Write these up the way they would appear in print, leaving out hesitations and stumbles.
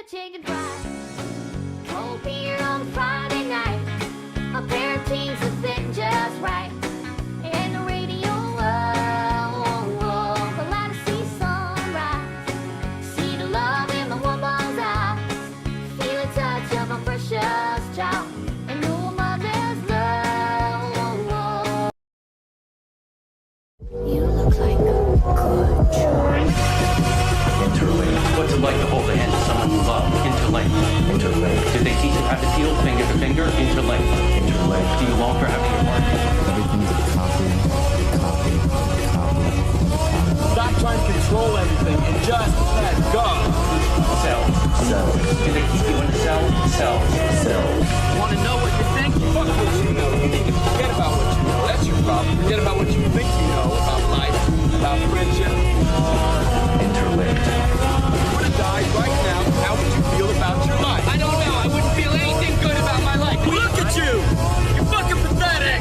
take a drive. Cold beer on Friday night. A pair of jeans that fit just right. And the radio, the light to see sunrise. See the love in my woman's eyes. Feel the touch of my precious child. And know a mother's love. You look like a good choice. Interlink. What's it like to hold the hand of someone you love? Interlink. Interlink. Did they teach you how to feel finger to finger? Interlink. Interlink. Do you long for having your heart? Everything's a copy. Stop trying to control everything and just let go. Cells. Do they keep you in a cell? Cells. Want to know what you think? Fuck what you know. You need to forget about what you know. That's your problem. Forget about what you think you know about life, about friendship. Interlinked. If you were to die right now, how would you feel about your life? I don't know. I wouldn't feel anything good about my life. Look at you! You're fucking pathetic!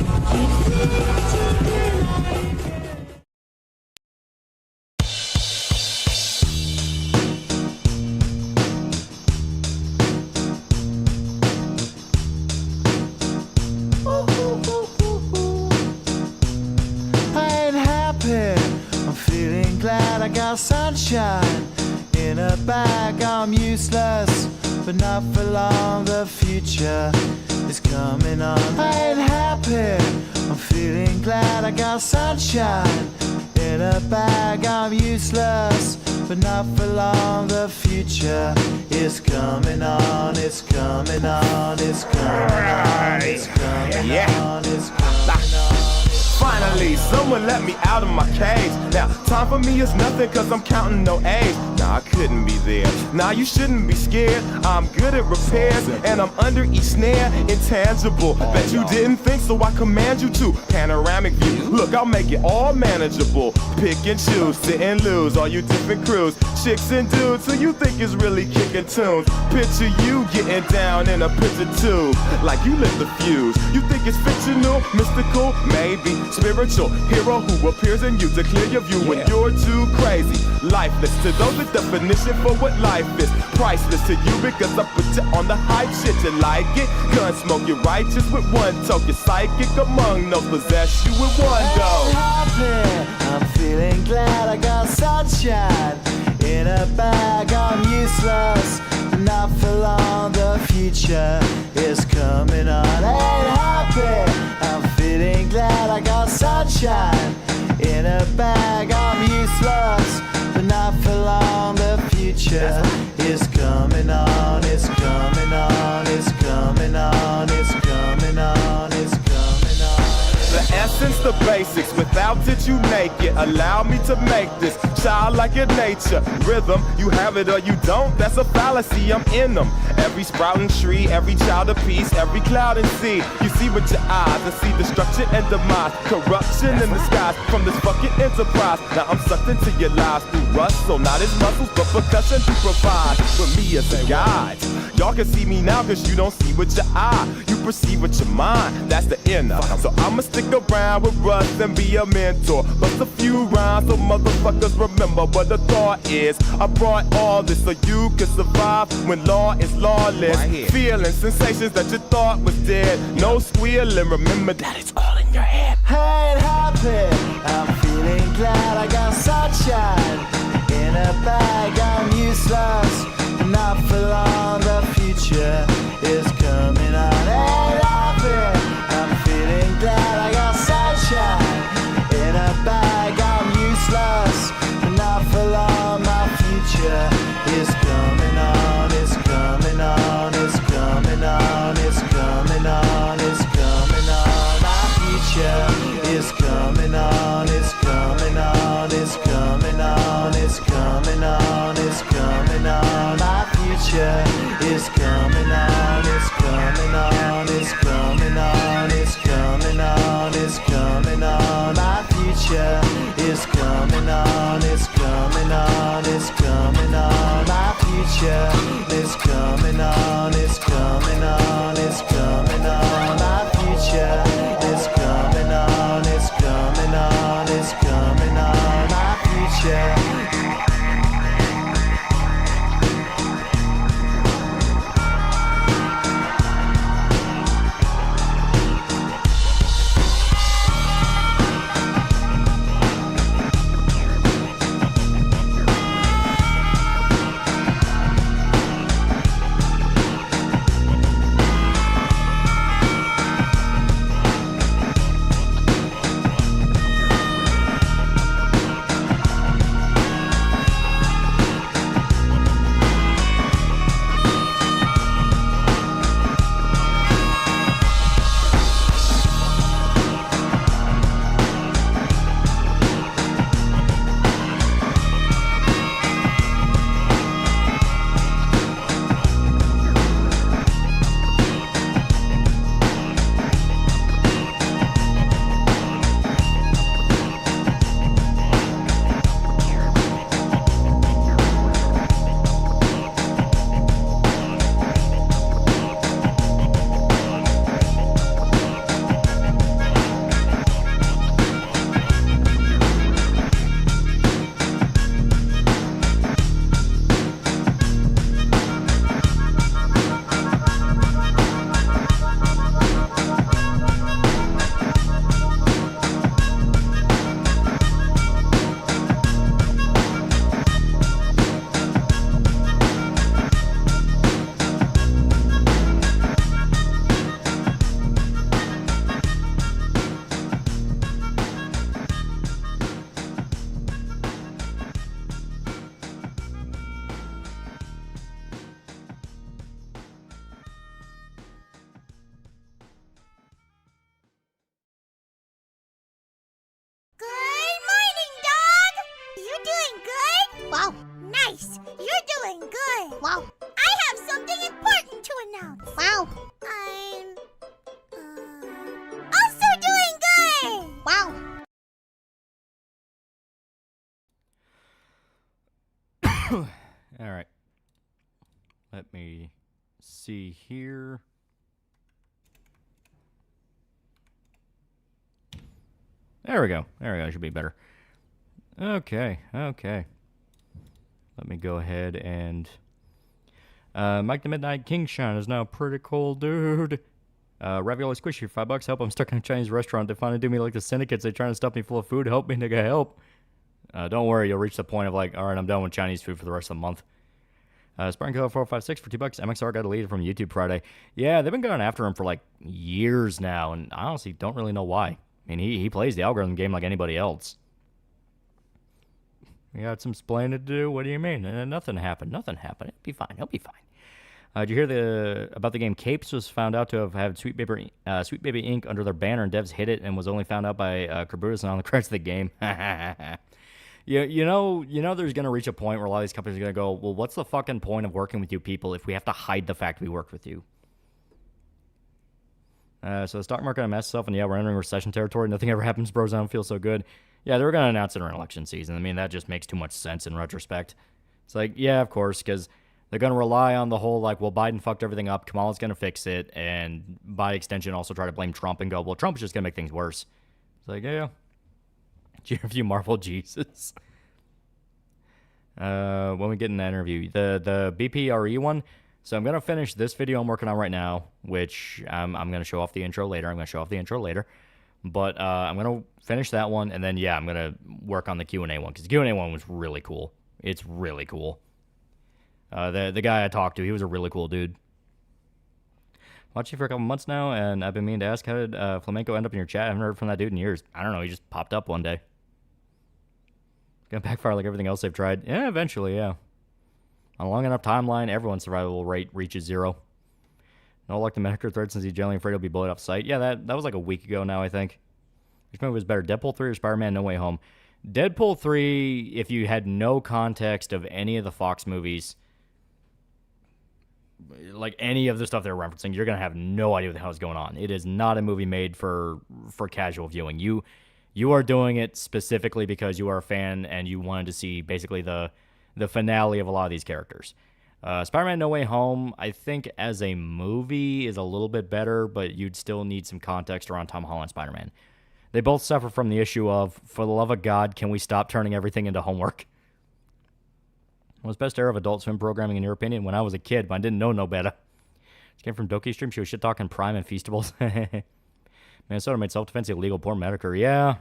I ain't happy, I'm feeling glad I got sunshine in a bag. I'm useless, but not for long, the future is coming on. I ain't happy, I'm feeling glad I got sunshine in a bag. I'm useless, but not for long, the future is coming on. It's coming on, it's coming on, it's coming on, it's coming on. Finally, someone let me out of my cage. Now, time for me is nothing cause I'm counting no A's. Nah, I couldn't be there. Nah, you shouldn't be scared. I'm good at repairs and I'm under each snare. Intangible, bet you didn't think so I command you to. Panoramic view, look, I'll make it all manageable. Pick and choose, sit and lose, all you different crews. Chicks and dudes who you think is really kicking tunes. Picture you getting down in a picture tube, like you lit the fuse. You think it's fictional, mystical, maybe spiritual hero who appears in you to clear your view when you're too crazy. Lifeless to those, the definition for what life is. Priceless to you because I put you on the hype shit. You like it? Gun smoke, you're righteous with one toke. You're psychic among no possess you with one go. Happy, I'm feeling glad I got sunshine in a bag. I'm useless, not for long, the future is coming on. Ain't happy, I'm feeling glad I got sunshine in a bag. I'm useless, but not for long, the future is coming on. It's coming on, it's coming on, it's coming on, it's coming on. The essence, the basics, without it you make it. Allow me to make this childlike in nature. Rhythm, you have it or you don't, that's a fallacy, I'm in them. Every sprouting tree, every child of peace, every cloud and sea. You see with your eyes and see destruction and demise. Corruption in the skies from this fucking enterprise. Now I'm sucked into your lives through rust, so not as muscles but percussion to provide with me as a guide. Y'all can see me now cause you don't see with your eye. You perceive with your mind, that's the inner. So I'ma stick around with Russ and be a mentor. Bust a few rhymes so motherfuckers remember what the thought is. I brought all this so you can survive when law is lawless. Feeling sensations that you thought was dead. No squealing, remember that it's all in your head. I ain't happy, I'm feeling glad I got sunshine in a bag. I'm useless, not for long, the future is coming on. Ain't happy, I'm feeling glad I got sunshine in a bag. I'm useless, not for long, my future is coming on. It's coming on, it's coming on, it's coming on, it's coming on. My future is coming on, it's coming on, it's coming on, it's coming on, it's coming on. My future is coming on, it's coming on, it's coming on, it's coming on, it's coming on. My future is coming on, it's coming on, it's coming on. My future is coming on, it's coming on, it's coming on. My future is coming on, it's coming on, it's coming on. My future. Nice. You're doing good. Wow. I have something important to announce. Wow. I'm also doing good. Wow. All right. Let me see here. There we go. There we go. Should be better. Okay. Okay. Let me go ahead and... Mike the Midnight Kingshine is now pretty cool, dude. Ravioli Squishy, $5. Help, I'm stuck in a Chinese restaurant. They finally do me like the syndicates. They trying to stuff me full of food. Help me, nigga, help. Don't worry, you'll reach the point of like, all right, I'm done with Chinese food for the rest of the month. Sparring Killer 456 for $2. MXR got deleted from YouTube Friday. Yeah, they've been going after him for like years now, and I honestly don't really know why. I mean, he plays the algorithm game like anybody else. We got some splaining to do. What do you mean? Nothing happened. Nothing happened. It'll be fine. It'll be fine. Did you hear about the game Capes was found out to have had Sweet Baby Inc. under their banner, and devs hid it and was only found out by Kerbutis on the credits of the game? You know, there's going to reach a point where a lot of these companies are going to go, well, what's the fucking point of working with you people if we have to hide the fact we worked with you? So the stock market messed itself, and yeah, we're entering recession territory. Nothing ever happens, bros. I don't feel so good. Yeah, they were going to announce it in election season. I mean, that just makes too much sense in retrospect. It's like, yeah, of course, because they're going to rely on the whole, like, well, Biden fucked everything up, Kamala's going to fix it, and by extension also try to blame Trump and go, well, Trump is just going to make things worse. It's like, yeah. If you marvel Jesus. When we get in that interview, the BPRE one, so I'm going to finish this video I'm working on right now, which I'm going to show off the intro later. But I'm going to finish that one, and then, yeah, I'm going to work on the Q&A one, because the Q&A one was really cool. It's really cool. The guy I talked to, he was a really cool dude. Watched you for a couple months now, and I've been meaning to ask, how did Flamenco end up in your chat? I haven't heard from that dude in years. I don't know, he just popped up one day. It's gonna backfire like everything else they've tried. Yeah, eventually, yeah. On a long enough timeline, everyone's survival rate reaches 0. No luck to Medicare thread since he's generally afraid he'll be bullied off site. Yeah, that was like a week ago now, I think. Which movie was better, Deadpool 3 or Spider-Man No Way Home? Deadpool 3, if you had no context of any of the Fox movies, like any of the stuff they're referencing, you're going to have no idea what the hell is going on. It is not a movie made for casual viewing. You are doing it specifically because you are a fan and you wanted to see basically the finale of a lot of these characters. Spider-Man No Way Home, I think as a movie is a little bit better, but you'd still need some context around Tom Holland Spider-Man. They both suffer from the issue of, for the love of God, can we stop turning everything into homework? What was the best era of Adult Swim programming in your opinion? When I was a kid, but I didn't know no better. This came from Doki Stream. She was shit-talking Prime and Feastables. Minnesota made self-defense illegal. Poor Medicare. Yeah.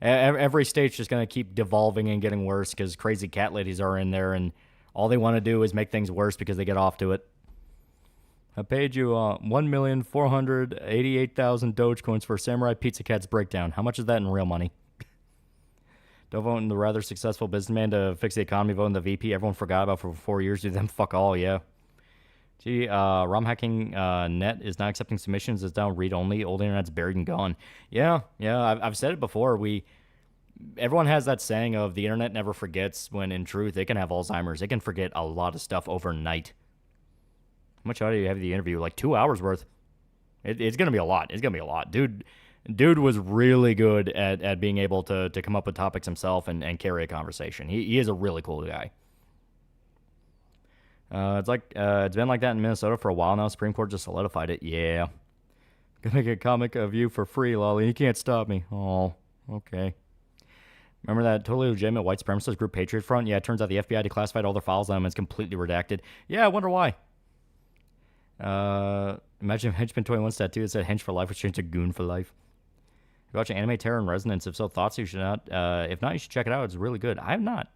Every state's just going to keep devolving and getting worse because crazy cat ladies are in there, and all they want to do is make things worse because they get off to it. I paid you 1,488,000 Dogecoins for Samurai Pizza Cat's breakdown. How much is that in real money? Don't vote in the rather successful businessman to fix the economy. Vote in the VP everyone forgot about for 4 years. Do them fuck all, yeah. Gee, ROM hacking net is not accepting submissions. It's down read only. Old internet's buried and gone. Yeah. I've said it before. Everyone has that saying of the internet never forgets, when in truth it can have Alzheimer's. It can forget a lot of stuff overnight. How much audio do you have of the interview? Like 2 hours worth. It's gonna be a lot. Dude was really good at being able to come up with topics himself and carry a conversation. He is a really cool guy. It's been like that in Minnesota for a while now. Supreme Court just solidified it. Yeah. Gonna make a comic of you for free, Lolly. You can't stop me. Oh, okay. Remember that totally legitimate white supremacist group Patriot Front? Yeah, it turns out the FBI declassified all their files on them and it's completely redacted. Yeah, I wonder why. Imagine Henchman 21's tattoo that said Hench for life was changed to Goon for life. You watching Anime Terror and Resonance? If so, thoughts you should not. If not, you should check it out. It's really good. I have not.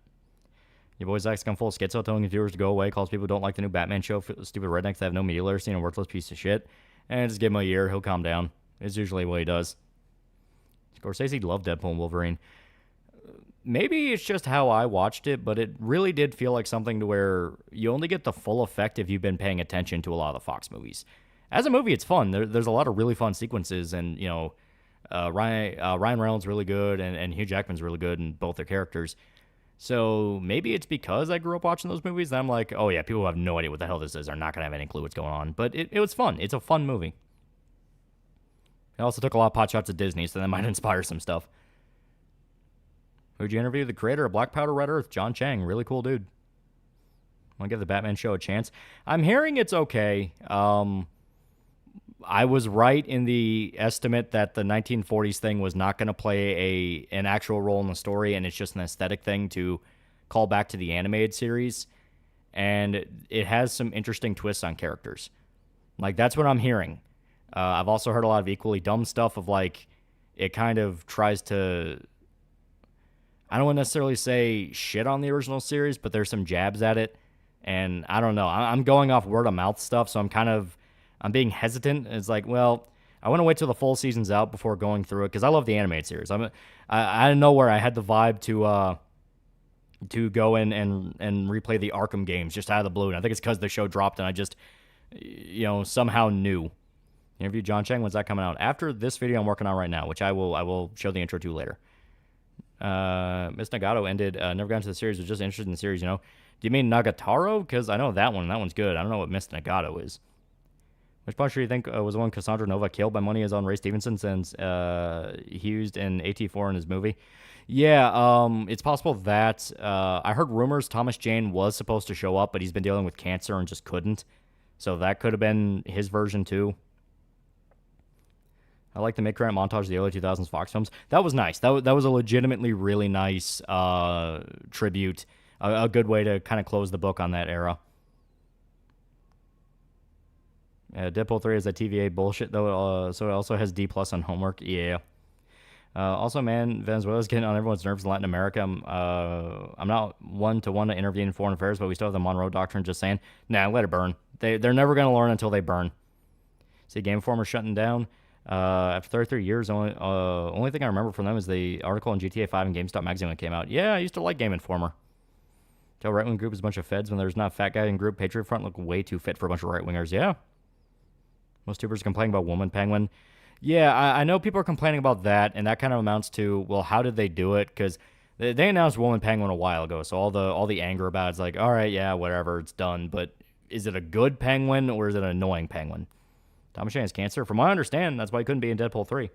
Your boy's Zach's gone full of schizo, telling his viewers to go away, calls people who don't like the new Batman show stupid rednecks that have no media literacy and a worthless piece of shit. And just give him a year, he'll calm down. It's usually what he does. Scorsese loved Deadpool and Wolverine. Maybe it's just how I watched it, but it really did feel like something to where you only get the full effect if you've been paying attention to a lot of the Fox movies. As a movie, it's fun. There's a lot of really fun sequences, and Ryan Reynolds really good, and Hugh Jackman's really good in both their characters. So maybe it's because I grew up watching those movies that I'm like, oh yeah, people who have no idea what the hell this is are not going to have any clue what's going on. But it was fun. It's a fun movie. It also took a lot of pot shots at Disney, so that might inspire some stuff. Who'd you interview? The creator of Black Powder Red Earth, John Chang. Really cool dude. Want to give the Batman show a chance? I'm hearing it's okay. I was right in the estimate that the 1940s thing was not going to play an actual role in the story, and it's just an aesthetic thing to call back to the animated series. And it has some interesting twists on characters. Like, that's what I'm hearing. I've also heard a lot of equally dumb stuff of, like, it kind of tries to... I don't want to necessarily say shit on the original series, but there's some jabs at it. And I don't know. I'm going off word of mouth stuff, so I'm being hesitant. It's like, well, I want to wait till the full season's out before going through it, because I love the animated series. I out of nowhere, I had the vibe to go in and replay the Arkham games just out of the blue. And I think it's because the show dropped, and I just, somehow knew. Interview John Chang. When's that coming out? After this video I'm working on right now, which I will show the intro to later. Miss Nagato ended, never got into the series, was just interested in the series, Do you mean Nagatoro? Because I know that one, and that one's good. I don't know what Miss Nagato is. Which Punisher do you think was the one Cassandra Nova killed by money is on Ray Stevenson, since he used an AT4 in his movie? Yeah, it's possible that. I heard rumors Thomas Jane was supposed to show up, but he's been dealing with cancer and just couldn't. So that could have been his version too. I like the mid-credit montage of the early 2000s Fox films. That was nice. That was a legitimately really nice tribute. A good way to kind of close the book on that era. Deadpool 3 is that TVA bullshit, though, so it also has D+ on homework. Yeah. Also, man, Venezuela's getting on everyone's nerves in Latin America. I'm not one to intervene in foreign affairs, but we still have the Monroe Doctrine. Just saying, nah, let it burn. They're never going to learn until they burn. See, Game Informer shutting down. After 33 years, only thing I remember from them is the article in GTA 5 and GameStop magazine when it came out. Yeah, I used to like Game Informer. Tell right-wing group is a bunch of feds when there's not a fat guy in group. Patriot Front look way too fit for a bunch of right-wingers. Yeah. Most tubers complaining about Woman Penguin. Yeah, I know people are complaining about that, and that kind of amounts to, well, how did they do it? Because they announced Woman Penguin a while ago, so all the anger about it's like, all right, yeah, whatever, it's done. But is it a good penguin or is it an annoying penguin? Thomas Jane has cancer. From what I understand, that's why he couldn't be in Deadpool 3.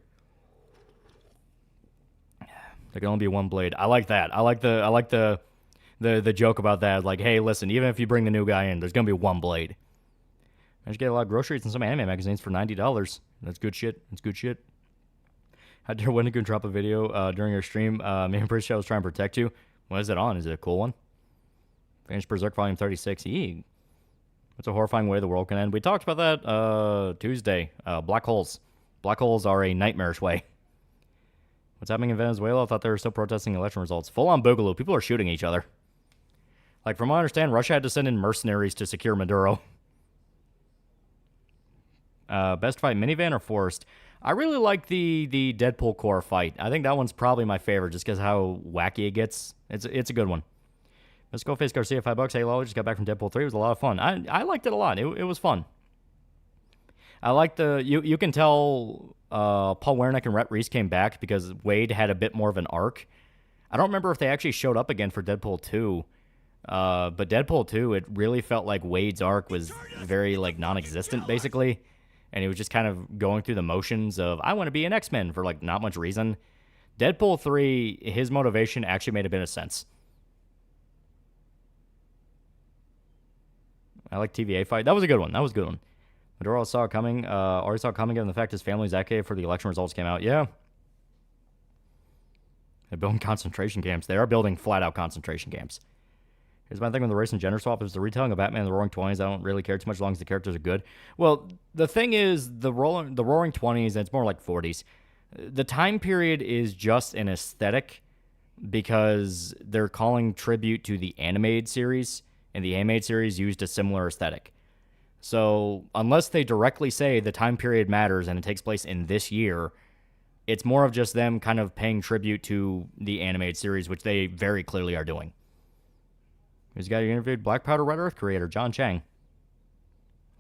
There can only be one blade. I like that. I like the joke about that. Like, hey, listen, even if you bring the new guy in, there's gonna be one blade. I just get a lot of groceries and some anime magazines for $90. That's good shit. That's good shit. How dare Wendigo drop a video during your stream? Me and Bruce was trying to protect you. What is it on? Is it a cool one? Finished Berserk Volume 36. Eee. What's a horrifying way the world can end? We talked about that Tuesday. Black holes. Black holes are a nightmarish way. What's happening in Venezuela? I thought they were still protesting election results. Full on boogaloo. People are shooting each other. Like, from what I understand, Russia had to send in mercenaries to secure Maduro. Best fight, minivan or forest? I really like the Deadpool core fight. I think that one's probably my favorite just because how wacky it gets. It's a good one. Let's go face Garcia, $5. Hey, Loli, just got back from Deadpool 3. It was a lot of fun. I liked it a lot. It was fun. I like you can tell Paul Wernick and Rhett Reese came back because Wade had a bit more of an arc. I don't remember if they actually showed up again for Deadpool 2. But Deadpool 2, it really felt like Wade's arc was very, like, non-existent, basically. And he was just kind of going through the motions of, I want to be an X-Men for, like, not much reason. Deadpool 3, his motivation actually made a bit of sense. I like TVA fight. That was a good one. Maduro saw it coming. Already saw it coming given the fact his family's active for the election results came out. Yeah. They're building concentration camps. They are building flat-out concentration camps. Here's my thing with the race and gender swap. Is the retelling of Batman in the Roaring 20s. I don't really care too much as long as the characters are good. Well, the thing is, the Roaring 20s, and it's more like 40s. The time period is just an aesthetic because they're calling tribute to the animated series, and the animated series used a similar aesthetic. So unless they directly say the time period matters and it takes place in this year, it's more of just them kind of paying tribute to the animated series, which they very clearly are doing. Who's the guy who interviewed? Black Powder Red Earth creator, John Chang.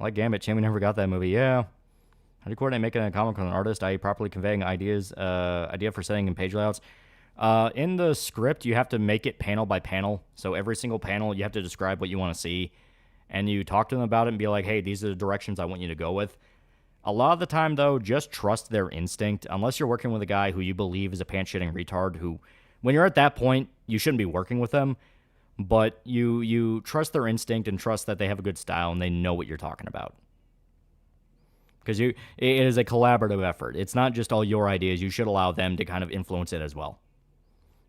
I like Gambit. Shame we never got that movie. Yeah. How do you coordinate making a comic with an artist, i.e. properly conveying idea for setting and page layouts? In the script, you have to make it panel by panel. So every single panel, you have to describe what you want to see. And you talk to them about it and be like, hey, these are the directions I want you to go with. A lot of the time, though, just trust their instinct. Unless you're working with a guy who you believe is a pants-shitting retard who, when you're at that point, you shouldn't be working with them. But you trust their instinct and trust that they have a good style and they know what you're talking about. Because it is a collaborative effort. It's not just all your ideas. You should allow them to kind of influence it as well.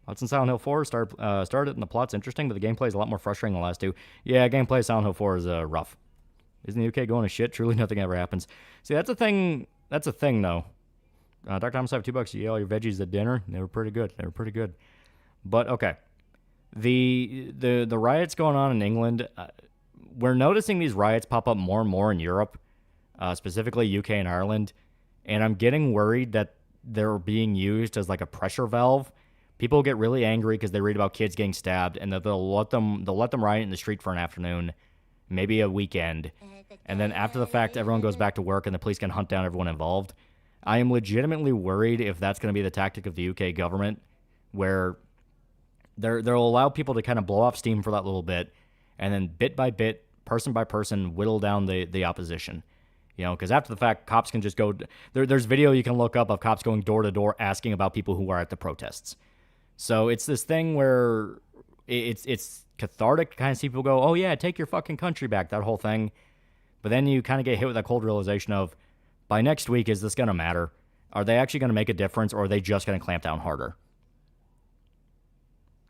Lots in Silent Hill 4 started and the plot's interesting, but the gameplay is a lot more frustrating than the last two. Yeah, gameplay of Silent Hill 4 is rough. Isn't the UK going to shit? Truly nothing ever happens. See, that's a thing. That's a thing, though. Dr. Thomas, I have $2. You eat all your veggies at dinner. They were pretty good. But, okay. The riots going on in England, we're noticing these riots pop up more and more in Europe, specifically UK and Ireland, and I'm getting worried that they're being used as like a pressure valve. People get really angry because they read about kids getting stabbed, and that they'll let them riot in the street for an afternoon, maybe a weekend, and then after the fact, everyone goes back to work and the police can hunt down everyone involved. I am legitimately worried if that's going to be the tactic of the UK government, where they'll allow people to kind of blow off steam for that little bit, and then bit by bit, person by person, whittle down the opposition. You know, because after the fact, cops can just go. There's video you can look up of cops going door to door asking about people who are at the protests. So it's this thing where it's cathartic to kind of see people go, oh yeah, take your fucking country back, that whole thing. But then you kind of get hit with that cold realization of, by next week, is this going to matter? Are they actually going to make a difference, or are they just going to clamp down harder?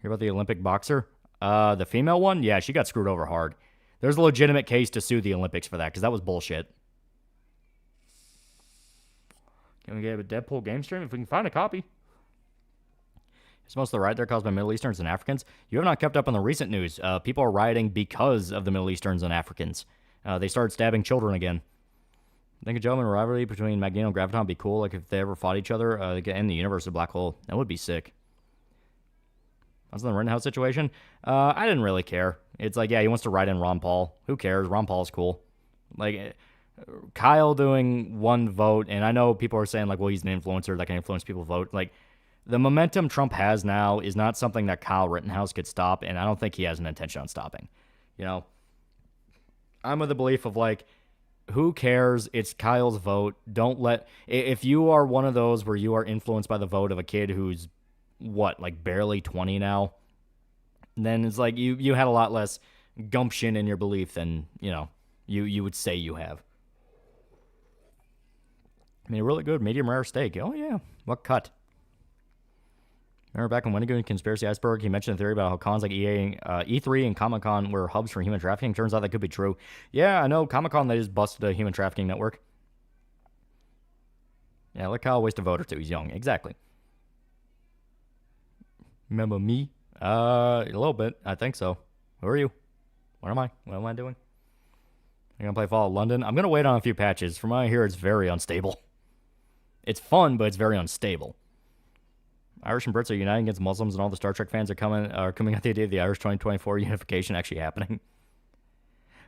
Hear about the Olympic boxer? The female one? Yeah, she got screwed over hard. There's a legitimate case to sue the Olympics for that, because that was bullshit. Can we get a Deadpool game stream if we can find a copy? It's most of the riot there caused by Middle Easterns and Africans. You have not kept up on the recent news. People are rioting because of the Middle Easterns and Africans. They started stabbing children again. I think a gentleman rivalry between Magneto and Graviton would be cool. Like if they ever fought each other in the universe of Black Hole. That would be sick. That's the Rittenhouse situation. I didn't really care. It's like, yeah, he wants to write in Ron Paul. Who cares? Ron Paul's cool. Like, Kyle doing one vote, and I know people are saying, like, well, he's an influencer that can influence people to vote. Like, the momentum Trump has now is not something that Kyle Rittenhouse could stop, and I don't think he has an intention on stopping. You know, I'm of the belief of, like, who cares? It's Kyle's vote. Don't let... If you are one of those where you are influenced by the vote of a kid who's, what, like, barely 20 now, then it's like you had a lot less gumption in your belief than, you know, you would say you have. I mean, a really good medium rare steak. Oh, yeah. What cut? Remember back when Wendigo and Conspiracy Iceberg, he mentioned a theory about how cons like E3 and Comic-Con were hubs for human trafficking. Turns out that could be true. Yeah, I know. Comic-Con, they just busted a human trafficking network. Yeah, let Kyle waste a vote or two. He's young. Exactly. Remember me? A little bit. I think so. Who are you? What am I? What am I doing? I'm going to play Fallout London. I'm going to wait on a few patches. From what I hear, it's very unstable. It's fun, but it's very unstable. Irish and Brits are uniting against Muslims, and all the Star Trek fans are coming at the idea of the Irish 2024 unification actually happening.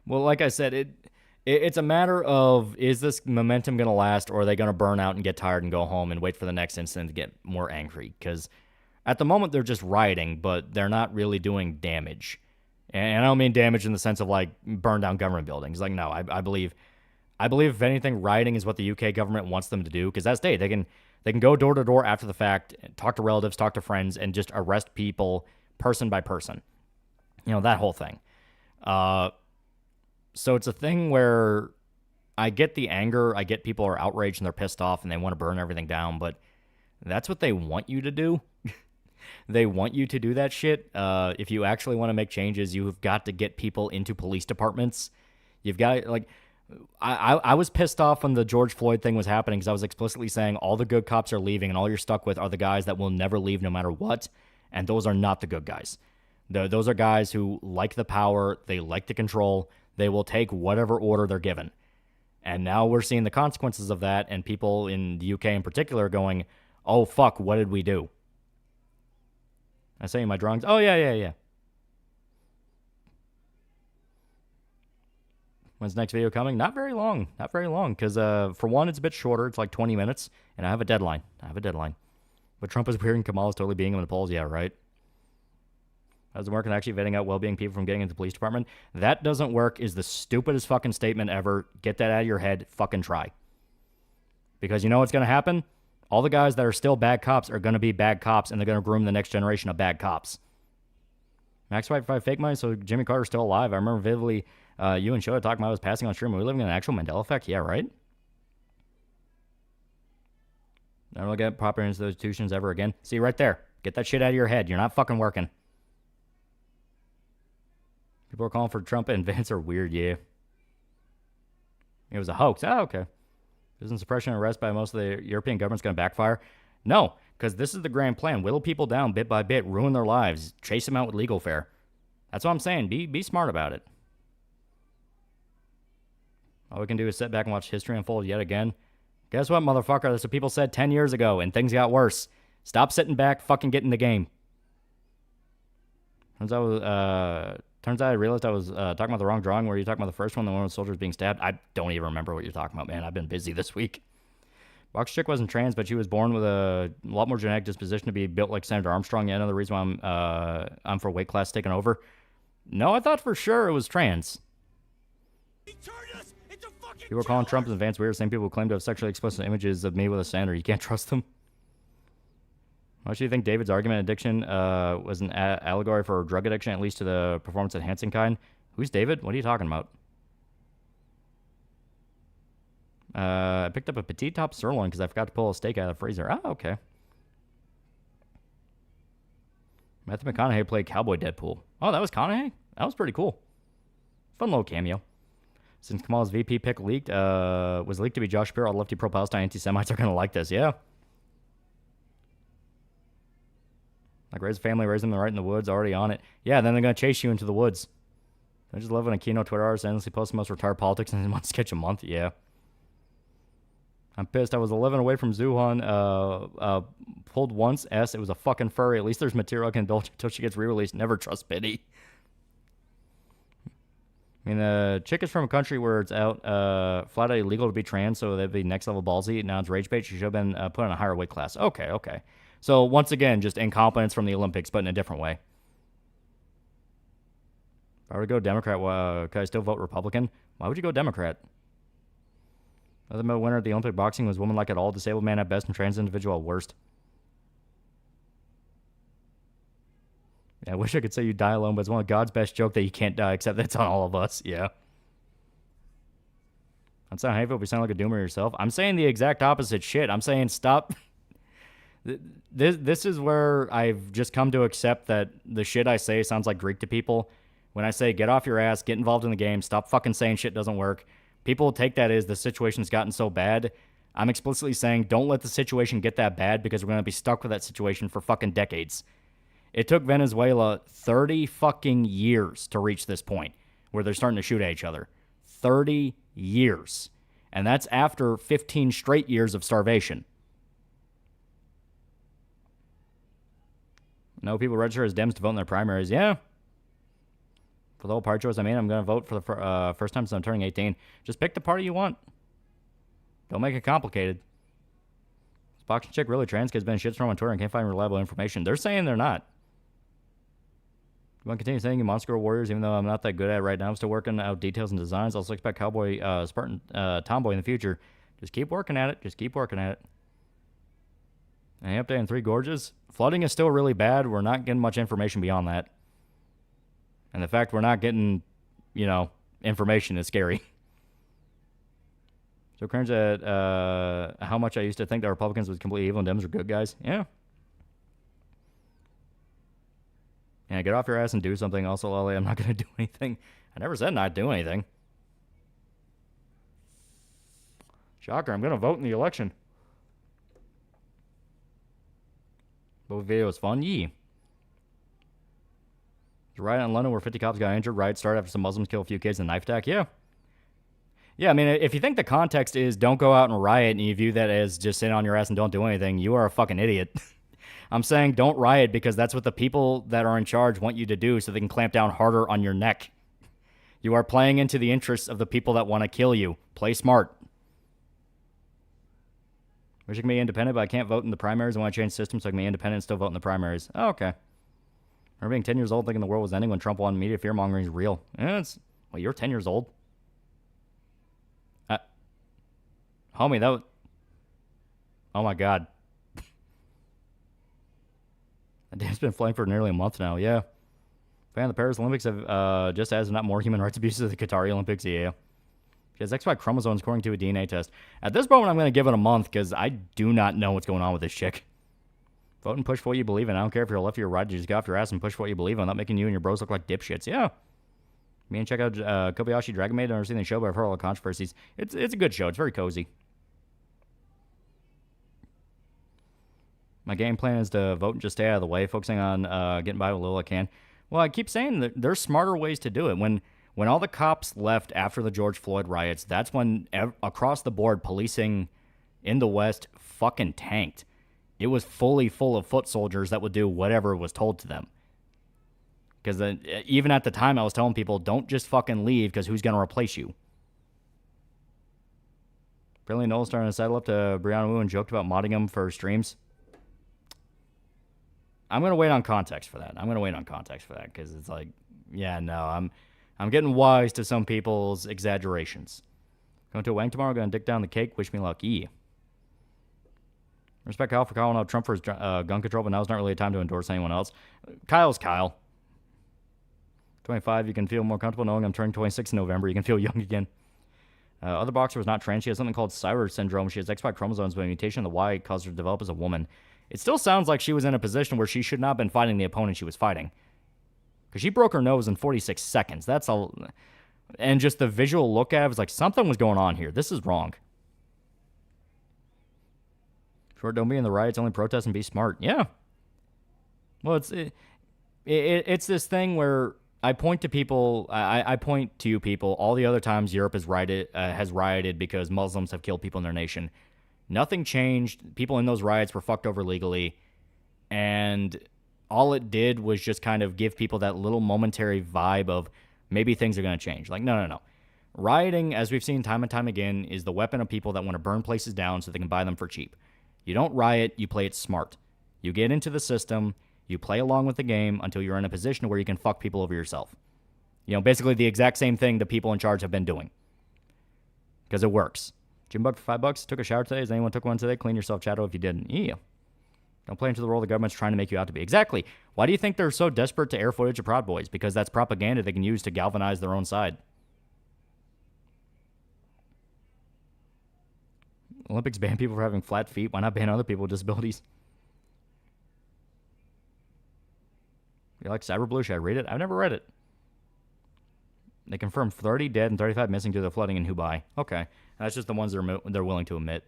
Well, like I said, it's a matter of, is this momentum going to last, or are they going to burn out and get tired and go home and wait for the next incident to get more angry? Because at the moment, they're just rioting, but they're not really doing damage. And I don't mean damage in the sense of, like, burn down government buildings. Like, no, I believe if anything, rioting is what the UK government wants them to do, because that's they can go door to door after the fact, talk to relatives, talk to friends, and just arrest people person by person. You know, that whole thing. So it's a thing where I get the anger, I get people are outraged and they're pissed off and they want to burn everything down, but that's what they want you to do. They want you to do that shit. If you actually want to make changes, you've got to get people into police departments. You've got, like... I was pissed off when the George Floyd thing was happening because I was explicitly saying all the good cops are leaving and all you're stuck with are the guys that will never leave no matter what, and those are not the good guys. Those are guys who like the power, they like the control, they will take whatever order they're given. And now we're seeing the consequences of that, and people in the UK in particular going, oh fuck, what did we do? I say in my drawings, oh yeah. When's the next video coming? Not very long, because for one, it's a bit shorter. It's like 20 minutes, and I have a deadline. But Trump is weird and Kamala's totally being him in the polls. Yeah, right. Doesn't work in actually vetting out well-being people from getting into the police department. That doesn't work is the stupidest fucking statement ever. Get that out of your head. Fucking try. Because you know what's going to happen? All the guys that are still bad cops are going to be bad cops, and they're going to groom the next generation of bad cops. Max White 5 fake money, so Jimmy Carter's still alive. I remember vividly you and Shoda talking about his passing on stream. Are we living in an actual Mandela effect? Yeah, right? Never look at proper institutions ever again. See, right there. Get that shit out of your head. You're not fucking working. People are calling for Trump and Vance are weird, yeah. It was a hoax. Oh, okay. Isn't suppression and arrest by most of the European governments going to backfire? No, because this is the grand plan. Whittle people down bit by bit, ruin their lives, chase them out with legal fare. That's what I'm saying. Be smart about it. All we can do is sit back and watch history unfold yet again. Guess what, motherfucker? That's what people said 10 years ago, and things got worse. Stop sitting back, fucking get in the game. Turns out I realized I was talking about the wrong drawing. Where you talking about the first one, the one with soldiers being stabbed? I don't even remember what you're talking about, man. I've been busy this week. Box chick wasn't trans, but she was born with a lot more genetic disposition to be built like Senator Armstrong. Yeah, another reason why I'm for weight class taking over. No, I thought for sure it was trans. People were calling Trump and Vance weird. Same people who claim to have sexually explicit images of me with a senator. You can't trust them. Why do you think David's argument addiction was an allegory for drug addiction, at least to the performance-enhancing kind? Who's David? What are you talking about? I picked up a petite top sirloin because I forgot to pull a steak out of the freezer. Oh, okay. Matthew McConaughey played Cowboy Deadpool. Oh, that was Conaughey? That was pretty cool. Fun little cameo. Since Kamala's VP pick was leaked to be Josh Shapiro, all lefty pro-Palestine anti-Semites are going to like this. Yeah. Like, raise a family, raise them right in the woods, already on it. Yeah, then they're going to chase you into the woods. I just love when a keynote Twitter artist endlessly posts the most retired politics in one sketch a month. Yeah. I'm pissed. I was 11 away from Zuhan. Pulled once. It was a fucking furry. At least there's material I can indulge until she gets re-released. Never trust Biddy. I mean, the chick is from a country where it's out flat out illegal to be trans, so that'd be next level ballsy. Now it's rage bait. She should have been put in a higher weight class. Okay. So once again, just incompetence from the Olympics, but in a different way. If I were to go Democrat, could I still vote Republican? Why would you go Democrat? The winner of the Olympic boxing was woman like at all, disabled man at best, and trans individual at worst. Yeah, I wish I could say you die alone, but it's one of God's best joke that you can't die, except that's on all of us. Yeah. I'm saying hateful, but you sound like a doomer yourself. I'm saying the exact opposite shit. I'm saying stop. This is where I've just come to accept that the shit I say sounds like Greek to people. When I say get off your ass, get involved in the game, stop fucking saying shit doesn't work, people take that as the situation's gotten so bad. I'm explicitly saying don't let the situation get that bad because we're going to be stuck with that situation for fucking decades. It took Venezuela 30 fucking years to reach this point where they're starting to shoot at each other. 30 years. And that's after 15 straight years of starvation. No people register as Dems to vote in their primaries. Yeah. For the whole party choice, I'm going to vote for the first time since I'm turning 18. Just pick the party you want. Don't make it complicated. Is boxing chick really trans? Kid's been shitstorm on Twitter and can't find reliable information. They're saying they're not. You want to continue saying you Monster Girl Warriors, even though I'm not that good at it right now. I'm still working out details and designs. Also expect Cowboy, Spartan, Tomboy in the future. Just keep working at it. Any update on Three Gorges? Flooding is still really bad. We're not getting much information beyond that. And the fact we're not getting, information is scary. So cringe at how much I used to think that Republicans was completely evil and Dems are good guys. Yeah. Yeah, get off your ass and do something. Also, Loli, I'm not going to do anything. I never said not do anything. Shocker, I'm going to vote in the election. Both video was fun. Yee. The riot in London where 50 cops got injured. Riot started after some Muslims killed a few kids in a knife attack. Yeah. Yeah, I mean, if you think the context is don't go out and riot and you view that as just sit on your ass and don't do anything, you are a fucking idiot. I'm saying don't riot because that's what the people that are in charge want you to do so they can clamp down harder on your neck. You are playing into the interests of the people that want to kill you. Play smart. Wish I could be independent, but I can't vote in the primaries. I want to change the system so I can be independent and still vote in the primaries. Oh, okay. Remember being 10 years old thinking the world was ending when Trump won media fear-mongering is real. Well, you're 10 years old? Homie, that was... Oh, my God. That day's been flying for nearly a month now, yeah. Fan, the Paris Olympics have just as not more human rights abuses of the Qatari Olympics, yeah. She has XY chromosomes according to a DNA test. At this moment, I'm going to give it a month because I do not know what's going on with this chick. Vote and push for what you believe in. I don't care if you're left or you're right. You just get off your ass and push for what you believe in. I'm not making you and your bros look like dipshits. Yeah. Me and check out Kobayashi Dragon Maid. I've never seen the show, but I've heard all the controversies. It's a good show. It's very cozy. My game plan is to vote and just stay out of the way, focusing on getting by with little I can. Well, I keep saying that there's smarter ways to do it. When all the cops left after the George Floyd riots, that's when across the board policing in the West fucking tanked. It was fully full of foot soldiers that would do whatever was told to them. Because even at the time, I was telling people, don't just fucking leave because who's going to replace you? Apparently, Noel's starting to settle up to Brianna Wu and joked about modding him for streams. I'm going to wait on context for that. Because it's like, yeah, no, I'm getting wise to some people's exaggerations. Going to a wang tomorrow, going to dick down the cake. Wish me luck. Respect Kyle for calling out Trump for his gun control, but now it's not really a time to endorse anyone else. Kyle's Kyle. 25, you can feel more comfortable knowing I'm turning 26 in November. You can feel young again. Other boxer was not trans. She has something called Cyrus syndrome. She has XY chromosomes, but a mutation in the Y caused her to develop as a woman. It still sounds like she was in a position where she should not have been fighting the opponent she was fighting. Because she broke her nose in 46 seconds. That's all. And just the visual look at it was like, something was going on here. This is wrong. Short, don't be in the riots, only protest and be smart. Yeah. Well, it's this thing where I point to people, I point to you people, all the other times Europe has rioted because Muslims have killed people in their nation. Nothing changed. People in those riots were fucked over legally. And all it did was just kind of give people that little momentary vibe of maybe things are going to change. Like, no. Rioting, as we've seen time and time again, is the weapon of people that want to burn places down so they can buy them for cheap. You don't riot, you play it smart. You get into the system, you play along with the game until you're in a position where you can fuck people over yourself. Basically the exact same thing the people in charge have been doing. Because it works. Jim Buck for $5. Took a shower today. Has anyone took one today? Clean yourself, Shadow, if you didn't. Yeah. Don't play into the role the government's trying to make you out to be. Exactly. Why do you think they're so desperate to air footage of Proud Boys? Because that's propaganda they can use to galvanize their own side. Olympics ban people for having flat feet. Why not ban other people with disabilities? You like Cyberblue? Should I read it? I've never read it. They confirmed 30 dead and 35 missing due to the flooding in Hubei. Okay. That's just the ones they're willing to admit.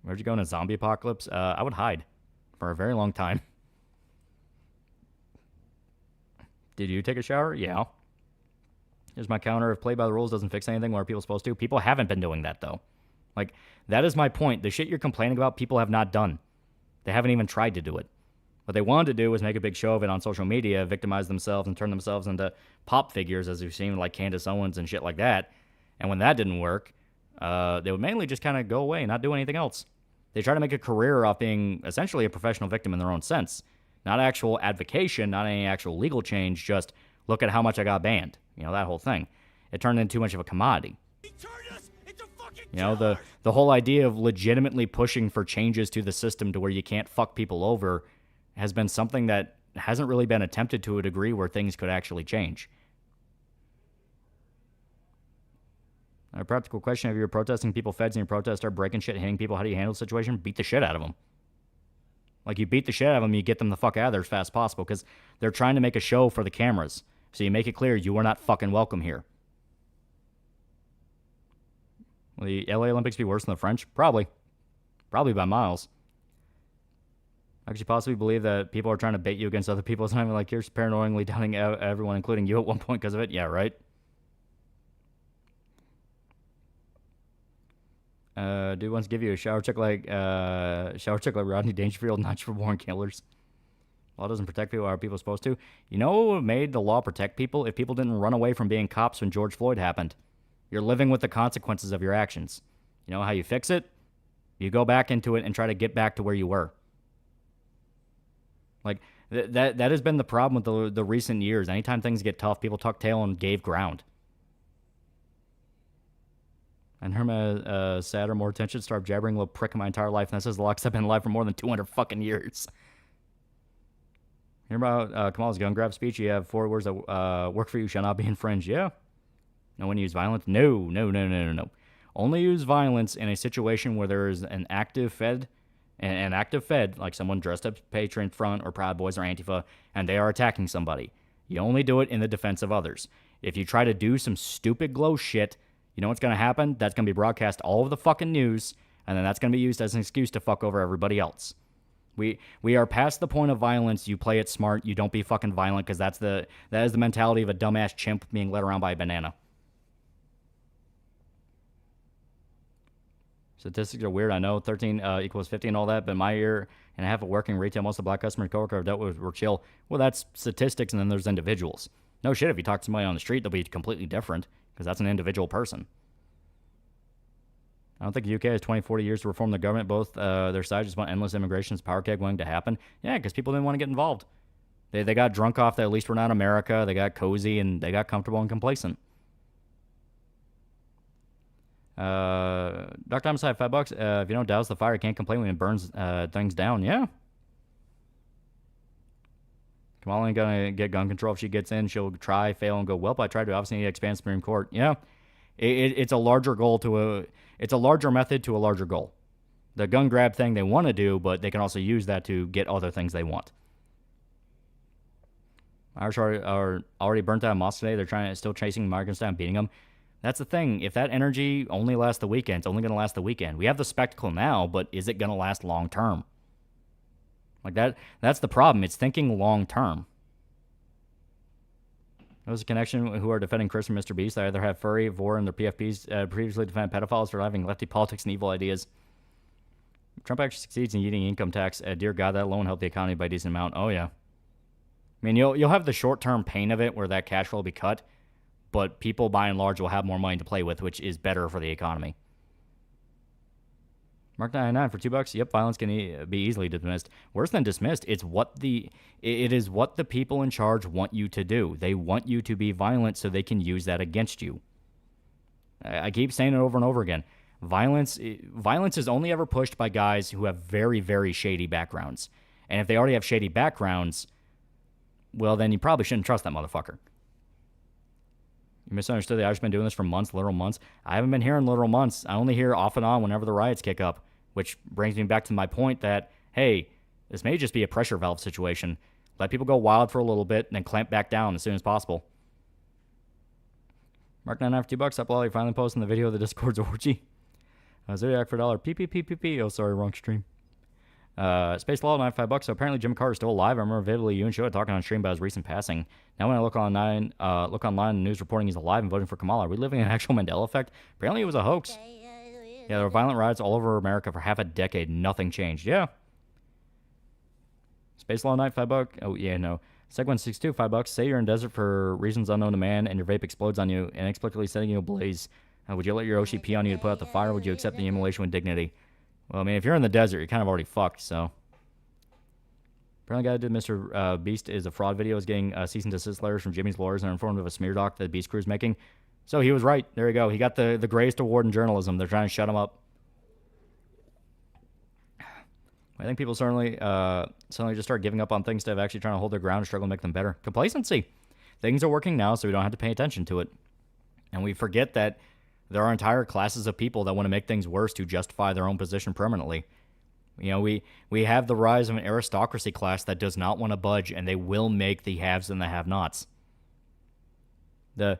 Where'd you go in a zombie apocalypse? I would hide for a very long time. Did you take a shower? Yeah. Here's my counter. If play by the rules doesn't fix anything, what are people supposed to? People haven't been doing that, though. Like, that is my point. The shit you're complaining about, people have not done. They haven't even tried to do it. What they wanted to do was make a big show of it on social media, victimize themselves, and turn themselves into pop figures, as we've seen, like Candace Owens and shit like that. And when that didn't work, they would mainly just kind of go away and not do anything else. They try to make a career off being essentially a professional victim in their own sense. Not actual advocation, not any actual legal change, just look at how much I got banned. That whole thing. It turned into too much of a commodity. The whole idea of legitimately pushing for changes to the system to where you can't fuck people over has been something that hasn't really been attempted to a degree where things could actually change. A practical question: if you're protesting people, feds in your protest start breaking shit, hitting people, how do you handle the situation? Beat the shit out of them. Like, you beat the shit out of them, you get them the fuck out of there as fast as possible, because they're trying to make a show for the cameras. So you make it clear you are not fucking welcome here. Will the LA Olympics be worse than the French? Probably. Probably by miles. How could you possibly believe that people are trying to bait you against other people? It's not even like you're paranoidly doubting everyone, including you, at one point because of it. Yeah, right? Dude wants to give you a shower check like Rodney Dangerfield, natural-born killers. Law doesn't protect people. How are people supposed to? You know what made the law protect people? If people didn't run away from being cops when George Floyd happened. You're living with the consequences of your actions. You know how you fix it? You go back into it and try to get back to where you were. Like, that has been the problem with the recent years. Anytime things get tough, people tuck tail and gave ground. And Herma, sadder, more attention, starved, jabbering little prick in my entire life. And that says the locks have been alive for more than 200 fucking years. Hear about Kamal's gun grab speech? You have 4 words that work for you shall not be infringed. Yeah. No one use violence? No. Only use violence in a situation where there is an active Fed, like someone dressed up Patriot Front or Proud Boys or Antifa, and they are attacking somebody. You only do it in the defense of others. If you try to do some stupid glow shit, you know what's going to happen? That's going to be broadcast all over the fucking news, and then that's going to be used as an excuse to fuck over everybody else. We are past the point of violence. You play it smart. You don't be fucking violent, because that is the mentality of a dumbass chimp being led around by a banana. Statistics are weird, I know. 13 equals 50 and all that, but my year and a half of working retail, most of the black customers and coworkers I've dealt with were chill. Well, that's statistics, and then there's individuals. No shit, if you talk to somebody on the street, they'll be completely different, because that's an individual person. I don't think the UK has 20, 40 years to reform the government. Both their sides just want endless immigration's power keg waiting to happen. Yeah, because people didn't want to get involved. They got drunk off that at least we're not America. They got cozy, and they got comfortable and complacent. Dr. Homicide, $5. If you don't douse the fire, you can't complain when it burns things down. Yeah. Kamala ain't gonna get gun control if she gets in. She'll try, fail, and go, well, I tried to obviously expand Supreme Court. Yeah. It's a larger goal it's a larger method to a larger goal. The gun grab thing they want to do, but they can also use that to get other things they want. Irish are already burnt out of mosque today. They're still chasing migrants down, beating them. That's the thing. If that energy only lasts the weekend, it's only going to last the weekend. We have the spectacle now, but is it going to last long term? Like that's the problem. It's thinking long term. There was a connection who are defending Chris and Mr. Beast. They either have Furry, Vor, and their PFPs previously defended pedophiles for having lefty politics and evil ideas. Trump actually succeeds in eating income tax. Dear God, that alone helped the economy by a decent amount. Oh, yeah. I mean, you'll have the short-term pain of it where that cash flow will be cut, but people, by and large, will have more money to play with, which is better for the economy. Mark 99 for $2. Yep, violence can be easily dismissed. Worse than dismissed, it is what the people in charge want you to do. They want you to be violent so they can use that against you. I keep saying it over and over again. Violence is only ever pushed by guys who have very, very shady backgrounds. And if they already have shady backgrounds, well, then you probably shouldn't trust that motherfucker. You misunderstood the Irish been doing this for months, literal months. I haven't been hearing literal months. I only hear off and on whenever the riots kick up, which brings me back to my point that, hey, this may just be a pressure valve situation. Let people go wild for a little bit and then clamp back down as soon as possible. Mark 99 for $2. Up, Lolly, finally posting the video of the Discord's orgy. Zodiac for $1. PPPPP. Oh, sorry, wrong stream. Space Law, $95. So apparently Jim Carter's still alive. I remember vividly you and Shoa talking on stream about his recent passing. Now when I look online, the news reporting he's alive and voting for Kamala. Are we living in an actual Mandela effect? Apparently it was a hoax. Yeah, there were violent riots all over America for half a decade. Nothing changed. Yeah. Space Law Night, $5. Oh, yeah, no. Seg162, $5. Say you're in desert for reasons unknown to man and your vape explodes on you, inexplicably setting you ablaze. Would you let your Oshi pee on you to put out the fire, or would you accept the immolation with dignity? Well, I mean, if you're in the desert, you're kind of already fucked, so. Apparently, guy that did Mr. Beast is a fraud video, is getting cease and desist letters from Jimmy's lawyers and are informed of a smear doc that Beast Crew is making. So he was right. There you go. He got the greatest award in journalism. They're trying to shut him up. I think people suddenly just start giving up on things instead of actually trying to hold their ground and struggle to make them better. Complacency. Things are working now, so we don't have to pay attention to it. And we forget that there are entire classes of people that want to make things worse to justify their own position permanently. You know, we have the rise of an aristocracy class that does not want to budge, and they will make the haves and the have-nots. The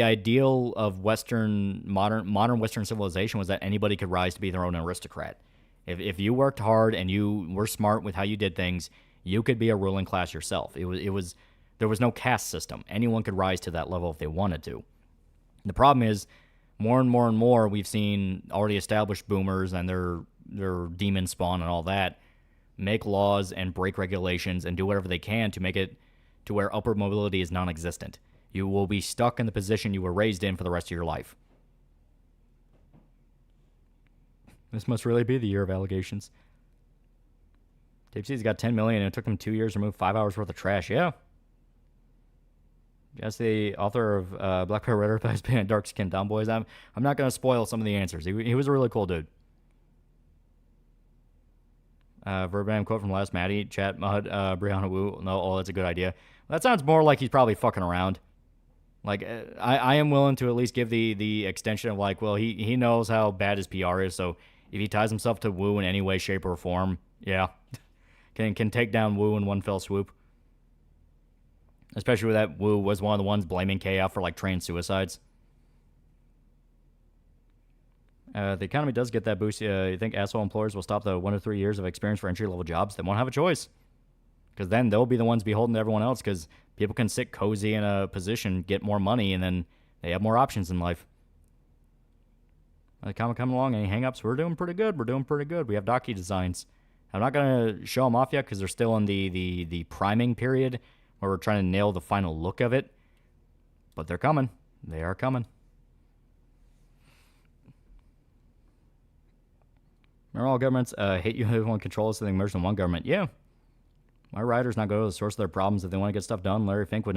ideal of modern Western civilization was that anybody could rise to be their own aristocrat. If you worked hard and you were smart with how you did things, you could be a ruling class yourself. There was no caste system. Anyone could rise to that level if they wanted to. The problem is, more and more, we've seen already established boomers and their demon spawn and all that make laws and break regulations and do whatever they can to make it to where upward mobility is non-existent. You will be stuck in the position you were raised in for the rest of your life. This must really be the year of allegations. Tipsy's got 10 million, and it took them 2 years to remove 5 hours worth of trash. Yeah. Yes, the author of Black Bear Red Earth Ice Band Dark Skin Tomboys. I'm not going to spoil some of the answers. He was a really cool dude. Verbatim quote from last Maddie, chat mud, Brianna Wu. No, oh, that's a good idea. That sounds more like he's probably fucking around. Like, I am willing to at least give the extension of, like, well, he knows how bad his PR is, so if he ties himself to Wu in any way, shape, or form, yeah, can take down Wu in one fell swoop. Especially with that Wu was one of the ones blaming KF for, like, train suicides. The economy does get that boost. You think asshole employers will stop the 1 to 3 years of experience for entry-level jobs? They won't have a choice. Because then they'll be the ones beholden to everyone else, because people can sit cozy in a position, get more money, and then they have more options in life. The comic coming along, any hang-ups? We're doing pretty good. We have docu designs. I'm not going to show them off yet because they're still in the priming period where we're trying to nail the final look of it. But they're coming. They are coming. Remember, all governments hate you if you want control something merged in one government. Yeah. Why writers not go to the source of their problems if they want to get stuff done? Larry Fink would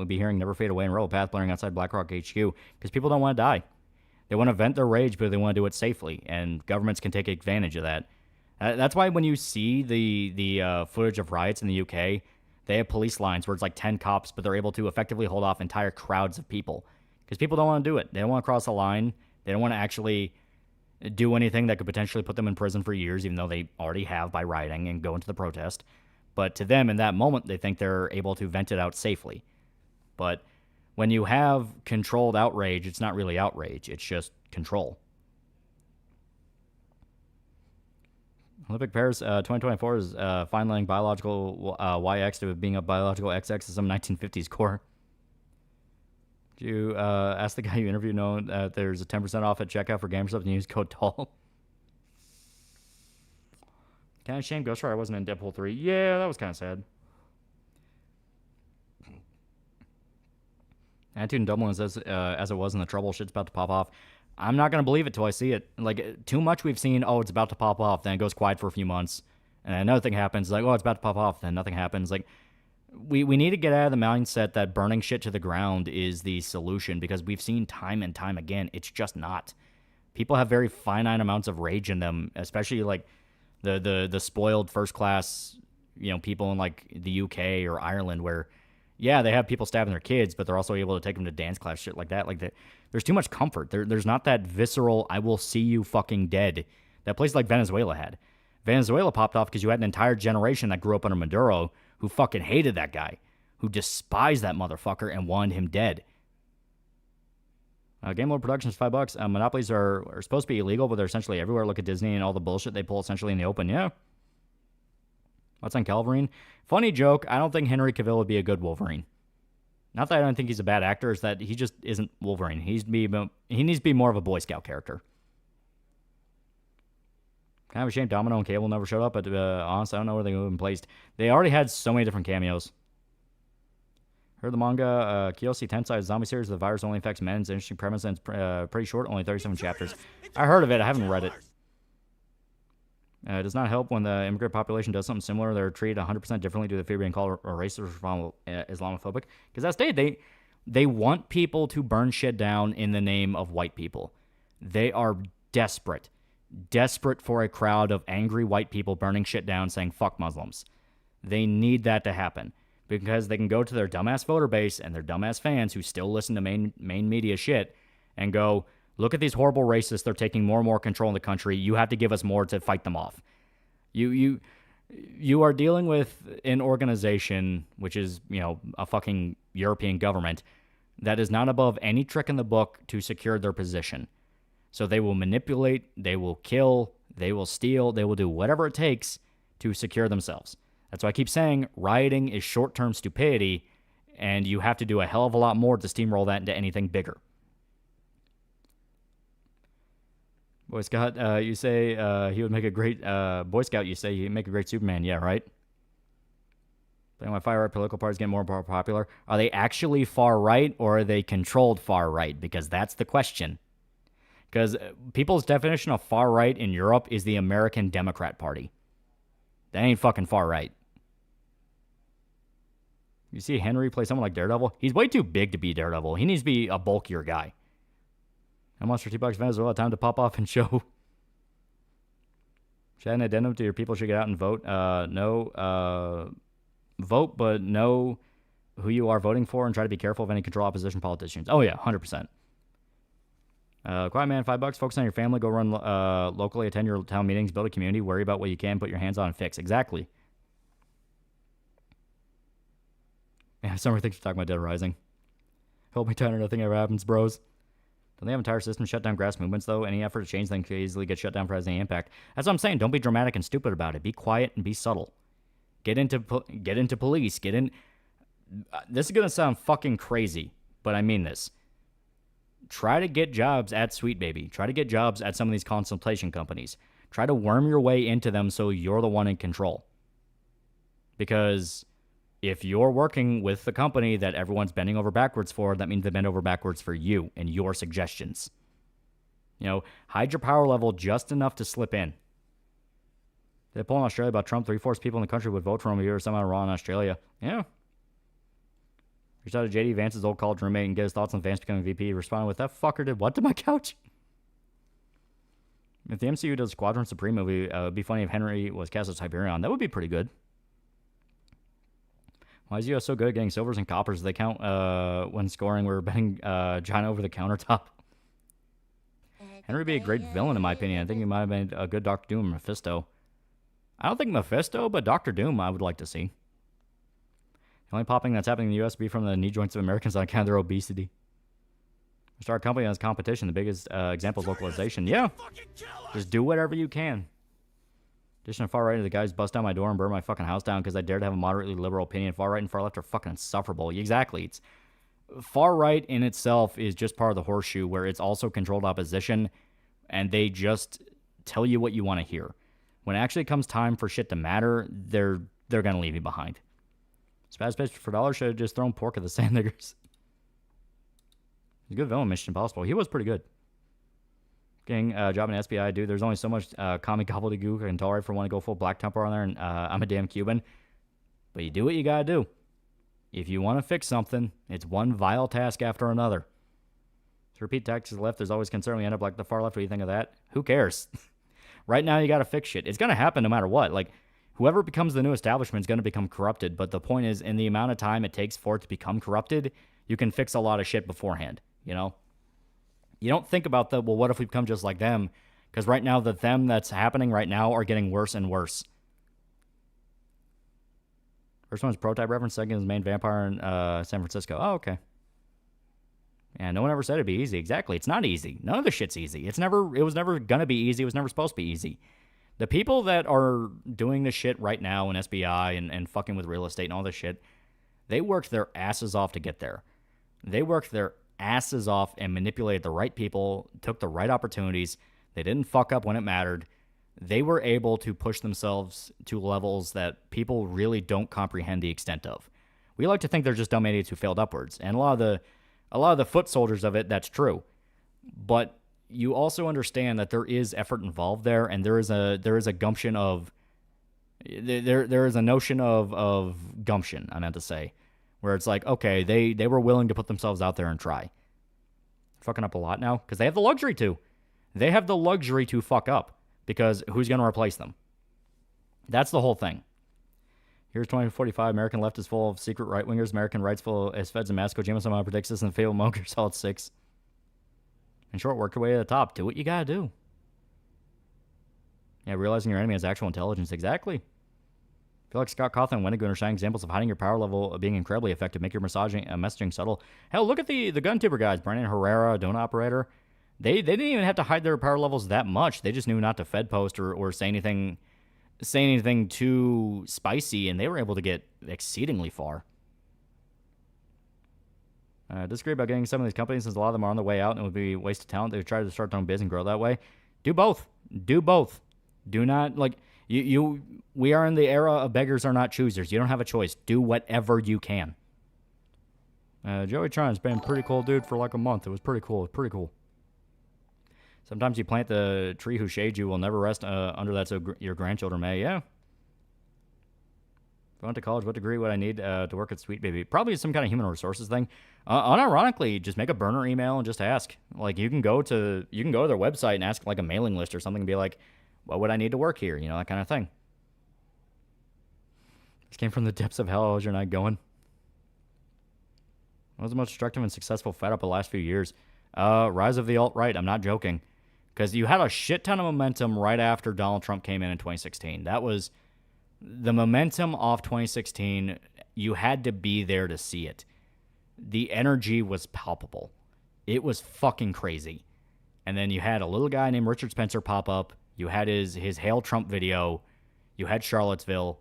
be hearing Never Fade Away and Roll Path blaring outside BlackRock HQ because people don't want to die. They want to vent their rage, but they want to do it safely, and governments can take advantage of that. That's why when you see the footage of riots in the UK, they have police lines where it's like 10 cops, but they're able to effectively hold off entire crowds of people because people don't want to do it. They don't want to cross the line. They don't want to actually do anything that could potentially put them in prison for years, even though they already have by rioting and go into the protest. But to them, in that moment, they think they're able to vent it out safely. But when you have controlled outrage, it's not really outrage. It's just control. Olympic Paris 2024 is finally biological YX to being a biological XX to some 1950s core. Did you ask the guy you interviewed know that there's a 10% off at checkout for GamerStop and use code TALL? Kind of shame Ghost Rider wasn't in Deadpool 3. Yeah, that was kind of sad. Attitude in Dublin is as it was in the Trouble. Shit's about to pop off. I'm not going to believe it till I see it. Like, too much we've seen, oh, it's about to pop off. Then it goes quiet for a few months. And another thing happens, like, oh, it's about to pop off. Then nothing happens. Like, we need to get out of the mindset that burning shit to the ground is the solution, because we've seen time and time again, it's just not. People have very finite amounts of rage in them, especially, like, the spoiled first class, people in like the UK or Ireland where, yeah, they have people stabbing their kids, but they're also able to take them to dance class, shit like that. Like there's too much comfort. There's not that visceral, I will see you fucking dead that places like Venezuela had. Venezuela popped off because you had an entire generation that grew up under Maduro who fucking hated that guy, who despised that motherfucker and wanted him dead. Game Lord Productions, $5. Monopolies are supposed to be illegal, but they're essentially everywhere. Look at Disney and all the bullshit they pull essentially in the open. Yeah. What's on Calverine? Funny joke. I don't think Henry Cavill would be a good Wolverine. Not that I don't think he's a bad actor, it's that he just isn't Wolverine. He needs to be more of a Boy Scout character. Kind of a shame Domino and Cable never showed up, but honestly, I don't know where they would have been placed. They already had so many different cameos. Heard the manga, Kiyoshi Tensei zombie series. The virus only affects men. It's an interesting premise, and it's pretty short, only 37 chapters. I heard of it. I haven't read it. It does not help when the immigrant population does something similar. They're treated 100% differently due to fear being called a racist or Islamophobic. Because that's they want people to burn shit down in the name of white people. They are desperate for a crowd of angry white people burning shit down saying fuck Muslims. They need that to happen. Because they can go to their dumbass voter base and their dumbass fans who still listen to main media shit and go, look at these horrible racists. They're taking more and more control in the country. You have to give us more to fight them off. You are dealing with an organization, which is, a fucking European government, that is not above any trick in the book to secure their position. So they will manipulate, they will kill, they will steal, they will do whatever it takes to secure themselves. That's why I keep saying rioting is short-term stupidity, and you have to do a hell of a lot more to steamroll that into anything bigger. Boy Scout, you say he would make a great Boy Scout. You say he'd make a great Superman. Yeah, right? Playing my far-right political parties get more and more popular. Are they actually far-right, or are they controlled far-right? Because that's the question. Because people's definition of far right in Europe is the American Democrat Party. That ain't fucking far right. You see Henry play someone like Daredevil? He's way too big to be Daredevil. He needs to be a bulkier guy. How much for $2 Venezuela? Time to pop off and show. Should I add an addendum to your people should get out and vote? No. Vote, but know who you are voting for and try to be careful of any control opposition politicians. Oh, yeah, 100%. Quiet man, $5. Focus on your family. Go run locally. Attend your town meetings. Build a community. Worry about what you can. Put your hands on and fix. Exactly. Yeah, Summer thinks we're talking about Dead Rising. Hold me tight or nothing ever happens, bros. Don't they have entire system shut down grass movements, though? Any effort to change them can easily get shut down for has any impact. That's what I'm saying. Don't be dramatic and stupid about it. Be quiet and be subtle. Get into police. Get in... This is going to sound fucking crazy, but I mean this. Try to get jobs at Sweet Baby. Try to get jobs at some of these consultation companies. Try to worm your way into them so you're the one in control. Because if you're working with the company that everyone's bending over backwards for, that means they bend over backwards for you and your suggestions. You know, hide your power level just enough to slip in. They poll in Australia about Trump. 3/4 people in the country would vote for him if he were somehow wrong in Australia. Yeah. Reached out to JD Vance's old college roommate and get his thoughts on Vance becoming VP. He responded with, that fucker did what to my couch? If the MCU does Squadron Supreme movie, it would be funny if Henry was cast as Hyperion. That would be pretty good. Why is US so good at getting silvers and coppers? They count when scoring. We're betting China over the countertop. Henry would be a great villain, in my opinion. I think he might have been a good Doctor Doom or Mephisto. I don't think Mephisto, but Doctor Doom I would like to see. The only popping that's happening in the U.S. would be from the knee joints of Americans on account of their obesity. Start a company as competition. The biggest example is localization. Yeah. Just do whatever you can. Addition far right, the guys bust down my door and burn my fucking house down because I dare to have a moderately liberal opinion. Far right and far left are fucking insufferable. Exactly. It's far right in itself is just part of the horseshoe where it's also controlled opposition and they just tell you what you want to hear. When it actually comes time for shit to matter, they're going to leave you behind. Spaz Pitch for $1 should have just thrown pork at the sand niggers. He's a good villain, Mission Impossible. He was pretty good. Getting a job in SBI, dude. There's only so much comic gobbledygook I can tolerate for one to go full Black Temper on there, and I'm a damn Cuban. But you do what you gotta do. If you want to fix something, it's one vile task after another. To repeat tactics to the left, there's always concern we end up like the far left. What do you think of that? Who cares? Right now, you gotta fix shit. It's gonna happen no matter what. Like, whoever becomes the new establishment is gonna become corrupted. But the point is, in the amount of time it takes for it to become corrupted, you can fix a lot of shit beforehand. You know? You don't think about the, well, what if we become just like them? Because right now, the them that's happening right now are getting worse and worse. First one's Prototype reference. Second is main vampire in San Francisco. Oh, okay. Yeah, no one ever said it'd be easy. Exactly. It's not easy. None of the shit's easy. It was never going to be easy. It was never supposed to be easy. The people that are doing this shit right now in SBI and fucking with real estate and all this shit, they worked their asses off to get there. They worked their asses off and manipulated the right people, took the right opportunities. They didn't fuck up when it mattered. They were able to push themselves to levels that people really don't comprehend the extent of. We like to think they're just dumb idiots who failed upwards. And a lot of the foot soldiers of it, that's true. But you also understand that there is effort involved there, and there is a gumption of there is a notion of gumption, I meant to say, where it's like, okay, they were willing to put themselves out there and try. Fucking up a lot now because they have the luxury to. They have the luxury to fuck up because who's going to replace them? That's the whole thing. Here's 2045. American left is full of secret right-wingers. American right's full as feds and masco. Jameson predicts this and fatal mongers all at 6. In short, work your way to the top. Do what you gotta do. Yeah, realizing your enemy has actual intelligence. Exactly. I feel like Scott Cawthon and Wendigo are shining examples of hiding your power level of being incredibly effective. Make your messaging subtle. Hell, look at the gun tipper guys. Brandon Herrera, Donut Operator. They didn't even have to hide their power levels that much. They just knew not to fed post or say anything too spicy, and they were able to get exceedingly far. Disagree about getting some of these companies since a lot of them are on their way out and it would be a waste of talent. They would try to start their own business and grow that way. Do both. Do both. Do not, like, we are in the era of beggars are not choosers. You don't have a choice. Do whatever you can. Joey Tron's been pretty cool dude for like a month. It was pretty cool. Pretty cool. Sometimes you plant the tree who shades you will never rest under that, so your grandchildren may. Yeah. If I went to college, what degree would I need to work at Sweet Baby? Probably some kind of human resources thing. Unironically, just make a burner email and just ask. Like, you can go to their website and ask like a mailing list or something and be like, what would I need to work here? You know, that kind of thing. This came from the depths of hell. How's your night going? What was the most destructive and successful fed up the last few years? Rise of the alt-right. I'm not joking. Because you had a shit ton of momentum right after Donald Trump came in 2016. That was the momentum off 2016. You had to be there to see it. The energy was palpable. It was fucking crazy. And then you had a little guy named Richard Spencer pop up. You had his Hail Trump video. You had Charlottesville.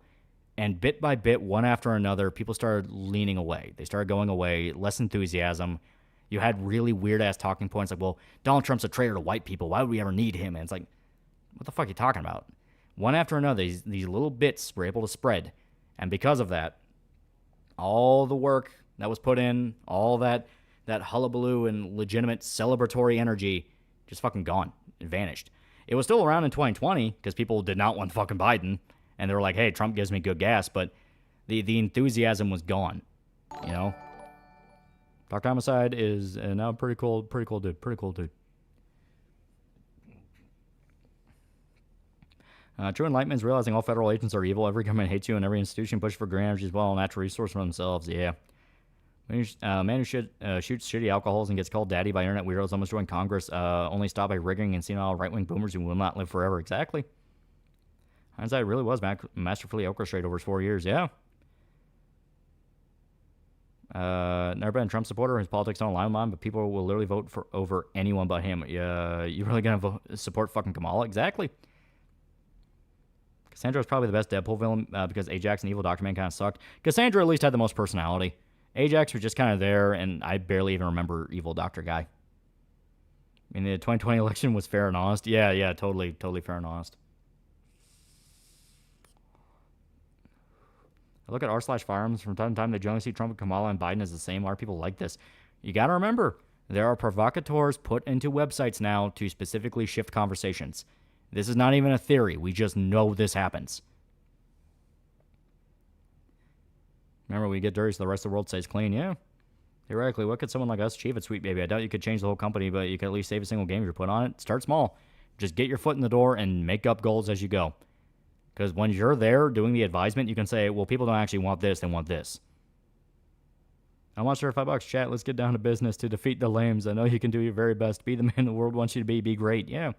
And bit by bit, one after another, people started leaning away. They started going away, less enthusiasm. You had really weird-ass talking points like, well, Donald Trump's a traitor to white people. Why would we ever need him? And it's like, what the fuck are you talking about? One after another, these little bits were able to spread. And because of that, all the work that was put in, all that hullabaloo and legitimate celebratory energy just fucking gone. It vanished. It was still around in 2020 because people did not want fucking Biden. And they were like, hey, Trump gives me good gas. But the enthusiasm was gone, you know? Dr. Homicide is now pretty cool dude. Pretty cool dude. True enlightenment is realizing all federal agents are evil. Every government hates you, and every institution pushes for green energy as well, a natural resource for themselves. Yeah. Man who shoots shitty alcohols and gets called daddy by internet weirdos almost joined Congress, only stopped by rigging and senile right-wing boomers who will not live forever. Exactly. Hindsight really was masterfully orchestrated over 4 years. Yeah. Never been a Trump supporter. His politics don't align with mine, but people will literally vote for over anyone but him. You really gonna support fucking Kamala? Exactly. Cassandra was probably the best Deadpool villain because Ajax and Evil Dr. Man kind of sucked. Cassandra at least had the most personality. Ajax was just kind of there, and I barely even remember Evil Doctor guy. I mean, the 2020 election was fair and honest. Yeah, totally fair and honest. I look at r/firearms from time to time. They generally see Trump and Kamala and Biden as the same. Why are people like this? You got to remember, there are provocateurs put into websites now to specifically shift conversations. This is not even a theory. We just know this happens. Remember, we get dirty so the rest of the world stays clean. Yeah. Theoretically, what could someone like us achieve at Sweet Baby? I doubt you could change the whole company, but you could at least save a single game if you put on it. Start small. Just get your foot in the door and make up goals as you go. Because when you're there doing the advisement, you can say, well, people don't actually want this, they want this. I want sure $5, chat. Let's get down to business to defeat the lames. I know you can do your very best. Be the man the world wants you to be. Be great. Yeah.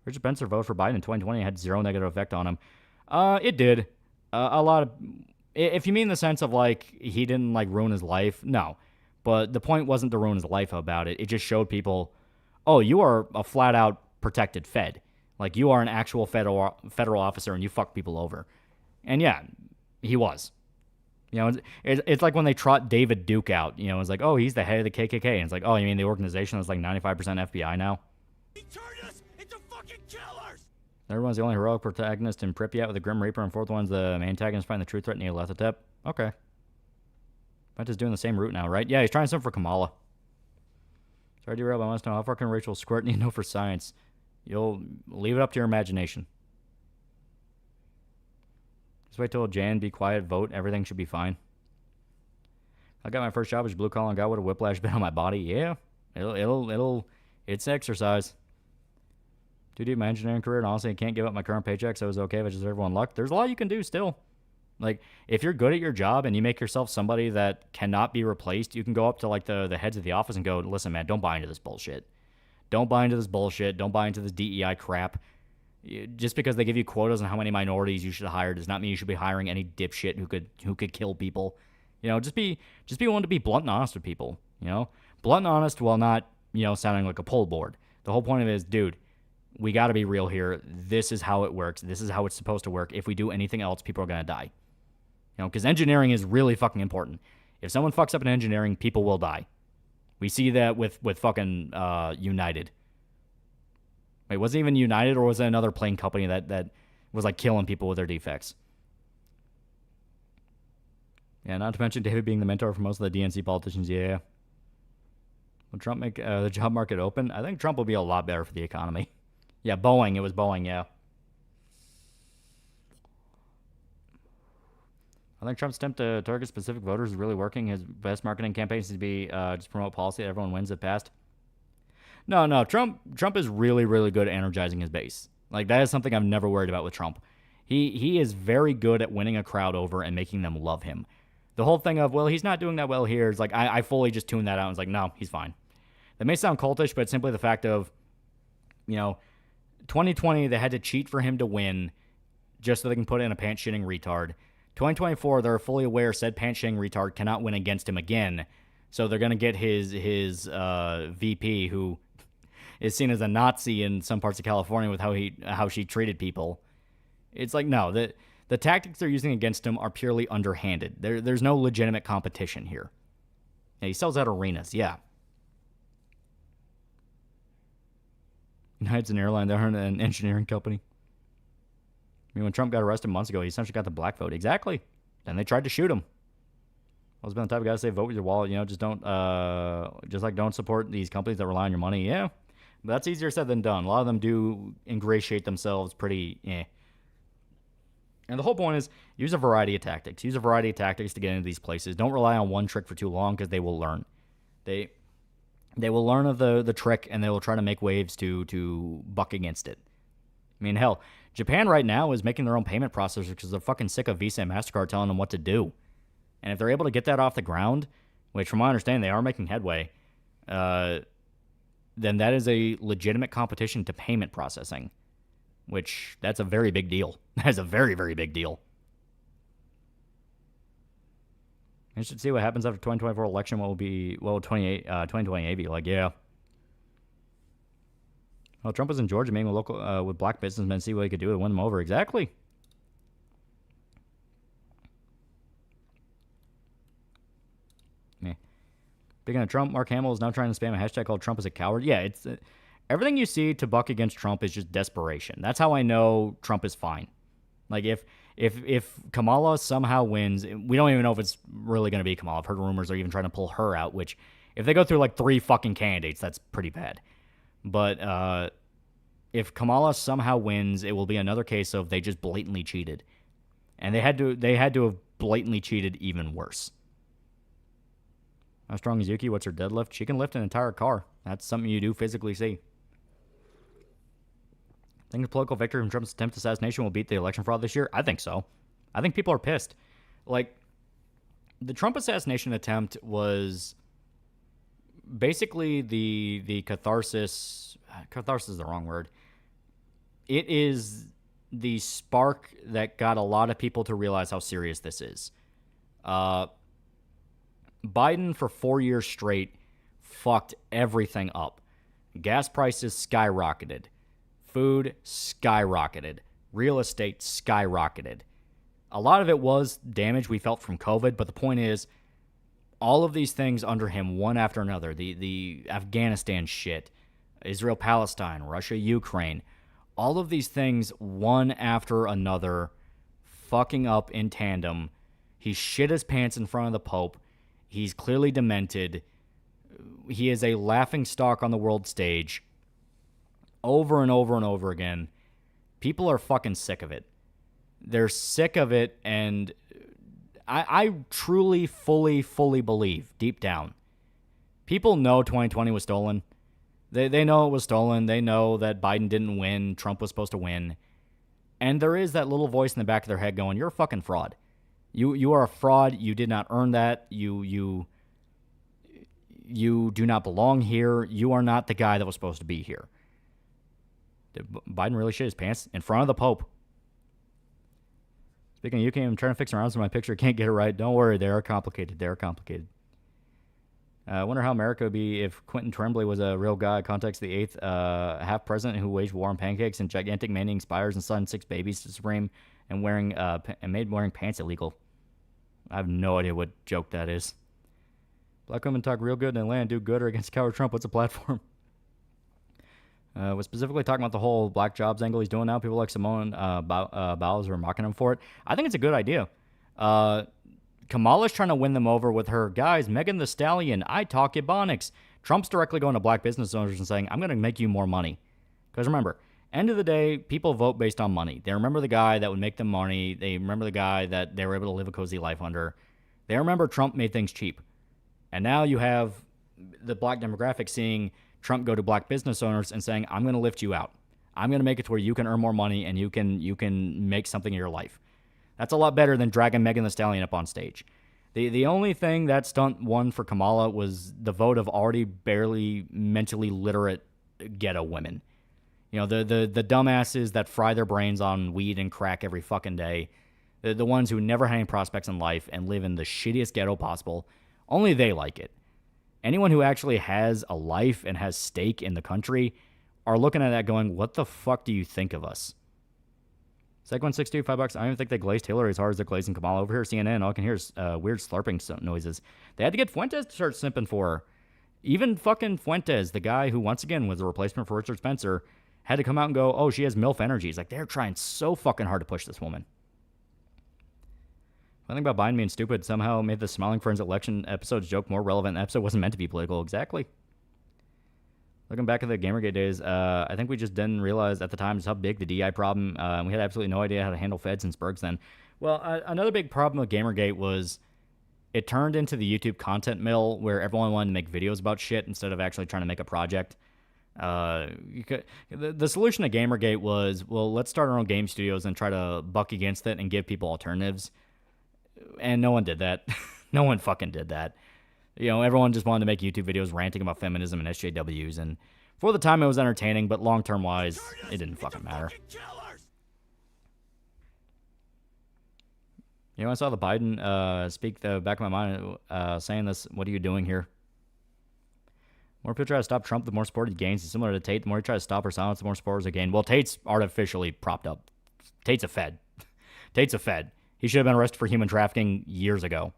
Richard Spencer vote for Biden in 2020 had zero negative effect on him. It did. A lot of... If you mean the sense of, like, he didn't, like, ruin his life, no. But the point wasn't to ruin his life about it. It just showed people, oh, you are a flat-out protected Fed. Like, you are an actual federal officer and you fuck people over. And, yeah, he was. You know, it's like when they trot David Duke out. You know, it's like, oh, he's the head of the KKK. And it's like, oh, you mean the organization that's like 95% FBI now? He turned us into fucking killers! Everyone's the only heroic protagonist in Pripyat with the Grim Reaper, and fourth one's the main antagonist fighting the true threat near Lethatep. Okay. Bunch is doing the same route now, right? Yeah, he's trying something for Kamala. Sorry, derail, but I want to know how far can Rachel squirt need to know for science? You'll leave it up to your imagination. Just wait till Jan, be quiet, vote, everything should be fine. I got my first job as blue collar and got what a whiplash been on my body. Yeah, it's exercise. Dude, my engineering career, and honestly, I can't give up my current paycheck, so it was okay if I just everyone luck. There's a lot you can do still. Like, if you're good at your job and you make yourself somebody that cannot be replaced, you can go up to, like, the heads of the office and go, listen, man, don't buy into this bullshit. Don't buy into this bullshit. Don't buy into this DEI crap. Just because they give you quotas on how many minorities you should hire does not mean you should be hiring any dipshit who could kill people. You know, just be willing to be blunt and honest with people. You know, blunt and honest while not, you know, sounding like a pole board. The whole point of it is, dude, we got to be real here. This is how it works. This is how it's supposed to work. If we do anything else, people are gonna die. You know, because engineering is really fucking important. If someone fucks up in engineering, people will die. We see that with fucking United. Wait, was it even United, or was it another plane company that was like killing people with their defects? Yeah, not to mention David being the mentor for most of the DNC politicians. Yeah. Trump make the job market open? I think Trump will be a lot better for the economy. Yeah, Boeing. It was Boeing, yeah. I think Trump's attempt to target specific voters is really working. His best marketing campaign seems to be just promote policy that everyone wins at past. No. Trump is really, really good at energizing his base. Like, that is something I've never worried about with Trump. He is very good at winning a crowd over and making them love him. The whole thing of, well, he's not doing that well here is like, I fully just tuned that out and was like, no, he's fine. That may sound cultish, but it's simply the fact of, 2020, they had to cheat for him to win just so they can put in a pants-shitting retard. 2024, they're fully aware said pants-shitting retard cannot win against him again, so they're going to get his VP, who is seen as a Nazi in some parts of California with how she treated people. It's like, no, the tactics they're using against him are purely underhanded. There's no legitimate competition here. Yeah, he sells out arenas, yeah. United's an airline, they're an engineering company. I mean, when Trump got arrested months ago, he essentially got the black vote. Exactly. Then they tried to shoot him. I was been the type of guy to say, vote with your wallet. Just don't support these companies that rely on your money. Yeah, but that's easier said than done. A lot of them do ingratiate themselves pretty. And the whole point is use a variety of tactics. Use a variety of tactics to get into these places. Don't rely on one trick for too long because they will learn. They will learn of the trick and they will try to make waves to buck against it. I mean, hell, Japan right now is making their own payment processor because they're fucking sick of Visa and MasterCard telling them what to do. And if they're able to get that off the ground, which from my understanding they are making headway, then that is a legitimate competition to payment processing, which that's a very big deal. That is a very, very big deal. I should see what happens after 2024 election. What will 2028 be like? Yeah. Well, Trump was in Georgia meeting with black businessmen, see what he could do to win them over. Exactly. Speaking of Trump, Mark Hamill is now trying to spam a hashtag called Trump is a coward. Yeah, it's everything you see to buck against Trump is just desperation. That's how I know Trump is fine. Like, if Kamala somehow wins, we don't even know if it's really going to be Kamala. I've heard rumors they're even trying to pull her out, which, if they go through like 3 fucking candidates, that's pretty bad. But if Kamala somehow wins, it will be another case of they just blatantly cheated. And they had to have blatantly cheated even worse. How strong is Yuki? What's her deadlift? She can lift an entire car. That's something you do physically see. Think the political victory from Trump's attempted assassination will beat the election fraud this year? I think so. I think people are pissed. Like, the Trump assassination attempt was basically the catharsis. Catharsis is the wrong word. It is the spark that got a lot of people to realize how serious this is. Biden, for 4 years straight, fucked everything up. Gas prices skyrocketed. Food skyrocketed. Real estate skyrocketed. A lot of it was damage we felt from COVID, but the point is, all of these things under him, one after another, the Afghanistan shit, Israel-Palestine, Russia-Ukraine, all of these things, one after another, fucking up in tandem. He shit his pants in front of the Pope. He's clearly demented. He is a laughingstock on the world stage. Over and over and over again. People are fucking sick of it. They're sick of it, and I truly, fully believe, deep down, people know 2020 was stolen. They know it was stolen. They know that Biden didn't win. Trump was supposed to win. And there is that little voice in the back of their head going, you're a fucking fraud. You are a fraud. You did not earn that. You do not belong here. You are not the guy that was supposed to be here. Did Biden really shit his pants in front of the Pope? Speaking of UK, I'm trying to fix around to my picture. Can't get it right. Don't worry. They are complicated. I wonder how America would be if Quentin Tremblay was a real guy. Context the 8th half president who waged war on pancakes and gigantic manning spires and son 6 babies to Supreme and made wearing pants illegal. I have no idea what joke that is. Black women talk real good in Atlanta, do good or against coward Trump. What's the platform? Was specifically talking about the whole black jobs angle he's doing now. People like Simone Biles are mocking him for it. I think it's a good idea. Kamala's trying to win them over with her, guys, Megan Thee Stallion, I talk Ebonics. Trump's directly going to black business owners and saying, I'm going to make you more money. Because remember, end of the day, people vote based on money. They remember the guy that would make them money. They remember the guy that they were able to live a cozy life under. They remember Trump made things cheap. And now you have the black demographic seeing Trump go to black business owners and saying, I'm going to lift you out. I'm going to make it to where you can earn more money and you can make something in your life. That's a lot better than dragging Megan Thee Stallion up on stage. The only thing that stunt won for Kamala was the vote of already barely mentally literate ghetto women. You know, the dumbasses that fry their brains on weed and crack every fucking day. The ones who never had any prospects in life and live in the shittiest ghetto possible. Only they like it. Anyone who actually has a life and has stake in the country are looking at that going, what the fuck do you think of us? Seg 162, $5. I don't even think they glazed Hillary as hard as they're glazing Kamala. Over here, CNN, all I can hear is weird slurping noises. They had to get Fuentes to start simping for her. Even fucking Fuentes, the guy who, once again, was a replacement for Richard Spencer, had to come out and go, oh, she has MILF energy. It's like, they're trying so fucking hard to push this woman. I think about Biden being stupid somehow made the Smiling Friends election episode's joke more relevant. The episode wasn't meant to be political. Exactly. Looking back at the Gamergate days, I think we just didn't realize at the time just how big the DI problem, and we had absolutely no idea how to handle feds and Spurgs then. Well, another big problem with Gamergate was it turned into the YouTube content mill where everyone wanted to make videos about shit instead of actually trying to make a project. The solution to Gamergate was, well, let's start our own game studios and try to buck against it and give people alternatives. And no one did that. No one fucking did that. You know, everyone just wanted to make YouTube videos ranting about feminism and SJWs, and for the time it was entertaining, but long-term wise, it didn't fucking matter. You know, I saw the Biden speak the back of my mind saying this, what are you doing here? The more people try to stop Trump, the more support he gains. It's similar to Tate. The more he tries to stop or silence, the more supporters he gain. Well, Tate's artificially propped up. Tate's a Fed. Tate's a Fed. He should have been arrested for human trafficking years ago.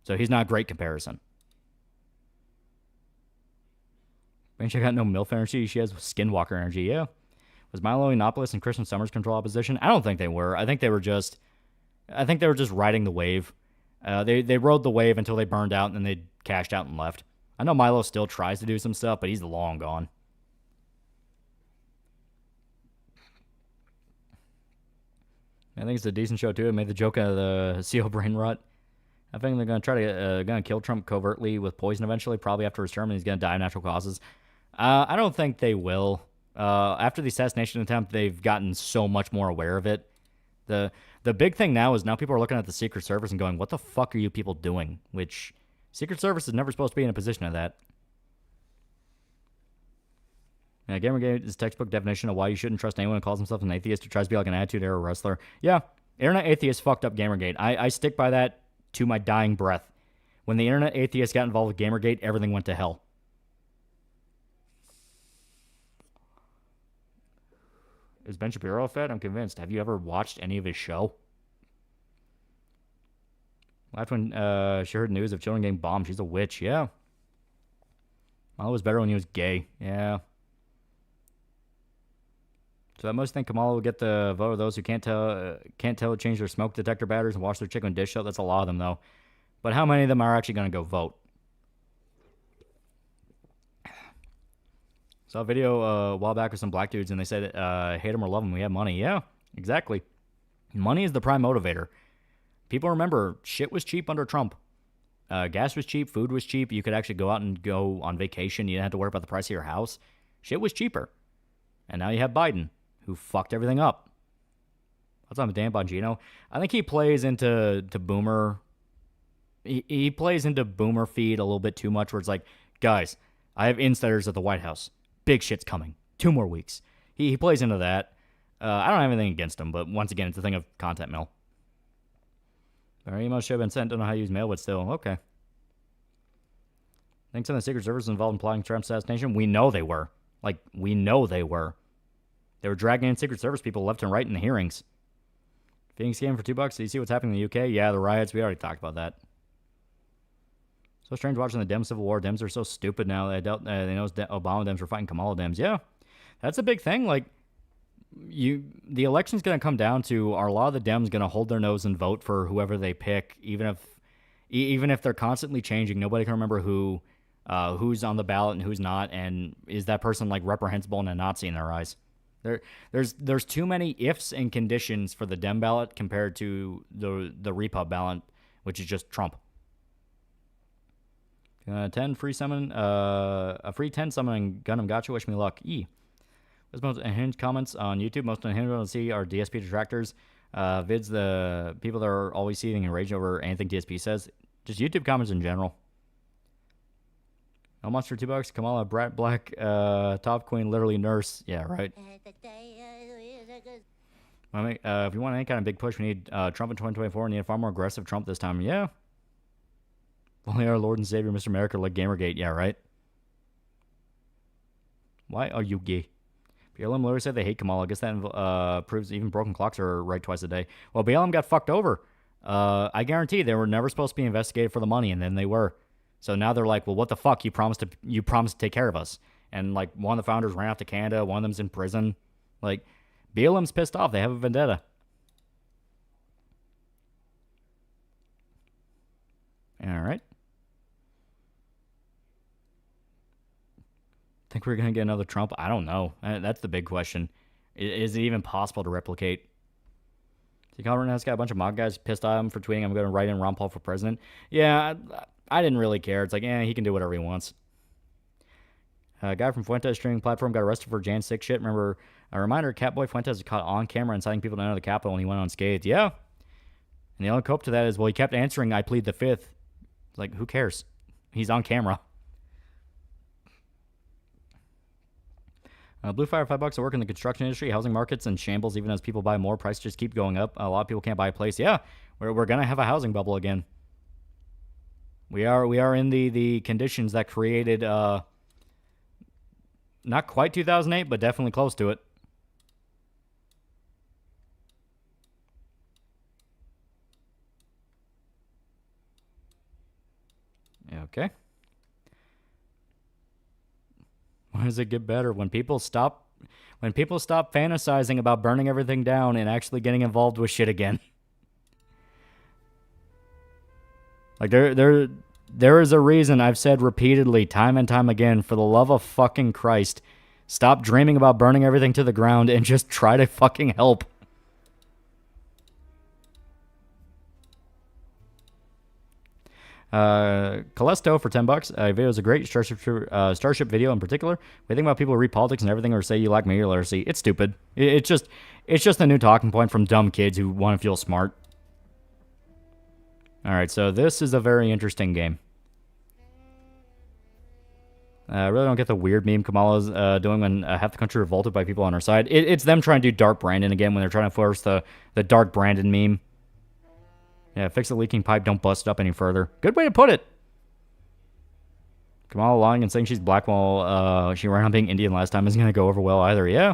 So he's not a great comparison. Man, she got no MILF energy. She has skinwalker energy. Yeah. Was Milo Yiannopoulos and Christian Summers control opposition? I don't think they were. I think they were just riding the wave. They rode the wave until they burned out and then they cashed out and left. I know Milo still tries to do some stuff, but he's long gone. I think it's a decent show too. It made the joke out of the CO brain rot. I think they're gonna kill Trump covertly with poison eventually, probably after his term, and he's gonna die of natural causes. I don't think they will. After the assassination attempt, they've gotten so much more aware of it. The big thing now is people are looking at the Secret Service and going, "What the fuck are you people doing?" Which Secret Service is never supposed to be in a position of that. Yeah, Gamergate is textbook definition of why you shouldn't trust anyone who calls himself an atheist or tries to be like an attitude era wrestler. Yeah, internet atheists fucked up Gamergate. I stick by that to my dying breath. When the internet atheists got involved with Gamergate, everything went to hell. Is Ben Shapiro a Fed? I'm convinced. Have you ever watched any of his show? Laughed when she heard news of children getting bombed. She's a witch. Yeah. Kamala was better when he was gay. Yeah. So I most think Kamala will get the vote of those who can't tell to change their smoke detector batteries and wash their chicken dish out. That's a lot of them, though. But how many of them are actually going to go vote? Saw a video a while back with some black dudes, and they said, hate them or love them, we have money. Yeah, exactly. Money is the prime motivator. People remember, shit was cheap under Trump. Gas was cheap, food was cheap. You could actually go out and go on vacation. You didn't have to worry about the price of your house. Shit was cheaper. And now you have Biden, who fucked everything up. What's up with Dan Bongino? I think he plays into boomer. He plays into boomer feed a little bit too much, where it's like, guys, I have insiders at the White House. Big shit's coming. 2 more weeks. He plays into that. I don't have anything against him, but once again, it's a thing of content mill. Our emails should have been sent. Don't know how to use mail, but still. Okay. Think some of the Secret Service involved in plotting Trump's assassination? We know they were. We know they were. They were dragging in Secret Service people left and right in the hearings. Phoenix game for $2. Do you see what's happening in the UK? Yeah, the riots. We already talked about that. So strange watching the Dems Civil War. Dems are so stupid now. They know Obama Dems were fighting Kamala Dems. Yeah, that's a big thing. The election's going to come down to, are a lot of the Dems going to hold their nose and vote for whoever they pick, even if they're constantly changing. Nobody can remember who who's on the ballot and who's not, and is that person like reprehensible and a Nazi in their eyes? There's too many ifs and conditions for the Dem ballot compared to the Repub ballot, which is just Trump. 10 free summon, a free 10 summon Gundam Gotcha. Wish me luck. There's most unhinged comments on YouTube. Most unhinged ones to see are DSP detractors. Vids, the people that are always seething and raging over anything DSP says. Just YouTube comments in general. No monster $2. Kamala, Brat Black, Top Queen, literally nurse. Yeah, right. If you want any kind of big push, we need Trump in 2024. We need a far more aggressive Trump this time. Yeah. Only our Lord and Savior, Mr. America, like Gamergate. Yeah, right. Why are you gay? BLM literally said they hate Kamala. I guess that proves even broken clocks are right twice a day. Well, BLM got fucked over. I guarantee they were never supposed to be investigated for the money, and then they were. So now they're like, well, what the fuck? You promised to take care of us. And like one of the founders ran off to Canada. One of them's in prison. Like BLM's pissed off. They have a vendetta. All right. Think we're going to get another Trump? I don't know. That's the big question. Is it even possible to replicate? See, Colorado has got a bunch of mob guys pissed at him for tweeting, I'm going to write in Ron Paul for president. Yeah, I didn't really care. It's like, he can do whatever he wants. A guy from Fuentes streaming platform got arrested for Jan 6 shit. Remember, a reminder, Catboy Fuentes was caught on camera inciting people to enter the Capitol when he went unscathed. Yeah. And the only cope to that is, well, he kept answering, I plead the fifth. It's like, who cares? He's on camera. Blue Fire, $5 to work in the construction industry. Housing markets in shambles even as people buy more. Prices just keep going up. A lot of people can't buy a place. Yeah, we're going to have a housing bubble again. We are in the conditions that created, not quite 2008, but definitely close to it. Okay. When does it get better? When people stop fantasizing about burning everything down and actually getting involved with shit again. Like there is a reason I've said repeatedly, time and time again, for the love of fucking Christ, stop dreaming about burning everything to the ground and just try to fucking help. Calesto for $10. Video is a great Starship video in particular. We think about people who read politics and everything or say you lack media literacy. It's stupid. It's just a new talking point from dumb kids who want to feel smart. Alright, so this is a very interesting game. I really don't get the weird meme Kamala's doing when half the country revolted by people on her side. It's them trying to do Dark Brandon again when they're trying to force the Dark Brandon meme. Yeah, fix the leaking pipe, don't bust it up any further. Good way to put it. Kamala lying and saying she's black while she ran on being Indian last time isn't going to go over well either. Yeah.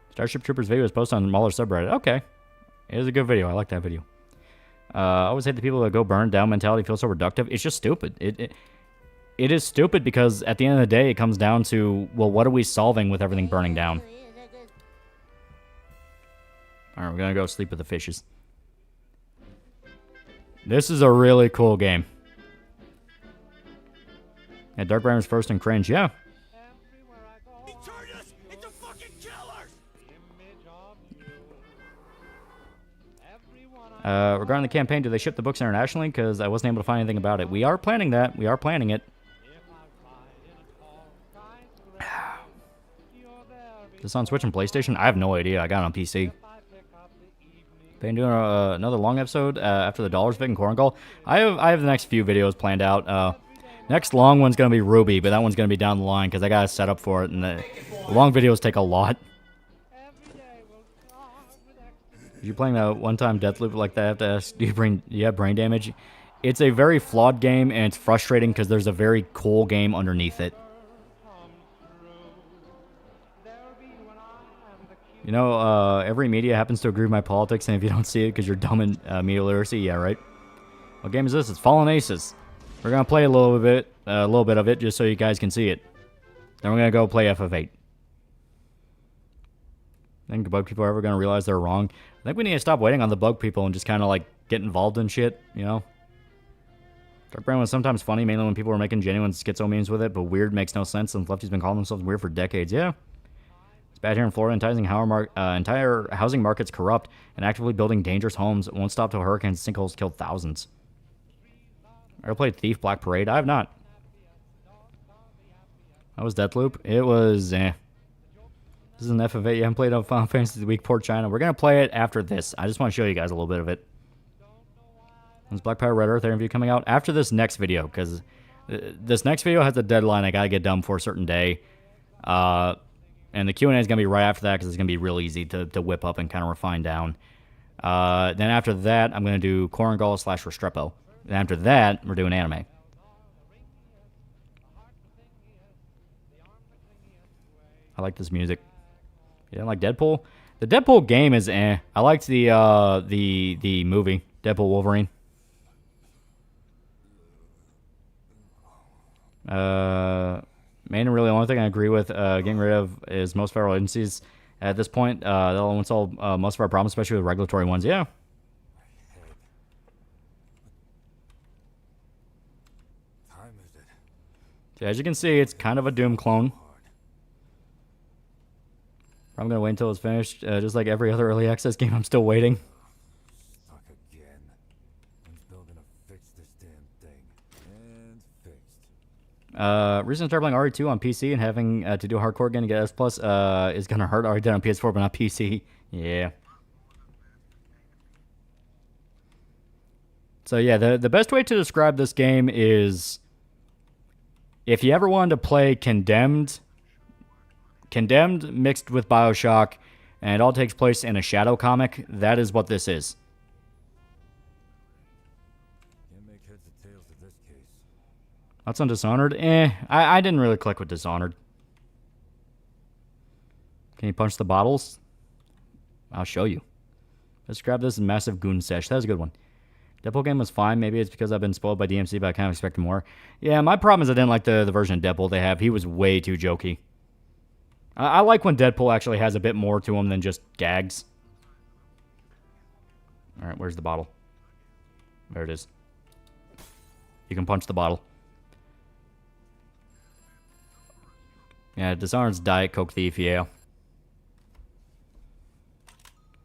Starship Troopers video is posted on Mahler subreddit. Okay. It is a good video. I like that video. I always hate the people that go burn down mentality feel so reductive. It's just stupid. It is stupid because at the end of the day, it comes down to, well, what are we solving with everything burning down? Alright, we're gonna go sleep with the fishes. This is a really cool game. Yeah, Dark Brandon's first and cringe, yeah. Regarding the campaign, do they ship the books internationally? Because I wasn't able to find anything about it. We are planning that. We are planning it. This on Switch and PlayStation? I have no idea. I got it on PC. Been doing another long episode after the Dollars Vic and Korngal. I have the next few videos planned out. Next long one's going to be Ruby, but that one's going to be down the line because I got to set up for it. And the long videos take a lot. If you're playing that one-time Deathloop like that, I have to ask, do you have brain damage? It's a very flawed game, and it's frustrating because there's a very cool game underneath it. You know, every media happens to agree with my politics, and if you don't see it because you're dumb in media literacy, yeah, right? What game is this? It's Fallen Aces. We're going to play a little bit of it just so you guys can see it. Then we're going to go play FF8. Think the bug people are ever going to realize they're wrong? I think we need to stop waiting on the bug people and just kind of, like, get involved in shit, you know? Dark Brown was sometimes funny, mainly when people were making genuine schizo memes with it, but weird makes no sense since lefties been calling themselves weird for decades. Yeah. It's bad here in Florida. Entire housing market's corrupt and actively building dangerous homes. It won't stop till hurricanes and sinkholes kill thousands. Ever played Thief Black Parade? I have not. How was Deathloop? It was This is an FF8. You haven't played on Final Fantasy Week Port China. We're going to play it after this. I just want to show you guys a little bit of it. When's Black Pirate Red Earth interview coming out? After this next video, because this next video has a deadline I got to get done for a certain day. And the Q&A is going to be right after that because it's going to be real easy to whip up and kind of refine down. Then after that, I'm going to do Korangol / Restrepo. And after that, we're doing anime. I like this music. You didn't like Deadpool? The Deadpool game is eh. I liked the movie, Deadpool Wolverine. Main and really the only thing I agree with getting rid of is most federal agencies. At this point, they'll only solve most of our problems, especially with regulatory ones. Yeah. So as you can see, it's kind of a Doom clone. I'm going to wait until it's finished. Just like every other early access game, I'm still waiting. Stuck again. I'm still gonna fix this damn thing. And fixed. Recently started playing RE2 on PC and having to do hardcore again to get S plus is gonna hurt. Already did on PS4 but not PC. Yeah. So yeah, the best way to describe this game is if you ever wanted to play Condemned mixed with BioShock, and it all takes place in a shadow comic, that is what this is. Can't make heads or tails of this case. That's on Dishonored? I didn't really click with Dishonored. Can you punch the bottles? I'll show you. Let's grab this massive goon sesh. That was a good one. Deadpool game was fine. Maybe it's because I've been spoiled by DMC, but I kind of expected more. Yeah, my problem is I didn't like the version of Deadpool they have. He was way too jokey. I like when Deadpool actually has a bit more to him than just gags. Alright, where's the bottle? There it is. You can punch the bottle. Yeah, Dishonored's Diet Coke Thief, yeah.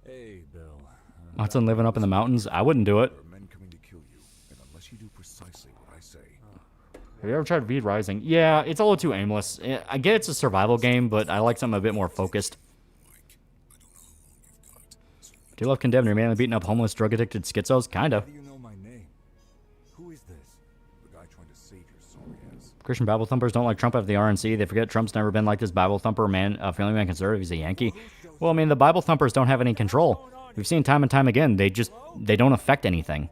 Hey, Bill. Watson living up in the mountains? I wouldn't do it. There are men coming to kill you, and unless you do precisely what I say. Have you ever tried V Rising? Yeah, it's a little too aimless. I get it's a survival game, but I like something a bit more focused. Do you love Condemned? You're mainly beating up homeless, drug-addicted schizos? Kinda. How do you know my name? Who is this? The guy trying to save your sorry ass. Christian Bible thumpers don't like Trump after the RNC. They forget Trump's never been like this Bible thumper man, family man conservative. He's a Yankee. Well, I mean, the Bible thumpers don't have any control. We've seen time and time again. They don't affect anything.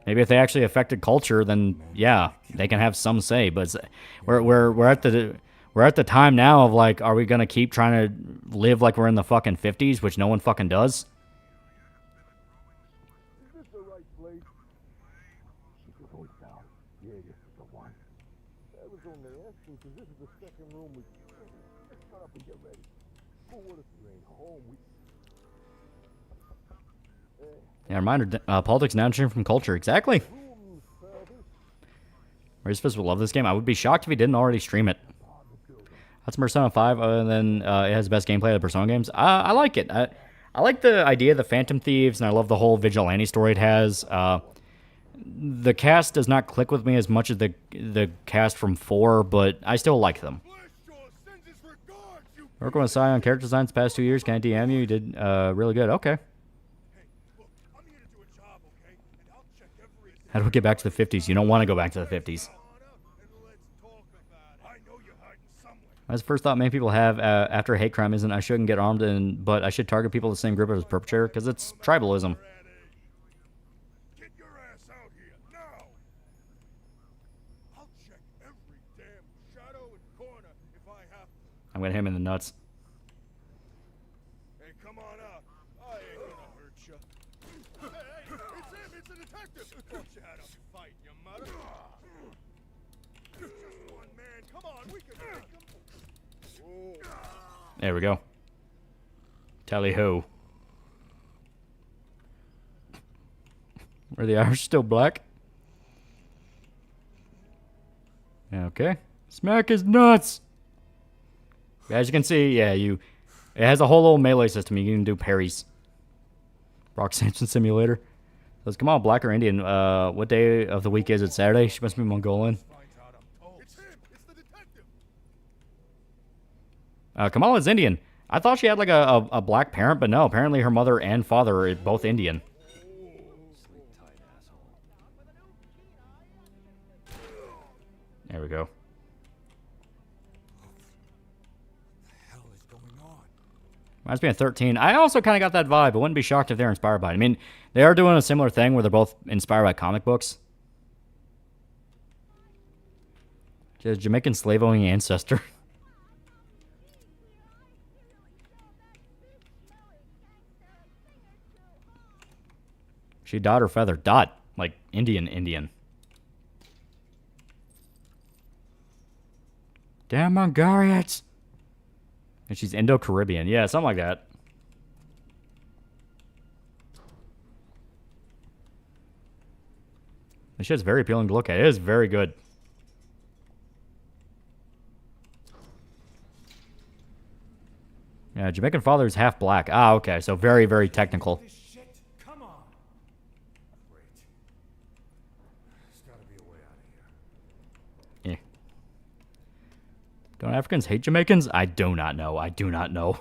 Maybe if they actually affected culture, then yeah, they can have some say. But we're at the time now of like, are we gonna keep trying to live like we're in the fucking 50s, which no one fucking does? Is this the right place? Keep your voice down. Yeah, this is the one. I was only asking because this is the second room we... Just shut up and get ready. Oh, what if you ain't home? Yeah, reminder, politics now changing from culture. Exactly. Are you supposed to love this game? I would be shocked if he didn't already stream it. That's Persona 5, other than it has the best gameplay of the Persona games. I like it. I like the idea of the Phantom Thieves, and I love the whole vigilante story it has. The cast does not click with me as much as the cast from 4, but I still like them. Working with Sai on character designs the past 2 years. Can I DM you? You did really good. Okay. How do we get back to the 50s? You don't want to go back to the 50s. That's the first thought many people have after a hate crime isn't I shouldn't get armed, but I should target people the same group as perpetrator, because it's tribalism. Get your ass out here, now! I'll check every damn shadow and corner if I have to. I'm going to hit him in the nuts. Hey, come on out. I ain't gonna hurt you. Hey, it's him, it's a detective! Thought you had a fight, you mother. Just one man, come on, we can make him. There we go. Tally ho. Are the Irish still black? Okay. Smack his nuts. As you can see, yeah, it has a whole little melee system. You can do parries. Rock Samson Simulator. Says, come on, black or Indian. What day of the week is it? Saturday? She must be Mongolian. Kamala's Indian. I thought she had like a black parent, but no. Apparently her mother and father are both Indian. There we go. Reminds me of 13. I also kind of got that vibe. I wouldn't be shocked if they're inspired by it. I mean, they are doing a similar thing where they're both inspired by comic books. Just Jamaican slave-owning ancestor. She dot or feather? Dot. Like Indian. Damn Mongolians. And she's Indo-Caribbean. Yeah, something like that. This shit's very appealing to look at. It is very good. Yeah, Jamaican father is half black. Ah, okay. So very, very technical. Yeah. Don't Africans hate Jamaicans? I do not know. I do not know.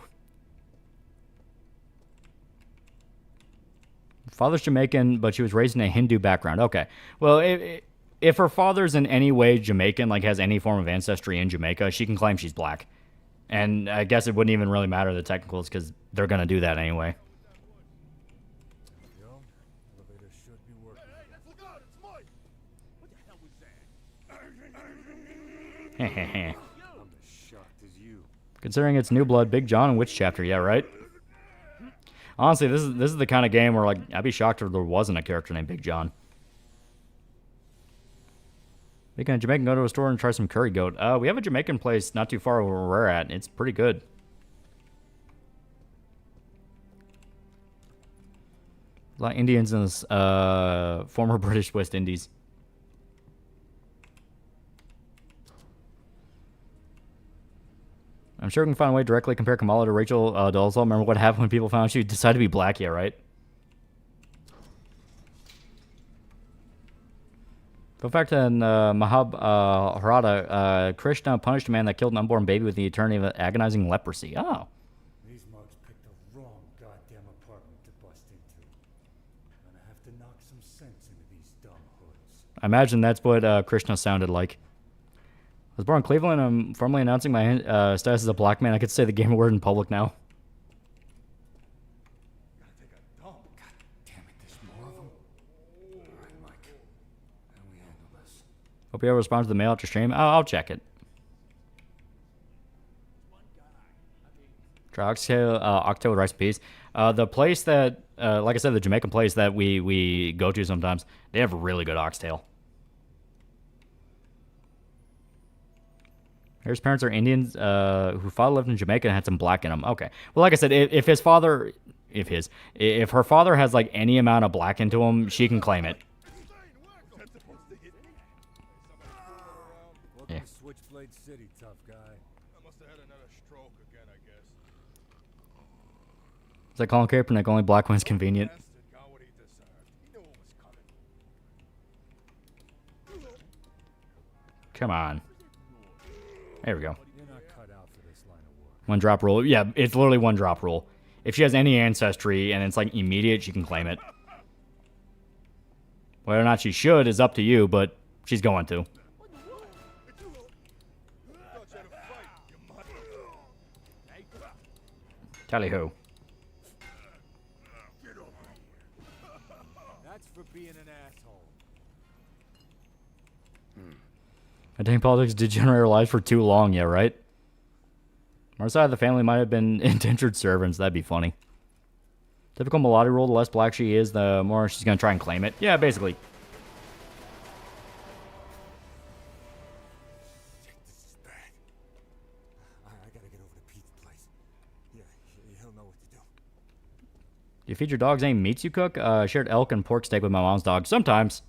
Father's Jamaican, but she was raised in a Hindu background. Okay. Well, if her father's in any way Jamaican, like has any form of ancestry in Jamaica, she can claim she's black. And I guess it wouldn't even really matter the technicals because they're going to do that anyway. Heh. Considering it's New Blood, Big John, and Witch Chapter, yeah, right? Honestly, this is the kind of game where like I'd be shocked if there wasn't a character named Big John. Speaking of Jamaican, go to a store and try some curry goat. We have a Jamaican place not too far where we're at. It's pretty good. A lot of Indians in this former British West Indies. I'm sure we can find a way to directly compare Kamala to Rachel Dolezal. Remember what happened when people found she decided to be black? Yeah, right? Fun fact in Mahabharata, Krishna punished a man that killed an unborn baby with the eternity of agonizing leprosy. Oh. These mugs picked the wrong goddamn apartment to bust into. I'm gonna have to knock some sense into these dumb hoods. I imagine that's what Krishna sounded like. I was born in Cleveland. I'm formally announcing my status as a black man. I could say the gamer word in public now. Gotta take a dump. God damn it, there's more of them. Alright, Mike. How do we handle this? Hope you ever respond to the mail after stream. I'll check it. Try oxtail with rice and peas. The place that, like I said, the Jamaican place that we go to sometimes, they have really good oxtail. His parents are Indians who father lived in Jamaica and had some black in him. Okay. Well, like I said, if her father has like any amount of black into him, she can claim it. Yeah. Switchblade City, tough guy. I must have had another stroke again, I guess. It's like Colin Kaepernick, only black when it's convenient. Come on. There we go. One drop rule. Yeah, it's literally one drop rule. If she has any ancestry and it's like immediate, she can claim it. Whether or not she should is up to you, but she's going to. Tally ho. That's for being an asshole. I think politics degenerate our lives for too long, yeah, right? Our side of the family might have been indentured servants. That'd be funny. Typical Melody rule, the less black she is, the more she's going to try and claim it. Yeah, basically. Shit, this is bad. I gotta get over to Pete's place. Yeah, he'll know what to do. Do you feed your dogs any meats you cook? Shared elk and pork steak with my mom's dog. Sometimes.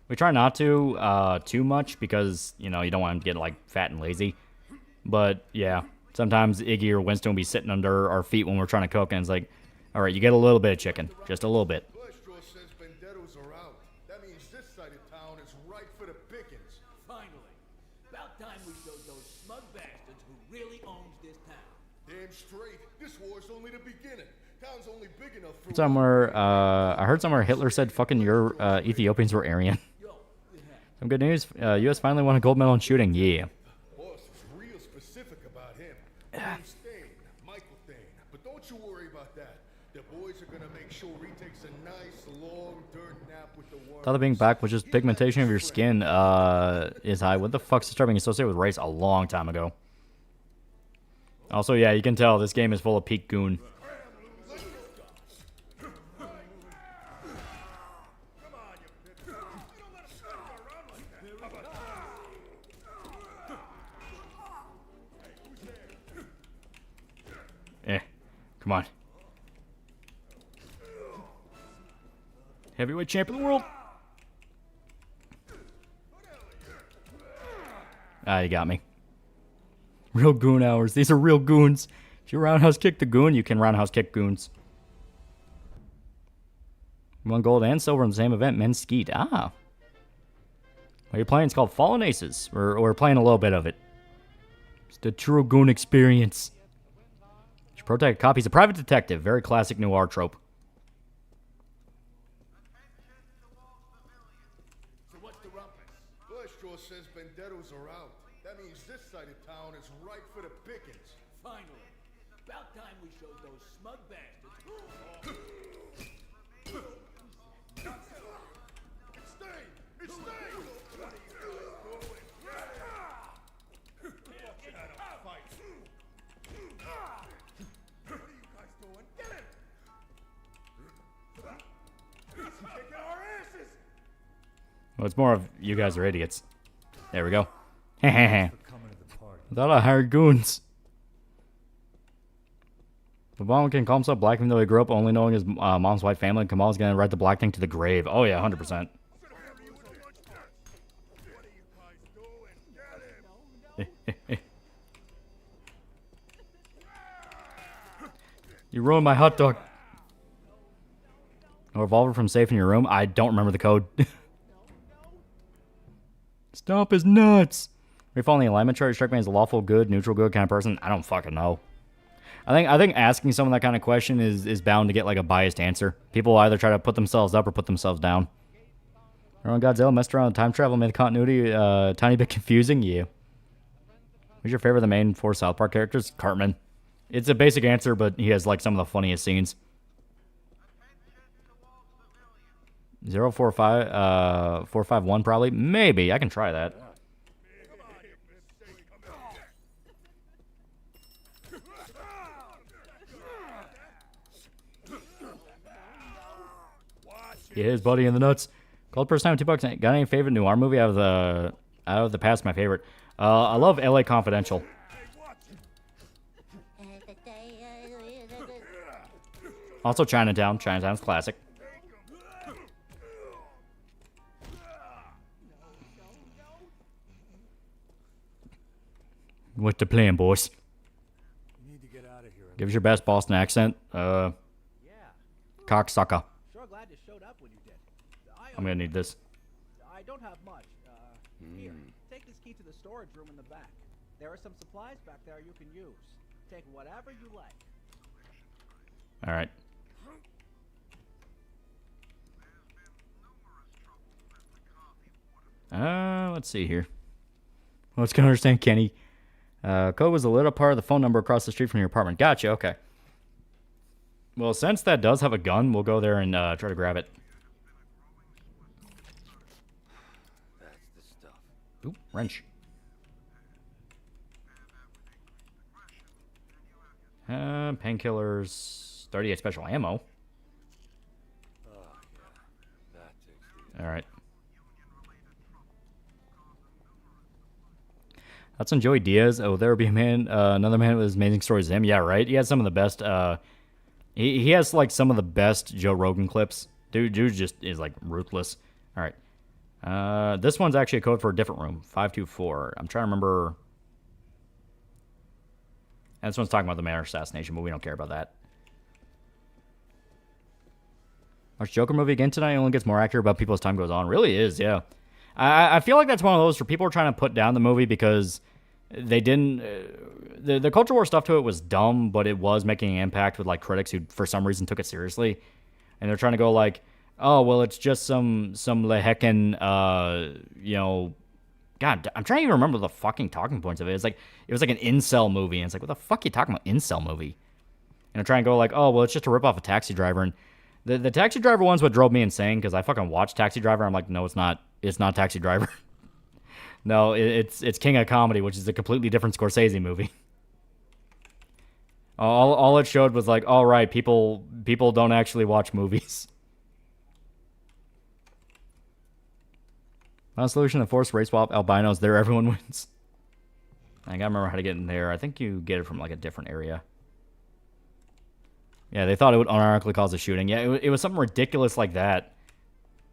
We try not to too much because, you know, you don't want him to get, like, fat and lazy. But, yeah, sometimes Iggy or Winston will be sitting under our feet when we're trying to cook, and it's like, all right, you get a little bit of chicken. Just a little bit. Bushstraw says vendettos are out. That means this side of town is ripe for the pickings. Finally. About time we showed those smug bastards who really owns this town. Damn straight. This war's only the beginning. Town's only big enough for Somewhere, I heard somewhere Hitler said fucking your Ethiopians were Aryan. Some good news. U.S. finally won a gold medal in shooting. Yeah. Boss was real specific about him. Dave Stain, Michael Thane. But don't you worry about that. The boys are gonna make sure he takes a nice long dirt nap with the worms. Thought of being black was just pigmentation of your skin is high. What the fuck's start being associated with race a long time ago? Also, yeah, you can tell this game is full of peak goon. Come on. Heavyweight champion of the world. Ah, you got me. Real goon hours. These are real goons. If you roundhouse kick the goon, you can roundhouse kick goons. Won gold and silver in the same event. Men's skeet. Ah. What you're playing is called Fallen Aces. We're playing a little bit of it. It's the true goon experience. Protect copies. A private detective. Very classic noir trope. So what's the rumpus? Bushstraw says vendettos are out. That means this side of town is ripe for the pickings. Finally. About time we showed those smug bastards. It's Stain! It's Stain! What are you guys doing? Get him! Fucking had a fight. What are you guys doing? Get him! He's kicking our asses! Well, it's more of you guys are idiots. There we go. I thought I hired goons. Obama can call himself black even though he grew up only knowing his mom's white family. Kamal's gonna write the black thing to the grave. Oh yeah, 100%. You ruined my hot dog. A revolver from safe in your room? I don't remember the code. Stomp his nuts. Are you following the alignment chart? You strike me as a lawful good, neutral good kind of person? I don't fucking know. I think asking someone that kind of question is bound to get like a biased answer. People either try to put themselves up or put themselves down. Everyone Godzilla messed around with time travel, made the continuity a tiny bit confusing. Yeah. Who's your favorite of the main 4 South Park characters? Cartman. It's a basic answer, but he has like some of the funniest scenes. 451 probably. Maybe. I can try that. Yeah, his buddy in the nuts. Called first time $2. Got any favorite noir movie out of the past? My favorite. I love LA Confidential. Also Chinatown. Chinatown's classic. What's the plan, boys? You need to get out of here. Give us your best Boston accent. Cocksucker. Sure glad you showed up when you did. I'm gonna need this. I don't have much. Here, take this key to the storage room in the back. There are some supplies back there you can use. Take whatever you like. All right. Let's see here. Let's go understand, Kenny. Code was a lit up part of the phone number across the street from your apartment. Gotcha, okay. Well, since that does have a gun, we'll go there and try to grab it. That's the stuff. Oop, wrench. Painkillers, 38 special ammo. All right. That's on Joey Diaz. Oh, there will be a man, another man with amazing stories as him. Yeah, right. He has some of the best. He has like some of the best Joe Rogan clips. Dude just is like ruthless. All right. This one's actually a code for a different room. 524. I'm trying to remember. And this one's talking about the mayor assassination, but we don't care about that. Watch Joker movie again tonight. It only gets more accurate about people as time goes on. Really is, yeah. I feel like that's one of those where people are trying to put down the movie because they didn't. The culture war stuff to it was dumb, but it was making an impact with like critics who, for some reason, took it seriously, and they're trying to go like, oh well, it's just some leheckin, you know. God, I'm trying to even remember the fucking talking points of it. It was like an incel movie, and it's like, what the fuck are you talking about, incel movie? And I'm trying to go like, oh well, it's just a rip off a Taxi Driver, and the Taxi Driver one's what drove me insane because I fucking watched Taxi Driver. I'm like, no, it's not. It's not Taxi Driver. No, it's King of Comedy, which is a completely different Scorsese movie. All it showed was like, all right, people don't actually watch movies. My solution to force race swap albinos there, everyone wins. I gotta remember how to get in there. I think you get it from like a different area. Yeah, they thought it would unironically cause a shooting. Yeah, it was something ridiculous like that.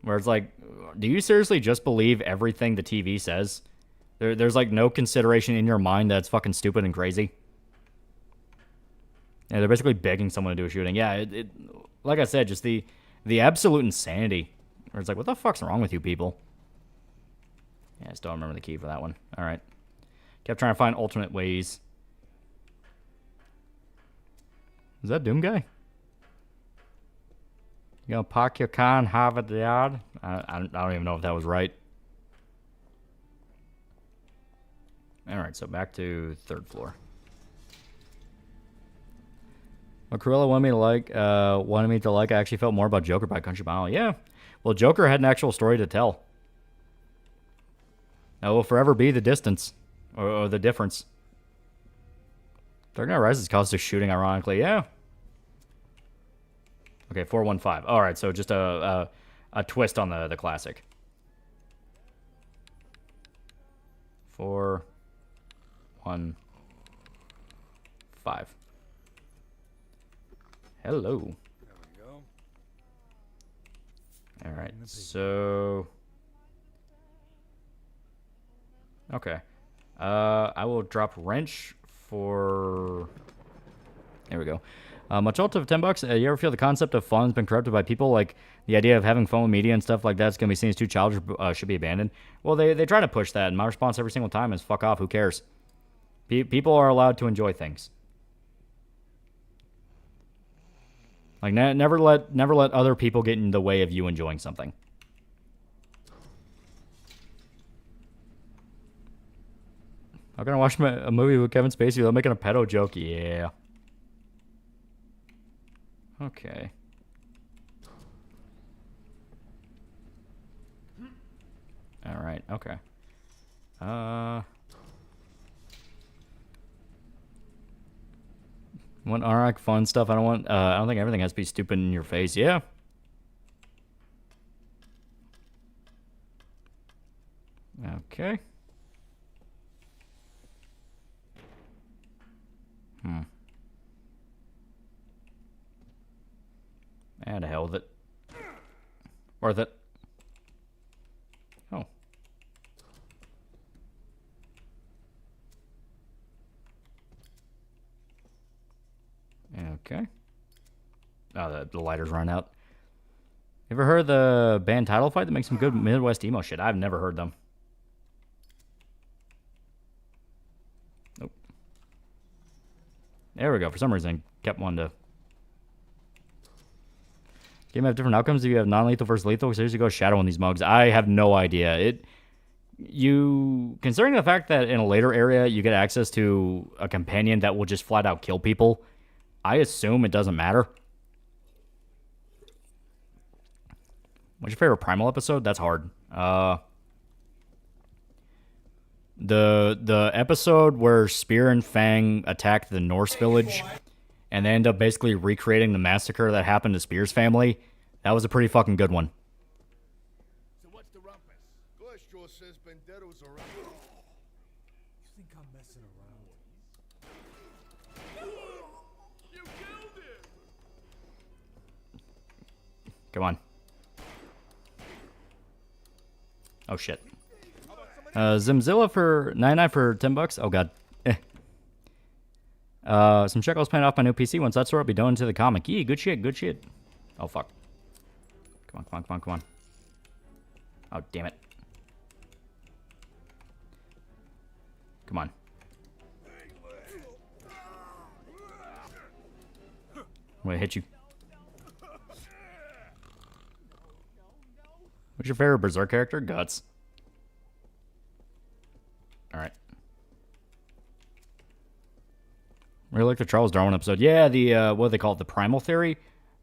Where it's like, do you seriously just believe everything the TV says? There's like no consideration in your mind that's fucking stupid and crazy. Yeah, they're basically begging someone to do a shooting. Yeah, like I said, just the absolute insanity. Where it's like, what the fuck's wrong with you people? Yeah, I still don't remember the key for that one. All right. Kept trying to find alternate ways. Is that Doom guy? You gonna park your car in Harvard Yard? I don't even know if that was right. All right, so back to third floor. What Cruella wanted me to like. I actually felt more about Joker by Country Mile. Yeah, well, Joker had an actual story to tell. That will forever be the distance, or the difference. Dark Knight Rises caused a shooting, ironically. Yeah. Okay, 415. All right, so just a twist on the classic. 415. Hello. There we go. All right, so. Okay. I will drop wrench for. There we go. Much alternative of $10. You ever feel the concept of fun has been corrupted by people? Like the idea of having fun with media and stuff like that's going to be seen as too childish, should be abandoned. Well, they try to push that, and my response every single time is fuck off. Who cares? People are allowed to enjoy things. Like never let other people get in the way of you enjoying something. How can I watch a movie with Kevin Spacey without making a pedo joke? Yeah. Okay. All right. Okay. Want RX fun stuff? I don't think everything has to be stupid in your face. Yeah. Okay. And to hell with it. Worth it. Oh. Okay. Oh, the lighter's run out. You ever heard the band Title Fight that makes some good Midwest emo shit? I've never heard them. Nope. There we go. For some reason, I kept wanting to. Game have different outcomes if you have non-lethal versus lethal. Seriously, go shadow on these mugs. I have no idea. Considering the fact that in a later area you get access to a companion that will just flat out kill people, I assume it doesn't matter. What's your favorite Primal episode? That's hard. The episode where Spear and Fang attack the Norse village and they end up basically recreating the massacre that happened to Spear's family. That was a pretty fucking good one. So what's the rumpus? Glassjaw says Bendetta's around. You think I'm messing around? You killed him! Come on. Oh, shit. Zimzilla for 99 for 10 bucks. Oh, God. Some shekels paying off my new PC. Once that's sorted, I'll be doing to the comic. Yee, good shit, good shit. Oh, fuck. Come on, come on, come on, come on. Oh, damn it. Come on. I'm gonna hit you. What's your favorite Berserk character? Guts. Alright. Really like the Charles Darwin episode. Yeah, the, what do they call it? The Primal Theory?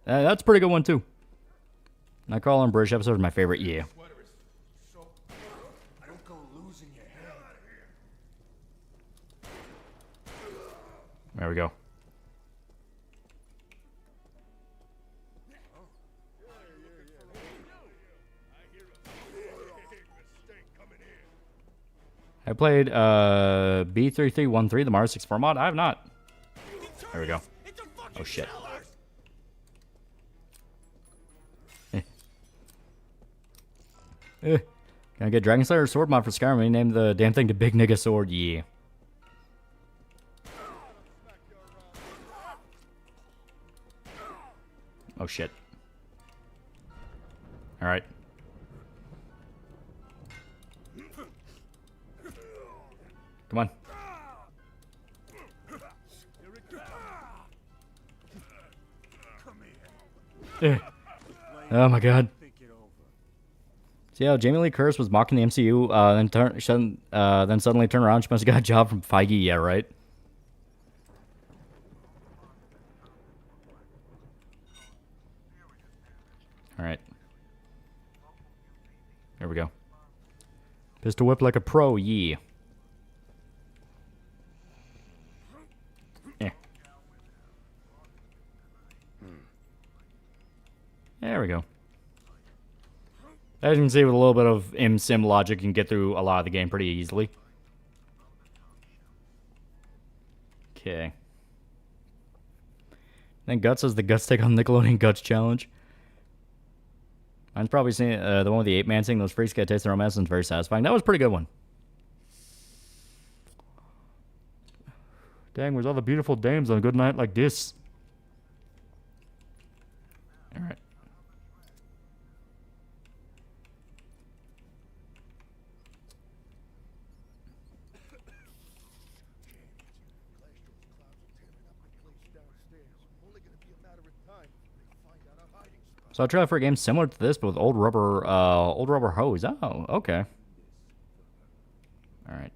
That's a pretty good one, too. Nightcrawler and British episode is my favorite. Yeah. There we go. I played B3313, the Mars 64 mod. I have not. There we go. Oh shit. Can I get Dragon Slayer sword mod for Skyrim? We named the damn thing to Big Nigga Sword. Yeah. Oh shit. Alright. Come on. Oh my god. See how Jamie Lee Curtis was mocking the MCU, then suddenly turned around. She must have got a job from Feige. Yeah, right. All right. There we go. Pistol whip like a pro. Yeah. Yeah. There we go. As you can see, with a little bit of sim logic, you can get through a lot of the game pretty easily. Okay. Then Guts says the Guts take on Nickelodeon Guts Challenge. Mine's probably seen the one with the ape-man saying those freaks get taste the romance and it's very satisfying. That was a pretty good one. Dang, where's all the beautiful dames on a good night like this? Alright. So I tried for a game similar to this, but with old rubber hose. Oh, okay. All right.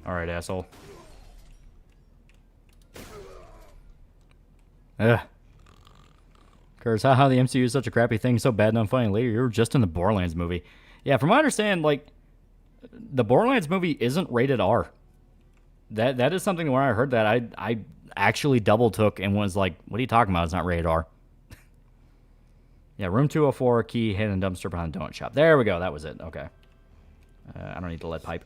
All right, asshole. Ugh. Curse, haha, the MCU is such a crappy thing, so bad and unfunny. Later, you were just in the Borderlands movie. Yeah, from what I understand, like, the Borderlands movie isn't rated R. That is something where I heard that I actually double took and was like, what are you talking about? It's not rated R. Yeah, room 204, key, hidden dumpster behind the donut shop. There we go. That was it. Okay. I don't need the lead pipe.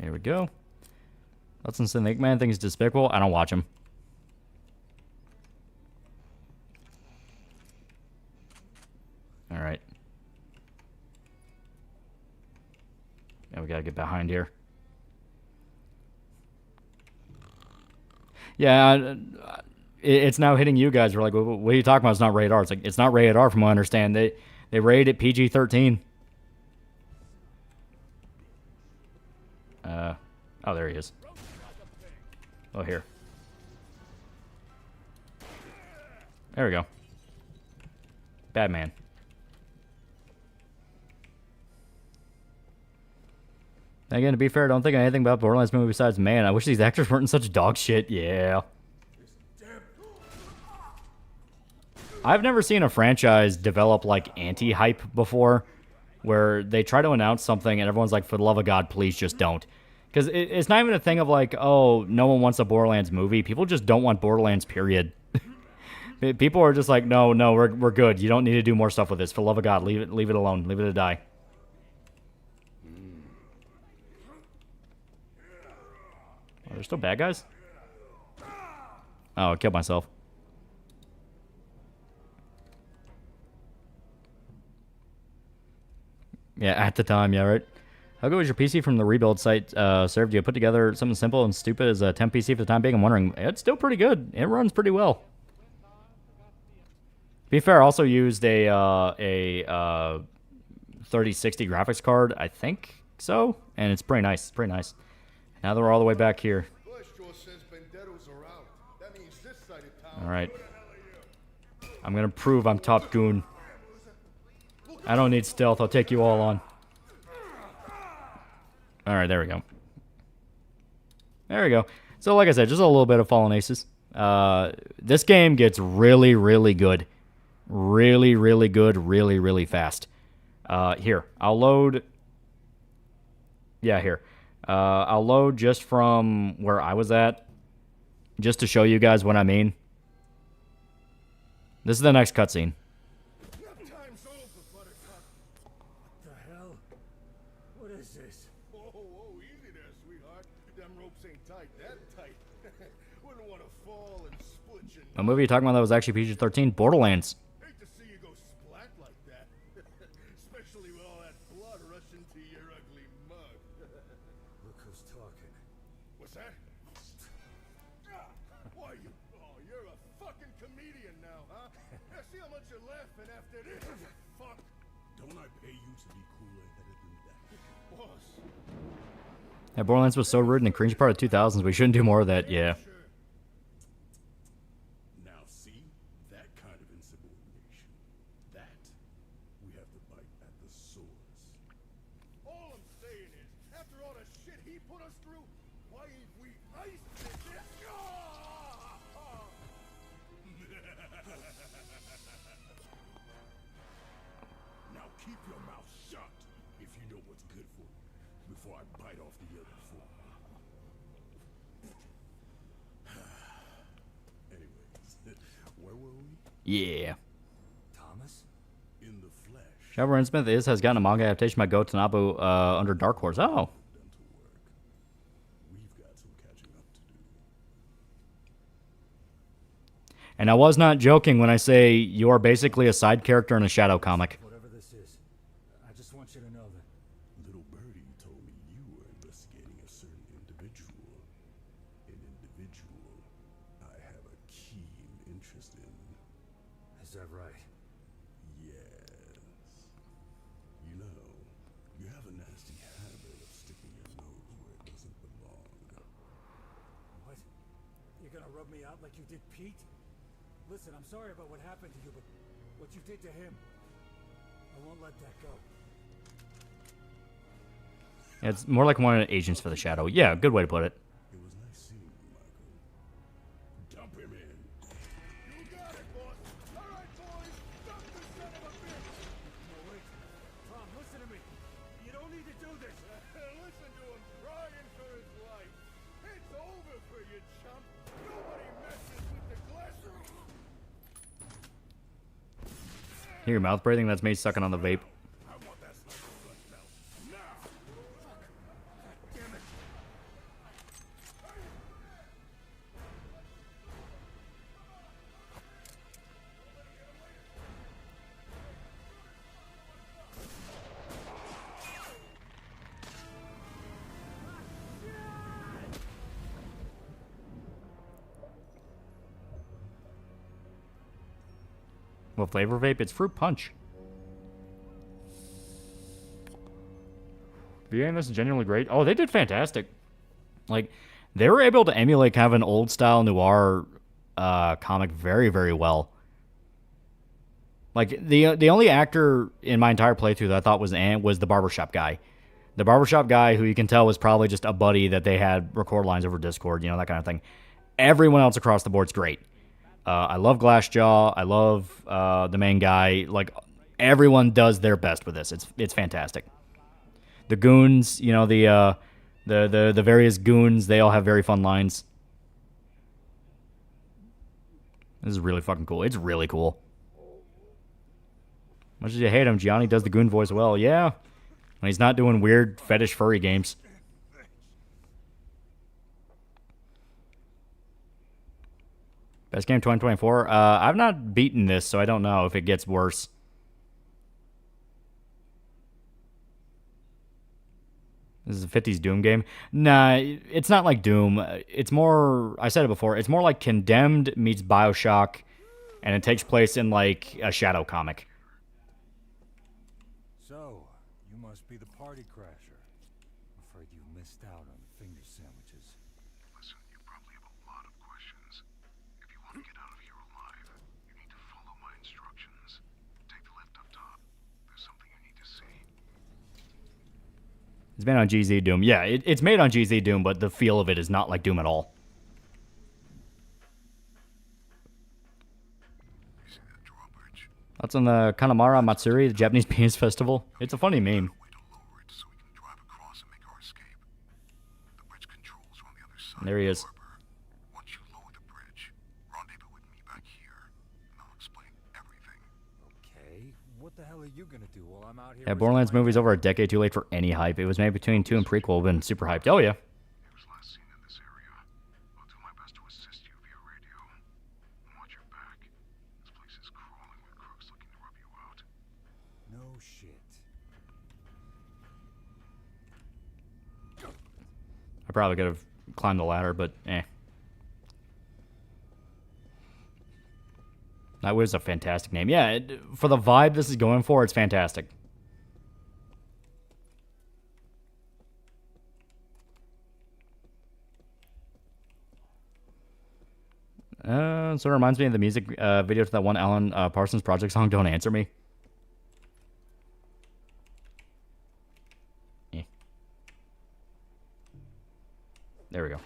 Here we go. Let's say the Eggman thing is despicable. I don't watch him. All right. Yeah, we gotta get behind here. Yeah, it's now hitting you guys. We're like, what are you talking about? It's not rated R. It's like, it's not rated R from what I understand. They rated it PG-13. Oh, there he is. Oh, here. There we go. Bad man. Again, to be fair, I don't think anything about Borderlands movie besides, man, I wish these actors weren't in such dog shit. Yeah. I've never seen a franchise develop, like, anti-hype before, where they try to announce something and everyone's like, for the love of God, please just don't. Because it's not even a thing of like, oh, no one wants a Borderlands movie. People just don't want Borderlands, period. People are just like, no, we're good. You don't need to do more stuff with this. For the love of God, leave it alone. Leave it to die. Are there still bad guys? Oh, I killed myself. Yeah, at the time, yeah, right? How good was your PC from the rebuild site served? You put together something simple and stupid as a temp PC for the time being? I'm wondering. It's still pretty good. It runs pretty well. To be fair, I also used a 3060 graphics card, I think so, and it's pretty nice. It's pretty nice. Now that we're all the way back here. All right. I'm gonna prove I'm top goon. I don't need stealth. I'll take you all on. All right, there we go. There we go. So, like I said, just a little bit of Fallen Aces. This game gets really, really good. Really, really good. Really, really fast. Here, I'll load. Yeah, here. I'll load just from where I was at, just to show you guys what I mean. This is the next cutscene. A movie you're talking about that was actually PG-13? Borderlands. Hate to see you go splat like that. Especially with all that blood rushing to your ugly mug. Look who's talking. What's that? Why you? Oh, you're a fucking comedian now, huh? Now see how much you're laughing after this. Fuck. Don't I pay you to be cooler headed than that? Boss. Yeah, Borderlands was so rude in the cringe part of 2000s. We shouldn't do more of that. Yeah. Yeah. Thomas? In the flesh. Shadowrun Smith has gotten a manga adaptation by Go Tanabu under Dark Horse. Oh. We've got some catching up to do. And I was not joking when I say you are basically a side character in a Shadow comic. Whatever this is, I just want you to know that little birdie told me you were investigating a certain individual. An individual I have a keen interest in. Is that right? Yes. You know, you have a nasty habit of sticking your nose where it doesn't belong. What? You're gonna rub me out like you did Pete? Listen, I'm sorry about what happened to you, but what you did to him, I won't let that go. Yeah, it's more like one of the agents for the Shadow. Yeah, good way to put it. It was nice seeing you, Michael. Dump him in. You got it, boss. All right, boys. Dump this son of a bitch. No, wait. Tom, listen to me. You don't need to do this. Listen to him crying for his life. It's over for you, chump. Nobody messes with the glass. Hear your mouth breathing? That's me sucking on the vape. I want that sniper flushed out. Now. Fuck. Damn it. What flavor vape? It's fruit punch. VA, this is genuinely great. Oh, they did fantastic. Like, they were able to emulate kind of an old style noir comic very, very well. Like, the only actor in my entire playthrough that I thought was the barbershop guy. The barbershop guy, who you can tell was probably just a buddy that they had record lines over Discord, you know, that kind of thing. Everyone else across the board's great. I love Glassjaw. I love the main guy. Like, everyone does their best with this. It's fantastic. The goons, you know, the various goons, they all have very fun lines. This is really fucking cool. It's really cool. Much as you hate him, Gianni does the goon voice well. Yeah. When he's not doing weird fetish furry games. Best game 2024? I've not beaten this, so I don't know if it gets worse. This is a 50s Doom game. Nah, it's not like Doom. It's more, I said it before, it's more like Condemned meets Bioshock, and it takes place in like a Shadow comic. So, you must be the party crasher. I'm afraid you missed out on the finger sandwiches. Listen, you probably have a lot of questions. If you want to get out of here alive, you need to follow my instructions. Take the lift up top. There's something you need to see. It's made on GZ Doom. Yeah, it's made on GZ Doom, but the feel of it is not like Doom at all. That's on the Kanamara Matsuri, the Japanese penis festival. It's a funny meme. There he is. Once you lower the bridge, rendezvous with me back here, and I'll explain everything. Okay, what the hell are you gonna do while I'm out here? Yeah, Borderlands movie's over a decade too late for any hype. It was made between 2 and prequel, been super hyped. Oh, yeah. He was last seen in this area. I'll do my best to assist you via radio. Watch your back. This place is crawling with crooks looking to rub you out. No shit. I probably could have climbed the ladder, but eh. That was a fantastic name. Yeah, for the vibe this is going for, it's fantastic. So it reminds me of the music video to that one Alan Parsons Project song, Don't Answer Me. Eh. There we go.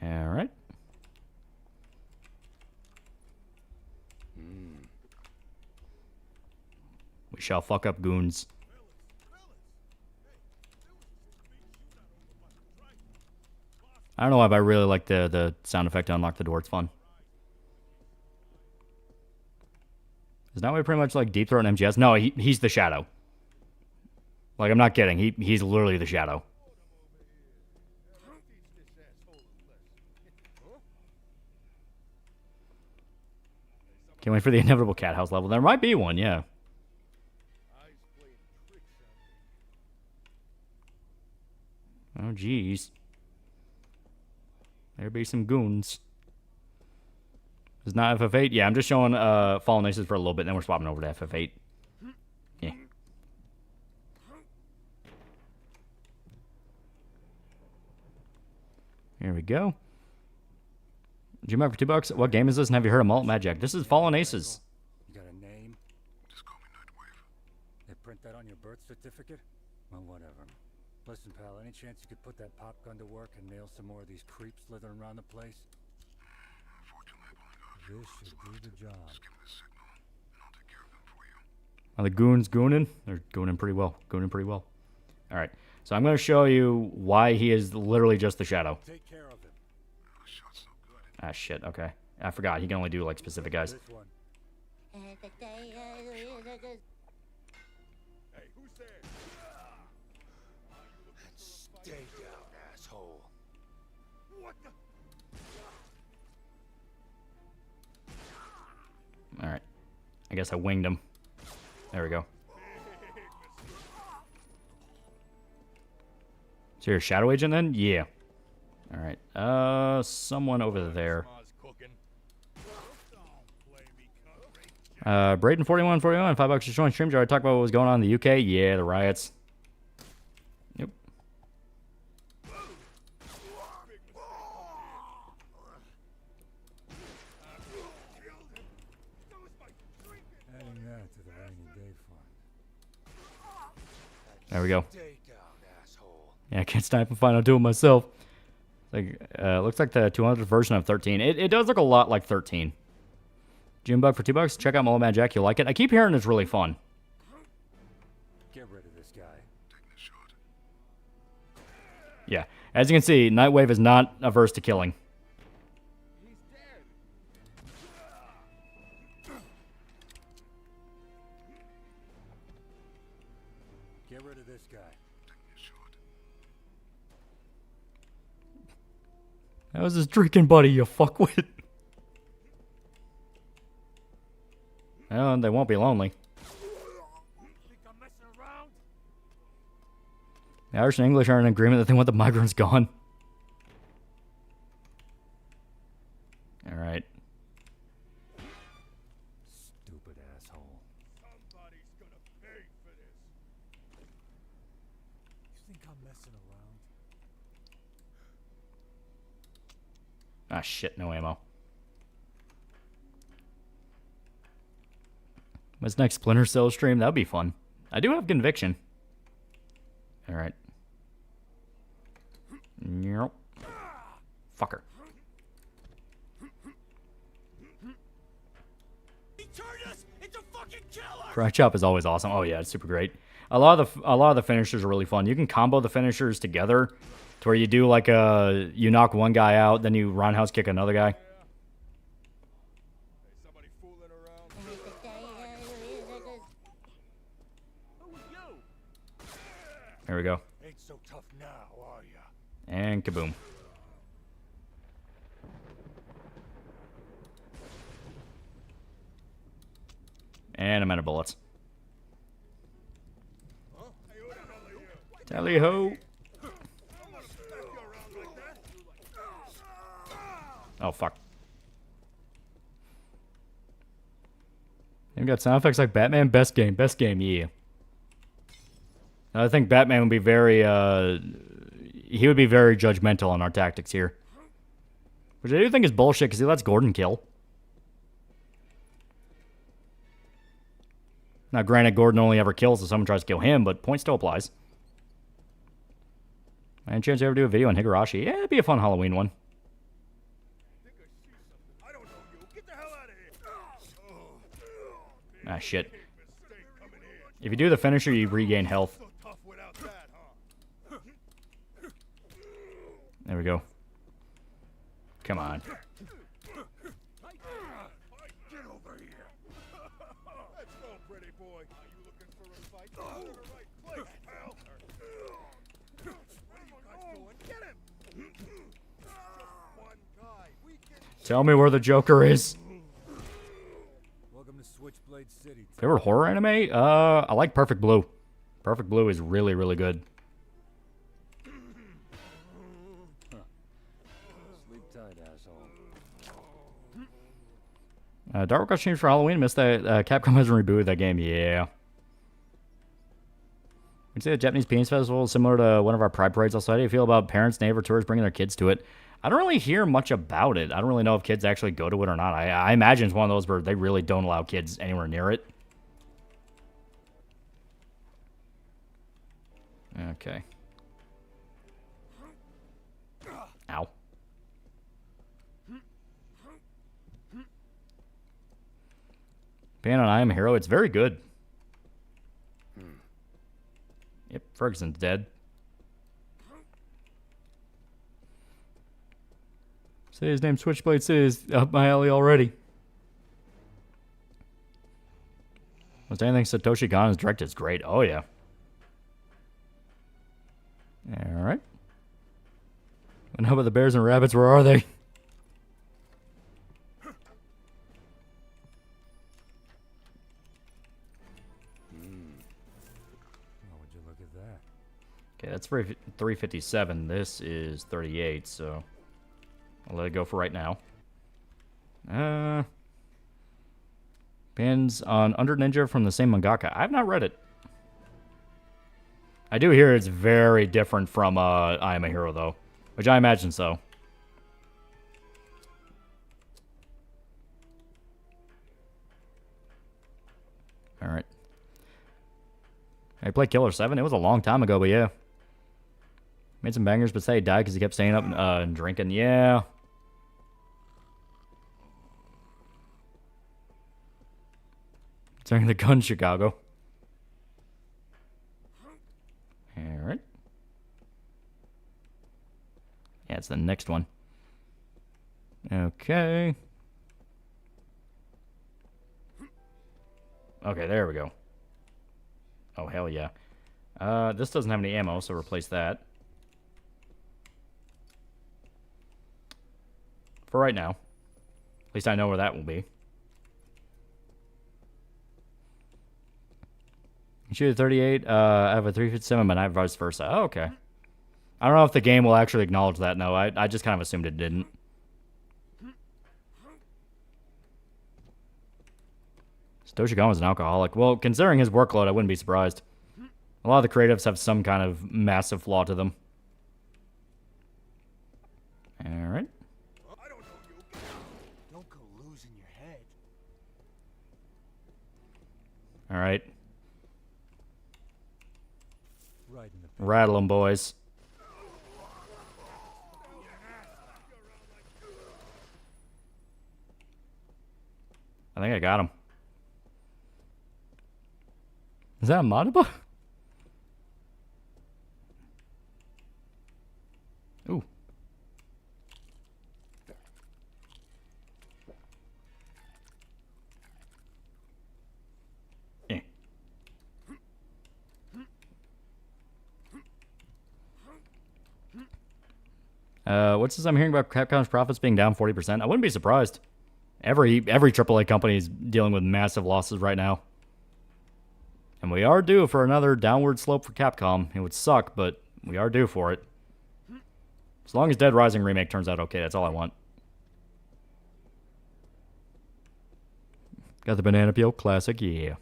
All right. We shall fuck up goons. I don't know why, but I really like the sound effect to unlock the door. It's fun. Isn't that way pretty much like Deep Throat and MGS? No, he's the Shadow. Like, I'm not kidding. He's literally the Shadow. Can't wait for the inevitable cat house level. There might be one, yeah. Oh, jeez. There be some goons. Is not FF8? Yeah, I'm just showing Fallen Aces for a little bit, and then we're swapping over to FF8. Yeah. Here we go. Did you remember for $2? What game is this? And have you heard of Mullet Magic? This is Fallen Aces. You got a name? Just call me Nightwave. They print that on your birth certificate? Well, whatever. Listen, pal, any chance you could put that pop gun to work and nail some more of these creeps slithering around the place? Unfortunately, I've only got This should do the job. Just give me the signal, and I'll take care of them for you. Are the goons gooning? They're gooning pretty well. Gooning pretty well. All right. So I'm going to show you why he is literally just the Shadow. Take care of him. The shot's no good. Ah, shit. Okay. I forgot. He can only do, like, specific guys. This one. Hey, who's there? Stay down, asshole. What the? All right. I guess I winged him. There we go. So you're a Shadow Agent then? Yeah. All right. Someone over there. Braden4141, $5 to join stream. Did I talk about what was going on in the UK? Yeah, the riots. Yep. Adding that to the rainy day fund. There we go. Stay down, asshole. Yeah, I can't snipe and find out do it myself. Like, looks like the 200th version of 13. It does look a lot like 13. Junebug for $2. Check out Mullet Jack. You'll like it. I keep hearing it's really fun. Get As you can see, Nightwave is not averse to killing. Get rid of this guy. That was his drinking buddy, you fuckwit. Well, they won't be lonely. The Irish and English are in agreement that they want the migrants gone. Alright. Stupid asshole. Somebody's gonna pay for this. You think I'm messing around? Ah, shit, no ammo. What's next? Splinter Cell stream? That would be fun. I do have conviction. Alright. Nope. Fucker. Cry Chop is always awesome. Oh yeah, it's super great. A lot of the finishers are really fun. You can combo the finishers together to where you do like you knock one guy out, then you roundhouse kick another guy. There we go. Ain't so tough now, are ya? And kaboom. And I'm out of bullets. Tally ho! Oh fuck. They've got sound effects like Batman. Best game, yeah. I think Batman would be very, he would be very judgmental on our tactics here. Which I do think is bullshit, because he lets Gordon kill. Now, granted, Gordon only ever kills if someone tries to kill him, but point still applies. Any chance you ever do a video on Higurashi? Yeah, it'd be a fun Halloween one. Ah, shit. If you do the finisher, you regain health. There we go. Come on. Get over here. Let's go, pretty boy. Are you looking for a fight? You're in the right place, pal. What are you guys doing? Get him. Just one guy. We can... Tell me where the Joker is. Welcome to Switchblade City. Favorite horror anime? I like Perfect Blue. Perfect Blue is really, really good. Sleep tight, asshole. Dark World Streams for Halloween. Missed that. Capcom hasn't rebooted that game. Yeah. We'd say the Japanese Penis Festival is similar to one of our Pride Parades outside. How do you feel about parents, neighbor tourists bringing their kids to it? I don't really hear much about it. I don't really know if kids actually go to it or not. I imagine it's one of those where they really don't allow kids anywhere near it. Okay. Ow. Ban on I Am a Hero. It's very good. Yep, Ferguson's dead. Say his name Switchblade says up my alley already. Was anything Satoshi Kon has directed is great. Oh yeah. Alright. And how about the bears and rabbits? Where are they? Oh, would you look at that? Okay, that's 357. This is 38, so I'll let it go for right now. Pins on Under Ninja from the same mangaka. I've not read it. I do hear it's very different from I Am a Hero, though. Which I imagine so. Alright. I played Killer 7. It was a long time ago, but yeah. Made some bangers, but say he died because he kept staying up and drinking. Yeah. Turning the gun, Chicago. Alright. the next one. Okay. Okay, there we go. Oh, hell yeah. This doesn't have any ammo, so replace that. For right now. At least I know where that will be. You shoot a 38, I have a 357, but not vice versa. Oh, okay. I don't know if the game will actually acknowledge that. No, I just kind of assumed it didn't. Satoshi Kon's an alcoholic. Well, considering his workload, I wouldn't be surprised. A lot of the creatives have some kind of massive flaw to them. Alright. Don't go losing your head. Alright. Right in the Rattle them, boys. I think I got him. Is that a Madiba? Ooh. Eh. What's this I'm hearing about Capcom's profits being down 40%? I wouldn't be surprised. Every AAA company is dealing with massive losses right now. And we are due for another downward slope for Capcom. It would suck, but we are due for it. As long as Dead Rising Remake turns out okay, that's all I want. Got the Banana Peel Classic, yeah.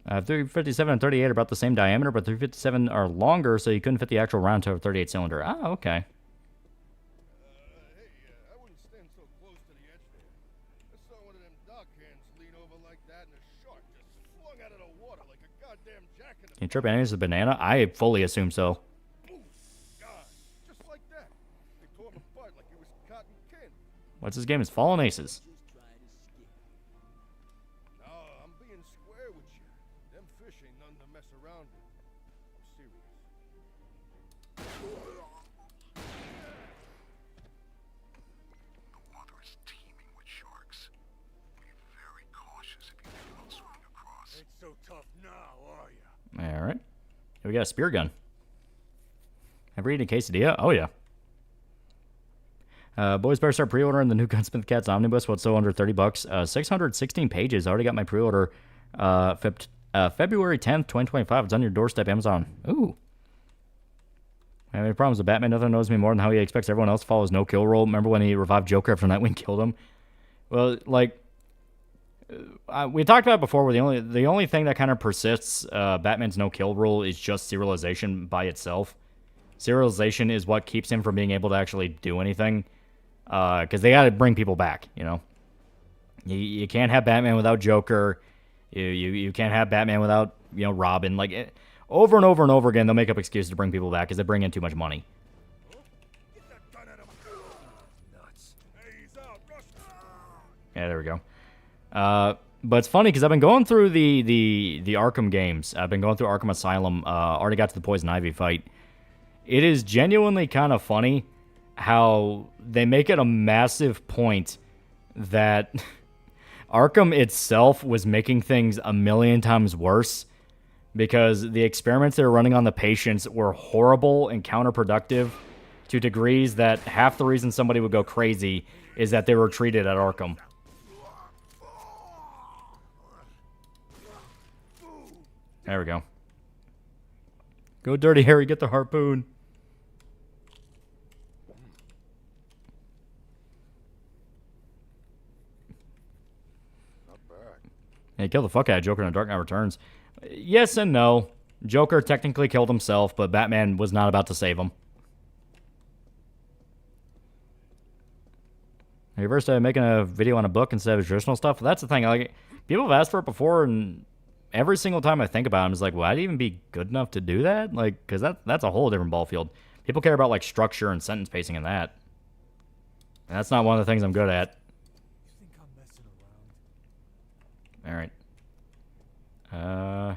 357 and 38 are about the same diameter, but 357 are longer, so you couldn't fit the actual round toe of 38 cylinder. Ah, okay. I wouldn't stand so close to the edge there. I saw one of them dock hands lean over like that, and a shark just flung out of the water like a goddamn jack in the... Can you trip enemies with a banana? I fully assume so. Boom! God, just like that. They tore him apart like he was cotton candy. What's this game? It's Fallen Aces. No, I'm being square with you. Them fish ain't nothing to mess around with. I'm serious. The water is teeming with sharks. Be very cautious if you think about swimming across. Ain't so tough now, are ya? Alright. Here we got a spear gun. Ever eaten a quesadilla? Oh, yeah. Boys better start pre-ordering the new Gunsmith Cats Omnibus. What's so under 30 bucks? 616 pages. I already got my pre-order February 10th, 2025. It's on your doorstep, Amazon. Ooh. I have any problems with Batman? Nothing knows me more than how he expects everyone else to follow his no-kill rule. Remember when he revived Joker after Nightwing killed him? Well, like, we talked about it before, where the only thing that kind of persists Batman's no-kill rule is just serialization by itself. Serialization is what keeps him from being able to actually do anything. Because they got to bring people back, you know. You can't have Batman without Joker. You can't have Batman without, you know, Robin. Like, over and over and over again, they'll make up excuses to bring people back because they bring in too much money. Yeah, there we go. But it's funny because I've been going through the Arkham games. I've been going through Arkham Asylum. Already got to the Poison Ivy fight. It is genuinely kind of funny how they make it a massive point that Arkham itself was making things a million times worse because the experiments they were running on the patients were horrible and counterproductive to degrees that half the reason somebody would go crazy is that they were treated at Arkham. There we go. Go Dirty Harry, get the harpoon. He killed the fuck out of Joker in Dark Knight Returns. Yes and no. Joker technically killed himself, but Batman was not about to save him. Have you ever started making a video on a book instead of traditional stuff? That's the thing. Like, people have asked for it before, and every single time I think about it, I'm just like, well, I'd even be good enough to do that? Like, because that's a whole different ball field. People care about, like, structure and sentence pacing and that. And that's not one of the things I'm good at. Alright.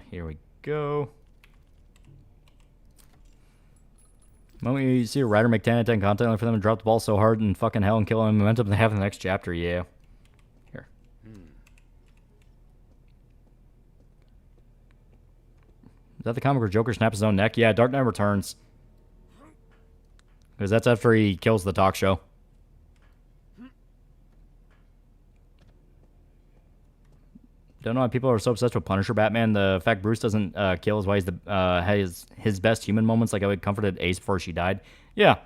Here we go. Moment you see a writer make 10 out of 10 content only for them to drop the ball so hard and fucking hell and kill him momentum they have in the next chapter, yeah. Here. Is that the comic where Joker snaps his own neck? Yeah, Dark Knight Returns. Because that's after he kills the talk show. Don't know why people are so obsessed with Punisher Batman. The fact Bruce doesn't kill is why he's his best human moments, like how he comforted Ace before she died. Yeah.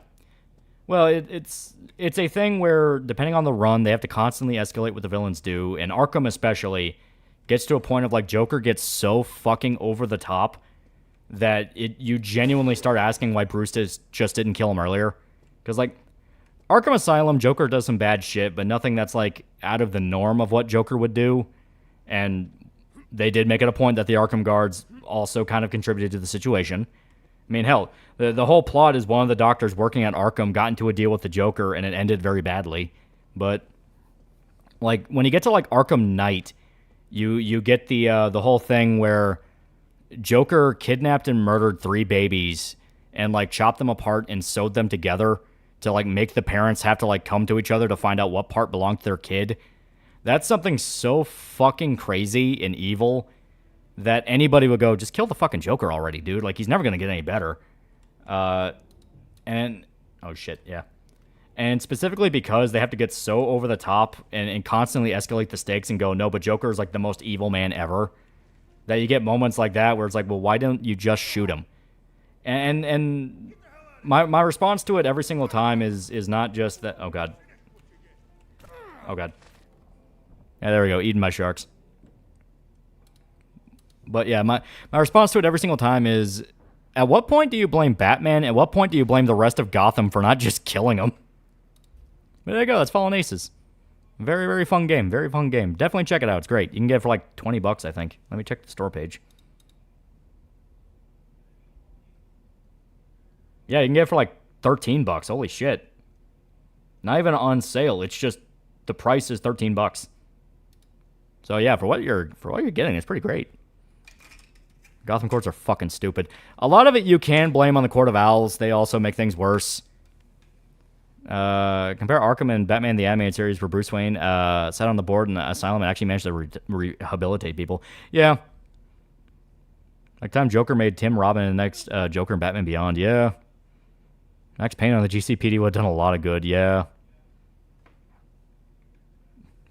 Well, it's a thing where, depending on the run, they have to constantly escalate what the villains do. And Arkham especially gets to a point of, like, Joker gets so fucking over the top that you genuinely start asking why Bruce just didn't kill him earlier. Because, like, Arkham Asylum, Joker does some bad shit, but nothing that's, like, out of the norm of what Joker would do. And they did make it a point that the Arkham guards also kind of contributed to the situation. I mean, hell, the whole plot is one of the doctors working at Arkham got into a deal with the Joker, and it ended very badly. But, like, when you get to, like, Arkham Knight, you get the whole thing where Joker kidnapped and murdered 3 babies and, like, chopped them apart and sewed them together to, like, make the parents have to, like, come to each other to find out what part belonged to their kid. That's something so fucking crazy and evil that anybody would go, just kill the fucking Joker already, dude. Like, he's never going to get any better. And, oh shit, yeah. And specifically because they have to get so over the top and constantly escalate the stakes and go, no, but Joker is, like, the most evil man ever. That you get moments like that where it's like, well, why don't you just shoot him? And my response to it every single time is not just that, oh god. Oh god. Yeah, there we go. Eaten by sharks. But yeah, my response to it every single time is, at what point do you blame Batman? At what point do you blame the rest of Gotham for not just killing him? But there you go. That's Fallen Aces. Very, very fun game. Very fun game. Definitely check it out. It's great. You can get it for like $20, I think. Let me check the store page. Yeah, you can get it for like $13. Holy shit. Not even on sale. It's just the price is $13. So yeah, for what you're getting, it's pretty great. Gotham courts are fucking stupid. A lot of it you can blame on the Court of Owls. They also make things worse. Compare Arkham and Batman the Animated Series where Bruce Wayne sat on the board in the asylum and actually managed to rehabilitate people. Yeah. Like time Joker made Tim Robin and the next Joker and Batman Beyond. Yeah. Max Payne on the GCPD would have done a lot of good. Yeah.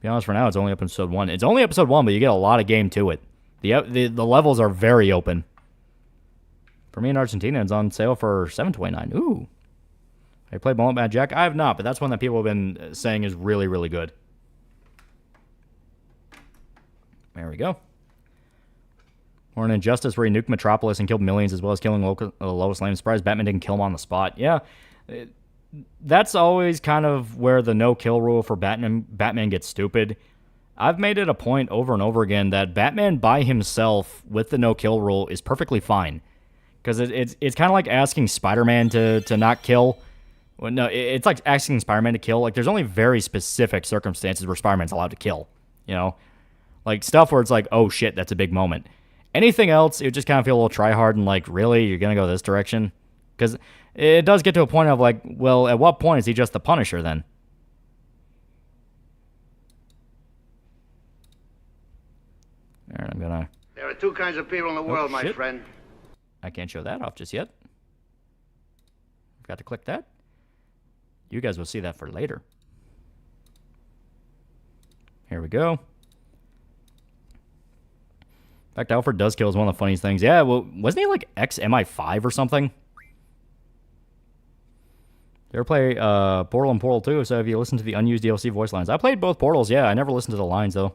Be honest, for now, it's only episode 1. It's only episode 1, but you get a lot of game to it. The levels are very open. For me in Argentina, it's on sale for $7.29. Ooh. Have you played Bullet Mad Jack? I have not, but that's one that people have been saying is really, really good. There we go. Or an Injustice where he nuked Metropolis and killed millions as well as killing Lois Lane. I'm surprised Batman didn't kill him on the spot. Yeah. That's always kind of where the no-kill rule for Batman gets stupid. I've made it a point over and over again that Batman by himself with the no-kill rule is perfectly fine. Because it's kind of like asking Spider-Man to not kill. Well, no, it's like asking Spider-Man to kill. Like, there's only very specific circumstances where Spider-Man's allowed to kill. You know? Like, stuff where it's like, oh shit, that's a big moment. Anything else, it would just kind of feel a little try-hard and like, really? You're going to go this direction? Because it does get to a point of like, well, at what point is he just the Punisher then? There, I'm gonna... There are 2 kinds of people in the world, my shit. friend. I can't show that off just yet. Forgot to click that. You guys will see that for later. Here we go. In fact, Alfred does kill is one of the funniest things. Yeah, well, wasn't he like ex-MI5 or something? You ever play Portal and Portal 2? So have you listened to the unused DLC voice lines? I played both Portals, yeah. I never listened to the lines, though.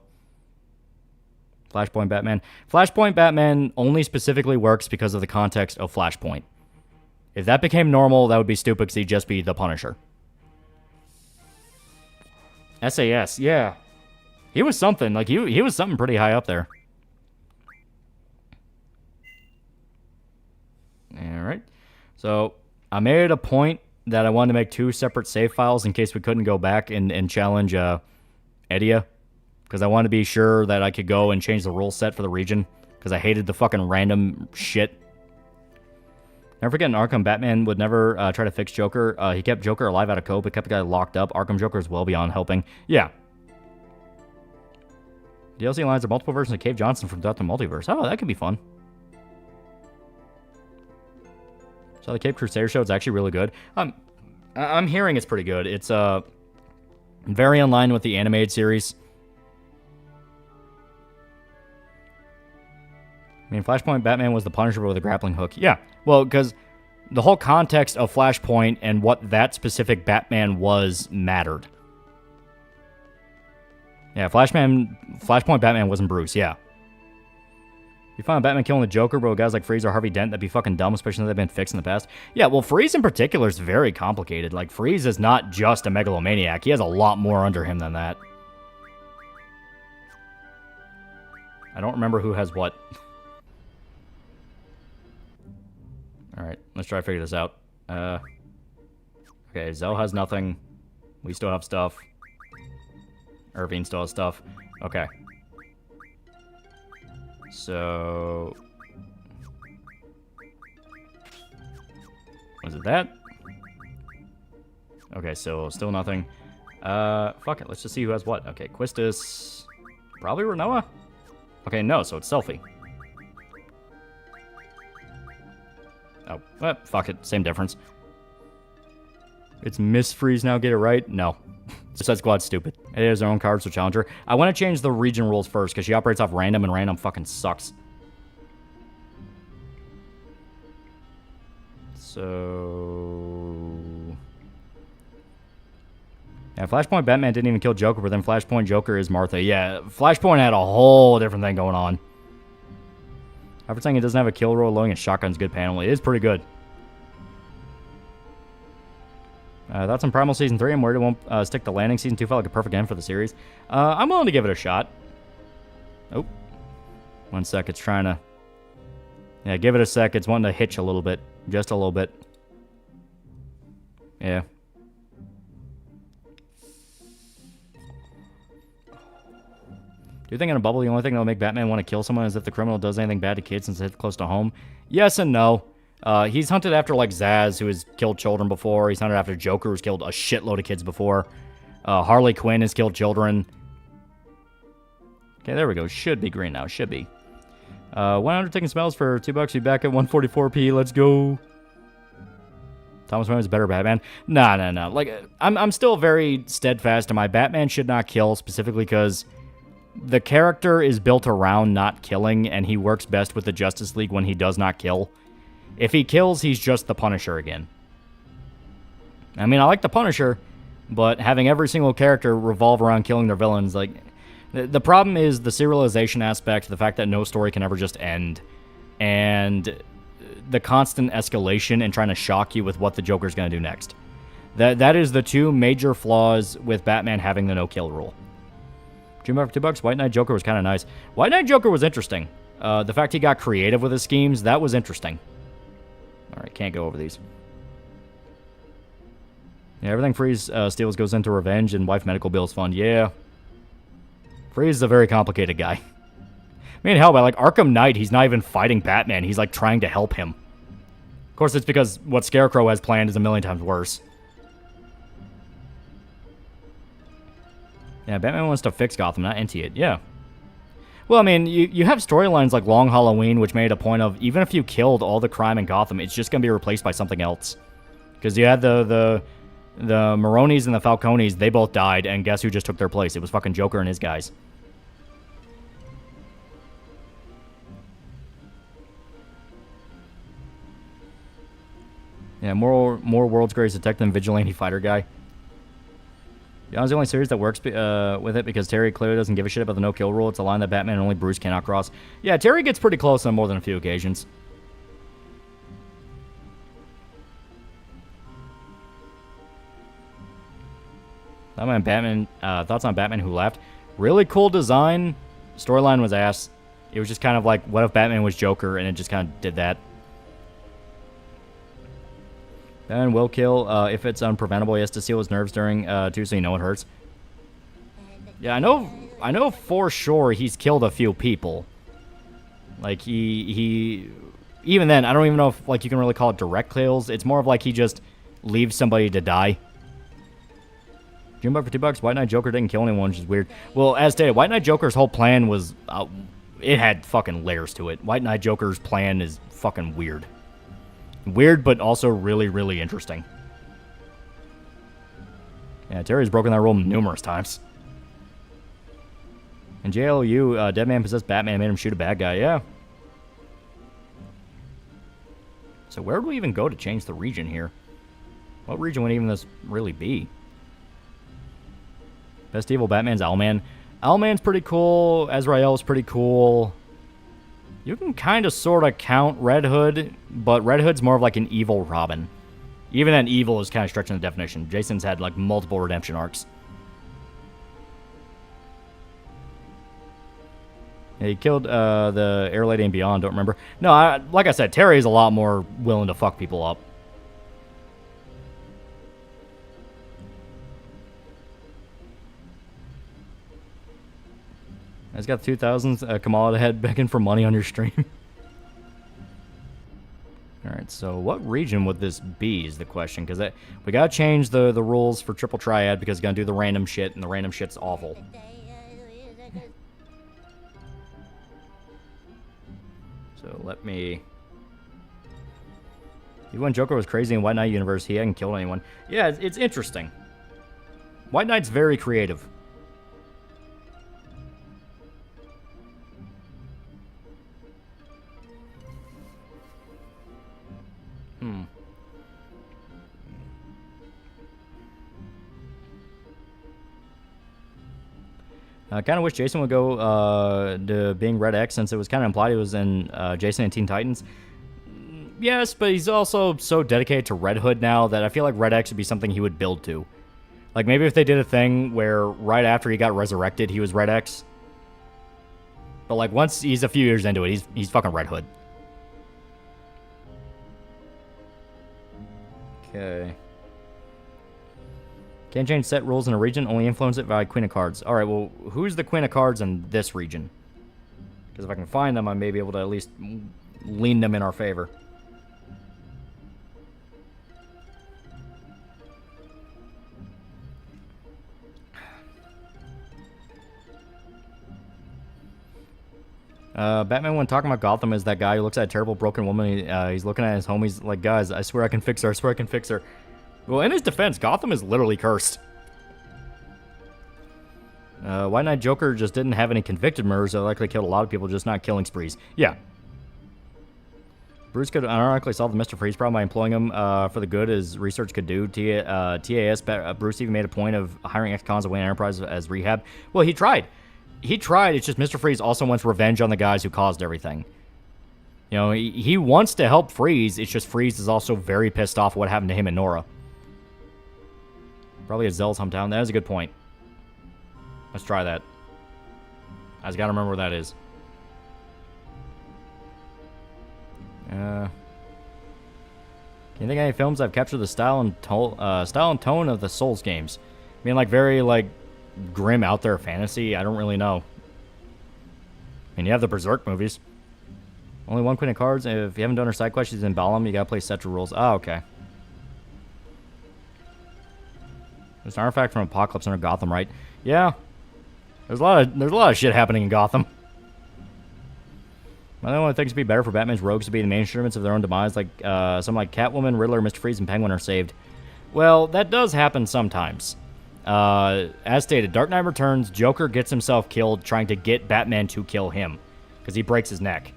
Flashpoint Batman. Flashpoint Batman only specifically works because of the context of Flashpoint. If that became normal, that would be stupid because he'd just be the Punisher. SAS, yeah. He was something. Like, he was something pretty high up there. Alright. So, I made it a point that I wanted to make 2 separate save files in case we couldn't go back and challenge Edia. Because I wanted to be sure that I could go and change the rule set for the region. Because I hated the fucking random shit. Never forget in Arkham, Batman would never try to fix Joker. He kept Joker alive out of cope, but kept the guy locked up. Arkham Joker is well beyond helping. Yeah. DLC lines are multiple versions of Cave Johnson from throughout the multiverse. Oh, that could be fun. So the Cape Crusader show is actually really good. I'm hearing it's pretty good. It's very in line with the animated series. I mean, Flashpoint Batman was the Punisher with a grappling hook. Yeah, well, because the whole context of Flashpoint and what that specific Batman was mattered. Yeah, Flashpoint Batman wasn't Bruce, yeah. You find Batman killing the Joker, but with guys like Freeze or Harvey Dent, that'd be fucking dumb, especially if they've been fixed in the past. Yeah, well, Freeze in particular is very complicated. Like, Freeze is not just a megalomaniac. He has a lot more under him than that. I don't remember who has what. Alright, let's try to figure this out. Okay, Zell has nothing. We still have stuff. Irving still has stuff. Okay. So... was it that? Okay, so still nothing. Fuck it, let's just see who has what. Okay, Quistis... probably Renoa? Okay, no, so it's Selfie. Oh, well, fuck it. Same difference. It's Miss Freeze now. Get it right? No. Suicide Squad's stupid. It has their own cards for Challenger. I want to change the region rules first, because she operates off random, and random fucking sucks. So... yeah, Flashpoint Batman didn't even kill Joker, but then Flashpoint Joker is Martha. Yeah, Flashpoint had a whole different thing going on. After saying it doesn't have a kill roll, loading a shotgun's good panel. It is pretty good. That's on Primal Season 3. I'm worried it won't stick the landing. Season 2 felt like a perfect end for the series. I'm willing to give it a shot. Oh. 1 sec. It's trying to... yeah, give it a sec. It's wanting to hitch a little bit. Just a little bit. Yeah. Do you think in a bubble the only thing that will make Batman want to kill someone is if the criminal does anything bad to kids since it's close to home? Yes and no. He's hunted after, like, Zaz, who has killed children before. He's hunted after Joker, who's killed a shitload of kids before. Harley Quinn has killed children. Okay, there we go. Should be green now. Should be. 100 taking smells for $2. Be back at 144p. Let's go. Thomas Wayne is a better Batman. Nah. Like, I'm still very steadfast to my Batman should not kill, specifically because... the character is built around not killing, and he works best with the Justice League when he does not kill. If he kills, he's just the Punisher again. I mean, I like the Punisher, but having every single character revolve around killing their villains, like... the problem is the serialization aspect, the fact that no story can ever just end, and the constant escalation and trying to shock you with what the Joker's going to do next. That is the two major flaws with Batman having the no-kill rule. Dream for $2. White Knight Joker was kind of nice. White Knight Joker was interesting. The fact he got creative with his schemes, that was interesting. Alright, can't go over these. Yeah, everything Freeze steals goes into revenge, and wife medical bills fund. Yeah. Freeze is a very complicated guy. I mean, hell, by like Arkham Knight, he's not even fighting Batman. He's like trying to help him. Of course, it's because what Scarecrow has planned is a million times worse. Yeah, Batman wants to fix Gotham, not empty it. Yeah. Well, I mean, you have storylines like Long Halloween, which made a point of, even if you killed all the crime in Gotham, it's just going to be replaced by something else. Because you had the Maronis and the Falcones, they both died, and guess who just took their place? It was fucking Joker and his guys. Yeah, more World's Greatest Detective and Vigilante Fighter guy. Beyond's the only series that works with it because Terry clearly doesn't give a shit about the no-kill rule. It's a line that Batman and only Bruce cannot cross. Yeah, Terry gets pretty close on more than a few occasions. Thoughts on Batman Who Laughed? Really cool design. Storyline was ass. It was just kind of like, what if Batman was Joker, and it just kind of did that. Batman will kill if it's unpreventable. He has to seal his nerves during too, so you know it hurts. Yeah, I know for sure he's killed a few people. Like he even then, I don't even know if like you can really call it direct kills. It's more of like he just leaves somebody to die. June Buck for $2. White Knight Joker didn't kill anyone, which is weird. Well, as stated, White Knight Joker's whole plan was, it had fucking layers to it. White Knight Joker's plan is fucking weird. Weird, but also really, really interesting. Yeah, Terry's broken that rule numerous times. And JLU, Dead Man possessed Batman, made him shoot a bad guy. Yeah. So where do we even go to change the region here? What region would even this really be? Best Evil Batman's Owlman. Owlman's pretty cool. Azrael's pretty cool. You can kind of sort of count Red Hood, but Red Hood's more of like an evil Robin. Even then, evil is kind of stretching the definition. Jason's had like multiple redemption arcs. Yeah, he killed the Air Lady and Beyond, don't remember. No, like I said, Terry's a lot more willing to fuck people up. He's got the 2000s. Kamala ahead begging for money on your stream. Alright, so what region would this be is the question. Because we got to change the rules for Triple Triad because it's going to do the random shit, and the random shit's awful. So let me... Even when Joker was crazy in White Knight universe, he hadn't killed anyone. Yeah, it's interesting. White Knight's very creative. I kind of wish Jason would go to being Red X since it was kind of implied he was in Jason and Teen Titans. Yes, but he's also so dedicated to Red Hood now that I feel like Red X would be something he would build to. Like maybe if they did a thing where right after he got resurrected, he was Red X. But like once he's a few years into it, he's fucking Red Hood. Okay. Can't change set rules in a region, only influence it by Queen of Cards. Alright, well, who's the Queen of Cards in this region? Because if I can find them, I may be able to at least lean them in our favor. Batman, when talking about Gotham, is that guy who looks at a terrible broken woman. He's looking at his homies like, guys, I swear I can fix her. I swear I can fix her. Well, in his defense, Gotham is literally cursed. White Knight Joker just didn't have any convicted murders that likely killed a lot of people, just not killing sprees. Yeah. Bruce could unironically solve the Mr. Freeze problem by employing him for the good his research could do. TAS, Bruce even made a point of hiring ex-cons of Wayne Enterprise as rehab. Well, he tried. He tried. It's just Mr. Freeze also wants revenge on the guys who caused everything. You know, he wants to help Freeze. It's just Freeze is also very pissed off what happened to him and Nora. Probably at Zell's hometown. That is a good point. Let's try that. I just gotta remember where that is. Can you think of any films that have captured the style and tone of the Souls games? I mean, like, very, like, grim out there fantasy? I don't really know. I mean, you have the Berserk movies. Only one Queen of Cards. If you haven't done her side quest, she's in Balam. You gotta play Cetra rules. Oh, okay. There's an artifact from Apocalypse under Gotham, right? Yeah. There's a lot of shit happening in Gotham. I don't think it'd be better for Batman's rogues to be the main instruments of their own demise, like some like Catwoman, Riddler, Mr. Freeze, and Penguin are saved. Well, that does happen sometimes. As stated, Dark Knight Returns, Joker gets himself killed trying to get Batman to kill him because he breaks his neck.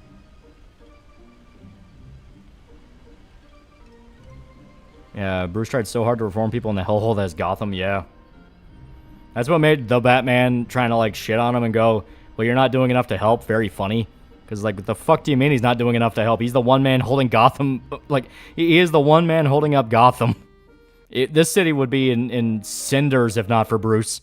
Yeah, Bruce tried so hard to reform people in the hellhole that is Gotham, yeah. That's what made the Batman trying to, like, shit on him and go, well, you're not doing enough to help, very funny. Because, like, what the fuck do you mean he's not doing enough to help? He's the one man holding Gotham, like, he is the one man holding up Gotham. This city would be in cinders if not for Bruce.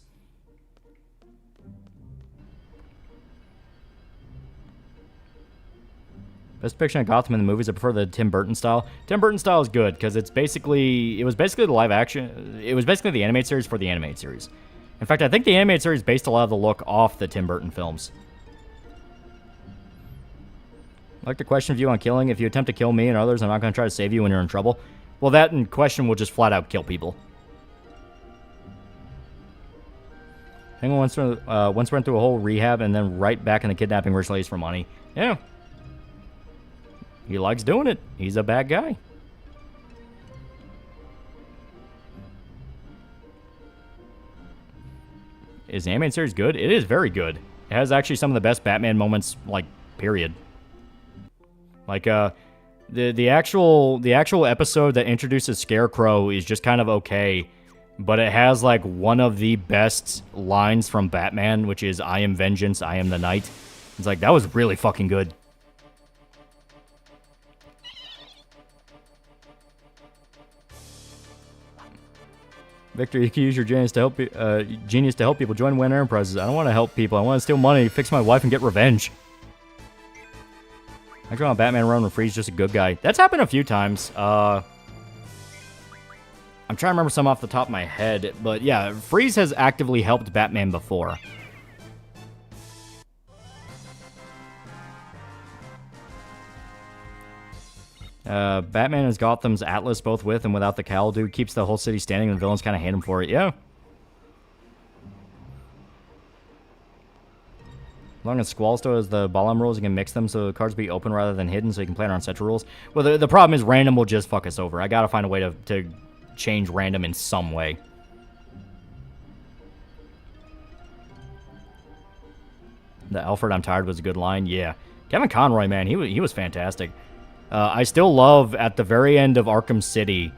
Best depiction of Gotham in the movies, I prefer the Tim Burton style. Tim Burton style is good, because it was basically the live action, it was basically the animated series for the animated series. In fact, I think the animated series based a lot of the look off the Tim Burton films. I like the question of you on killing. If you attempt to kill me and others, I'm not going to try to save you when you're in trouble. Well, that and question will just flat out kill people. Penguin once went through a whole rehab and then right back in the kidnapping mercenaries for money. Yeah. He likes doing it. He's a bad guy. Is the animated series good? It is very good. It has actually some of the best Batman moments, like, period. Like, the actual episode that introduces Scarecrow is just kind of okay. But it has, like, one of the best lines from Batman, which is, I am vengeance, I am the night. It's like, that was really fucking good. Victor, you can use your genius to help people. Join Wayne Enterprises. I don't want to help people. I want to steal money, fix my wife, and get revenge. I draw on Batman run when Freeze just a good guy. That's happened a few times. I'm trying to remember some off the top of my head, but yeah, Freeze has actively helped Batman before. Batman is Gotham's Atlas, both with and without the cowl. Dude keeps the whole city standing, and the villains kind of hate him for it. Yeah. As long as Squall still has the Balam rules, you can mix them so the cards be open rather than hidden, so you can play around central rules. Well, the problem is random will just fuck us over. I gotta find a way to change random in some way. The Alfred, I'm tired was a good line. Yeah. Kevin Conroy, man, he was fantastic. I still love at the very end of Arkham City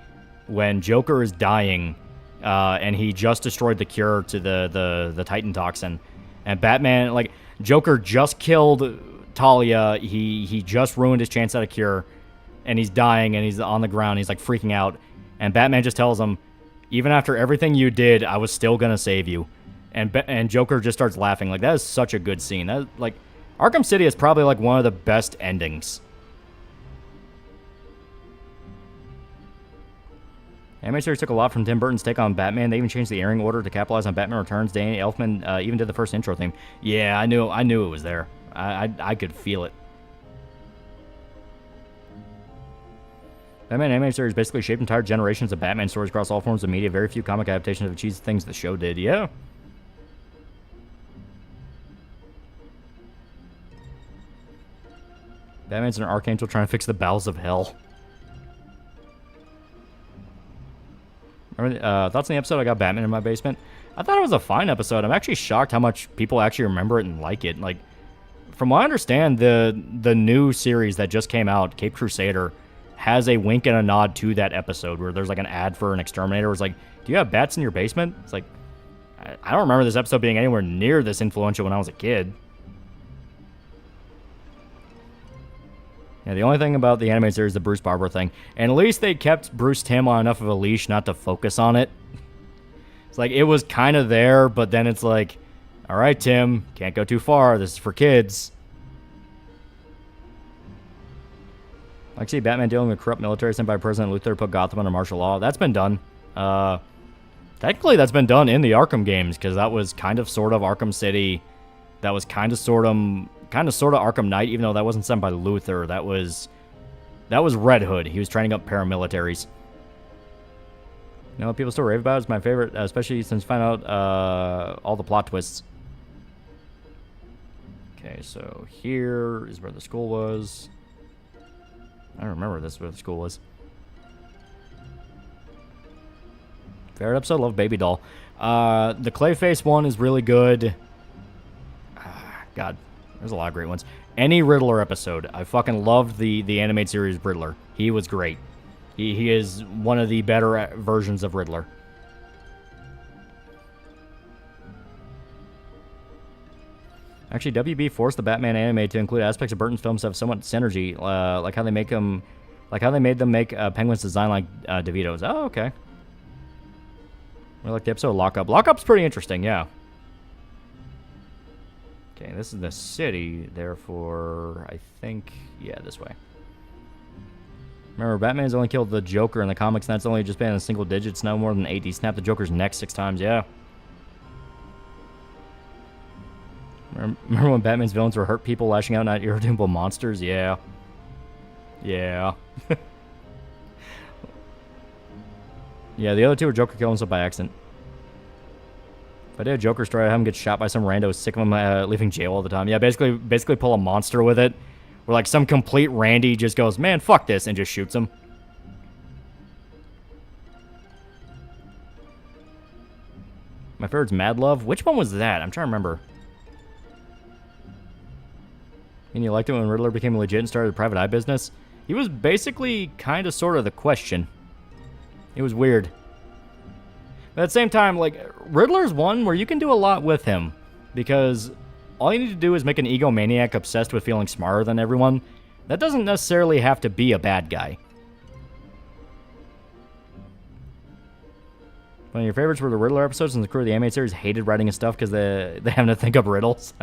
when Joker is dying and he just destroyed the cure to the Titan toxin. And Batman, like, Joker just killed Talia. He just ruined his chance at a cure. And he's dying and he's on the ground. He's, like, freaking out. And Batman just tells him, even after everything you did, I was still going to save you. And Joker just starts laughing. Like, that is such a good scene. That, like, Arkham City is probably, like, one of the best endings. Animated series took a lot from Tim Burton's take on Batman. They even changed the airing order to capitalize on Batman Returns. Danny Elfman even did the first intro theme. Yeah, I knew it was there. I could feel it. Batman animated series basically shaped entire generations of Batman stories across all forms of media. Very few comic adaptations have achieved things the show did. Yeah. Batman's an archangel trying to fix the bowels of hell. Thoughts on the episode? I got Batman in my basement. I thought it was a fine episode. I'm actually shocked how much people actually remember it and like it. Like, from what I understand, the new series that just came out, Cape Crusader, has a wink and a nod to that episode where there's like an ad for an exterminator. It's like, do you have bats in your basement? It's like, I don't remember this episode being anywhere near this influential when I was a kid. Yeah, the only thing about the animated series is the Bruce Barber thing. And at least they kept Bruce Timm on enough of a leash not to focus on it. It's like, it was kind of there, but then it's like, all right, Tim, can't go too far. This is for kids. I see Batman dealing with corrupt military sent by President Luthor to put Gotham under martial law. That's been done. Technically, that's been done in the Arkham games, because that was kind of sort of Arkham City. That was kind of sort of Arkham Knight, even though that wasn't sent by Luthor. That was Red Hood. He was training up paramilitaries. You know what people still rave about? It's my favorite, especially since find out all the plot twists. Okay, so here is where the school was. I don't remember this where the school was. Favorite episode, love Baby Doll. The Clayface one is really good. God, there's a lot of great ones. Any Riddler episode. I fucking loved the animated series Riddler. He was great. He is one of the better versions of Riddler. Actually, WB forced the Batman anime to include aspects of Burton's films that have somewhat synergy, like how they made them make Penguin's design like DeVito's. Oh, okay. We like the episode Lockup. Lockup's pretty interesting, yeah. Okay, this is the city, therefore, I think, yeah, this way. Remember, Batman's only killed the Joker in the comics, and that's only just been in single digits, no more than 8. He snapped the Joker's neck 6 times, yeah. Remember when Batman's villains were hurt people lashing out, not irredeemable monsters? Yeah. Yeah. Yeah, the other two are Joker killing himself by accident. If I did a Joker story, I'd have him get shot by some rando, sick of him leaving jail all the time. Yeah, basically pull a monster with it. Where, like, some complete Randy just goes, man, fuck this, and just shoots him. My favorite's Mad Love. Which one was that? I'm trying to remember. And you liked it when Riddler became legit and started a private eye business? He was basically kind of sort of the question. It was weird. But at the same time, like, Riddler's one where you can do a lot with him. Because all you need to do is make an egomaniac obsessed with feeling smarter than everyone. That doesn't necessarily have to be a bad guy. One of your favorites were the Riddler episodes, and the crew of the animated series hated writing his stuff because they having to think up riddles.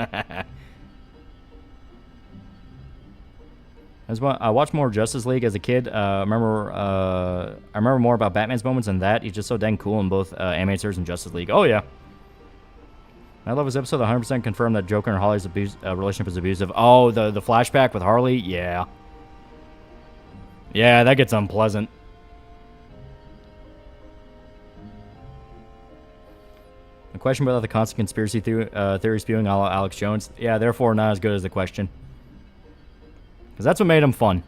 I watched more Justice League as a kid. I remember more about Batman's moments than that. He's just so dang cool in both animated series and Justice League. Oh, yeah. I love his episode. 100% confirmed that Joker and Harley's relationship is abusive. Oh, the flashback with Harley? Yeah. Yeah, that gets unpleasant. A question about the constant conspiracy theory spewing a la Alex Jones. Yeah, therefore not as good as the question. Because that's what made him fun.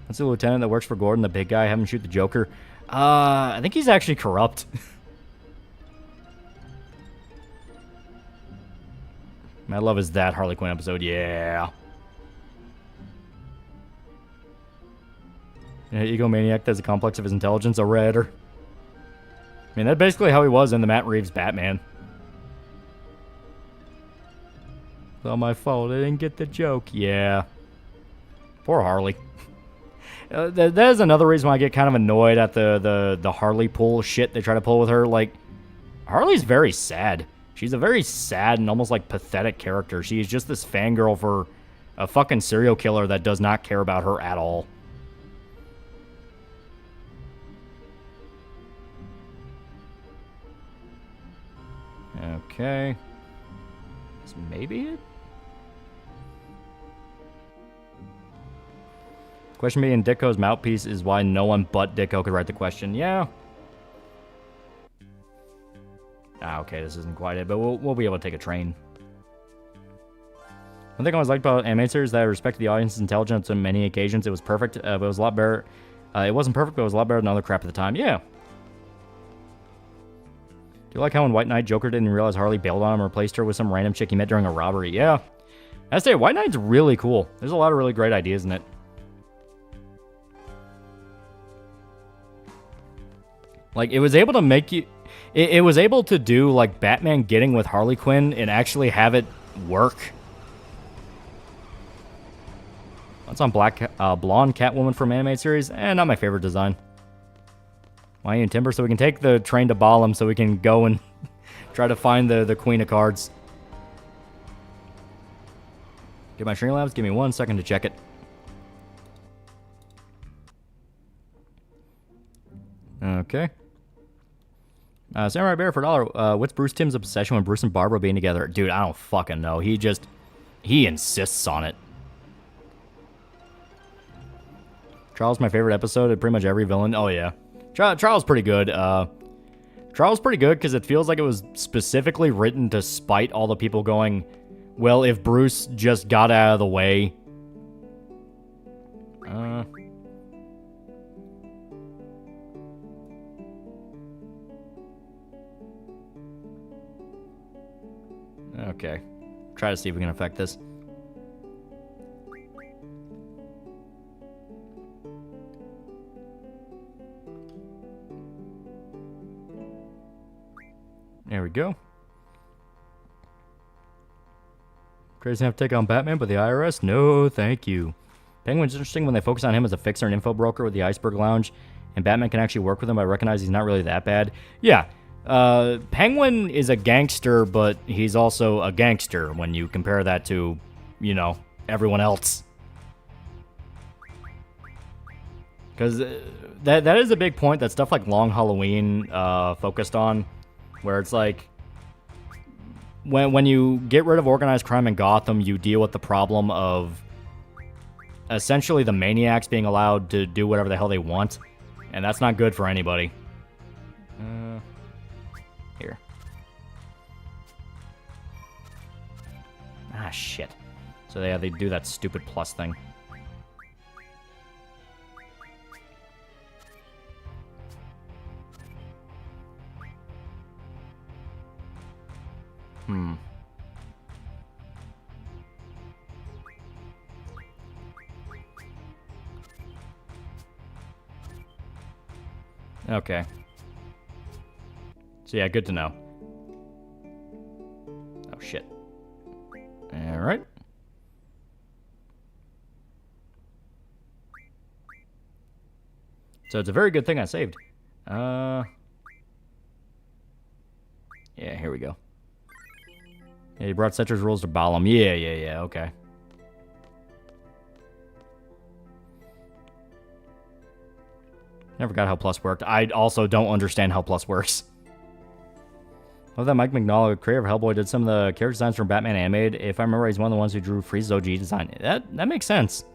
That's the lieutenant that works for Gordon, the big guy. Have him shoot the Joker. I think he's actually corrupt. I love his that Harley Quinn episode. Yeah. Egomaniac has a complex of his intelligence. A redder. I mean, that's basically how he was in the Matt Reeves Batman. It's all my fault. I didn't get the joke. Yeah. Poor Harley. That is another reason why I get kind of annoyed at the Harley pull shit they try to pull with her. Like, Harley's very sad. She's a very sad and almost like pathetic character. She is just this fangirl for a fucking serial killer that does not care about her at all. Okay. This may be it? Question being Ditko's mouthpiece is why no one but Ditko could write the question. Yeah. Okay, this isn't quite it, but we'll be able to take a train. One thing I always liked about anime series is that I respected the audience's intelligence on many occasions. It was perfect, but it was a lot better. It wasn't perfect, but it was a lot better than other crap at the time. Yeah. Do you like how in White Knight, Joker didn't realize Harley bailed on him and replaced her with some random chick he met during a robbery? Yeah. I say, White Knight's really cool. There's a lot of really great ideas in it. Like, it was able to make you... It was able to do, like, Batman getting with Harley Quinn and actually have it work. That's on blonde Catwoman from animated series. Not my favorite design. Why and Timber? So we can take the train to Balam so we can go and try to find the Queen of Cards. Get my Streamlabs. Give me 1 second to check it. Okay. Samurai Bear for $1. What's Bruce Timm's obsession with Bruce and Barbara being together? Dude, I don't fucking know. He insists on it. Trial's my favorite episode of pretty much every villain. Oh, yeah. Trial's pretty good. Trial's pretty good because it feels like it was specifically written to spite all the people going, well, if Bruce just got out of the way. Okay. Try to see if we can affect this. There we go. Crazy enough to take on Batman, but the IRS? No, thank you. Penguin's interesting when they focus on him as a fixer and info broker with the Iceberg Lounge, and Batman can actually work with him by recognizing he's not really that bad. Yeah. Penguin is a gangster, but he's also a gangster when you compare that to, you know, everyone else. Because that is a big point that stuff like Long Halloween focused on, where it's like, when you get rid of organized crime in Gotham, you deal with the problem of essentially the maniacs being allowed to do whatever the hell they want, and that's not good for anybody. Here. Ah, shit. So they do that stupid plus thing. Okay. So yeah, good to know. Oh shit. Alright. So it's a very good thing I saved. Yeah, here we go. Yeah, he brought Cetra's rules to Balam. Yeah, okay. Never got how Plus worked. I also don't understand how Plus works. Love that Mike Mignola, creator of Hellboy, did some of the character designs from Batman Animated. If I remember, he's one of the ones who drew Freeze's OG design. That makes sense.